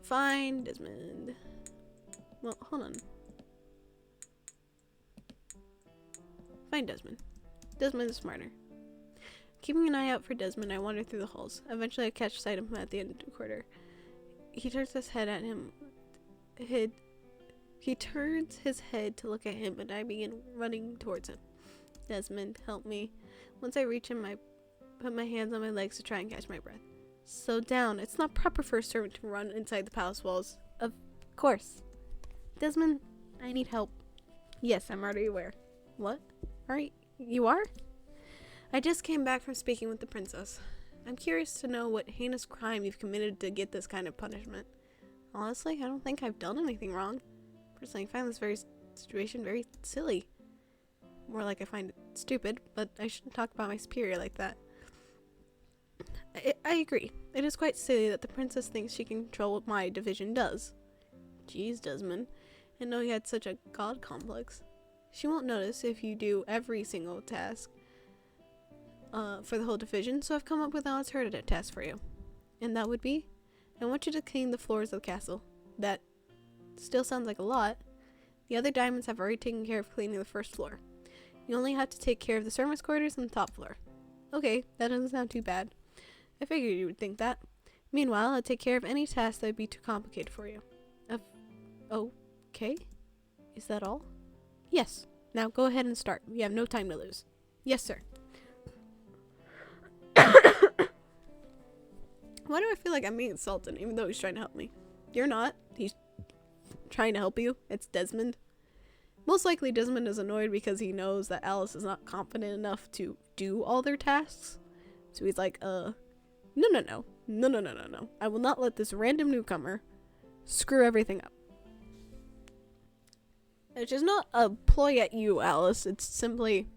Speaker 1: Fine, Desmond. Well, hold on. Find Desmond. Desmond is smarter. Keeping an eye out for Desmond, I wander through the halls. Eventually, I catch sight of him at the end of the corridor. He turns his head to look at him, and I begin running towards him. Desmond, help me. Once I reach him, I put my hands on my legs to try and catch my breath. Slow down. It's not proper for a servant to run inside the palace walls. Of course. Desmond, I need help. Yes, I'm already aware. What? Alright, you are? I just came back from speaking with the princess. I'm curious to know what heinous crime you've committed to get this kind of punishment. Honestly, I don't think I've done anything wrong. Personally, I find this situation very silly. More like I find it stupid, but I shouldn't talk about my superior like that. I agree. It is quite silly that the princess thinks she can control what my division does. Jeez, Desmond. I know he had such a god complex. She won't notice if you do every single task for the whole division, so I've come up with an alternative task for you. And that would be, I want you to clean the floors of the castle. That still sounds like a lot. The other diamonds have already taken care of cleaning the first floor. You only have to take care of the servants' quarters and the top floor. Okay, that doesn't sound too bad. I figured you would think that. Meanwhile, I'll take care of any task that would be too complicated for you. Okay? Is that all? Yes. Now go ahead and start. We have no time to lose. Yes, sir. Why do I feel like I'm being insulted even though he's trying to help me? You're not. He's trying to help you. It's Desmond. Most likely Desmond is annoyed because he knows that Alice is not confident enough to do all their tasks. So he's like, no. I will not let this random newcomer screw everything up. Which is not a ploy at you, Alice. It's simply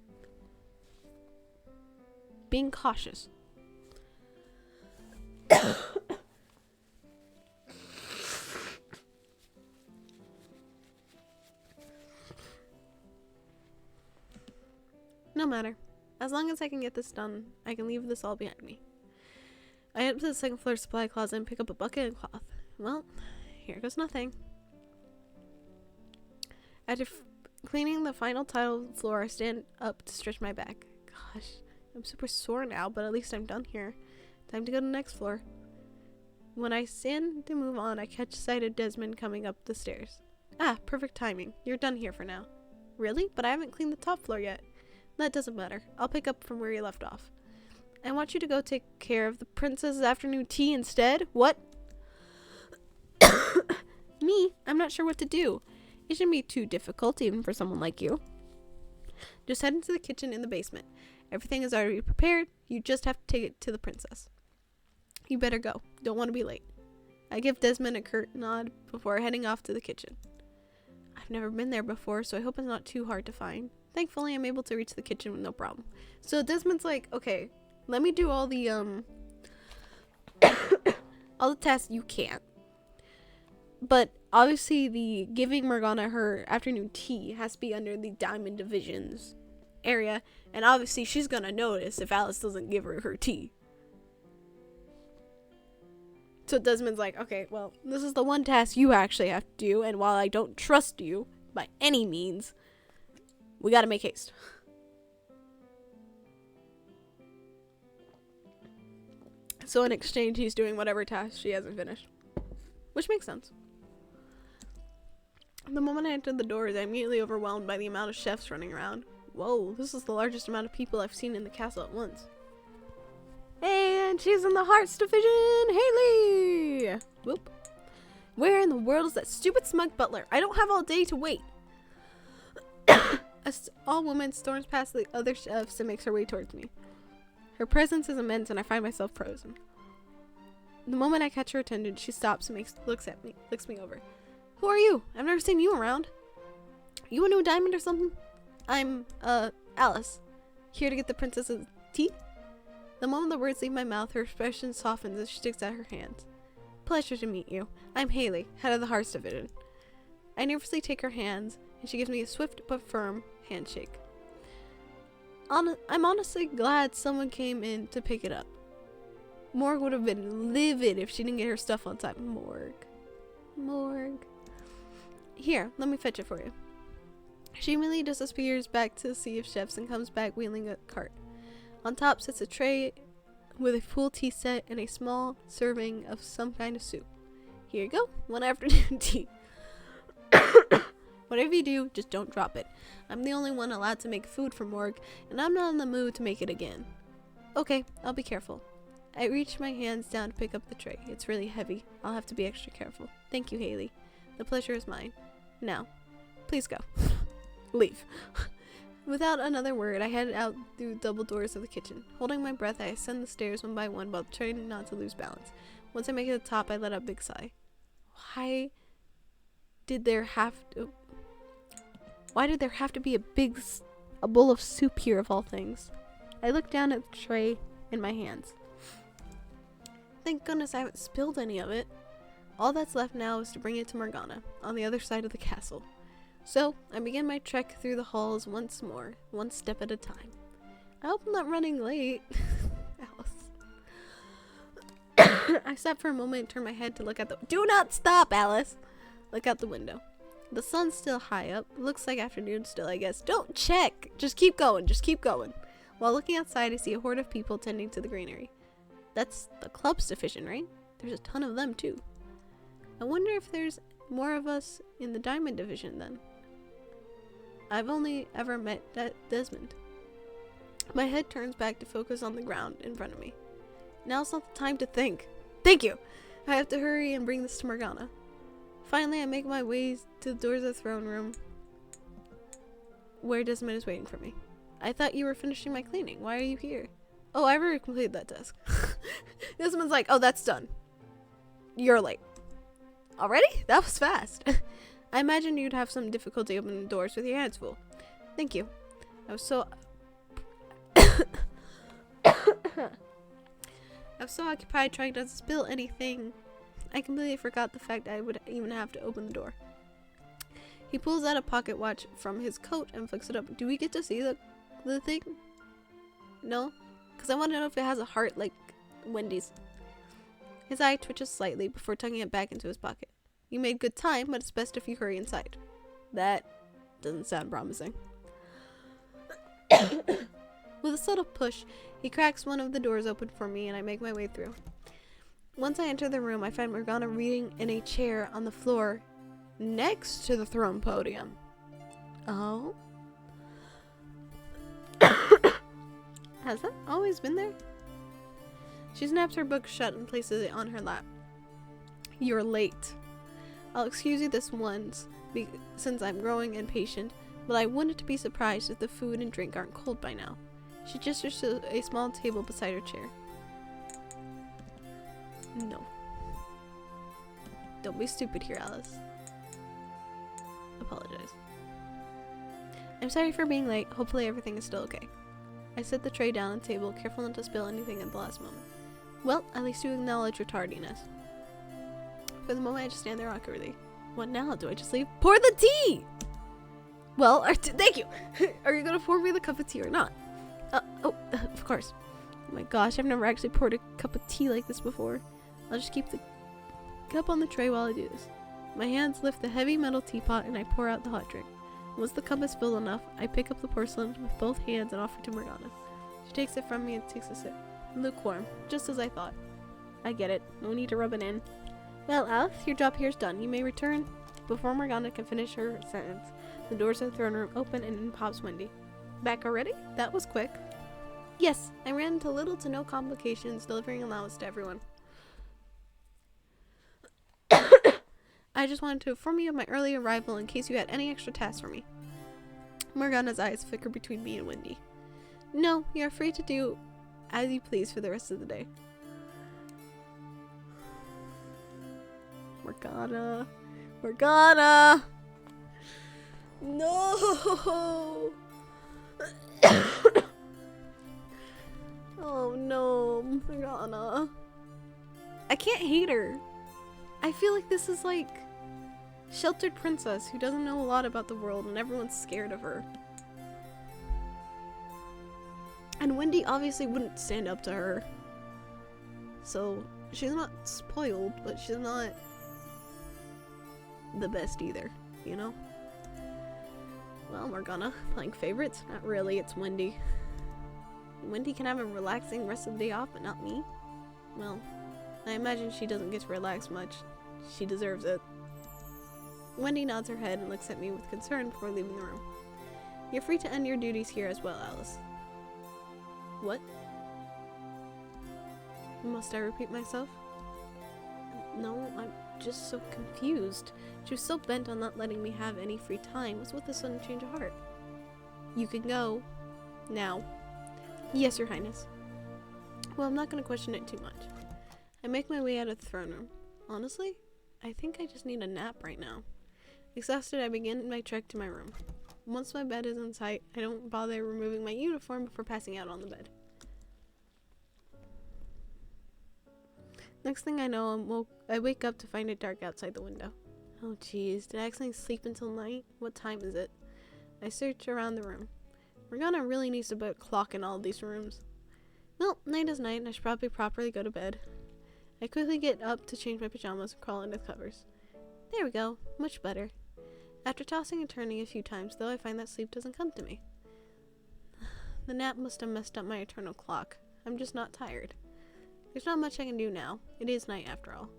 Speaker 1: being cautious. No matter. As long as I can get this done, I can leave this all behind me. I head up to the second floor supply closet and pick up a bucket and cloth. Well, here goes nothing. After cleaning the final tile floor, I stand up to stretch my back. Gosh, I'm super sore now, but at least I'm done here. Time to go to the next floor. When I stand to move on, I catch sight of Desmond coming up the stairs. Ah, perfect timing. You're done here for now. Really? But I haven't cleaned the top floor yet. That doesn't matter. I'll pick up from where you left off. I want you to go take care of the princess's afternoon tea instead. What? Me? I'm not sure what to do. It shouldn't be too difficult, even for someone like you. Just head into the kitchen in the basement. Everything is already prepared. You just have to take it to the princess. You better go. Don't want to be late. I give Desmond a curt nod before heading off to the kitchen. I've never been there before, so I hope it's not too hard to find. Thankfully, I'm able to reach the kitchen with no problem. So Desmond's like, okay, let me do all the all the tasks you can't. But obviously the giving Morgana her afternoon tea has to be under the Diamond Division's area. And obviously she's gonna notice if Alice doesn't give her tea. So Desmond's like, okay, well, this is the one task you actually have to do. And while I don't trust you by any means, we gotta make haste. So in exchange, he's doing whatever task she hasn't finished. Which makes sense. The moment I entered the doors, I'm immediately overwhelmed by the amount of chefs running around. Whoa, this is the largest amount of people I've seen in the castle at once. And she's in the Hearts Division, Haley! Whoop. Where in the world is that stupid smug butler? I don't have all day to wait. A tall woman storms past the other chefs and makes her way towards me. Her presence is immense and I find myself frozen. The moment I catch her attention, she stops and looks me over. Who are you? I've never seen you around. You a new diamond or something? I'm, Alice. Here to get the princess's tea? The moment the words leave my mouth, her expression softens as she sticks out her hands. Pleasure to meet you. I'm Haley, head of the Hearts Division. I nervously take her hands, and she gives me a swift but firm handshake. I'm honestly glad someone came in to pick it up. Morg would have been livid if she didn't get her stuff on time. Morg. Here, let me fetch it for you. She immediately disappears back to the sea of chefs and comes back wheeling a cart. On top sits a tray with a full tea set and a small serving of some kind of soup. Here you go, one afternoon tea. Whatever you do, just don't drop it. I'm the only one allowed to make food for Morg, and I'm not in the mood to make it again. Okay, I'll be careful. I reach my hands down to pick up the tray. It's really heavy. I'll have to be extra careful. Thank you, Haley. The pleasure is mine. Now, please go. Leave. Without another word, I head out through the double doors of the kitchen. Holding my breath, I ascend the stairs one by one while trying not to lose balance. Once I make it to the top, I let out a big sigh. Why did there have to be a big a bowl of soup here of all things. I look down at the tray in my hands. Thank goodness I haven't spilled any of it. All that's left now is to bring it to Morgana, on the other side of the castle. So, I begin my trek through the halls once more, one step at a time. I hope I'm not running late. Alice. I stop for a moment and turn my head to look at the— Do not stop, Alice! Look out the window. The sun's still high up. Looks like afternoon still, I guess. Don't check! Just keep going, just keep going. While looking outside, I see a horde of people tending to the granary. That's the club's division, right? There's a ton of them, too. I wonder if there's more of us in the diamond division, then. I've only ever met Desmond. My head turns back to focus on the ground in front of me. Now's not the time to think. Thank you! I have to hurry and bring this to Morgana. Finally, I make my way to the doors of the throne room, where Desmond is waiting for me. I thought you were finishing my cleaning. Why are you here? Oh, I already completed that task. Desmond's like, oh, that's done. You're late. Already? That was fast. I imagine you'd have some difficulty opening the doors with your hands full. Thank you. I was so occupied trying not to spill anything. I completely forgot the fact I would even have to open the door. He pulls out a pocket watch from his coat and flicks it up. Do we get to see the thing? No? Because I want to know if it has a heart like Wendy's. His eye twitches slightly before tucking it back into his pocket. You made good time, but it's best if you hurry inside. That doesn't sound promising. With a subtle push, he cracks one of the doors open for me and I make my way through. Once I enter the room, I find Morgana reading in a chair on the floor next to the throne podium. Oh? Has that always been there? She snaps her book shut and places it on her lap. You're late. I'll excuse you this once, since I'm growing impatient, but I wouldn't be surprised if the food and drink aren't cold by now. She gestures to a small table beside her chair. No. Don't be stupid here, Alice. Apologize. I'm sorry for being late. Hopefully everything is still okay. I set the tray down on the table, careful not to spill anything at the last moment. Well, at least you acknowledge your tardiness. For the moment, I just stand there awkwardly. What now? Do I just leave? Pour the tea! Well, thank you! Are you gonna pour me the cup of tea or not? Of course. Oh my gosh, I've never actually poured a cup of tea like this before. I'll just keep the cup on the tray while I do this. My hands lift the heavy metal teapot and I pour out the hot drink. Once the cup is filled enough, I pick up the porcelain with both hands and offer it to Morgana. She takes it from me and takes a sip. Lukewarm, just as I thought. I get it. No need to rub it in. Well, Alice, your job here is done. You may return. Before Morgana can finish her sentence, the doors of the throne room open and in pops Wendy. Back already? That was quick. Yes, I ran into little to no complications, delivering allowance to everyone. I just wanted to inform you of my early arrival in case you had any extra tasks for me. Morgana's eyes flicker between me and Wendy. No, you are free to do as you please for the rest of the day. Morgana. Morgana! No! Oh no, Morgana. I can't hate her. I feel like this is like sheltered princess who doesn't know a lot about the world and everyone's scared of her. And Wendy obviously wouldn't stand up to her. So she's not spoiled, but she's not the best either, you know? Well, Morgana, playing favorites? Not really, it's Wendy. Wendy can have a relaxing rest of the day off, but not me. Well, I imagine she doesn't get to relax much. She deserves it. Wendy nods her head and looks at me with concern before leaving the room. You're free to end your duties here as well, Alice. What? Must I repeat myself? No, I'm just so confused. She was so bent on not letting me have any free time. What's with the sudden change of heart? You can go. Now. Yes, Your Highness. Well, I'm not going to question it too much. I make my way out of the throne room. Honestly, I think I just need a nap right now. Exhausted, I begin my trek to my room. Once my bed is in sight, I don't bother removing my uniform before passing out on the bed. Next thing I know, I wake up to find it dark outside the window. Oh jeez, did I accidentally sleep until night? What time is it? I search around the room. Morgana really needs to put a clock in all of these rooms. Well, night is night and I should probably properly go to bed. I quickly get up to change my pajamas and crawl into the covers. There we go, much better. After tossing and turning a few times though, I find that sleep doesn't come to me. The nap must have messed up my eternal clock. I'm just not tired. There's not much I can do now. It is night after all.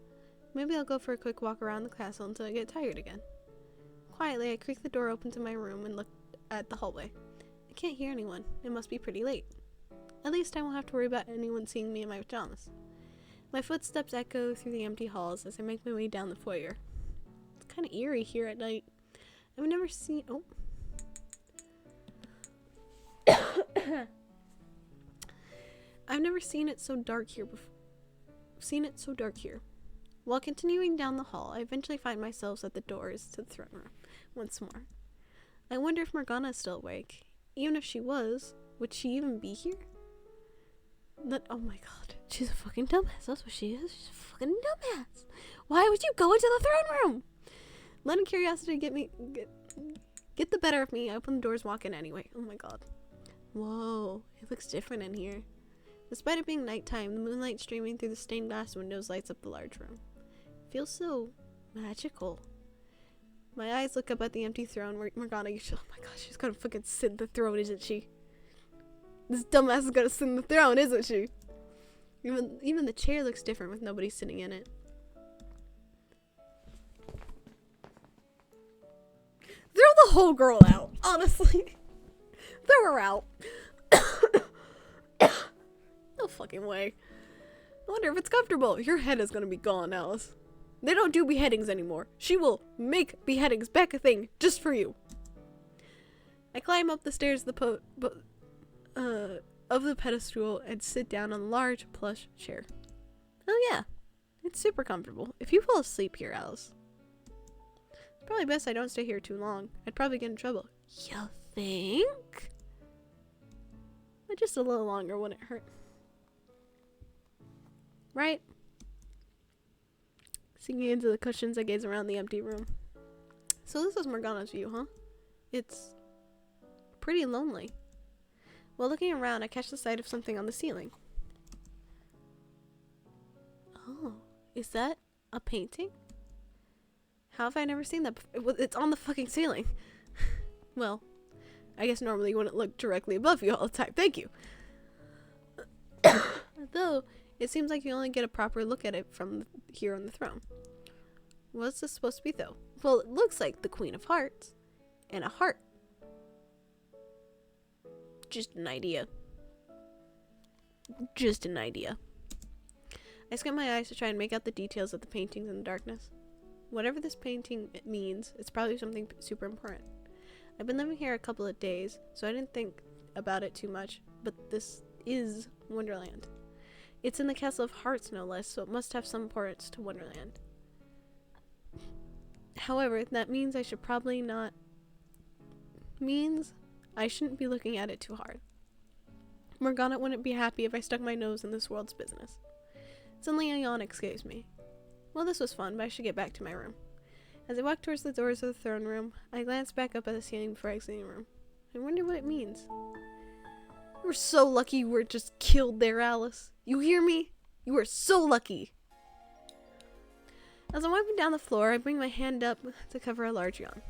Speaker 1: Maybe I'll go for a quick walk around the castle until I get tired again. Quietly, I creak the door open to my room and look at the hallway. I can't hear anyone. It must be pretty late. At least I won't have to worry about anyone seeing me in my pajamas. My footsteps echo through the empty halls as I make my way down the foyer. It's kind of eerie here at night. I've never seen... Oh. I've never seen it so dark here before. While continuing down the hall, I eventually find myself at the doors to the throne room once more. I wonder if Morgana is still awake. Even if she was, would she even be here? Oh my god, she's a fucking dumbass. That's what she is. She's a fucking dumbass. Why would you go into the throne room? Letting curiosity get the better of me, I open the doors, walk in anyway. Oh my god. Whoa, it looks different in here. Despite it being nighttime, the moonlight streaming through the stained glass windows lights up the large room. It feels so magical. My eyes look up at the empty throne where Morgana, oh my gosh, she's gonna fucking sit in the throne, isn't she? This dumbass is gonna sit in the throne, isn't she? Even the chair looks different with nobody sitting in it. Throw the whole girl out, honestly. Throw her out. No fucking way. I wonder if it's comfortable. Your head is gonna be gone, Alice. They don't do beheadings anymore. She will make beheadings back a thing just for you. I climb up the stairs of the pedestal and sit down on a large plush chair. Oh yeah, it's super comfortable. If you fall asleep here, Alice, it's probably best I don't stay here too long. I'd probably get in trouble. You think? But just a little longer wouldn't hurt. Right? Sinking into the cushions, I gaze around the empty room. So this is Morgana's view, huh? It's pretty lonely. While looking around, I catch the sight of something on the ceiling. Oh, is that a painting? How have I never seen that before? It's on the fucking ceiling. Well, I guess normally you wouldn't look directly above you all the time. Thank you. Though, it seems like you only get a proper look at it from here on the throne. What's this supposed to be, though? Well, it looks like the Queen of Hearts and a heart. Just an idea. Just an idea. I squint my eyes to try and make out the details of the paintings in the darkness. Whatever this painting means, it's probably something super important. I've been living here a couple of days, so I didn't think about it too much, but this is Wonderland. It's in the Castle of Hearts, no less, so it must have some importance to Wonderland. However, that means I should probably not... means I shouldn't be looking at it too hard. Morgana wouldn't be happy if I stuck my nose in this world's business. Suddenly a yawn escapes me. Well, this was fun, but I should get back to my room. As I walk towards the doors of the throne room, I glance back up at the ceiling before exiting the room. I wonder what it means. We're so lucky you were just killed there, Alice. You hear me? You are so lucky. As I'm wiping down the floor, I bring my hand up to cover a large yawn.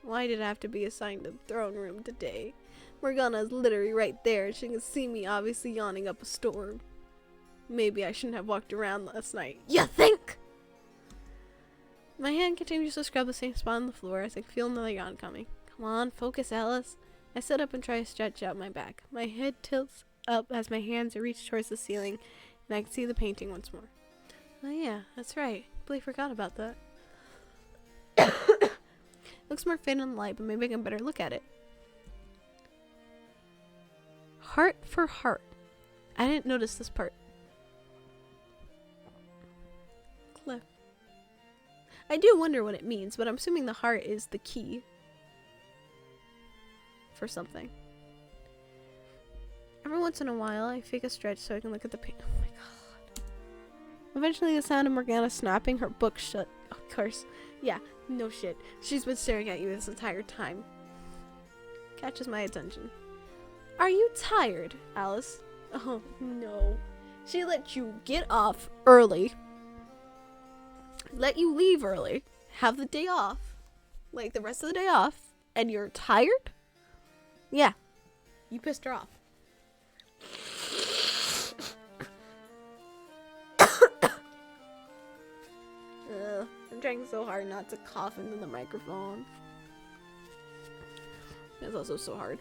Speaker 1: Why did I have to be assigned to the throne room today? Morgana is literally right there. She can see me obviously yawning up a storm. Maybe I shouldn't have walked around last night. You think? My hand continues to scrub the same spot on the floor as I feel another yawn coming. Come on, focus, Alice. I sit up and try to stretch out my back. My head tilts up as my hands reach towards the ceiling, and I can see the painting once more. Oh yeah, that's right. Completely forgot about that. Looks more faint in the light, but maybe I can better look at it. Heart for heart. I didn't notice this part. Cliff. I do wonder what it means, but I'm assuming the heart is the key. for something. Every once in a while, I fake a stretch so I can look at the paint. Oh my god. Eventually, the sound of Morgana snapping her book shut. Of course. Yeah, no shit. She's been staring at you this entire time. Catches my attention. Are you tired, Alice? Oh, no. She let you get off early. Let you leave early. Have the day off. Like, the rest of the day off. And you're tired? Yeah. You pissed her off. I'm trying so hard not to cough into the microphone. It's also so hard.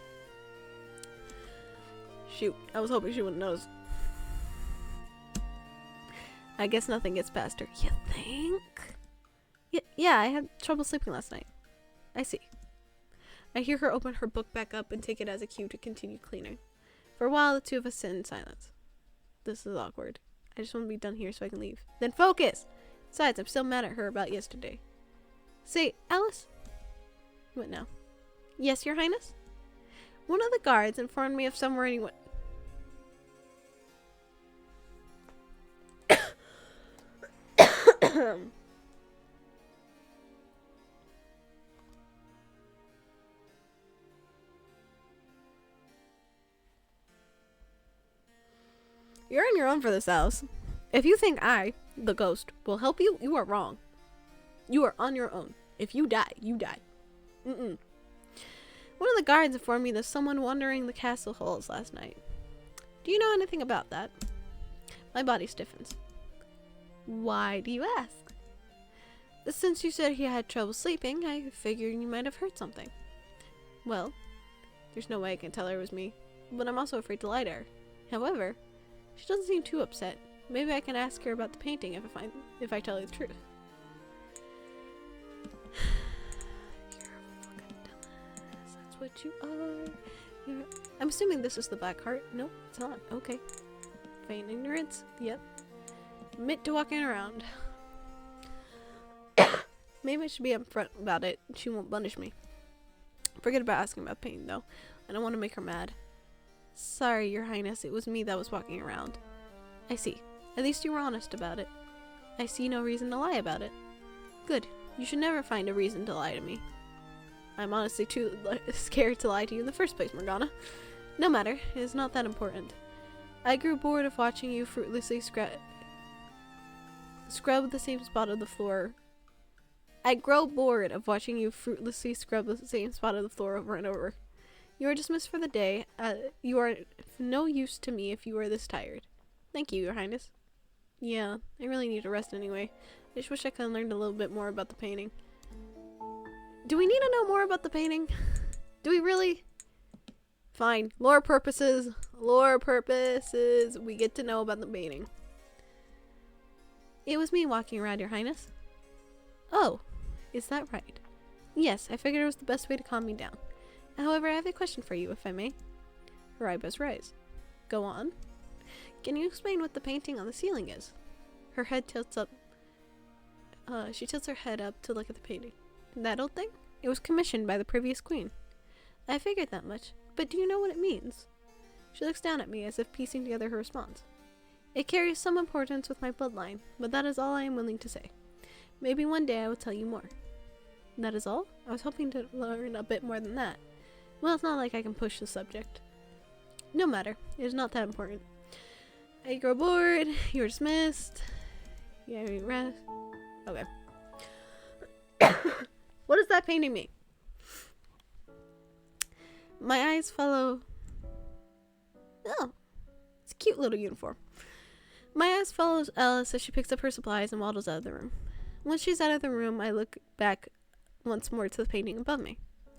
Speaker 1: Shoot, I was hoping she wouldn't notice. I guess nothing gets past her. You think? Yeah, I had trouble sleeping last night. I see. I hear her open her book back up and take it as a cue to continue cleaning. For a while, the two of us sit in silence. This is awkward. I just want to be done here so I can leave. Then focus! Besides, I'm still mad at her about yesterday. Say, Alice? What now? Yes, Your Highness? One of the guards informed me of somewhere anyone... You're on your own for this, Alice. If you think I, the ghost, will help you, you are wrong. You are on your own. If you die, you die. One of the guards informed me there's someone wandering the castle halls last night. Do you know anything about that? My body stiffens. Why do you ask? Since you said he had trouble sleeping, I figured you might have heard something. Well, there's no way I can tell her it was me, but I'm also afraid to lie to her. However, she doesn't seem too upset. Maybe I can ask her about the painting if I tell her the truth. You're a fucking dumbass. That's what you are. I'm assuming this is the black heart. Nope, it's not. Okay. Feign ignorance. Yep. Admit to walking around. Maybe I should be upfront about it. She won't punish me. Forget about asking about pain, though. I don't want to make her mad. Sorry, Your Highness. It was me that was walking around. I see. At least you were honest about it. I see no reason to lie about it. Good. You should never find a reason to lie to me. I'm honestly too scared to lie to you in the first place, Morgana. No matter. It is not that important. I grew bored of watching you fruitlessly scrub the same spot of the floor. I grow bored of watching you fruitlessly scrub the same spot of the floor over and over. You are dismissed for the day. You are of no use to me if you are this tired. Thank you, Your Highness. Yeah, I really need to rest anyway. I just wish I could have learned a little bit more about the painting. Do we need to know more about the painting? Do we really? Fine. Lore purposes. Lore purposes. We get to know about the painting. It was me walking around, Your Highness. Oh, is that right? Yes, I figured it was the best way to calm me down. However, I have a question for you, if I may. Her eyebrows rise. Go on. Can you explain what the painting on the ceiling is? Her head tilts up. She tilts her head up to look at the painting. That old thing? It was commissioned by the previous queen. I figured that much, but do you know what it means? She looks down at me as if piecing together her response. It carries some importance with my bloodline, but that is all I am willing to say. Maybe one day I will tell you more. That is all? I was hoping to learn a bit more than that. Well, it's not like I can push the subject. No matter. It is not that important. I grow bored. You're dismissed. Yeah, rest. Okay. What does that painting mean? My eyes follow... Oh. It's a cute little uniform. My eyes follow Alice as she picks up her supplies and waddles out of the room. Once she's out of the room, I look back once more to the painting above me.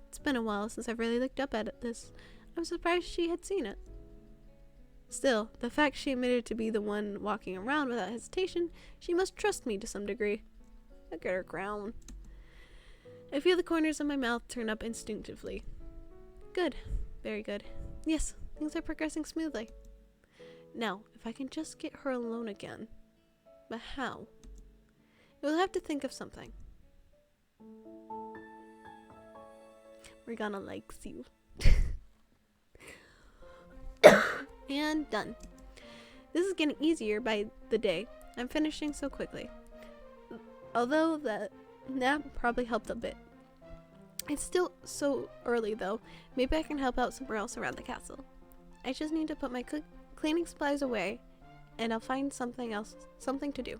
Speaker 1: It's been a while since I've really looked up at this. I'm surprised she had seen it. Still, the fact she admitted to be the one walking around without hesitation, she must trust me to some degree. Look at her crown. I feel the corners of my mouth turn up instinctively. Good. Very good. Yes, things are progressing smoothly. Now, if I can just get her alone again. But how? We'll have to think of something. Morgana likes you. And done. This is getting easier by the day. I'm finishing so quickly. Although that nap probably helped a bit. It's still so early though. Maybe I can help out somewhere else around the castle. I just need to put my cleaning supplies away and I'll find something to do.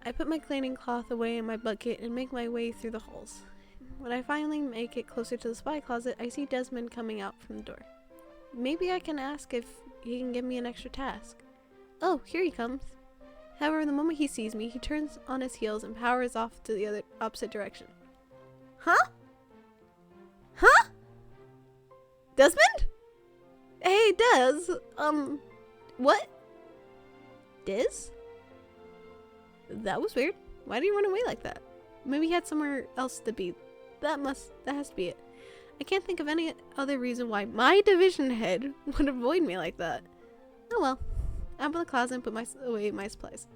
Speaker 1: I put my cleaning cloth away in my bucket and make my way through the halls. When I finally make it closer to the spy closet, I see Desmond coming out from the door. Maybe I can ask if he can give me an extra task. Oh, here he comes. However, the moment he sees me, he turns on his heels and powers off to the opposite direction. Huh? Huh? Desmond? Hey, Des. What? Des? That was weird. Why did he run away like that? Maybe he had somewhere else to be. That has to be it. I can't think of any other reason why my division head would avoid me like that. Oh well. I open the closet and put away my supplies.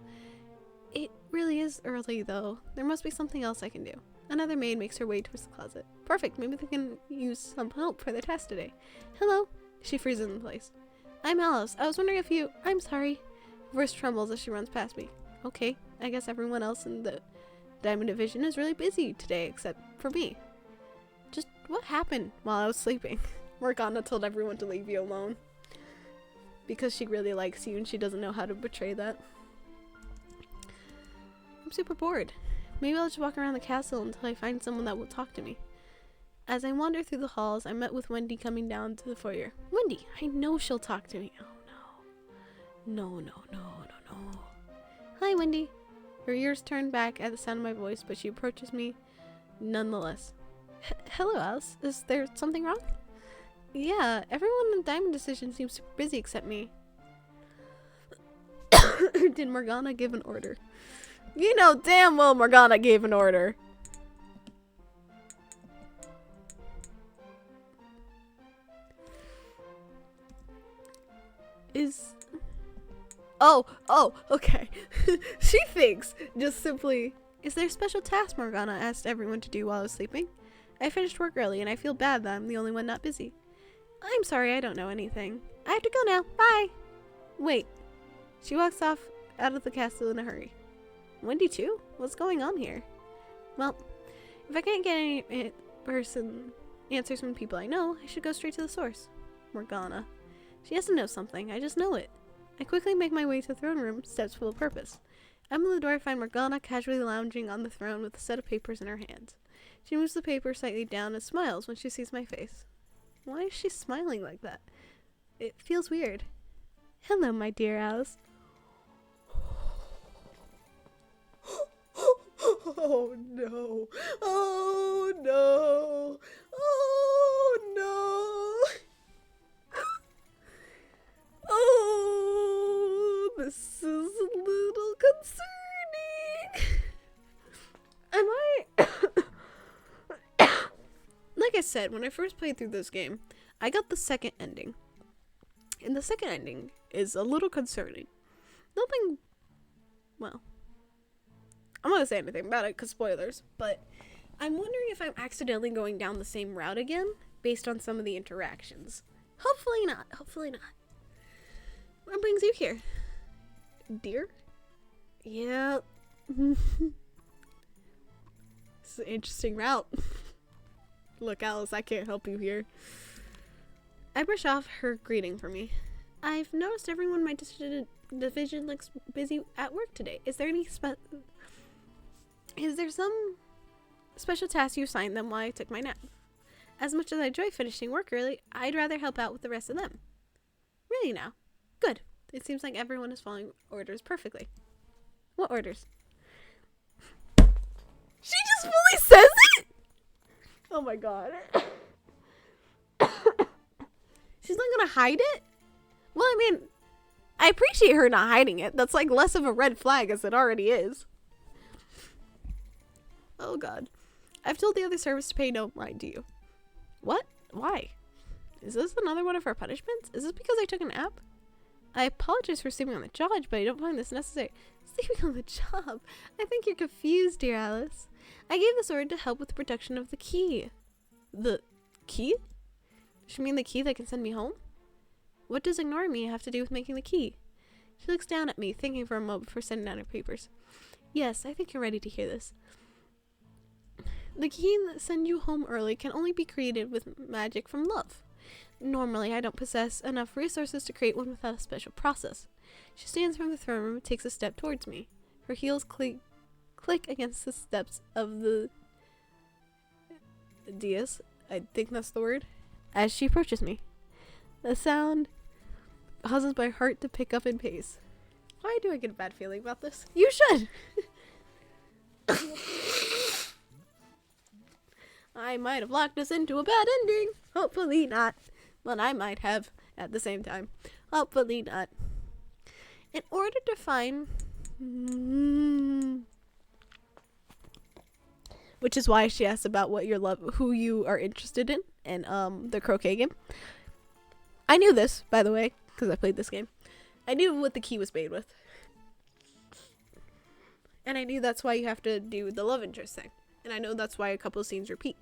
Speaker 1: It really is early though. There must be something else I can do. Another maid makes her way towards the closet. Perfect. Maybe they can use some help for their task today. Hello. She freezes in place. I'm Alice. I was wondering if you... I'm sorry. Her voice trembles as she runs past me. Okay. I guess everyone else in the Diamond Division is really busy today except for me. Just what happened while I was sleeping? Morgana told everyone to leave you alone. Because she really likes you and she doesn't know how to betray that. I'm super bored. Maybe I'll just walk around the castle until I find someone that will talk to me. As I wander through the halls, I met with Wendy coming down to the foyer. Wendy, I know she'll talk to me. Oh no. No. Hi, Wendy. Her ears turn back at the sound of my voice, but she approaches me nonetheless. Hello, Alice. Is there something wrong? Yeah, everyone in the Diamond Decision seems super busy except me. Did Morgana give an order? You know damn well Morgana gave an order. Oh, okay. She thinks just simply, is there a special task Morgana asked everyone to do while I was sleeping? I finished work early and I feel bad that I'm the only one not busy. I'm sorry, I don't know anything. I have to go now. Bye. Wait. She walks off out of the castle in a hurry. Wendy too? What's going on here? Well, if I can't get any answers from people I know, I should go straight to the source. Morgana. She has to know something. I just know it. I quickly make my way to the throne room, steps full of purpose. I'm in the door. I find Morgana casually lounging on the throne with a set of papers in her hands. She moves the paper slightly down and smiles when she sees my face. Why is she smiling like that? It feels weird. Hello, my dear Alice. Oh no. Oh no. Oh no. Oh, this is a little concerning. Am I... Like I said, when I first played through this game, I got the second ending. And the second ending is a little concerning. Nothing... Well... I'm not going to say anything about it because spoilers, but I'm wondering if I'm accidentally going down the same route again based on some of the interactions. Hopefully not. Hopefully not. What brings you here? Deer? Yeah. It's an interesting route. Look, Alice, I can't help you here. I brush off her greeting for me. I've noticed everyone in my division looks busy at work today. Is there some special task you assigned them while I took my nap? As much as I enjoy finishing work early, I'd rather help out with the rest of them. Really now? Good. It seems like everyone is following orders perfectly. What orders? She just fully says it? Oh my god. She's not gonna hide it? Well, I mean, I appreciate her not hiding it. That's like less of a red flag as it already is. Oh god. I've told the other servants to pay no mind to you. What? Why? Is this another one of our punishments? Is this because I took a nap? I apologize for sleeping on the job, but I don't find this necessary. Sleeping on the job? I think you're confused, dear Alice. I gave this order to help with the production of the key. The key? Does she mean the key that can send me home? What does ignoring me have to do with making the key? She looks down at me, thinking for a moment before sending down her papers. Yes, I think you're ready to hear this. The key that sends you home early can only be created with magic from love. Normally, I don't possess enough resources to create one without a special process. She stands from the throne room and takes a step towards me. Her heels click against the steps of the dais, I think that's the word, as she approaches me. The sound causes my heart to pick up in pace. Why do I get a bad feeling about this? You should! I might have locked us into a bad ending. Hopefully not. But I might have at the same time. Hopefully not. In order to find... Which is why she asked about what who you are interested in, and the croquet game. I knew this, by the way, because I played this game. I knew what the key was made with. And I knew that's why you have to do the love interest thing. And I know that's why a couple of scenes repeat.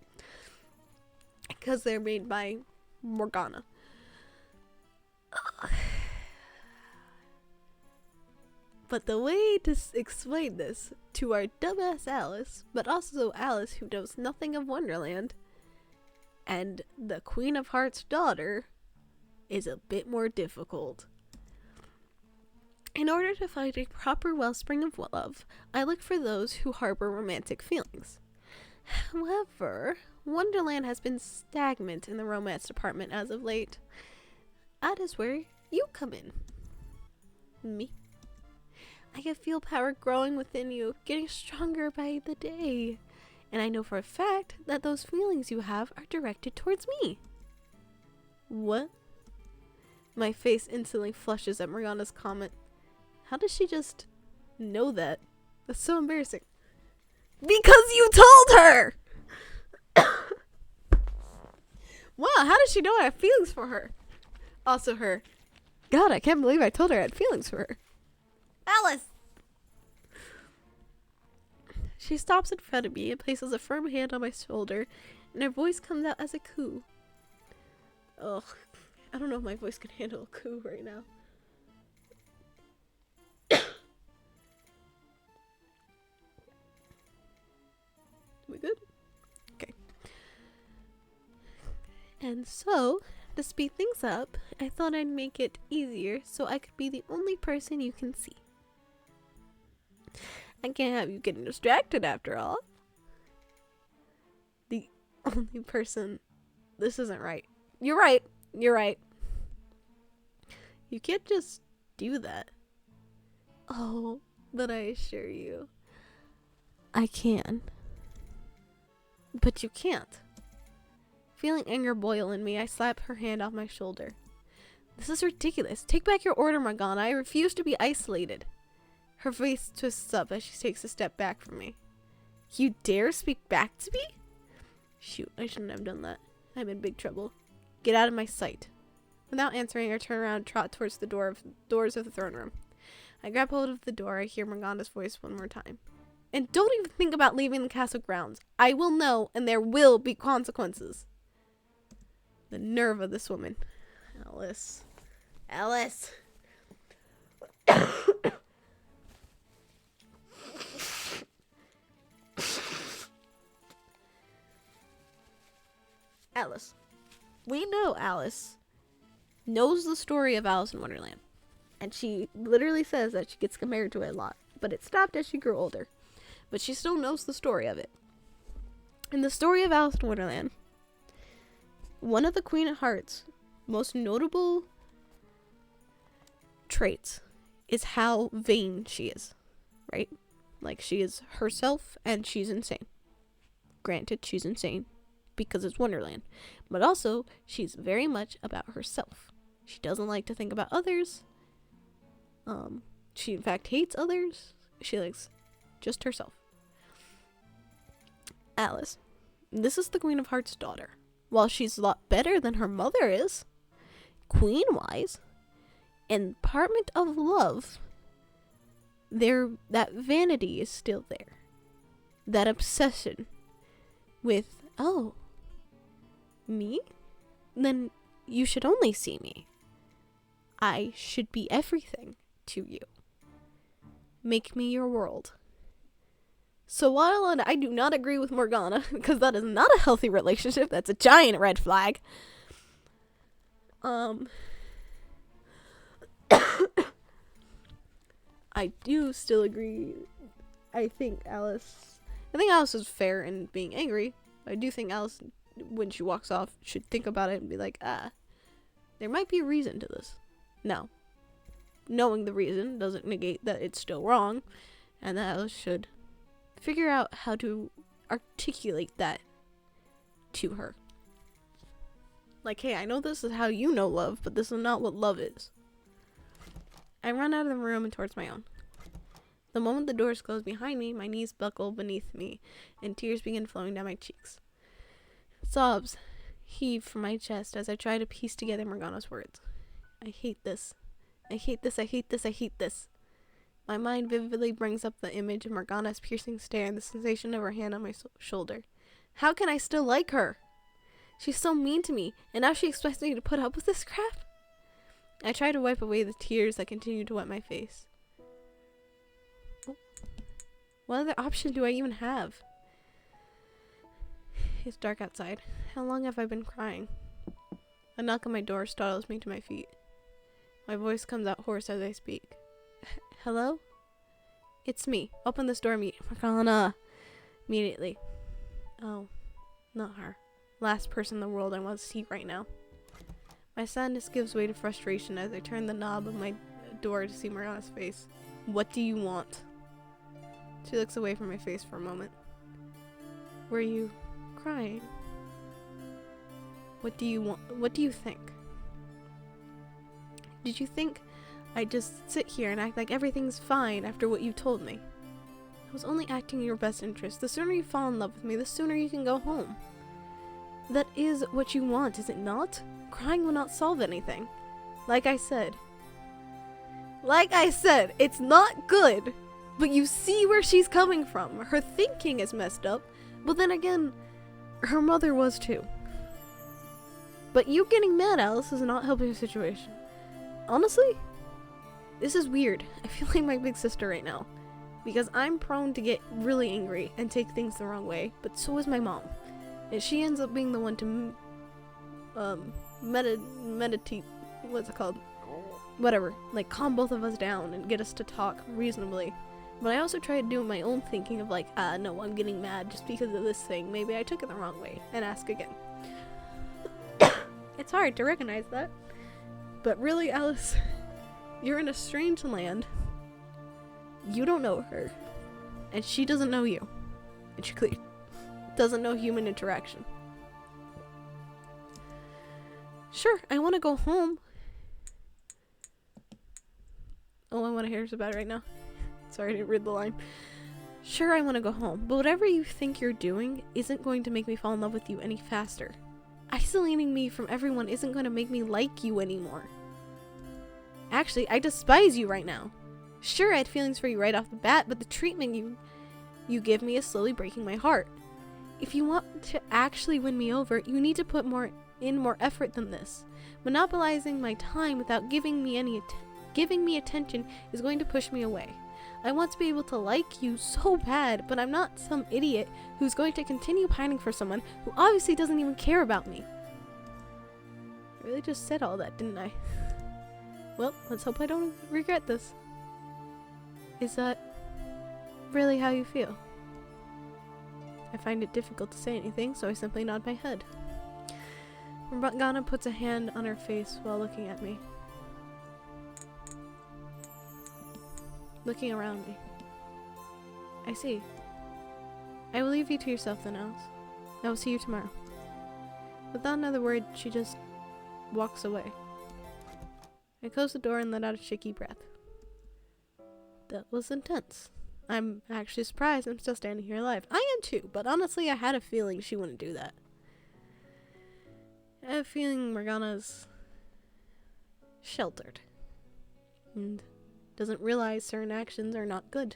Speaker 1: Because they're made by Morgana. But the way to explain this to our dumbass Alice, but also Alice who knows nothing of Wonderland, and the Queen of Hearts' daughter, is a bit more difficult. In order to find a proper wellspring of love, I look for those who harbor romantic feelings. However, Wonderland has been stagnant in the romance department as of late. That is where you come in. Me. I can feel power growing within you, getting stronger by the day. And I know for a fact that those feelings you have are directed towards me. What? My face instantly flushes at Morgana's comment. How does she just know that? That's so embarrassing. Because you told her! Wow, how does she know I have feelings for her? Also her. God, I can't believe I told her I had feelings for her. Alice! She stops in front of me and places a firm hand on my shoulder, and her voice comes out as a coo. Ugh, I don't know if my voice can handle a coo right now. We good? Okay. And so, to speed things up, I thought I'd make it easier so I could be the only person you can see. I can't have you getting distracted after all. The only person... This isn't right. You're right. You're right. You can't just do that. Oh, but I assure you, I can. But you can't. Feeling anger boil in me, I slap her hand off my shoulder. This is ridiculous. Take back your order, Morgana. I refuse to be isolated. Her face twists up as she takes a step back from me. You dare speak back to me? Shoot, I shouldn't have done that. I'm in big trouble. Get out of my sight. Without answering, I turn around and trot towards the doors of the throne room. I grab hold of the door. I hear Morgana's voice one more time. And don't even think about leaving the castle grounds. I will know, and there will be consequences. The nerve of this woman. Alice. Alice. Alice. We know Alice knows the story of Alice in Wonderland. And she literally says that she gets compared to it a lot. But it stopped as she grew older. But she still knows the story of it. In the story of Alice in Wonderland, one of the Queen of Hearts' most notable traits is how vain she is. Right? Like, she is herself and she's insane. Granted, she's insane because it's Wonderland. But also, she's very much about herself. She doesn't like to think about others. She in fact hates others. She likes just herself. Alice. This is the Queen of Hearts' daughter. While she's a lot better than her mother is, queen-wise, in Department of Love, that vanity is still there. That obsession with, oh, me? Then you should only see me. I should be everything to you. Make me your world. So while I do not agree with Morgana, because that is not a healthy relationship, that's a giant red flag. I do still agree. I think Alice is fair in being angry. I do think Alice, when she walks off, should think about it and be like, there might be a reason to this. Now, knowing the reason doesn't negate that it's still wrong, and that Alice should figure out how to articulate that to her. Like, hey, I know this is how you know love, but this is not what love is. I run out of the room and towards my own. The moment the doors close behind me, my knees buckle beneath me, and tears begin flowing down my cheeks. Sobs heave from my chest as I try to piece together Morgana's words. I hate this. I hate this, I hate this, I hate this. My mind vividly brings up the image of Morgana's piercing stare and the sensation of her hand on my shoulder. How can I still like her? She's so mean to me, and now she expects me to put up with this crap? I try to wipe away the tears that continue to wet my face. What other option do I even have? It's dark outside. How long have I been crying? A knock on my door startles me to my feet. My voice comes out hoarse as I speak. Hello? It's me. Open this door, Morgana. Immediately. Oh, not her. Last person in the world I want to see right now. My sadness gives way to frustration as I turn the knob of my door to see Morgana's face. What do you want? She looks away from my face for a moment. Were you crying? What do you want? What do you think? Did you think I'd just sit here and act like everything's fine after what you told me? I was only acting in your best interest. The sooner you fall in love with me, the sooner you can go home. That is what you want, is it not? Crying will not solve anything. Like I said, it's not good. But you see where she's coming from. Her thinking is messed up. But then again, her mother was too. But you getting mad, Alice, is not helping the situation. Honestly, this is weird. I feel like my big sister right now. Because I'm prone to get really angry and take things the wrong way. But so is my mom. And she ends up being the one to meditate, what's it called? Whatever. Like, calm both of us down and get us to talk reasonably. But I also try to do my own thinking of like, no, I'm getting mad just because of this thing. Maybe I took it the wrong way. And ask again. It's hard to recognize that. But really, Alice, you're in a strange land. You don't know her. And she doesn't know you. And she clearly doesn't know human interaction. Sure, I want to go home. All I want to hear is about it right now. Sorry, I didn't read the line. Sure, I want to go home, but whatever you think you're doing isn't going to make me fall in love with you any faster. Isolating me from everyone isn't going to make me like you anymore. Actually, I despise you right now. Sure, I had feelings for you right off the bat, but the treatment you give me is slowly breaking my heart. If you want to actually win me over, you need to put more effort than this. Monopolizing my time without giving me attention is going to push me away. I want to be able to like you so bad, but I'm not some idiot who's going to continue pining for someone who obviously doesn't even care about me. I really just said all that, didn't I? Well, let's hope I don't regret this. Is that really how you feel? I find it difficult to say anything, so I simply nod my head. Morgana puts a hand on her face while looking at me. Looking around me. I see. I will leave you to yourself then, Alice. I will see you tomorrow. Without another word, she just walks away. I close the door and let out a shaky breath. That was intense. I'm actually surprised I'm still standing here alive. I am too, but honestly I had a feeling she wouldn't do that. I have a feeling Morgana's sheltered. And doesn't realize certain actions are not good.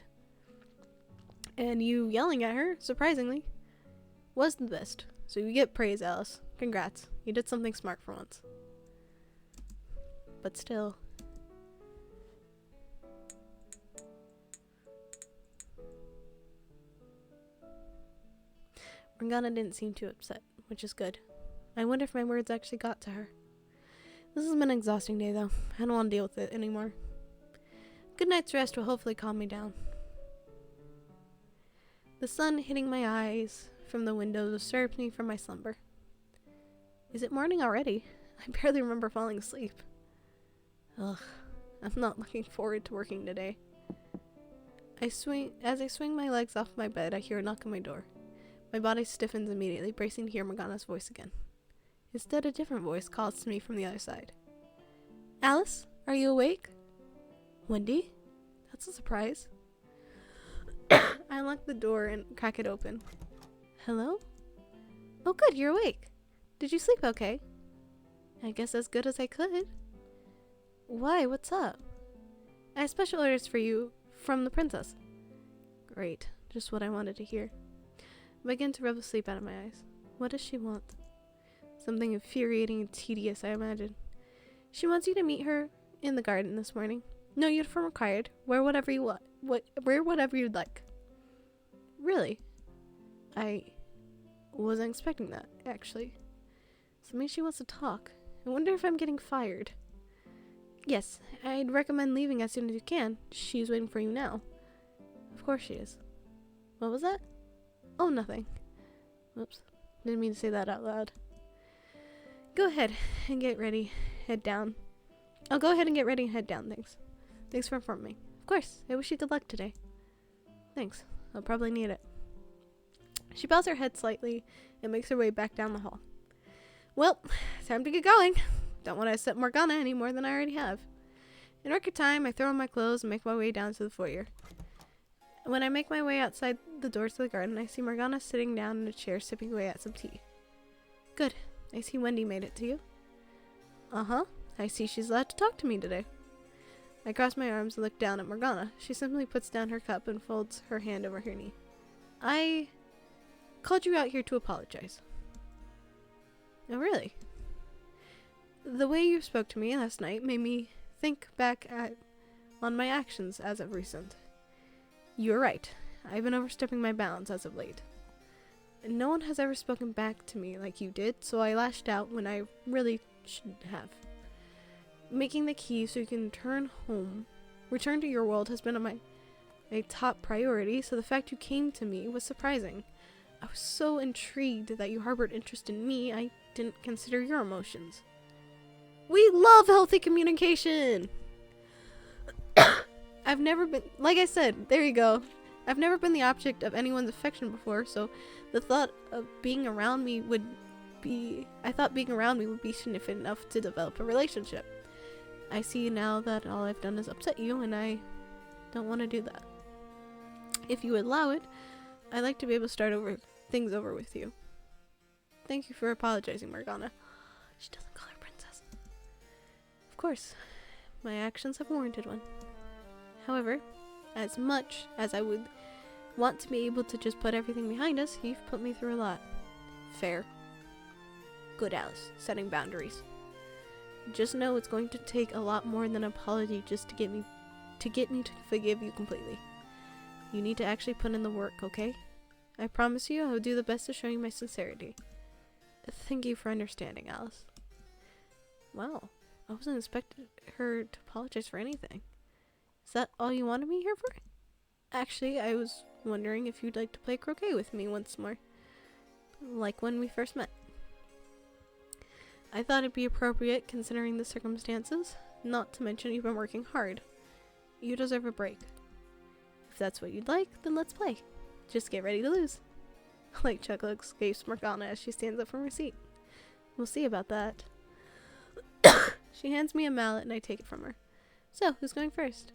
Speaker 1: And you yelling at her, surprisingly, was the best. So you get praise, Alice. Congrats. You did something smart for once. But still, Morgana didn't seem too upset, which is good. I wonder if my words actually got to her. This has been an exhausting day, though. I don't want to deal with it anymore. Good night's rest will hopefully calm me down. The sun hitting my eyes from the window disturbed me from my slumber. Is it morning already? I barely remember falling asleep. Ugh, I'm not looking forward to working today. As I swing my legs off my bed, I hear a knock on my door. My body stiffens immediately, bracing to hear Morgana's voice again. Instead, a different voice calls to me from the other side. Alice, are you awake? Wendy? That's a surprise. I unlock the door and crack it open. Hello? Oh good, you're awake. Did you sleep okay? I guess as good as I could. Why, what's up? I have special orders for you from the princess. Great, just what I wanted to hear. I begin to rub the sleep out of my eyes. What does she want? Something infuriating and tedious, I imagine. She wants you to meet her in the garden this morning. No uniform required. Wear whatever you want. Wear whatever you'd like. Really? I wasn't expecting that, actually. So maybe she wants to talk. I wonder if I'm getting fired. Yes, I'd recommend leaving as soon as you can. She's waiting for you now. Of course she is. What was that? Oh, nothing. Whoops. Didn't mean to say that out loud. Go ahead and get ready. Head down. I'll go ahead and get ready and head down, thanks. Thanks for informing me. Of course, I wish you good luck today. Thanks. I'll probably need it. She bows her head slightly and makes her way back down the hall. Well, time to get going. Don't want to upset Morgana any more than I already have. In record time, I throw on my clothes and make my way down to the foyer. When I make my way outside the doors to the garden, I see Morgana sitting down in a chair sipping away at some tea. Good. I see Wendy made it to you. Uh-huh. I see she's allowed to talk to me today. I cross my arms and look down at Morgana. She simply puts down her cup and folds her hand over her knee. I called you out here to apologize. Oh, really? The way you spoke to me last night made me think back on my actions as of recent. You're right. I've been overstepping my bounds as of late. No one has ever spoken back to me like you did, so I lashed out when I really shouldn't have. Making the key so you can return to your world has been my top priority, so the fact you came to me was surprising. I was so intrigued that you harbored interest in me, I didn't consider your emotions. We love healthy communication! I've never been, like I said, there you go. I've never been the object of anyone's affection before, so the thought of being around me would be significant enough to develop a relationship. I see now that all I've done is upset you, and I don't want to do that. If you would allow it, I'd like to be able to start things over with you. Thank you for apologizing, Morgana. She doesn't call her princess. Of course, my actions have warranted one. However, as much as I would want to be able to just put everything behind us, you've put me through a lot. Fair. Good, Alice. Setting boundaries. Just know it's going to take a lot more than an apology just to get me to forgive you completely. You need to actually put in the work, okay? I promise you I will do the best to show you my sincerity. Thank you for understanding, Alice. Wow, I wasn't expecting her to apologize for anything. Is that all you wanted me here for? Actually, I was wondering if you'd like to play croquet with me once more. Like when we first met. I thought it'd be appropriate considering the circumstances, not to mention you've been working hard. You deserve a break. If that's what you'd like, then let's play. Just get ready to lose. Like Chuckle escapes Morgana as she stands up from her seat. We'll see about that. She hands me a mallet and I take it from her. So, who's going first?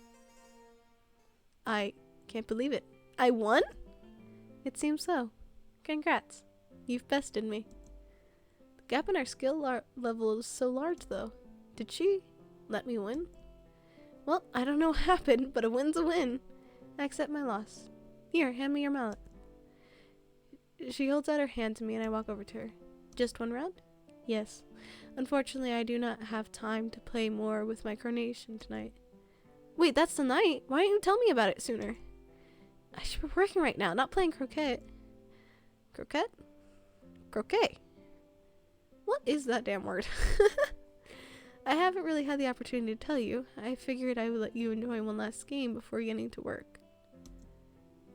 Speaker 1: I can't believe it. I won? It seems so. Congrats. You've bested me. The gap in our skill level is so large, though. Did she let me win? Well, I don't know what happened, but a win's a win. I accept my loss. Here, hand me your mallet. She holds out her hand to me and I walk over to her. Just one round? Yes. Unfortunately, I do not have time to play more with my carnation tonight. Wait, that's the night? Why didn't you tell me about it sooner? I should be working right now, not playing croquet. Croquet? Croquet. What is that damn word? I haven't really had the opportunity to tell you. I figured I would let you enjoy one last game before getting to work.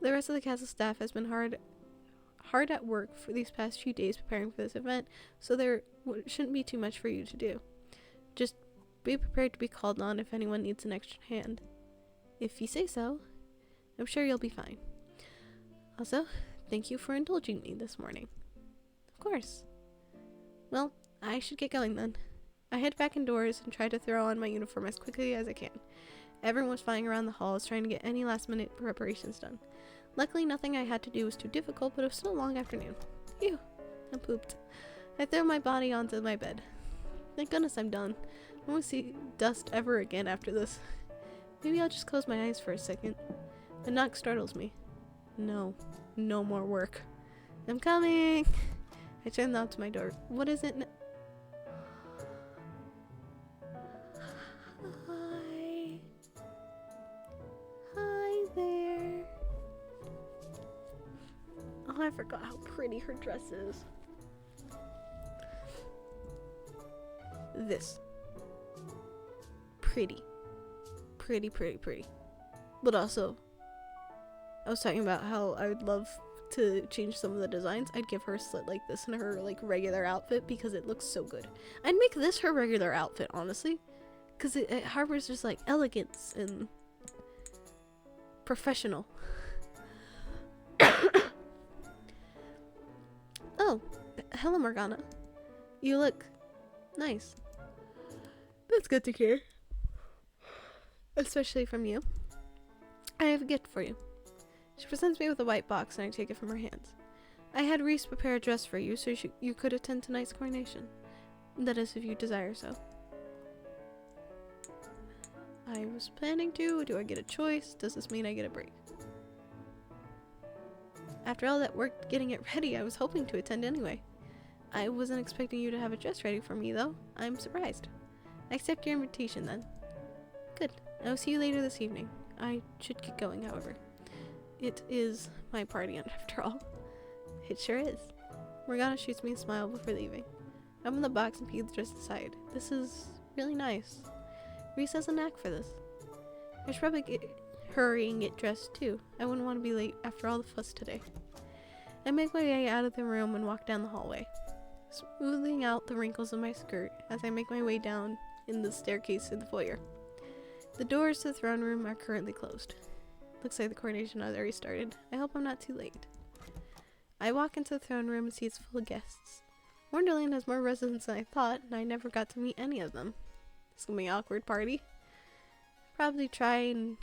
Speaker 1: The rest of the castle staff has been hard at work for these past few days preparing for this event, so there shouldn't be too much for you to do. Just be prepared to be called on if anyone needs an extra hand. If you say so, I'm sure you'll be fine. Also, thank you for indulging me this morning. Of course. Well, I should get going then. I head back indoors and try to throw on my uniform as quickly as I can. Everyone was flying around the halls trying to get any last-minute preparations done. Luckily, nothing I had to do was too difficult, but it was still a long afternoon. Phew, I pooped. I threw my body onto my bed. Thank goodness I'm done. I won't see dust ever again after this. Maybe I'll just close my eyes for a second. A knock startles me. No more work. I'm coming! I turn the knob to my door. What is it? Hi there. Oh, I forgot how pretty her dress is. This. Pretty. Pretty. But also, I was talking about how I would love to change some of the designs. I'd give her a slit like this in her like regular outfit because it looks so good. I'd make this her regular outfit, honestly, because it harbors just like elegance and professional. Oh, hello Morgana. You look nice. That's good to hear. Especially from you. I have a gift for you. She presents me with a white box and I take it from her hands. I had Reese prepare a dress for you so you could attend tonight's coronation. That is, if you desire so. I was planning to. Do I get a choice? Does this mean I get a break? After all that work getting it ready, I was hoping to attend anyway. I wasn't expecting you to have a dress ready for me, though. I'm surprised. I accept your invitation, then. Good. I will see you later this evening. I should get going, however. It is my party, after all. It sure is. Morgana shoots me a smile before leaving. I open the box and peek the dress aside. This is really nice. Reese has a knack for this. I should probably hurry and get dressed, too. I wouldn't want to be late after all the fuss today. I make my way out of the room and walk down the hallway, smoothing out the wrinkles of my skirt as I make my way down in the staircase to the foyer. The doors to the throne room are currently closed. Looks like the coronation has already started. I hope I'm not too late. I walk into the throne room and see it's full of guests. Wonderland has more residents than I thought, and I never got to meet any of them. It's gonna be an awkward party. Probably try and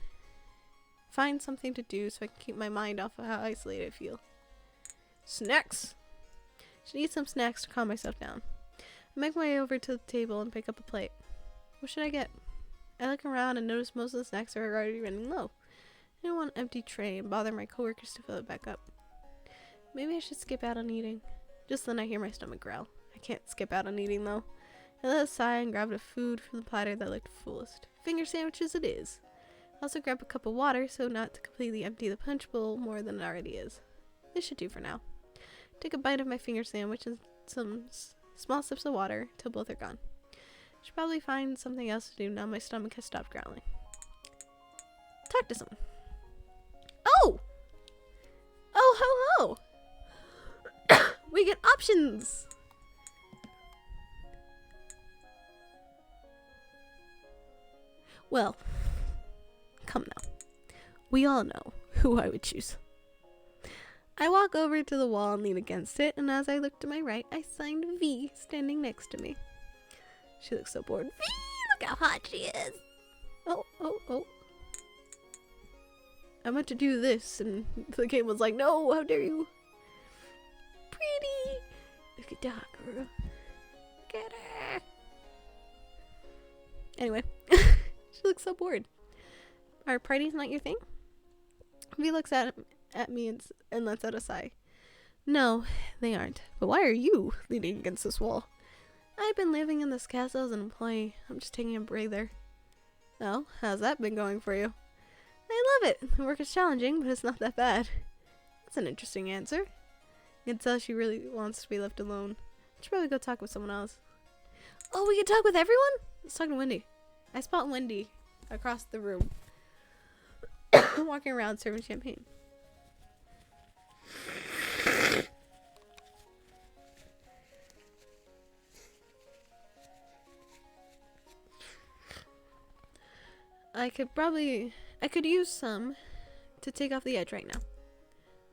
Speaker 1: find something to do so I can keep my mind off of how isolated I feel. Snacks! Should eat some snacks to calm myself down. I make my way over to the table and pick up a plate. What should I get? I look around and notice most of the snacks are already running low. I don't want an empty tray and bother my coworkers to fill it back up. Maybe I should skip out on eating. Just then I hear my stomach growl. I can't skip out on eating though. I let a sigh and grabbed a food from the platter that looked fullest. Finger sandwiches it is. I also grab a cup of water so not to completely empty the punch bowl more than it already is. This should do for now. Take a bite of my finger sandwich and some small sips of water till both are gone. Should probably find something else to do now my stomach has stopped growling. Talk to someone. Oh! Oh, ho, ho! We get options! Well, come now. We all know who I would choose. I walk over to the wall and lean against it, and as I look to my right, I find V standing next to me. She looks so bored. V, look how hot she is! Oh. I meant to do this, and the game was like, no, how dare you? Pretty! Look at that girl. Get her! Anyway, she looks so bored. Are parties not your thing? V looks at me and lets out a sigh. No, they aren't. But why are you leaning against this wall? I've been living in this castle as an employee. I'm just taking a breather. Oh, how's that been going for you? I love it. The work is challenging, but it's not that bad. That's an interesting answer. can tell she really wants to be left alone. I should probably go talk with someone else. Oh, we can talk with everyone? Let's talk to Wendy. I spot Wendy across the room. Walking around serving champagne. I could use some to take off the edge right now.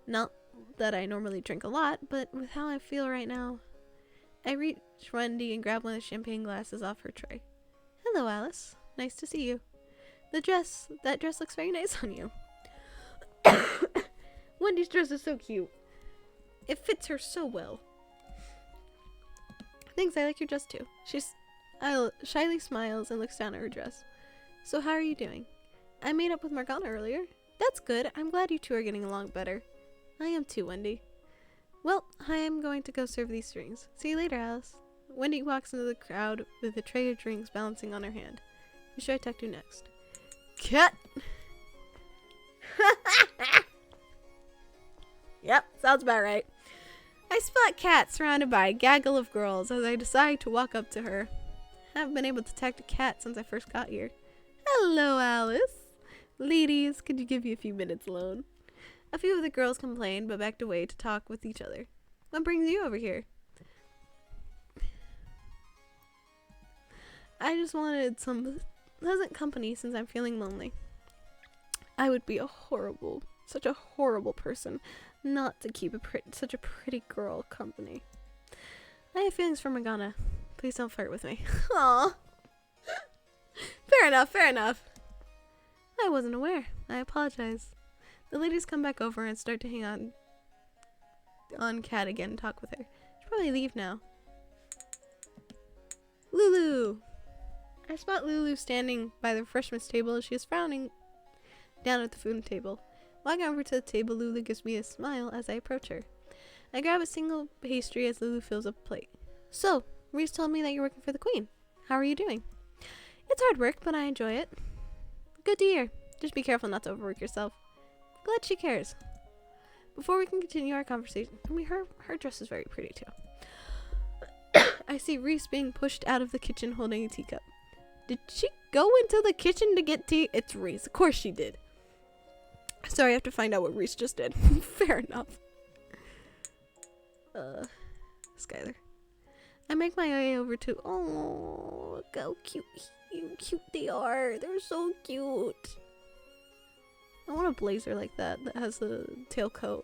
Speaker 1: Not that I normally drink a lot, but with how I feel right now, I reach Wendy and grab one of the champagne glasses off her tray. Hello, Alice. Nice to see you. That dress looks very nice on you. Wendy's dress is so cute. It fits her so well. Thanks, I like your dress too. She shyly smiles and looks down at her dress. So how are you doing? I made up with Morgana earlier. That's good. I'm glad you two are getting along better. I am too, Wendy. Well, I am going to go serve these drinks. See you later, Alice. Wendy walks into the crowd with a tray of drinks balancing on her hand. Who should I talk to next? Cat! Yep, sounds about right. I spot Cat surrounded by a gaggle of girls as I decide to walk up to her. I haven't been able to talk to Cat since I first got here. Hello, Alice. Ladies, could you give me a few minutes alone? A few of the girls complained, but backed away to talk with each other. What brings you over here? I just wanted some pleasant company since I'm feeling lonely. I would be such a horrible person not to keep such a pretty girl company. I have feelings for Morgana. Please don't flirt with me. Aww. Fair enough. I wasn't aware. I apologize. The ladies come back over and start to hang on Cat again and talk with her. Should probably leave now. Lulu! I spot Lulu standing by the refreshments table as she is frowning down at the food table. Walking over to the table, Lulu gives me a smile as I approach her. I grab a single pastry as Lulu fills up a plate. So, Reese told me that you're working for the Queen. How are you doing? It's hard work, but I enjoy it. Good to hear. Just be careful not to overwork yourself. Glad she cares. Before we can continue our conversation, her dress is very pretty too. I see Reese being pushed out of the kitchen holding a teacup. Did she go into the kitchen to get tea? It's Reese. Of course she did. Sorry, I have to find out what Reese just did. Fair enough. Skylar. I make my way over to... Oh, look how cute they are. They're so cute. I want a blazer like that has a tailcoat.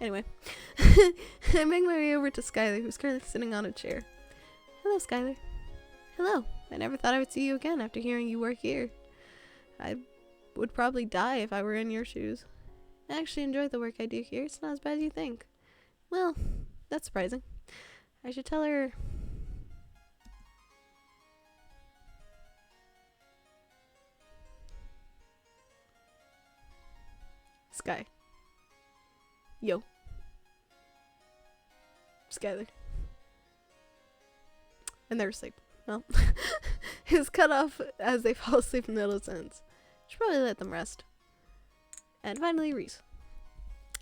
Speaker 1: Anyway. I make my way over to Skylar, who's currently sitting on a chair. Hello, Skylar. Hello. I never thought I would see you again after hearing you work here. I would probably die if I were in your shoes. I actually enjoy the work I do here. It's not as bad as you think. Well, that's surprising. I should tell her... Sky. Yo. Skylar. And they're asleep. Well, it's cut off as they fall asleep in the middle sentence. Should probably let them rest. And finally, Reese.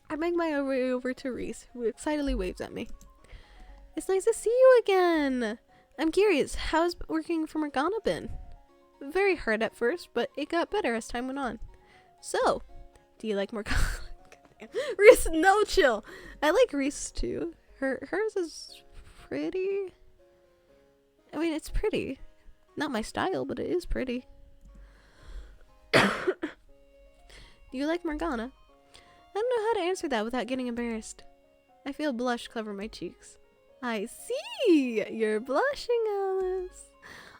Speaker 1: I make my way over to Reese, who excitedly waves at me. It's nice to see you again. I'm curious, how's working for Morgana been? Very hard at first, but it got better as time went on. So, do you like Morgana? Reese, no, chill. I like Reese too. Hers is pretty. I mean, it's pretty. Not my style, but it is pretty. Do you like Morgana? I don't know how to answer that without getting embarrassed. I feel blush cover my cheeks. I see! You're blushing, Alice.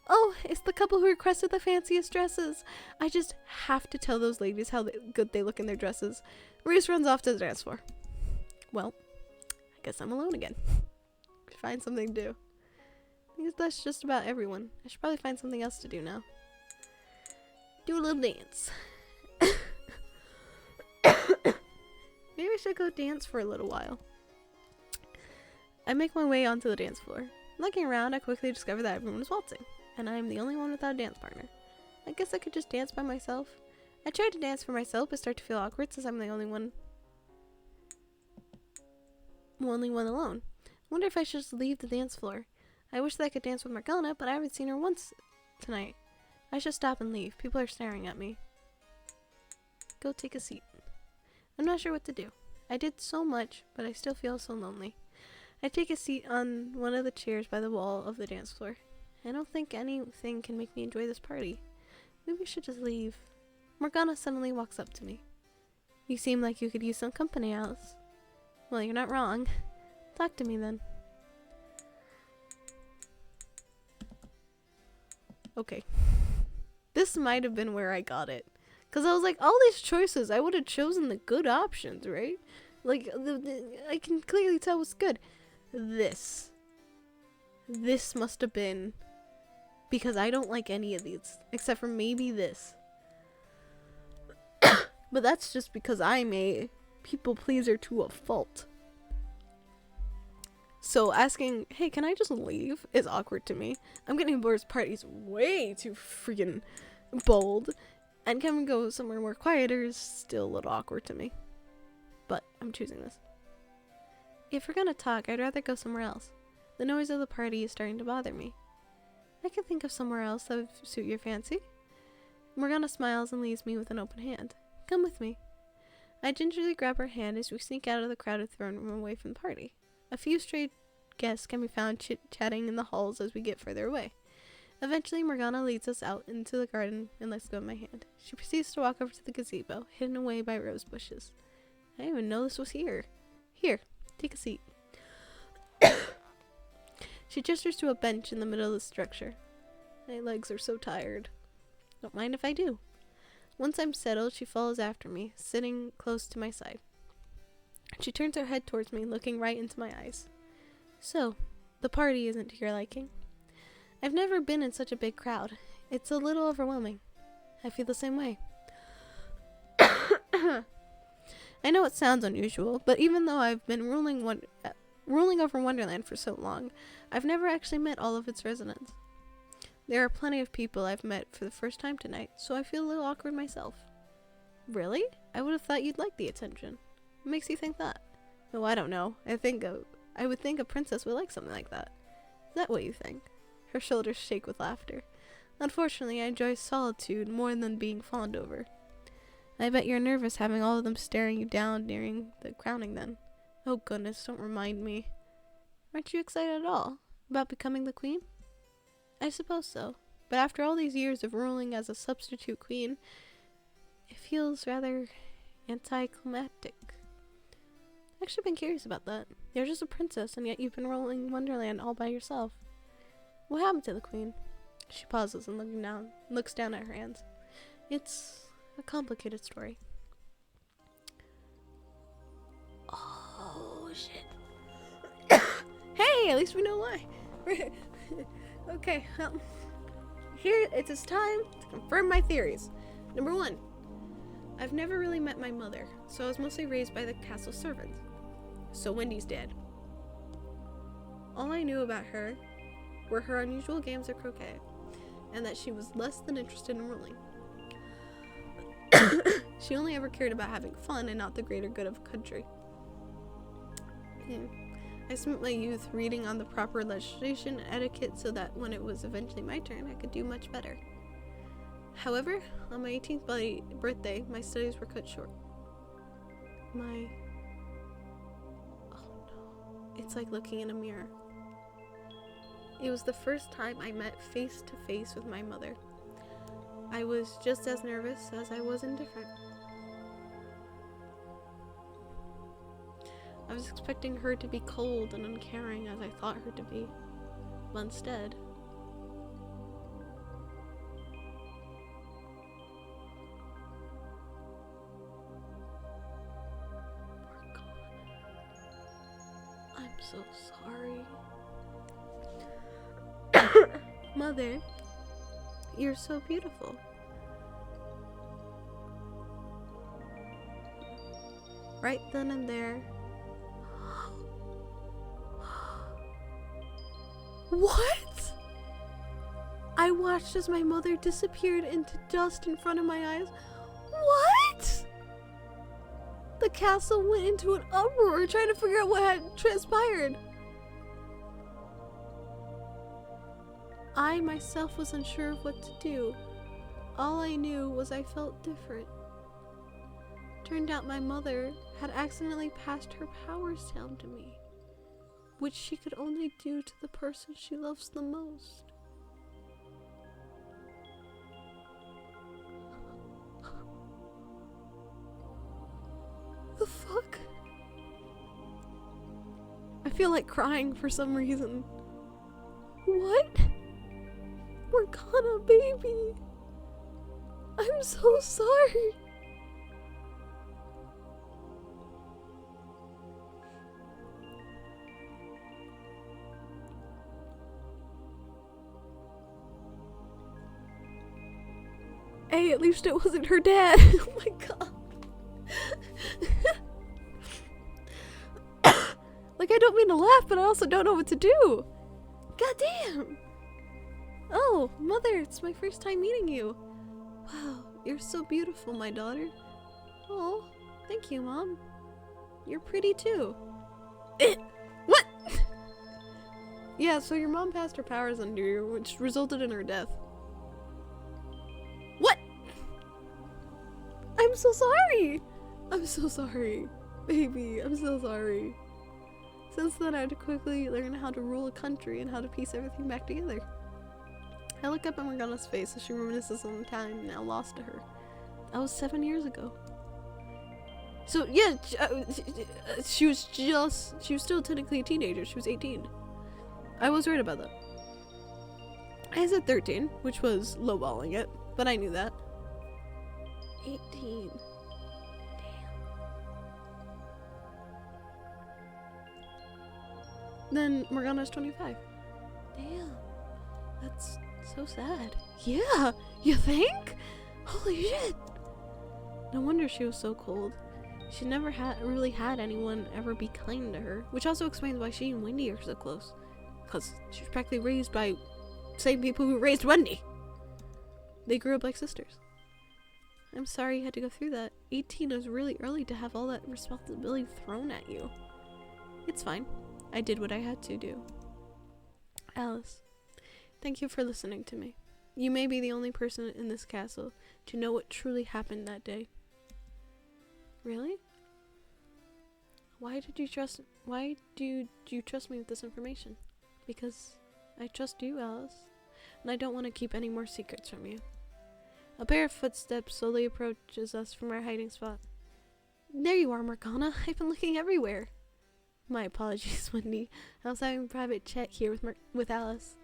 Speaker 1: Oh, it's the couple who requested the fanciest dresses. I just have to tell those ladies how good they look in their dresses. Reese runs off to the dance floor. Well, I guess I'm alone again. Find something to do. I think that's just about everyone. I should probably find something else to do now. Do a little dance. Maybe I should go dance for a little while. I make my way onto the dance floor. Looking around, I quickly discover that everyone is waltzing, and I am the only one without a dance partner. I guess I could just dance by myself. I tried to dance for myself, but start to feel awkward since I'm the only one. only one alone. I wonder if I should just leave the dance floor. I wish that I could dance with Morgana, but I haven't seen her once tonight. I should stop and leave. People are staring at me. Go take a seat. I'm not sure what to do. I did so much, but I still feel so lonely. I take a seat on one of the chairs by the wall of the dance floor. I don't think anything can make me enjoy this party. Maybe we should just leave. Morgana suddenly walks up to me. You seem like you could use some company, Alice. Well, you're not wrong. Talk to me then. Okay. This might have been where I got it. Because I was like, all these choices, I would have chosen the good options, right? Like, I can clearly tell what's good. This must have been because I don't like any of these. Except for maybe this. But that's just because I'm a people pleaser to a fault. So asking, hey, can I just leave is awkward to me. I'm getting bored. This party's way too freaking bold. And can we go somewhere more quieter is still a little awkward to me. But I'm choosing this. If we're gonna talk, I'd rather go somewhere else. The noise of the party is starting to bother me. I can think of somewhere else that would suit your fancy. Morgana smiles and leaves me with an open hand. Come with me. I gingerly grab her hand as we sneak out of the crowded throne room away from the party. A few stray guests can be found chit-chatting in the halls as we get further away. Eventually, Morgana leads us out into the garden and lets go of my hand. She proceeds to walk over to the gazebo, hidden away by rose bushes. I didn't even know this was here. Here, take a seat. She gestures to a bench in the middle of the structure. My legs are so tired. Don't mind if I do. Once I'm settled, she follows after me, sitting close to my side. She turns her head towards me, looking right into my eyes. So, the party isn't to your liking? I've never been in such a big crowd. It's a little overwhelming. I feel the same way. I know it sounds unusual, but even though I've been ruling over Wonderland for so long, I've never actually met all of its residents. There are plenty of people I've met for the first time tonight, so I feel a little awkward myself. Really? I would have thought you'd like the attention. What makes you think that? Oh, I don't know. I would think a princess would like something like that. Is that what you think? Her shoulders shake with laughter. Unfortunately, I enjoy solitude more than being fawned over. I bet you're nervous having all of them staring you down during the crowning then. Oh goodness, don't remind me. Aren't you excited at all about becoming the queen? I suppose so, but after all these years of ruling as a substitute queen, it feels rather anticlimactic. I've actually been curious about that. You're just a princess, and yet you've been ruling Wonderland all by yourself. What happened to the queen? She pauses and looks down at her hands. It's a complicated story. Oh, shit. Hey, at least we know why. Okay, here it's time to confirm my theories. Number 1, I've never really met my mother, so I was mostly raised by the castle servants. So Wendy's dead. All I knew about her were her unusual games of croquet, and that she was less than interested in ruling. She only ever cared about having fun and not the greater good of the country. I spent my youth reading on the proper legislation and etiquette so that when it was eventually my turn, I could do much better. However, on my 18th birthday, my studies were cut short. Oh no. It's like looking in a mirror. It was the first time I met face to face with my mother. I was just as nervous as I was indifferent. I was expecting her to be cold and uncaring as I thought her to be, but instead, I'm so sorry. Mother, you're so beautiful. Right then and there. What? I watched as my mother disappeared into dust in front of my eyes. What? The castle went into an uproar trying to figure out what had transpired. I myself was unsure of what to do. All I knew was I felt different. Turned out my mother had accidentally passed her powers down to me, which she could only do to the person she loves the most. The fuck? I feel like crying for some reason. What? Morgana, baby. I'm so sorry. Hey, at least it wasn't her dad. Oh my god. Like, I don't mean to laugh, but I also don't know what to do. God damn. Oh, Mother, it's my first time meeting you. Wow, you're so beautiful, my daughter. Oh, thank you, Mom. You're pretty too. What? Yeah, so your mom passed her powers under you, which resulted in her death. What? I'm so sorry. I'm so sorry. Baby, I'm so sorry. Since then, I had to quickly learn how to rule a country and how to piece everything back together. I look up at Morgana's face as she reminisces on the time now lost to her. That was 7 years ago. So, yeah, she was still technically a teenager. She was 18. I was right about that. I said 13, which was lowballing it, but I knew that. 18. Then Morgana's 25. Damn. That's so sad. Yeah, you think? Holy shit. No wonder she was so cold. She never really had anyone ever be kind to her, which also explains why she and Wendy are so close. Because she was practically raised by same people who raised Wendy. They grew up like sisters. I'm sorry you had to go through that. 18 is really early to have all that responsibility thrown at you. It's fine. I did what I had to do. Alice, thank you for listening to me. You may be the only person in this castle to know what truly happened that day. Really? Why did you trust me with this information? Because I trust you, Alice, and I don't want to keep any more secrets from you. A pair of footsteps slowly approaches us from our hiding spot. There you are, Morgana. I've been looking everywhere. My apologies, Wendy. I was having a private chat here with Alice.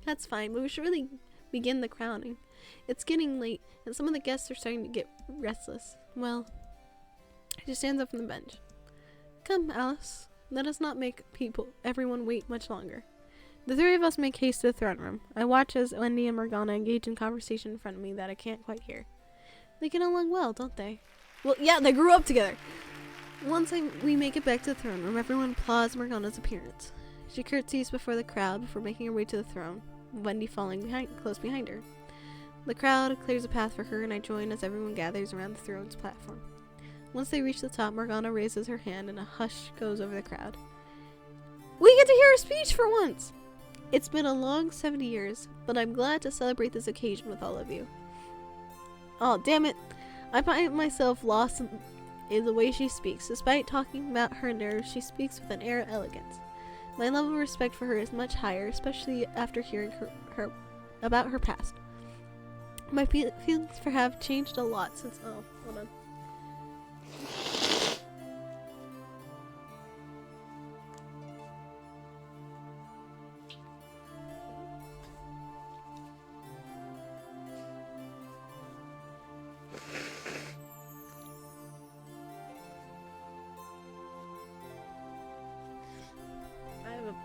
Speaker 1: That's fine, but we should really begin the crowning. It's getting late, and some of the guests are starting to get restless. Well, she stands up from the bench. Come, Alice. Let us not make everyone wait much longer. The three of us make haste to the throne room. I watch as Wendy and Morgana engage in conversation in front of me that I can't quite hear. They get along well, don't they? Well, yeah, they grew up together. Once we make it back to the throne room, everyone applauds Morgana's appearance. She curtsies before the crowd before making her way to the throne, Wendy following close behind her. The crowd clears a path for her, and I join as everyone gathers around the throne's platform. Once they reach the top, Morgana raises her hand and a hush goes over the crowd. We get to hear a speech for once! It's been a long 70 years, but I'm glad to celebrate this occasion with all of you. Oh, damn it. I find myself lost in the way she speaks. Despite talking about her nerves, she speaks with an air of elegance. My level of respect for her is much higher, especially after hearing her about her past. My feelings for her have changed a lot since... Oh, hold on.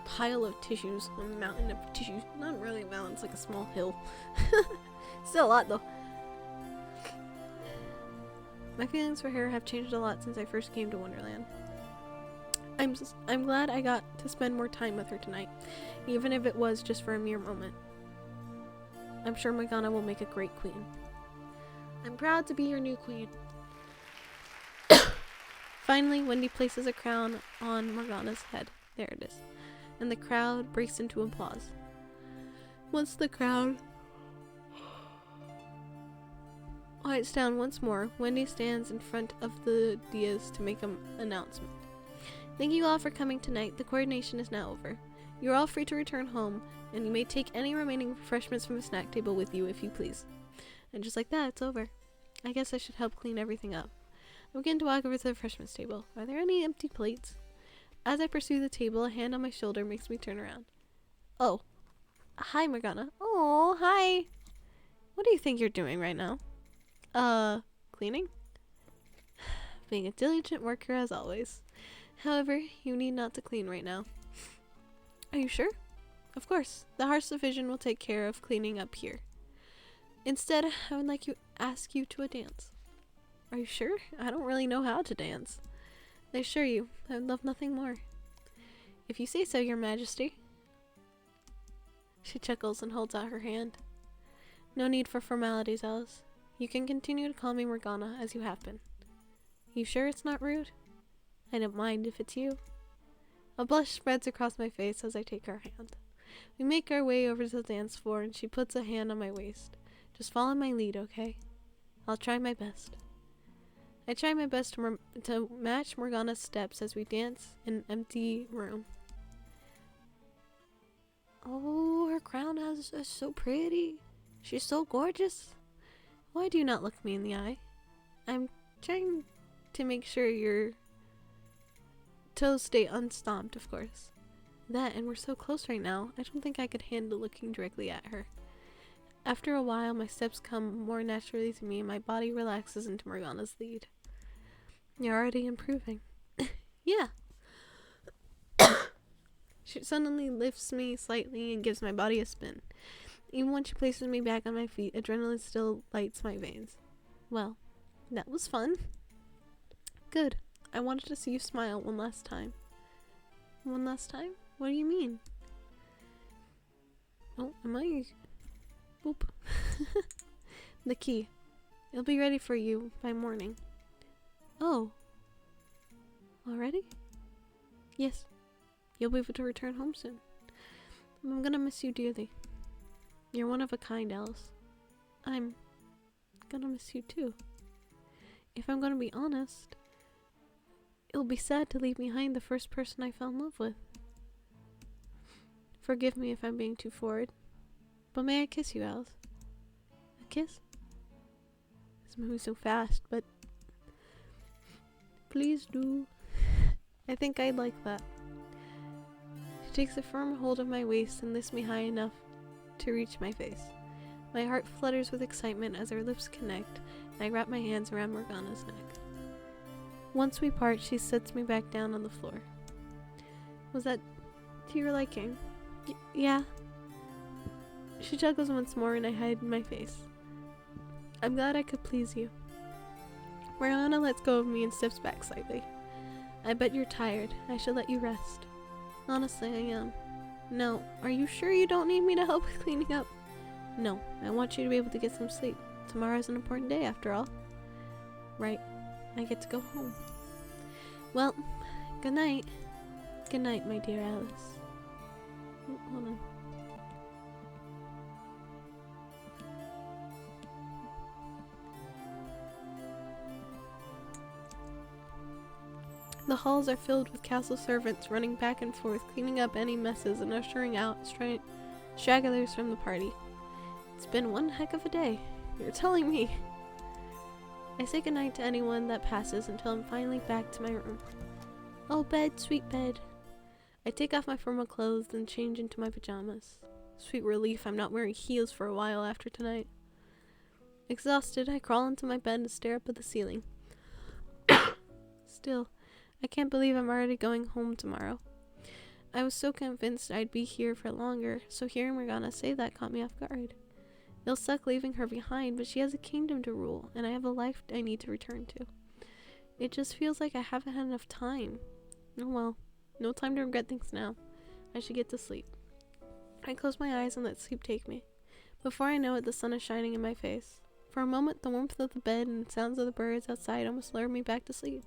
Speaker 1: Pile of tissues, a mountain of tissues. Not really a mountain, it's like a small hill. Still a lot though. My feelings for her have changed a lot since I first came to Wonderland. I'm glad I got to spend more time with her tonight, even if it was just for a mere moment. I'm sure Morgana will make a great queen. I'm proud to be your new queen. Finally, Wendy places a crown on Morgana's head. There it is. And the crowd breaks into applause. Once the crowd quiets down once more, Wendy stands in front of the Dias to make an announcement. Thank you all for coming tonight. The coordination is now over. You're all free to return home, and you may take any remaining refreshments from the snack table with you if you please. And just like that, it's over. I guess I should help clean everything up. I begin to walk over to the refreshments table. Are there any empty plates? As I pursue the table, a hand on my shoulder makes me turn around. Oh. Hi, Morgana. Oh, hi. What do you think you're doing right now? Cleaning? Being a diligent worker as always. However, you need not to clean right now. Are you sure? Of course. The Hearts Division will take care of cleaning up here. Instead, I would like to ask you to a dance. Are you sure? I don't really know how to dance. I assure you, I would love nothing more. If you say so, Your Majesty. She chuckles and holds out her hand. No need for formalities, Alice. You can continue to call me Morgana as you have been. You sure it's not rude? I don't mind if it's you. A blush spreads across my face as I take her hand. We make our way over to the dance floor and she puts a hand on my waist. Just follow my lead, okay? I'll try my best. I try my best to match Morgana's steps as we dance in an empty room. Oh, her crown is so pretty. She's so gorgeous. Why do you not look me in the eye? I'm trying to make sure your toes stay unstomped, of course. That, and we're so close right now, I don't think I could handle looking directly at her. After a while, my steps come more naturally to me and my body relaxes into Morgana's lead. You're already improving. Yeah. She suddenly lifts me slightly and gives my body a spin. Even when she places me back on my feet, adrenaline still lights my veins. Well, that was fun. Good. I wanted to see you smile one last time. One last time? What do you mean? Oh, am I... Boop. The key. It'll be ready for you by morning. Oh. Already? Yes. You'll be able to return home soon. I'm gonna miss you dearly. You're one of a kind, Alice. I'm gonna miss you too. If I'm gonna be honest, it'll be sad to leave behind the first person I fell in love with. Forgive me if I'm being too forward, but may I kiss you, Alice? A kiss? It's moving so fast, but please do. I think I'd like that. She takes a firm hold of my waist and lifts me high enough to reach my face. My heart flutters with excitement as our lips connect, and I wrap my hands around Morgana's neck. Once we part, she sets me back down on the floor. Was that to your liking? Yeah. She chuckles once more and I hide my face. I'm glad I could please you. Morgana lets go of me and steps back slightly. I bet you're tired. I should let you rest. Honestly, I am. No, are you sure you don't need me to help with cleaning up? No, I want you to be able to get some sleep. Tomorrow's an important day after all. Right. I get to go home. Well, good night. Good night, my dear Alice. Oh, hold on. The halls are filled with castle servants running back and forth, cleaning up any messes and ushering out stragglers from the party. It's been one heck of a day. You're telling me. I say goodnight to anyone that passes until I'm finally back to my room. Oh, bed, sweet bed. I take off my formal clothes and change into my pajamas. Sweet relief, I'm not wearing heels for a while after tonight. Exhausted, I crawl into my bed and stare up at the ceiling. Still, I can't believe I'm already going home tomorrow. I was so convinced I'd be here for longer, so hearing Morgana say that caught me off guard. It'll suck leaving her behind, but she has a kingdom to rule, and I have a life I need to return to. It just feels like I haven't had enough time. Oh well, no time to regret things now. I should get to sleep. I close my eyes and let sleep take me. Before I know it, the sun is shining in my face. For a moment, the warmth of the bed and sounds of the birds outside almost lured me back to sleep.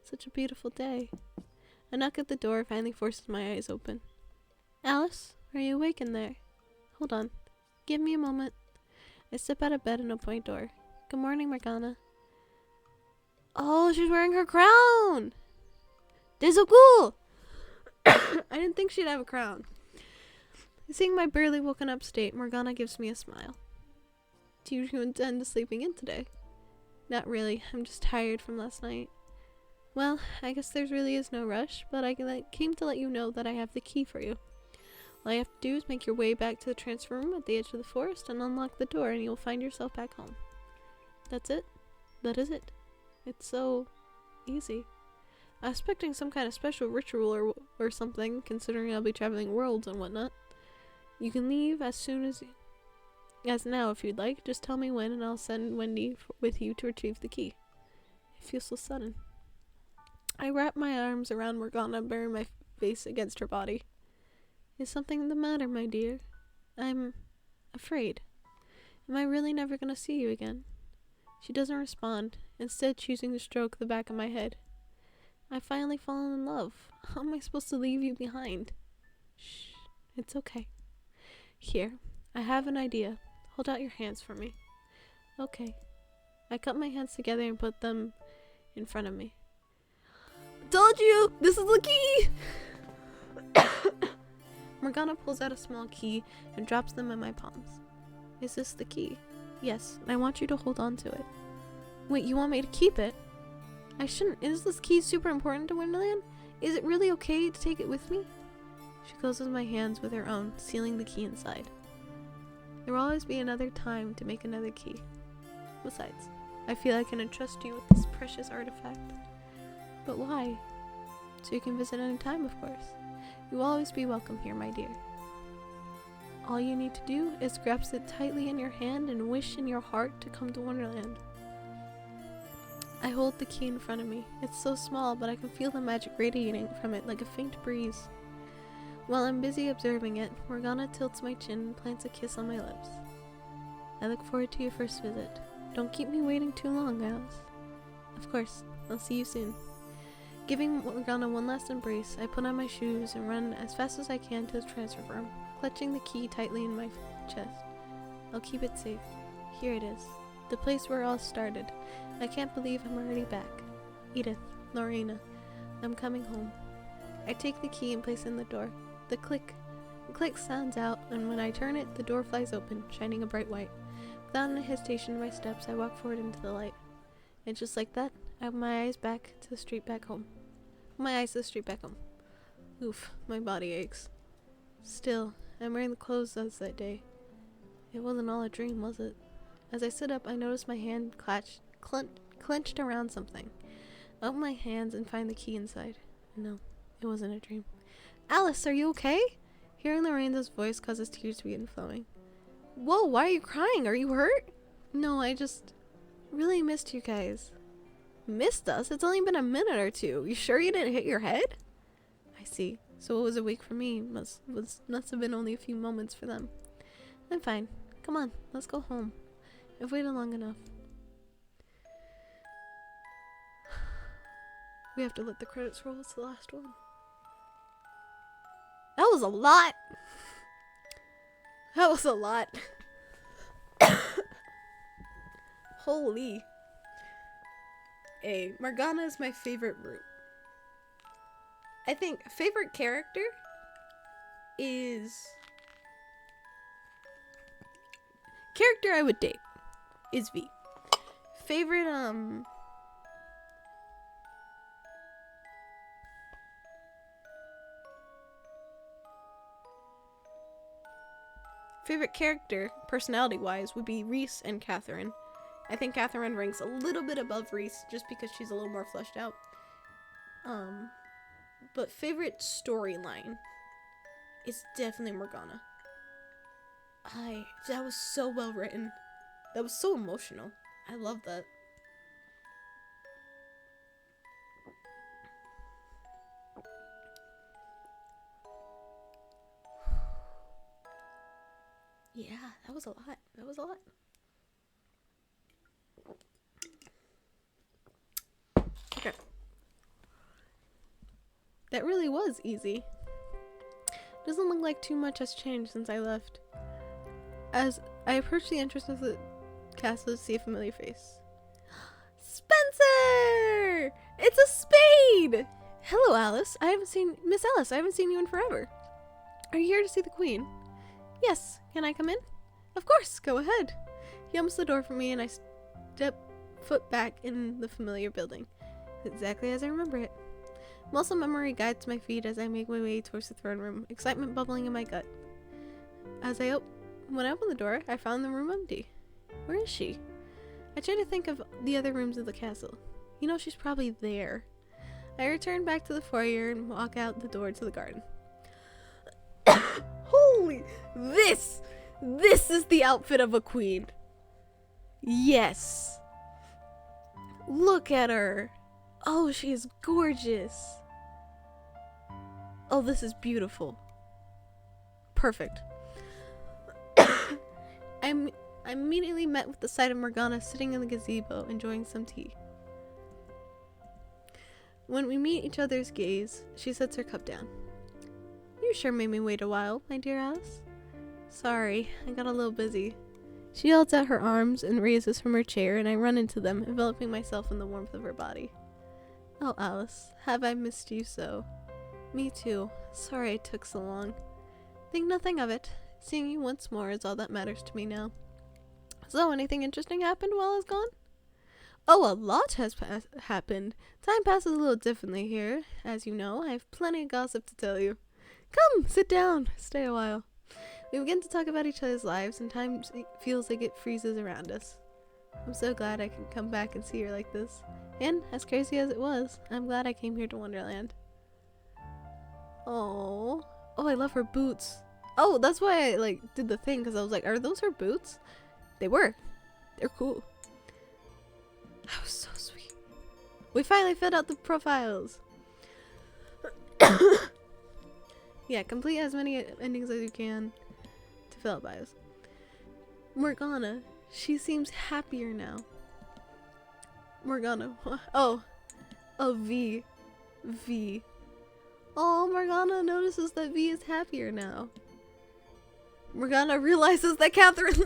Speaker 1: Such a beautiful day. A knock at the door finally forces my eyes open. Alice, are you awake in there? Hold on. Give me a moment. I step out of bed and open my door. Good morning, Morgana. Oh, she's wearing her crown! This is so cool! I didn't think she'd have a crown. Seeing my barely woken up state, Morgana gives me a smile. Do you intend sleeping in today? Not really. I'm just tired from last night. Well, I guess there really is no rush, but I came to let you know that I have the key for you. All you have to do is make your way back to the transfer room at the edge of the forest and unlock the door and you'll find yourself back home. That's it. That is it. It's so easy. I was expecting some kind of special ritual or something, considering I'll be traveling worlds and whatnot. You can leave as soon as now if you'd like. Just tell me when and I'll send Wendy with you to retrieve the key. It feels so sudden. I wrap my arms around Morgana, burying my face against her body. Is something the matter, my dear? I'm afraid. Am I really never gonna see you again? She doesn't respond, instead choosing to stroke the back of my head. I've finally fallen in love. How am I supposed to leave you behind? Shh, it's okay. Here, I have an idea. Hold out your hands for me. Okay. I cup my hands together and put them in front of me. Told you! This is the key! Morgana pulls out a small key and drops them in my palms. Is this the key? Yes, and I want you to hold on to it. Wait, you want me to keep it? I shouldn't. Is this key super important to Wonderland? Is it really okay to take it with me? She closes my hands with her own, sealing the key inside. There will always be another time to make another key. Besides, I feel I can entrust you with this precious artifact. But why? So you can visit any time, of course. You will always be welcome here, my dear. All you need to do is grasp it tightly in your hand and wish in your heart to come to Wonderland. I hold the key in front of me. It's so small, but I can feel the magic radiating from it like a faint breeze. While I'm busy observing it, Morgana tilts my chin and plants a kiss on my lips. I look forward to your first visit. Don't keep me waiting too long, Alice. Of course, I'll see you soon. Giving Morgana one last embrace, I put on my shoes and run as fast as I can to the transfer room, clutching the key tightly in my chest. I'll keep it safe. Here it is. The place where it all started. I can't believe I'm already back. Edith, Lorena, I'm coming home. I take the key and place it in the door. The click sounds out, and when I turn it, the door flies open, shining a bright white. Without any hesitation in my steps, I walk forward into the light. And just like that, I have my eyes back to the street back home. My eyes to the street back home. Oof, my body aches. Still, I'm wearing the clothes as that day. It wasn't all a dream, was it? As I sit up, I notice my hand clenched around something. I open my hands and find the key inside. No, it wasn't a dream. Alice, are you okay? Hearing Lorena's voice causes tears to begin flowing. Whoa, why are you crying? Are you hurt? No, I just really missed you guys. Missed us? It's only been a minute or two. You sure you didn't hit your head? I see. So it was a week for me. Must have been only a few moments for them. I'm fine. Come on, let's go home. I've waited long enough. We have to let the credits roll. It's the last one. That was a lot. That was a lot. Holy. Hey, Morgana is my favorite root. I think favorite character is character I would date is V. Favorite favorite character, personality-wise, would be Reese and Catherine. I think Catherine ranks a little bit above Reese just because she's a little more fleshed out. But favorite storyline is definitely Morgana. That was so well written. That was so emotional. I love that. Yeah, that was a lot. That was a lot. Okay. That really was easy. Doesn't look like too much has changed since I left. As I approach the entrance of the castle to see a familiar face. Spencer! It's a spade! Hello, Alice. Miss Alice, I haven't seen you in forever. Are you here to see the queen? Yes. Can I come in? Of course. Go ahead. He opens the door for me and I step foot back in the familiar building. Exactly as I remember it. Muscle memory guides my feet as I make my way towards the throne room, excitement bubbling in my gut. When I opened the door, I found the room empty. Where is she? I try to think of the other rooms of the castle. You know, she's probably there. I return back to the foyer and walk out the door to the garden. Holy! This is the outfit of a queen. Yes. Look at her. Oh, she is gorgeous. Oh, this is beautiful. Perfect. I'm immediately met with the sight of Morgana sitting in the gazebo, enjoying some tea. When we meet each other's gaze, she sets her cup down. You sure made me wait a while, my dear Alice. Sorry, I got a little busy. She holds out her arms and raises from her chair, and I run into them, enveloping myself in the warmth of her body. Oh, Alice, have I missed you so? Me too. Sorry it took so long. Think nothing of it. Seeing you once more is all that matters to me now. So, anything interesting happened while I was gone? Oh, a lot has happened. Time passes a little differently here. As you know, I have plenty of gossip to tell you. Come, sit down. Stay a while. We begin to talk about each other's lives, and time feels like it freezes around us. I'm so glad I can come back and see her like this. And, as crazy as it was, I'm glad I came here to Wonderland. Oh, I love her boots. Oh, that's why I did the thing, because I was like, are those her boots? They were. They're cool. That was so sweet. We finally filled out the profiles. Yeah, complete as many endings as you can to fill out bios. Morgana, she seems happier now. Morgana, oh, V. Oh, Morgana notices that V is happier now. Morgana realizes that Catherine...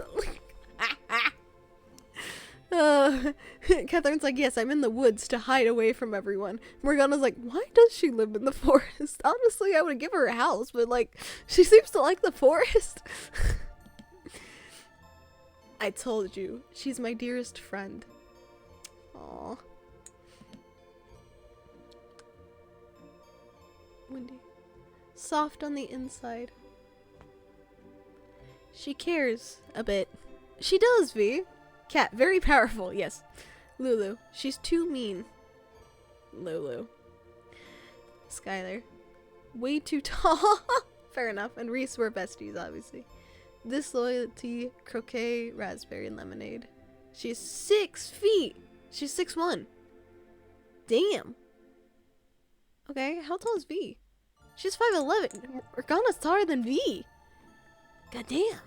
Speaker 1: Catherine's like, yes, I'm in the woods to hide away from everyone. Morgana's like, why does she live in the forest? Honestly, I would give her a house, but she seems to like the forest. I told you, she's my dearest friend. Aww. Windy. Soft on the inside. She cares a bit. She does, V. Cat, very powerful, yes. Lulu, she's too mean. Lulu. Skylar, way too tall. Fair enough. And Reese were besties, obviously. Disloyalty, croquet, raspberry, and lemonade. She's 6 feet. She's 6'1". Damn. Okay, how tall is V? She's 5'11". Morgana's taller than V. God damn.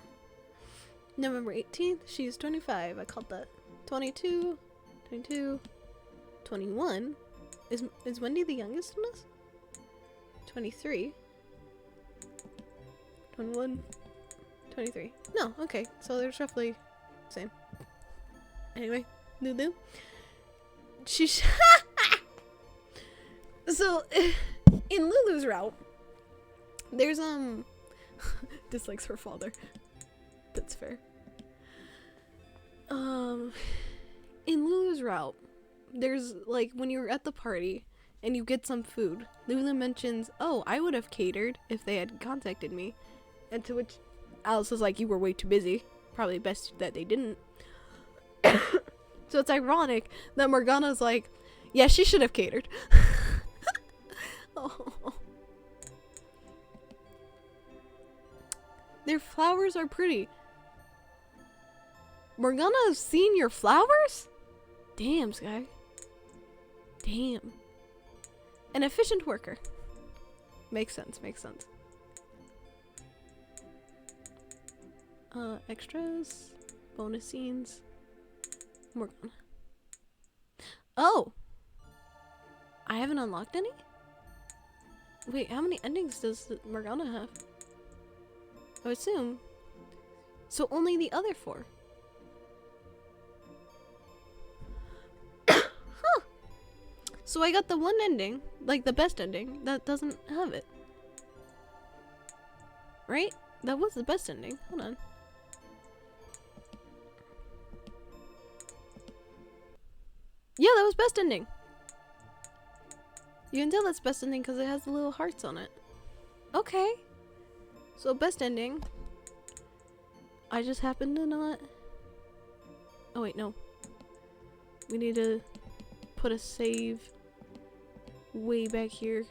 Speaker 1: November 18th, she's 25. I called that. 22, 22, 21. Is Wendy the youngest in us? 23. 21. 23. No, okay. So there's roughly the same. Anyway, Lulu. She's... So, in Lulu's route, there's, dislikes her father. That's fair. In Lulu's route, there's, when you're at the party and you get some food, Lulu mentions, oh, I would have catered if they had contacted me. And to which Alice was like, you were way too busy. Probably best that they didn't. So it's ironic that Morgana's like, yeah, she should have catered. Oh. Their flowers are pretty. Morgana's seen your flowers? Damn, Sky. Damn. An efficient worker. Makes sense, makes sense. Extras. Bonus scenes. Morgana. Oh! I haven't unlocked any? Wait, how many endings does Morgana have? I would assume. So only the other 4. Huh. So I got the one ending, like the best ending, that doesn't have it. Right? That was the best ending. Hold on. Yeah, that was best ending. You can tell that's best ending because it has the little hearts on it. Okay. So best ending. I just happen to not... Oh wait, no. We need to put a save way back here.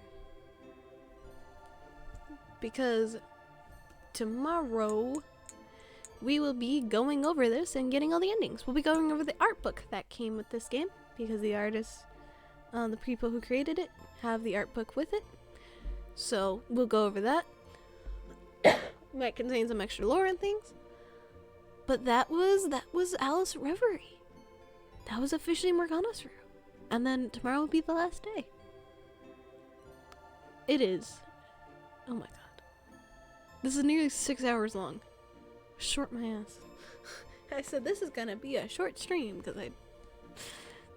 Speaker 1: Because tomorrow we will be going over this and getting all the endings. We'll be going over the art book that came with this game because the artists, the people who created it, have the art book with it. So we'll go over that. Might contain some extra lore and things. But that was Alice Reverie. That was officially Morgana's room. And then tomorrow will be the last day. It is. Oh my god. This is nearly 6 hours long. Short my ass. I said this is gonna be a short stream because I'm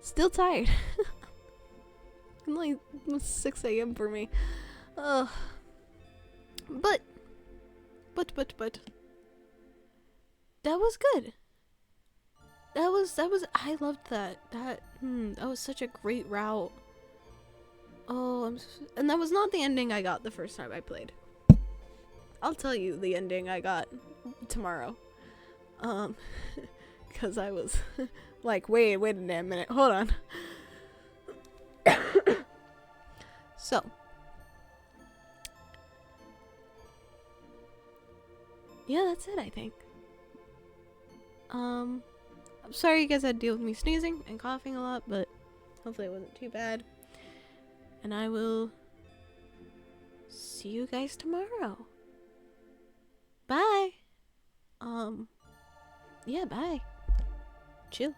Speaker 1: still tired. It's only 6 a.m. for me. But that was good. That was I loved that. That was such a great route. Oh, and that was not the ending I got the first time I played. I'll tell you the ending I got tomorrow. Cause I was like, wait a minute, hold on. So yeah, that's it, I think. I'm sorry you guys had to deal with me sneezing and coughing a lot, but hopefully it wasn't too bad. And I will see you guys tomorrow. Bye. Yeah, bye. Chill.